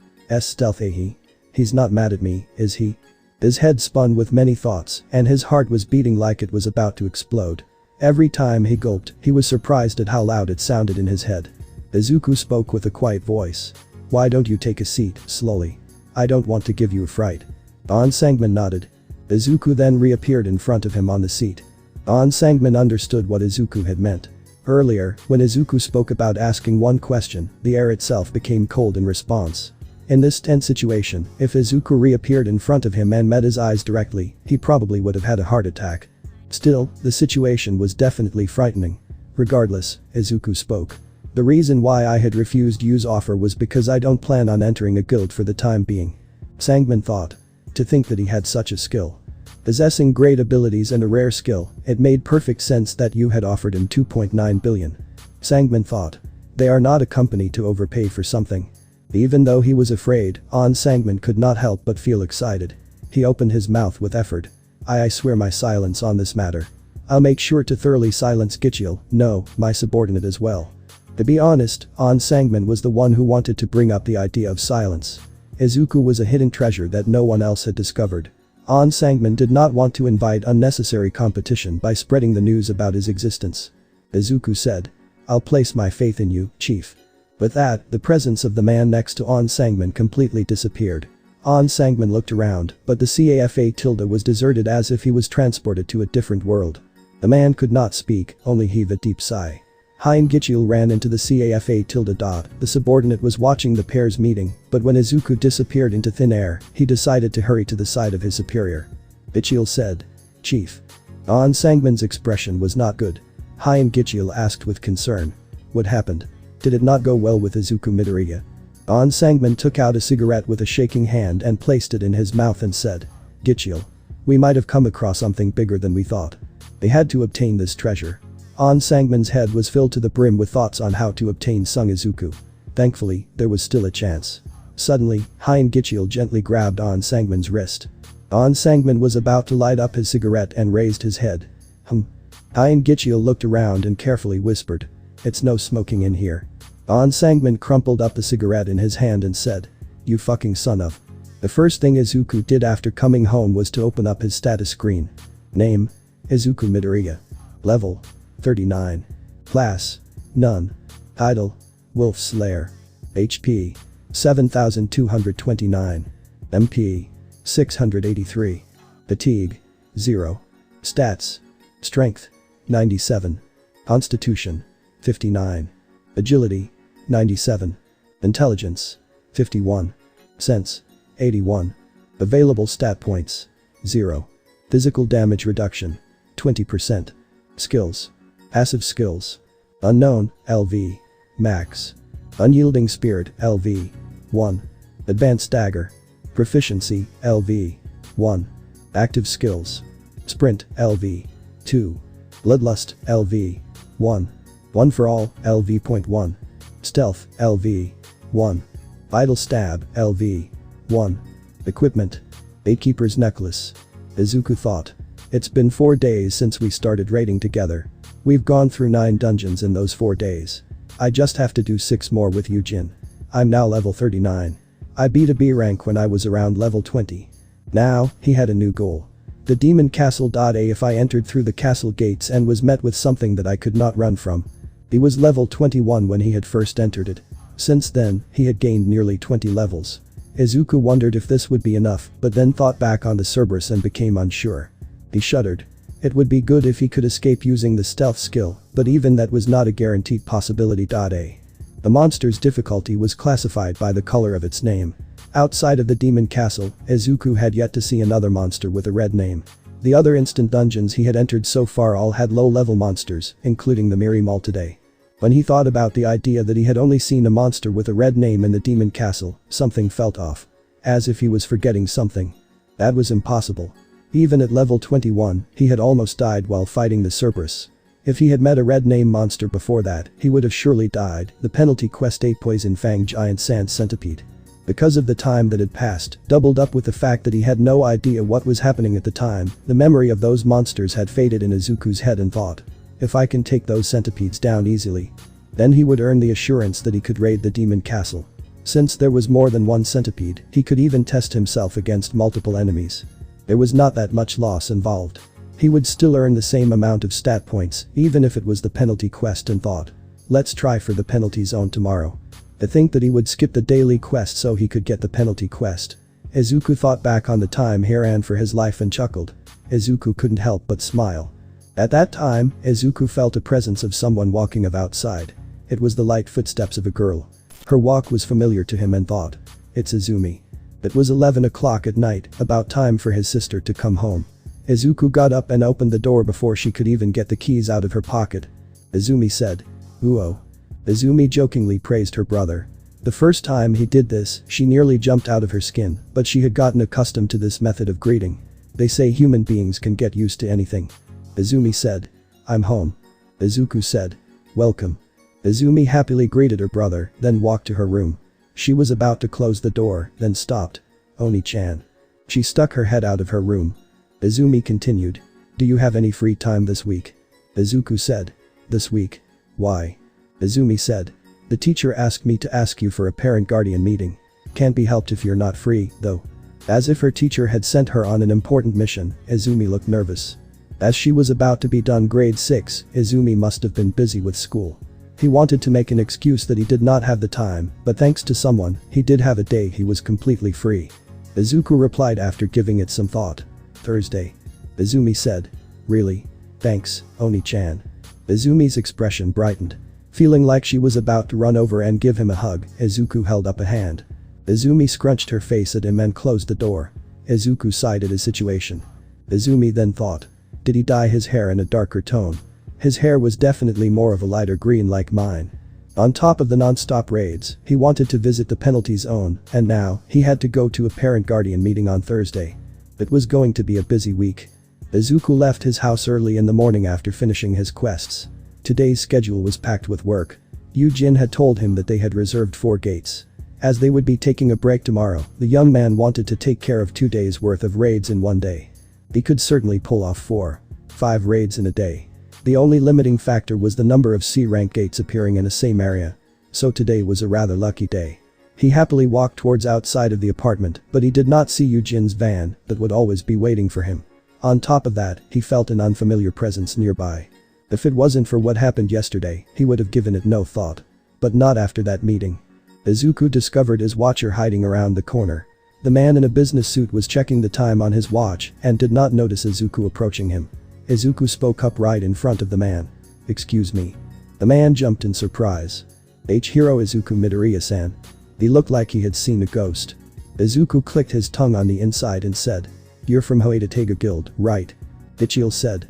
A: Stealthy. He's not mad at me, is he? His head spun with many thoughts and his heart was beating like it was about to explode. Every time he gulped, he was surprised at how loud it sounded in his head. Izuku spoke with a quiet voice. Why don't you take a seat, slowly? I don't want to give you a fright. An Sangmin nodded. Izuku then reappeared in front of him on the seat. An Sangmin understood what Izuku had meant. Earlier, when Izuku spoke about asking one question, the air itself became cold in response. In this tense situation, if Izuku reappeared in front of him and met his eyes directly, he probably would have had a heart attack. Still, the situation was definitely frightening. Regardless, Izuku spoke. The reason why I had refused Yu's offer was because I don't plan on entering a guild for the time being. Sangmin thought. To think that he had such a skill. Possessing great abilities and a rare skill, it made perfect sense that Yu had offered him 2.9 billion. Sangmin thought. They are not a company to overpay for something. Even though he was afraid, An Sangmin could not help but feel excited. He opened his mouth with effort. I swear my silence on this matter. I'll make sure to thoroughly silence Gichiel, no, my subordinate as well. To be honest, An Sangmin was the one who wanted to bring up the idea of silence. Izuku was a hidden treasure that no one else had discovered. An Sangmin did not want to invite unnecessary competition by spreading the news about his existence. Izuku said. I'll place my faith in you, Chief. With that, the presence of the man next to An Sangmin completely disappeared. An Sangmin looked around, but the CAFA was deserted as if he was transported to a different world. The man could not speak, only heave a deep sigh. Hein Gichiel ran into the CAFA. The subordinate was watching the pair's meeting, but when Izuku disappeared into thin air, he decided to hurry to the side of his superior. Gichiel said. Chief. On Sangman's expression was not good. Hein Gichiel asked with concern. What happened? Did it not go well with Izuku Midoriya? On Sangman took out a cigarette with a shaking hand and placed it in his mouth and said. Gichiel. We might have come across something bigger than we thought. They had to obtain this treasure. On Sangman's head was filled to the brim with thoughts on how to obtain Sung Izuku. Thankfully, there was still a chance. Suddenly, Hein Gichiel gently grabbed On Sangman's wrist. On Sangman was about to light up his cigarette and raised his head. Hein Gichiel looked around and carefully whispered. It's no smoking in here. On Sangman crumpled up the cigarette in his hand and said. You fucking son of. The first thing Izuku did after coming home was to open up his status screen. Name. Izuku Midoriya. Level. 39. Class. None. Title. Wolf Slayer. HP. 7229. MP. 683. Fatigue. 0. Stats. Strength. 97. Constitution. 59. Agility. 97. Intelligence. 51. Sense. 81. Available stat points. 0. Physical damage reduction. 20%. Skills. Passive skills. Unknown, LV. Max. Unyielding Spirit, LV. 1. Advanced Dagger. Proficiency, LV. 1. Active Skills. Sprint, LV. 2. Bloodlust, LV. 1. One for All, LV.1. Stealth, LV. 1. Vital Stab, LV. 1. Equipment. Gatekeeper's Necklace. Izuku thought. It's been 4 days since we started raiding together. We've gone through 9 dungeons in those 4 days. I just have to do 6 more with Yujin. I'm now level 39. I beat a B rank when I was around level 20. Now, he had a new goal. The demon castle. If I entered through the castle gates and was met with something that I could not run from. He was level 21 when he had first entered it. Since then, he had gained nearly 20 levels. Izuku wondered if this would be enough, but then thought back on the Cerberus and became unsure. He shuddered. It would be good if he could escape using the stealth skill, but even that was not a guaranteed possibility. The monster's difficulty was classified by the color of its name. Outside of the demon castle, Izuku had yet to see another monster with a red name. The other instant dungeons he had entered so far all had low-level monsters, including the Miri today. When he thought about the idea that he had only seen a monster with a red name in the demon castle, something felt off. As if he was forgetting something. That was impossible. Even at level 21, he had almost died while fighting the Cerberus. If he had met a red name monster before that, he would have surely died. The penalty quest: a Poison Fang Giant Sand Centipede. Because of the time that had passed, doubled up with the fact that he had no idea what was happening at the time, the memory of those monsters had faded in Izuku's head and thought. If I can take those centipedes down easily. Then he would earn the assurance that he could raid the demon castle. Since there was more than one centipede, he could even test himself against multiple enemies. There was not that much loss involved. He would still earn the same amount of stat points, even if it was the penalty quest, and thought. Let's try for the penalty zone tomorrow. To think that he would skip the daily quest so he could get the penalty quest. Izuku thought back on the time he ran for his life and chuckled. Izuku couldn't help but smile. At that time, Izuku felt a presence of someone walking outside. It was the light footsteps of a girl. Her walk was familiar to him and thought. It's Izumi. It was 11 o'clock at night, about time for his sister to come home. Izuku got up and opened the door before she could even get the keys out of her pocket. Izumi said. Uo. Izumi jokingly praised her brother. The first time he did this, she nearly jumped out of her skin, but she had gotten accustomed to this method of greeting. They say human beings can get used to anything. Izumi said. I'm home. Izuku said. Welcome. Izumi happily greeted her brother, then walked to her room. She was about to close the door, then stopped. Oni-chan. She stuck her head out of her room. Izumi continued. Do you have any free time this week? Izuku said. This week? Why? Izumi said. The teacher asked me to ask you for a parent-guardian meeting. Can't be helped if you're not free, though. As if her teacher had sent her on an important mission, Izumi looked nervous. As she was about to be done grade 6, Izumi must have been busy with school. He wanted to make an excuse that he did not have the time, but thanks to someone, he did have a day he was completely free. Izuku replied after giving it some thought. Thursday. Izumi said. Really? Thanks, Oni-chan. Izumi's expression brightened. Feeling like she was about to run over and give him a hug, Izuku held up a hand. Izumi scrunched her face at him and closed the door. Izuku sighed at his situation. Izumi then thought. Did he dye his hair in a darker tone? His hair was definitely more of a lighter green like mine. On top of the non-stop raids, he wanted to visit the penalty zone, and now, he had to go to a parent-guardian meeting on Thursday. It was going to be a busy week. Izuku left his house early in the morning after finishing his quests. Today's schedule was packed with work. Yujin had told him that they had reserved 4 gates. As they would be taking a break tomorrow, the young man wanted to take care of 2 days worth of raids in one day. He could certainly pull off 4-5 raids in a day. The only limiting factor was the number of C-rank gates appearing in the same area. So today was a rather lucky day. He happily walked towards outside of the apartment, but he did not see Yujin's van that would always be waiting for him. On top of that, he felt an unfamiliar presence nearby. If it wasn't for what happened yesterday, he would have given it no thought. But not after that meeting. Izuku discovered his watcher hiding around the corner. The man in a business suit was checking the time on his watch and did not notice Izuku approaching him. Izuku spoke up right in front of the man. Excuse me. The man jumped in surprise. Hero Izuku Midoriya-san. He looked like he had seen a ghost. Izuku clicked his tongue on the inside and said. You're from Hoitatega Guild, right? Gichiel said.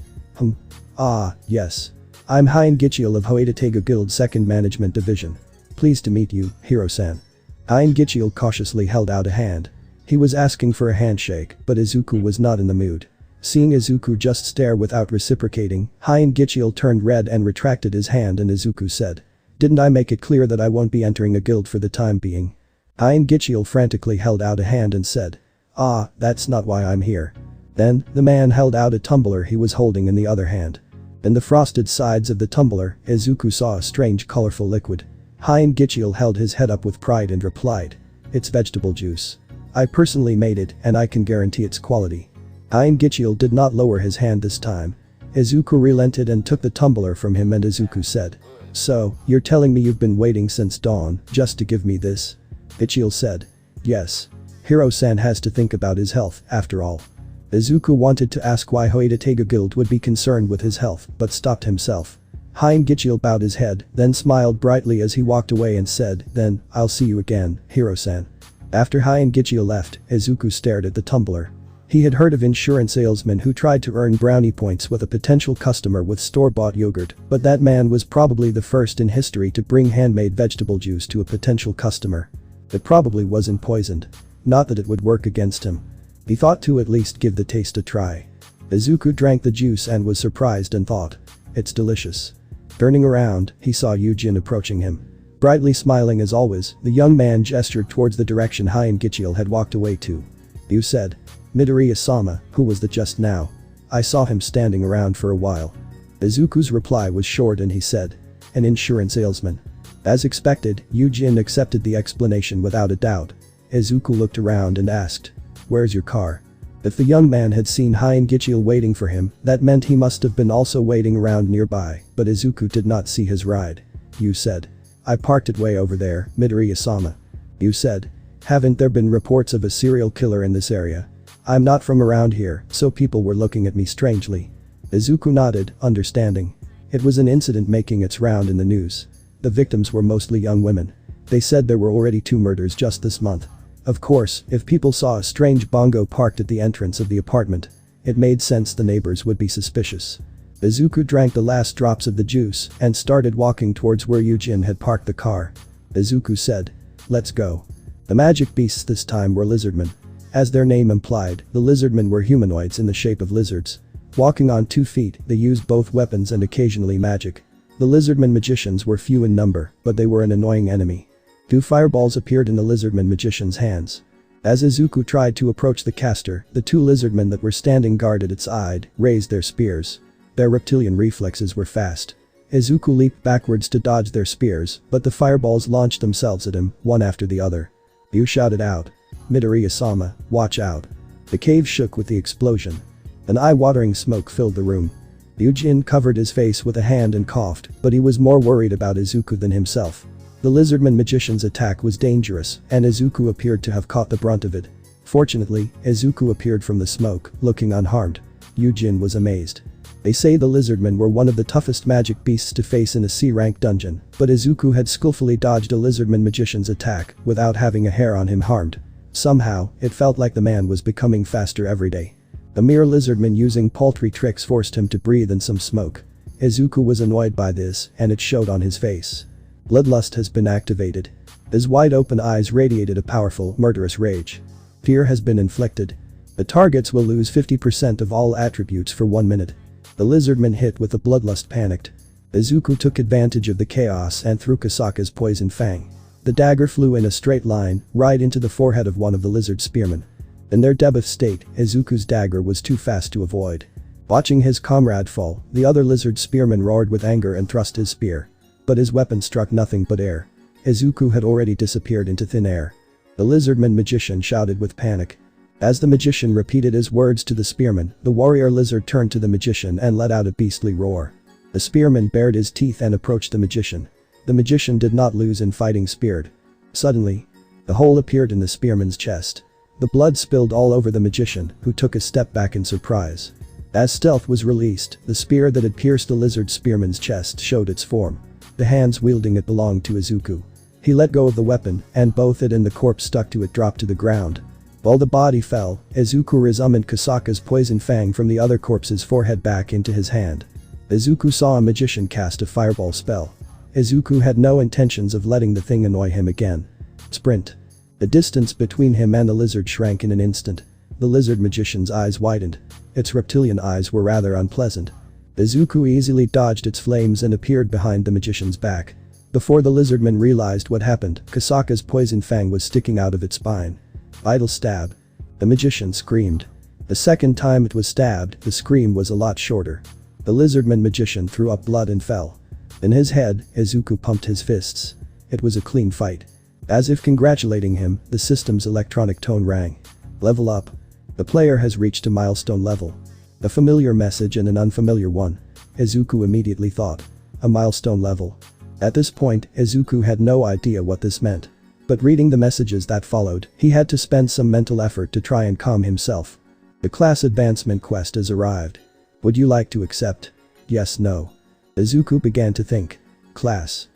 A: Ah, yes. I'm Hein Gichiel of Hoitatega Guild 2nd Management Division. Pleased to meet you, Hiro-san. Hein Gichiel cautiously held out a hand. He was asking for a handshake, but Izuku was not in the mood. Seeing Izuku just stare without reciprocating, Hein Gichiel turned red and retracted his hand, and Izuku said. Didn't I make it clear that I won't be entering a guild for the time being? Hein Gichiel frantically held out a hand and said. Ah, that's not why I'm here. Then, the man held out a tumbler he was holding in the other hand. In the frosted sides of the tumbler, Izuku saw a strange colorful liquid. Hein Gichiel held his head up with pride and replied. It's vegetable juice. I personally made it and I can guarantee its quality. Hein Gichiel did not lower his hand this time. Izuku relented and took the tumbler from him, and Izuku said. So, you're telling me you've been waiting since dawn just to give me this? Gichiel said. Yes. Hiro-san has to think about his health, after all. Izuku wanted to ask why Hoitatega Guild would be concerned with his health, but stopped himself. Hein Gichiel bowed his head, then smiled brightly as he walked away and said, then, I'll see you again, Hiro-san. After Hein Gichiel left, Izuku stared at the tumbler. He had heard of insurance salesmen who tried to earn brownie points with a potential customer with store-bought yogurt, but that man was probably the first in history to bring handmade vegetable juice to a potential customer. It probably wasn't poisoned. Not that it would work against him. He thought to at least give the taste a try. Izuku drank the juice and was surprised and thought. It's delicious. Turning around, he saw Yujin approaching him. Brightly smiling as always, the young man gestured towards the direction Hein Gichiel had walked away to. You said. Midoriya-sama, who was that just now? I saw him standing around for a while. Izuku's reply was short and he said. An insurance salesman. As expected, Yujin accepted the explanation without a doubt. Izuku looked around and asked. Where's your car? If the young man had seen Hein Gichiel waiting for him, that meant he must have been also waiting around nearby, but Izuku did not see his ride. You said. I parked it way over there, Midoriya-sama. You said. Haven't there been reports of a serial killer in this area? I'm not from around here, so people were looking at me strangely. Izuku nodded, understanding. It was an incident making its round in the news. The victims were mostly young women. They said there were already 2 murders just this month. Of course, if people saw a strange bongo parked at the entrance of the apartment, it made sense the neighbors would be suspicious. Izuku drank the last drops of the juice and started walking towards where Yujin had parked the car. Izuku said. Let's go. The magic beasts this time were lizardmen. As their name implied, the lizardmen were humanoids in the shape of lizards. Walking on 2 feet, they used both weapons and occasionally magic. The lizardmen magicians were few in number, but they were an annoying enemy. 2 fireballs appeared in the lizardman magician's hands. As Izuku tried to approach the caster, the 2 lizardmen that were standing guard at its side raised their spears. Their reptilian reflexes were fast. Izuku leaped backwards to dodge their spears, but the fireballs launched themselves at him, one after the other. You shouted out. Midoriya-sama, watch out. The cave shook with the explosion. An eye-watering smoke filled the room. Yujin covered his face with a hand and coughed, but he was more worried about Izuku than himself. The lizardman magician's attack was dangerous, and Izuku appeared to have caught the brunt of it. Fortunately, Izuku appeared from the smoke, looking unharmed. Yujin was amazed. They say the lizardmen were one of the toughest magic beasts to face in a C-rank dungeon, but Izuku had skillfully dodged a lizardman magician's attack without having a hair on him harmed. Somehow, it felt like the man was becoming faster every day. A mere lizardman using paltry tricks forced him to breathe in some smoke. Izuku was annoyed by this, and it showed on his face. Bloodlust has been activated. His wide-open eyes radiated a powerful, murderous rage. Fear has been inflicted. The targets will lose 50% of all attributes for 1 minute. The lizardman hit with the bloodlust panicked. Izuku took advantage of the chaos and threw Kasaka's poison fang. The dagger flew in a straight line, right into the forehead of one of the lizard spearmen. In their debuff state, Izuku's dagger was too fast to avoid. Watching his comrade fall, the other lizard spearman roared with anger and thrust his spear. But his weapon struck nothing but air. Izuku had already disappeared into thin air. The lizardman magician shouted with panic. As the magician repeated his words to the spearman, the warrior lizard turned to the magician and let out a beastly roar. The spearman bared his teeth and approached the magician. The magician did not lose in fighting spirit. Suddenly, a hole appeared in the spearman's chest. The blood spilled all over the magician, who took a step back in surprise. As stealth was released, the spear that had pierced the lizard spearman's chest showed its form. The hands wielding it belonged to Izuku. He let go of the weapon, and both it and the corpse stuck to it dropped to the ground. While the body fell, Izuku resummoned Kasaka's poison fang from the other corpse's forehead back into his hand. Izuku saw a magician cast a fireball spell. Izuku had no intentions of letting the thing annoy him again. Sprint. The distance between him and the lizard shrank in an instant. The lizard magician's eyes widened. Its reptilian eyes were rather unpleasant. Izuku easily dodged its flames and appeared behind the magician's back. Before the lizardman realized what happened, Kasaka's poison fang was sticking out of its spine. Idle stab. The magician screamed. The second time it was stabbed, the scream was a lot shorter. The lizardman magician threw up blood and fell. In his head, Izuku pumped his fists. It was a clean fight. As if congratulating him, the system's electronic tone rang. Level up. The player has reached a milestone level. A familiar message and an unfamiliar one. Izuku immediately thought. A milestone level. At this point, Izuku had no idea what this meant. But reading the messages that followed, he had to spend some mental effort to try and calm himself. The class advancement quest has arrived. Would you like to accept? Yes, no. Izuku began to think. Class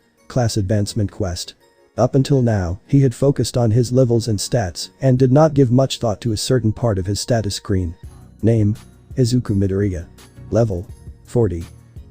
A: advancement quest. Up until now, he had focused on his levels and stats and did not give much thought to a certain part of his status screen. Name: Izuku Midoriya. Level: 40.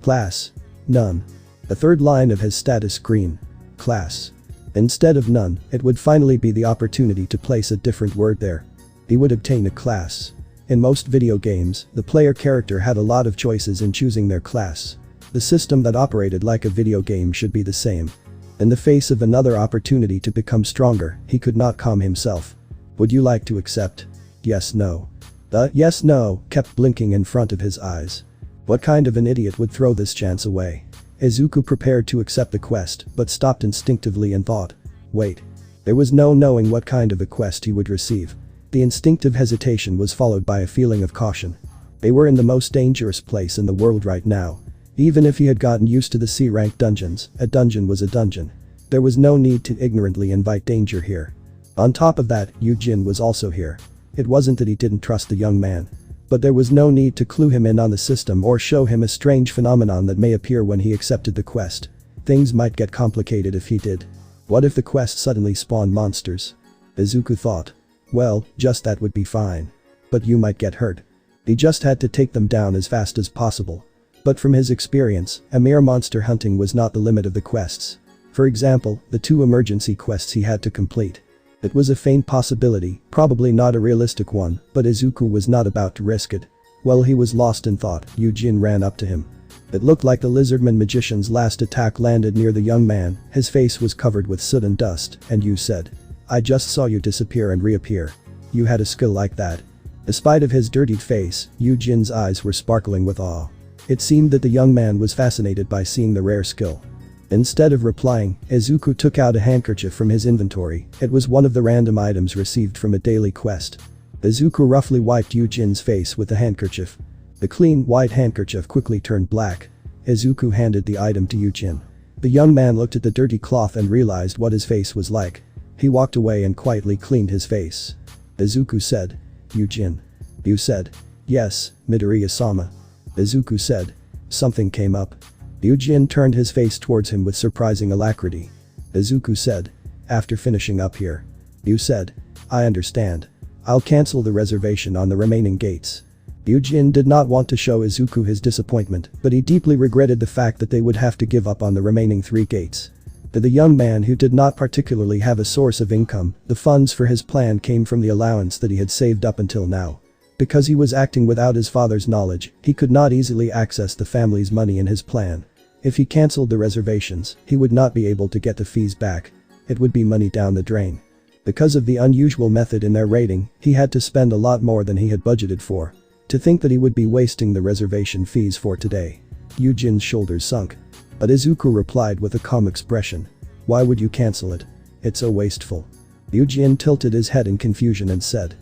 A: Class: none. The third line of his status screen. Class. Instead of none, it would finally be the opportunity to place a different word there. He would obtain a class. In most video games, the player character had a lot of choices in choosing their class. The system that operated like a video game should be the same. In the face of another opportunity to become stronger, he could not calm himself. Would you like to accept? Yes, no. The yes, no kept blinking in front of his eyes. What kind of an idiot would throw this chance away? Izuku prepared to accept the quest, but stopped instinctively and thought. Wait. There was no knowing what kind of a quest he would receive. The instinctive hesitation was followed by a feeling of caution. They were in the most dangerous place in the world right now. Even if he had gotten used to the C-rank dungeons, a dungeon was a dungeon. There was no need to ignorantly invite danger here. On top of that, Yujin was also here. It wasn't that he didn't trust the young man. But there was no need to clue him in on the system or show him a strange phenomenon that may appear when he accepted the quest. Things might get complicated if he did. What if the quest suddenly spawned monsters? Izuku thought. Well, just that would be fine. But you might get hurt. He just had to take them down as fast as possible. But from his experience, a mere monster hunting was not the limit of the quests. For example, the 2 emergency quests he had to complete. It was a faint possibility, probably not a realistic one, but Izuku was not about to risk it. While he was lost in thought, Yujin ran up to him. It looked like the lizardman magician's last attack landed near the young man, his face was covered with soot and dust, and Yu said. I just saw you disappear and reappear. You had a skill like that. Despite of his dirtied face, Yujin's eyes were sparkling with awe. It seemed that the young man was fascinated by seeing the rare skill. Instead of replying, Izuku took out a handkerchief from his inventory. It was one of the random items received from a daily quest. Izuku roughly wiped Yujin's face with the handkerchief. The clean, white handkerchief quickly turned black. Izuku handed the item to Yujin. The young man looked at the dirty cloth and realized what his face was like. He walked away and quietly cleaned his face. Izuku said. Yujin. You said. Yes, Midoriya-sama. Izuku said. Something came up. Yujin turned his face towards him with surprising alacrity. Izuku said. After finishing up here. You said. I understand. I'll cancel the reservation on the remaining gates. Yujin did not want to show Izuku his disappointment, but he deeply regretted the fact that they would have to give up on the remaining 3 gates. To the young man who did not particularly have a source of income, the funds for his plan came from the allowance that he had saved up until now. Because he was acting without his father's knowledge, he could not easily access the family's money in his plan. If he cancelled the reservations, he would not be able to get the fees back. It would be money down the drain. Because of the unusual method in their rating, he had to spend a lot more than he had budgeted for. To think that he would be wasting the reservation fees for today. Yujin's shoulders sunk. But Izuku replied with a calm expression. Why would you cancel it? It's so wasteful. Yujin tilted his head in confusion and said.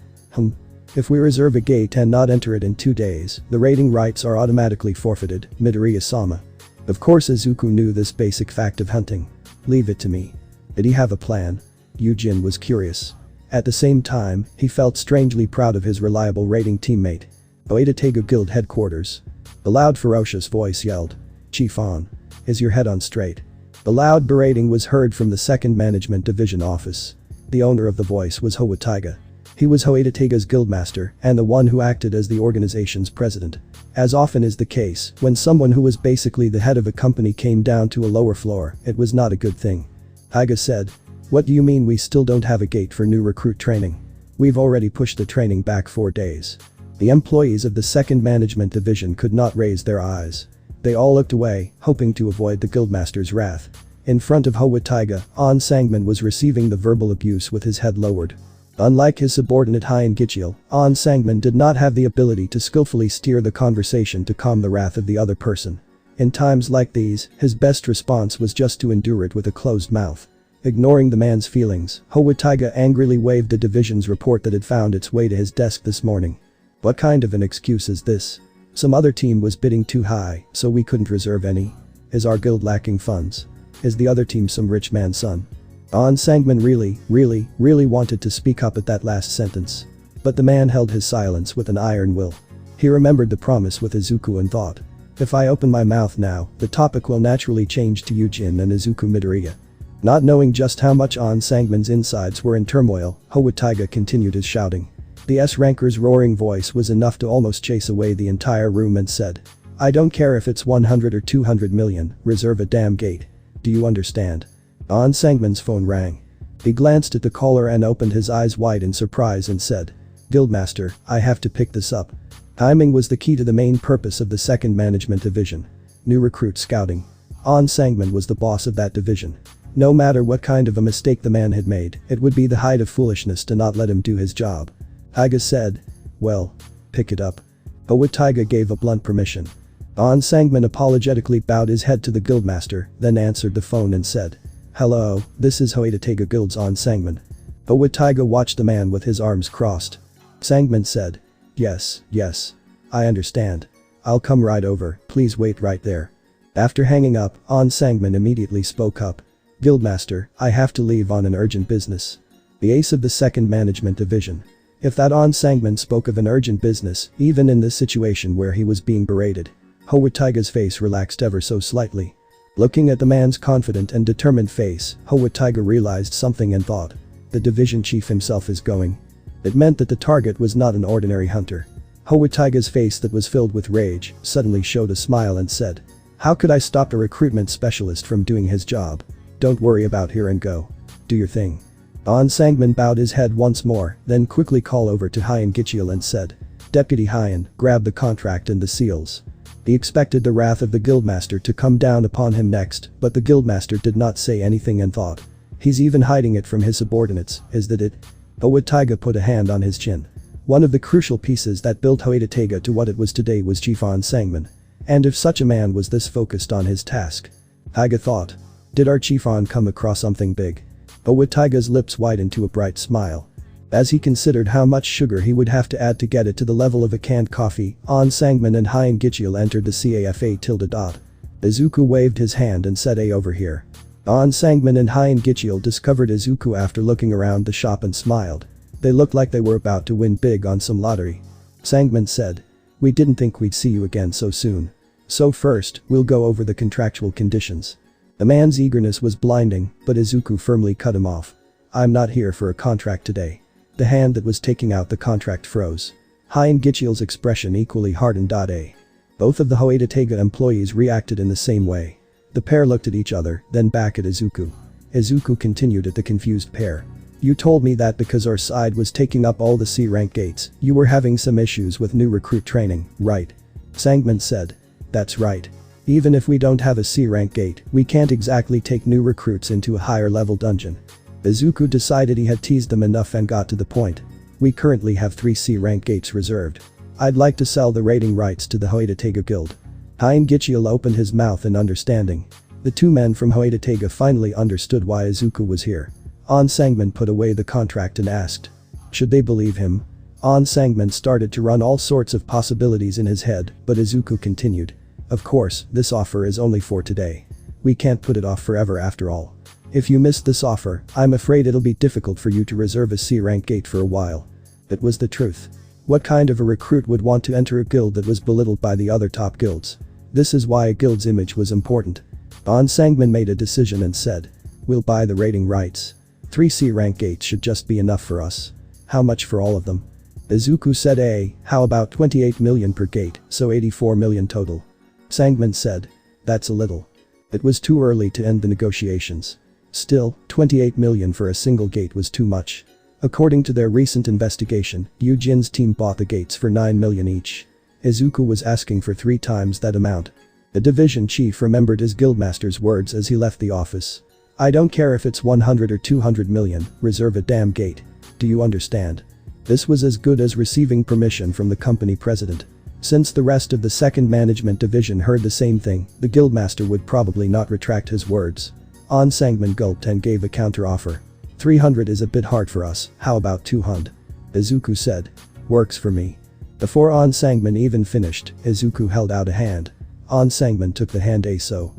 A: If we reserve a gate and not enter it in 2 days, the rating rights are automatically forfeited, Midoriya-sama. Of course Izuku knew this basic fact of hunting. Leave it to me. Did he have a plan? Yujin was curious. At the same time, he felt strangely proud of his reliable rating teammate. Oetatega Guild headquarters. The loud ferocious voice yelled. Chief On. Is your head on straight? The loud berating was heard from the 2nd Management Division office. The owner of the voice was Houtaiga. He was Hoetatega's guildmaster and the one who acted as the organization's president. As often is the case, when someone who was basically the head of a company came down to a lower floor, it was not a good thing. Taiga said. What do you mean we still don't have a gate for new recruit training? We've already pushed the training back 4 days. The employees of the 2nd Management Division could not raise their eyes. They all looked away, hoping to avoid the guildmaster's wrath. In front of Houtaiga, On Sangman was receiving the verbal abuse with his head lowered. Unlike his subordinate Hien Gichiel, On Sangman did not have the ability to skillfully steer the conversation to calm the wrath of the other person. In times like these, his best response was just to endure it with a closed mouth. Ignoring the man's feelings, Houtaiga angrily waved the division's report that had found its way to his desk this morning. What kind of an excuse is this? Some other team was bidding too high, so we couldn't reserve any. Is our guild lacking funds? Is the other team some rich man's son? On Sangman really wanted to speak up at that last sentence. But the man held his silence with an iron will. He remembered the promise with Izuku and thought. If I open my mouth now, the topic will naturally change to Yujin and Izuku Midoriya. Not knowing just how much On Sangman's insides were in turmoil, Houtaiga continued his shouting. The S-ranker's roaring voice was enough to almost chase away the entire room and said. I don't care if it's 100 or 200 million, reserve a damn gate. Do you understand? On Sangman's phone rang. He glanced at the caller and opened his eyes wide in surprise and said. Guildmaster, I have to pick this up. Timing was the key to the main purpose of the 2nd Management Division. New recruit scouting. On Sangman was the boss of that division. No matter what kind of a mistake the man had made, it would be the height of foolishness to not let him do his job. Taiga said. Well. Pick it up. Houtaiga gave a blunt permission. On Sangman apologetically bowed his head to the guildmaster, then answered the phone and said. Hello, this is Hoetatega Guild's On Sangman. Houtaiga watched the man with his arms crossed. Sangman said. Yes. I understand. I'll come right over, please wait right there. After hanging up, On Sangman immediately spoke up. Guildmaster, I have to leave on an urgent business. The ace of the 2nd Management Division. If that On Sangman spoke of an urgent business, even in this situation where he was being berated, Houtaiga's face relaxed ever so slightly. Looking at the man's confident and determined face, Houtaiga realized something and thought. The division chief himself is going. It meant that the target was not an ordinary hunter. Houtaiga's face that was filled with rage suddenly showed a smile and said. How could I stop a recruitment specialist from doing his job? Don't worry about here and go. Do your thing. On Sangman bowed his head once more, then quickly called over to Hien Gichiel and said. Deputy Hien, grab the contract and the seals. He expected the wrath of the guildmaster to come down upon him next, but the guildmaster did not say anything and thought. He's even hiding it from his subordinates, is that it? Houtaiga put a hand on his chin. One of the crucial pieces that built Hoetatega to what it was today was Chief On Sangman. And if such a man was this focused on his task. Taiga thought. Did our Chief On come across something big? Houtaiga's lips widened to a bright smile. As he considered how much sugar he would have to add to get it to the level of a canned coffee, On Sangman and Hien Gichiel entered the CAFA _. Izuku waved his hand and said, over here. On Sangman and Hien Gichiel discovered Izuku after looking around the shop and smiled. They looked like they were about to win big on some lottery. Sangman said. We didn't think we'd see you again so soon. So first, we'll go over the contractual conditions. The man's eagerness was blinding, but Izuku firmly cut him off. I'm not here for a contract today. The hand that was taking out the contract froze. Hein Gichiel's expression equally hardened. Both of the Hoeda Tega employees reacted in the same way. The pair looked at each other, then back at Izuku. Izuku continued at the confused pair. You told me that because our side was taking up all the C-rank gates, you were having some issues with new recruit training, right? Sangman said. That's right. Even if we don't have a C-rank gate, we can't exactly take new recruits into a higher level dungeon. Izuku decided he had teased them enough and got to the point. We currently have 3 C-rank gates reserved. I'd like to sell the raiding rights to the Hoeda Tega Guild. Hein Gichiel opened his mouth in understanding. The two men from Hoeda Tega finally understood why Izuku was here. On Sangman put away the contract and asked. Should they believe him? On Sangman started to run all sorts of possibilities in his head, but Izuku continued. Of course, this offer is only for today. We can't put it off forever after all. If you missed this offer, I'm afraid it'll be difficult for you to reserve a C-rank gate for a while. It was the truth. What kind of a recruit would want to enter a guild that was belittled by the other top guilds? This is why a guild's image was important. On Sangman made a decision and said. We'll buy the raiding rights. 3 C-rank gates should just be enough for us. How much for all of them? Izuku said how about 28 million per gate, so 84 million total. Sangman said. That's a little. It was too early to end the negotiations. Still, 28 million for a single gate was too much. According to their recent investigation, Yujin's team bought the gates for 9 million each. Izuku was asking for 3 times that amount. The division chief remembered his guildmaster's words as he left the office. I don't care if it's 100 or 200 million, reserve a damn gate. Do you understand? This was as good as receiving permission from the company president. Since the rest of the second management division heard the same thing, the guildmaster would probably not retract his words. On Sangman gulped and gave a counter-offer. 300 is a bit hard for us, how about 200? Izuku said. Works for me. Before On Sangman even finished, Izuku held out a hand. On Sangman took the hand. So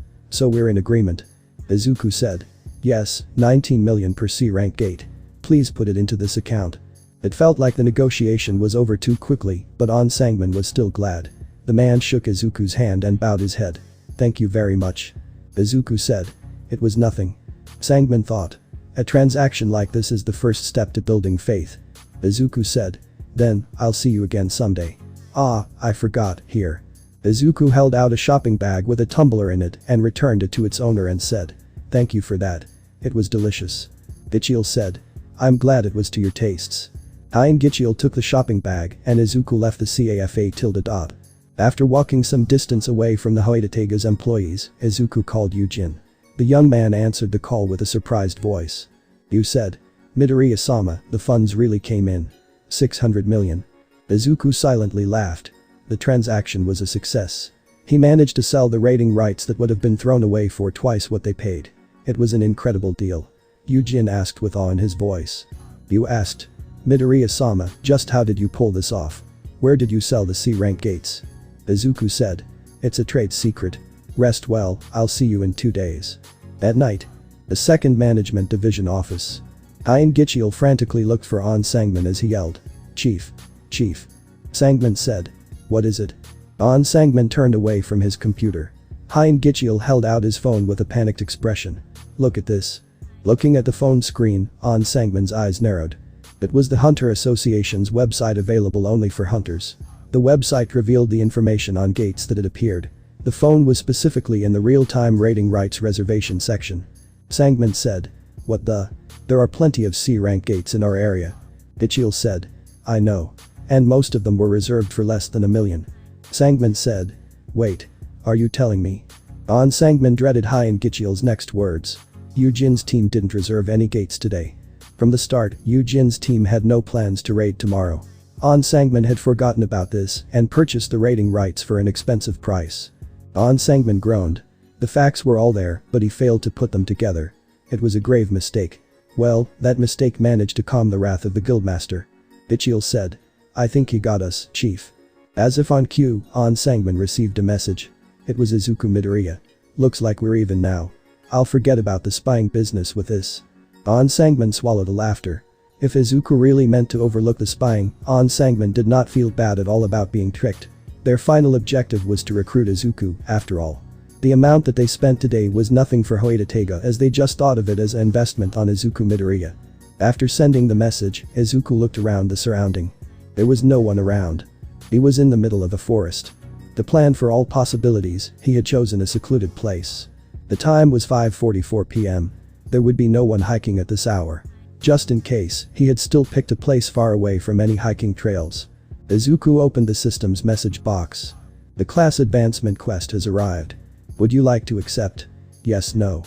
A: we're in agreement. Izuku said. Yes, 19 million per C-rank gate. Please put it into this account. It felt like the negotiation was over too quickly, but On Sangman was still glad. The man shook Izuku's hand and bowed his head. Thank you very much. Izuku said. It was nothing. Sangman thought. A transaction like this is the first step to building faith. Izuku said. Then, I'll see you again someday. Ah, I forgot, here. Izuku held out a shopping bag with a tumbler in it and returned it to its owner and said. Thank you for that. It was delicious. Gichiel said. I'm glad it was to your tastes. Hein Gichiel took the shopping bag and Izuku left the CAFA. After walking some distance away from the Hoeda Tega's employees, Izuku called Yujin. The young man answered the call with a surprised voice. You said. Midoriya-sama, the funds really came in. 600 million. Izuku silently laughed. The transaction was a success. He managed to sell the raiding rights that would have been thrown away for twice what they paid. It was an incredible deal. Yujin asked with awe in his voice. You asked. Midoriya-sama, just how did you pull this off? Where did you sell the C-rank gates? Izuku said. It's a trade secret. Rest well, I'll see you in 2 days. At night. The second management division office. Hein Gichiel frantically looked for On Sangman as he yelled. Chief. Chief. Sangman said. What is it? On Sangman turned away from his computer. Hein Gichiel held out his phone with a panicked expression. Look at this. Looking at the phone screen, On Sangman's eyes narrowed. It was the Hunter Association's website available only for hunters. The website revealed the information on gates that had appeared. The phone was specifically in the real-time raiding rights reservation section. Sangman said. What the? There are plenty of C-rank gates in our area. Gichiel said. I know. And most of them were reserved for less than 1 million. Sangman said. Wait. Are you telling me? On Sangman dreaded Hein Gichiel's next words. Yujin's team didn't reserve any gates today. From the start, Yujin's team had no plans to raid tomorrow. On Sangman had forgotten about this and purchased the raiding rights for an expensive price. On Sangman groaned. The facts were all there, but he failed to put them together. It was a grave mistake. Well, that mistake managed to calm the wrath of the guildmaster. Gichiel said. I think he got us, chief. As if on cue, On Sangman received a message. It was Izuku Midoriya. Looks like we're even now. I'll forget about the spying business with this. On Sangman swallowed a laughter. If Izuku really meant to overlook the spying, On Sangman did not feel bad at all about being tricked. Their final objective was to recruit Izuku, after all. The amount that they spent today was nothing for Hoitatega as they just thought of it as an investment on Izuku Midoriya. After sending the message, Izuku looked around the surrounding. There was no one around. He was in the middle of a forest. The plan for all possibilities, he had chosen a secluded place. The time was 5:44 p.m. There would be no one hiking at this hour. Just in case, he had still picked a place far away from any hiking trails. Izuku opened the system's message box. The class advancement quest has arrived. Would you like to accept? Yes, no.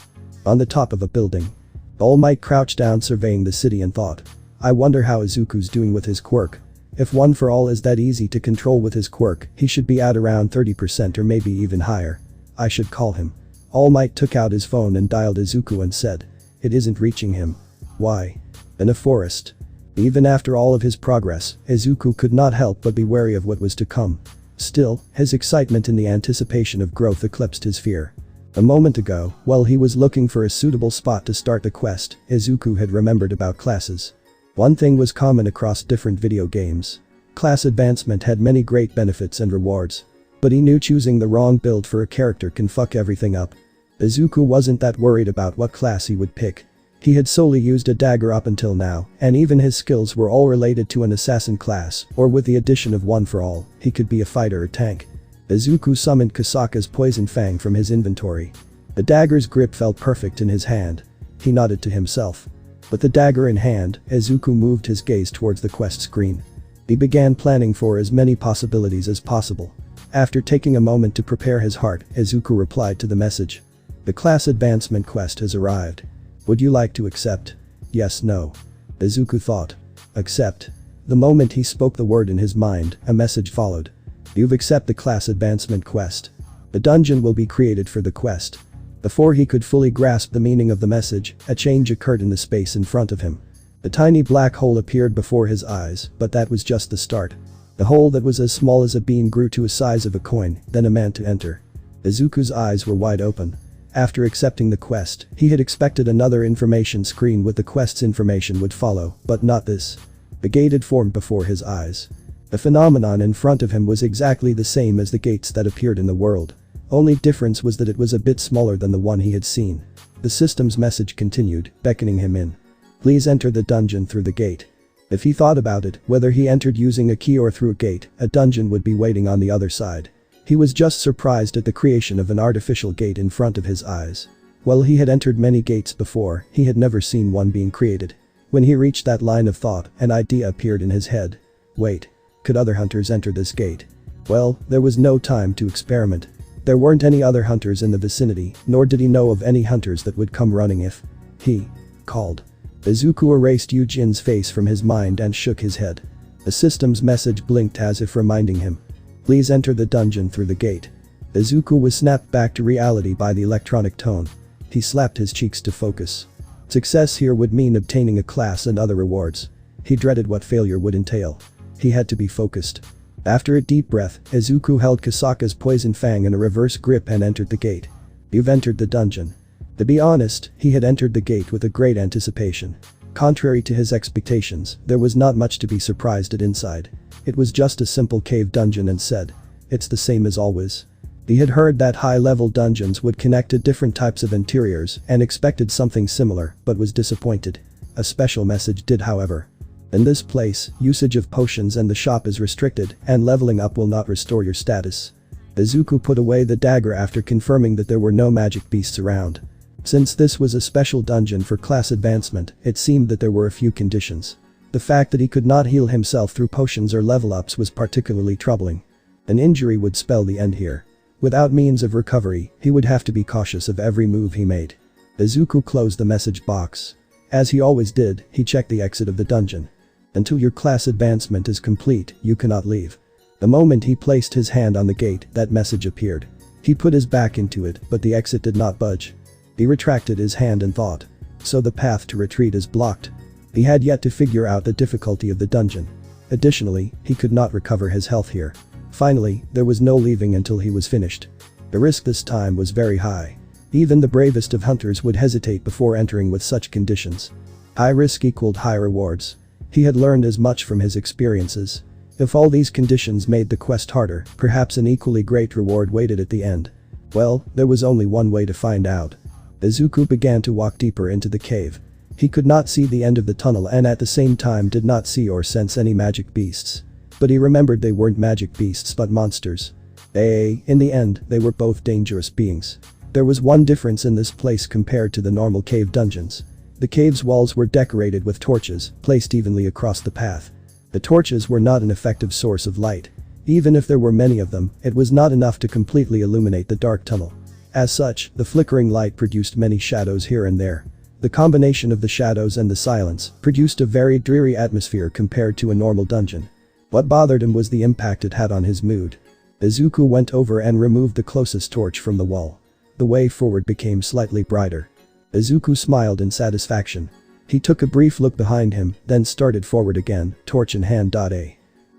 A: On the top of a building. All Might crouched down surveying the city and thought. I wonder how Izuku's doing with his quirk. If One for All is that easy to control with his quirk, he should be at around 30% or maybe even higher. I should call him. All Might took out his phone and dialed Izuku and said. It isn't reaching him. Why? In a forest. Even after all of his progress, Izuku could not help but be wary of what was to come. Still, his excitement in the anticipation of growth eclipsed his fear. A moment ago, while he was looking for a suitable spot to start the quest, Izuku had remembered about classes. One thing was common across different video games. Class advancement had many great benefits and rewards. But he knew choosing the wrong build for a character can fuck everything up. Izuku wasn't that worried about what class he would pick. He had solely used a dagger up until now, and even his skills were all related to an assassin class, or with the addition of One for All, he could be a fighter or tank. Izuku summoned Kasaka's poison fang from his inventory. The dagger's grip felt perfect in his hand. He nodded to himself. With the dagger in hand, Izuku moved his gaze towards the quest screen. He began planning for as many possibilities as possible. After taking a moment to prepare his heart, Izuku replied to the message. The class advancement quest has arrived. Would you like to accept? Yes, no. Izuku thought. Accept. The moment he spoke the word in his mind, a message followed. You've accepted the class advancement quest. The dungeon will be created for the quest. Before he could fully grasp the meaning of the message, a change occurred in the space in front of him. A tiny black hole appeared before his eyes, but that was just the start. The hole that was as small as a bean grew to a size of a coin, then a man to enter. Izuku's eyes were wide open. After accepting the quest, he had expected another information screen with the quest's information would follow, but not this. The gate had formed before his eyes. The phenomenon in front of him was exactly the same as the gates that appeared in the world. Only difference was that it was a bit smaller than the one he had seen. The system's message continued, beckoning him in. Please enter the dungeon through the gate. If he thought about it, whether he entered using a key or through a gate, a dungeon would be waiting on the other side. He was just surprised at the creation of an artificial gate in front of his eyes. While he had entered many gates before, he had never seen one being created. When he reached that line of thought, an idea appeared in his head. Wait. Could other hunters enter this gate? Well, there was no time to experiment. There weren't any other hunters in the vicinity, nor did he know of any hunters that would come running if he called. Izuku erased Yujin's face from his mind and shook his head. The system's message blinked as if reminding him. Please enter the dungeon through the gate. Izuku was snapped back to reality by the electronic tone. He slapped his cheeks to focus. Success here would mean obtaining a class and other rewards. He dreaded what failure would entail. He had to be focused. After a deep breath, Izuku held Kasaka's poison fang in a reverse grip and entered the gate. You've entered the dungeon. To be honest, he had entered the gate with a great anticipation. Contrary to his expectations, there was not much to be surprised at inside. It was just a simple cave dungeon and said, it's the same as always. He had heard that high-level dungeons would connect to different types of interiors and expected something similar, but was disappointed. A special message did, however. In this place, usage of potions and the shop is restricted, and leveling up will not restore your status. Izuku put away the dagger after confirming that there were no magic beasts around. Since this was a special dungeon for class advancement, it seemed that there were a few conditions. The fact that he could not heal himself through potions or level ups was particularly troubling. An injury would spell the end here. Without means of recovery, he would have to be cautious of every move he made. Izuku closed the message box. As he always did, he checked the exit of the dungeon. Until your class advancement is complete, you cannot leave. The moment he placed his hand on the gate, that message appeared. He put his back into it, but the exit did not budge. He retracted his hand and thought. So the path to retreat is blocked. He had yet to figure out the difficulty of the dungeon. Additionally, he could not recover his health here. Finally, there was no leaving until he was finished. The risk this time was very high. Even the bravest of hunters would hesitate before entering with such conditions. High risk equaled high rewards. He had learned as much from his experiences. If all these conditions made the quest harder, perhaps an equally great reward waited at the end. Well, there was only one way to find out. Izuku began to walk deeper into the cave. He could not see the end of the tunnel and at the same time did not see or sense any magic beasts. But he remembered they weren't magic beasts but monsters. In the end, they were both dangerous beings. There was one difference in this place compared to the normal cave dungeons. The cave's walls were decorated with torches, placed evenly across the path. The torches were not an effective source of light. Even if there were many of them, it was not enough to completely illuminate the dark tunnel. As such, the flickering light produced many shadows here and there. The combination of the shadows and the silence produced a very dreary atmosphere compared to a normal dungeon. What bothered him was the impact it had on his mood. Izuku went over and removed the closest torch from the wall. The way forward became slightly brighter. Izuku smiled in satisfaction. He took a brief look behind him, then started forward again, torch in hand.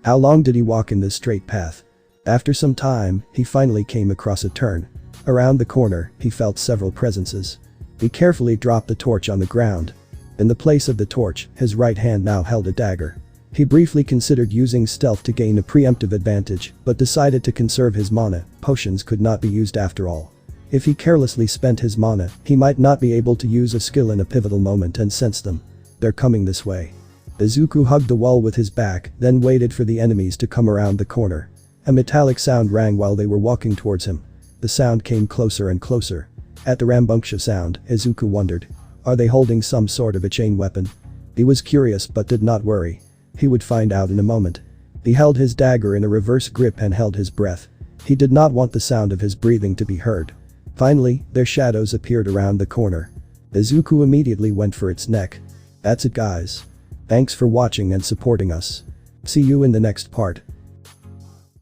A: How long did he walk in this straight path? After some time, he finally came across a turn. Around the corner, he felt several presences. He carefully dropped the torch on the ground. In the place of the torch, his right hand now held a dagger. He briefly considered using stealth to gain a preemptive advantage, but decided to conserve his mana. Potions could not be used after all. If he carelessly spent his mana, he might not be able to use a skill in a pivotal moment and sense them. They're coming this way. Izuku hugged the wall with his back, then waited for the enemies to come around the corner. A metallic sound rang while they were walking towards him. The sound came closer and closer. At the rambunctious sound, Izuku wondered. Are they holding some sort of a chain weapon? He was curious but did not worry. He would find out in a moment. He held his dagger in a reverse grip and held his breath. He did not want the sound of his breathing to be heard. Finally, their shadows appeared around the corner. Izuku immediately went for its neck. That's it guys. Thanks for watching and supporting us. See you in the next part.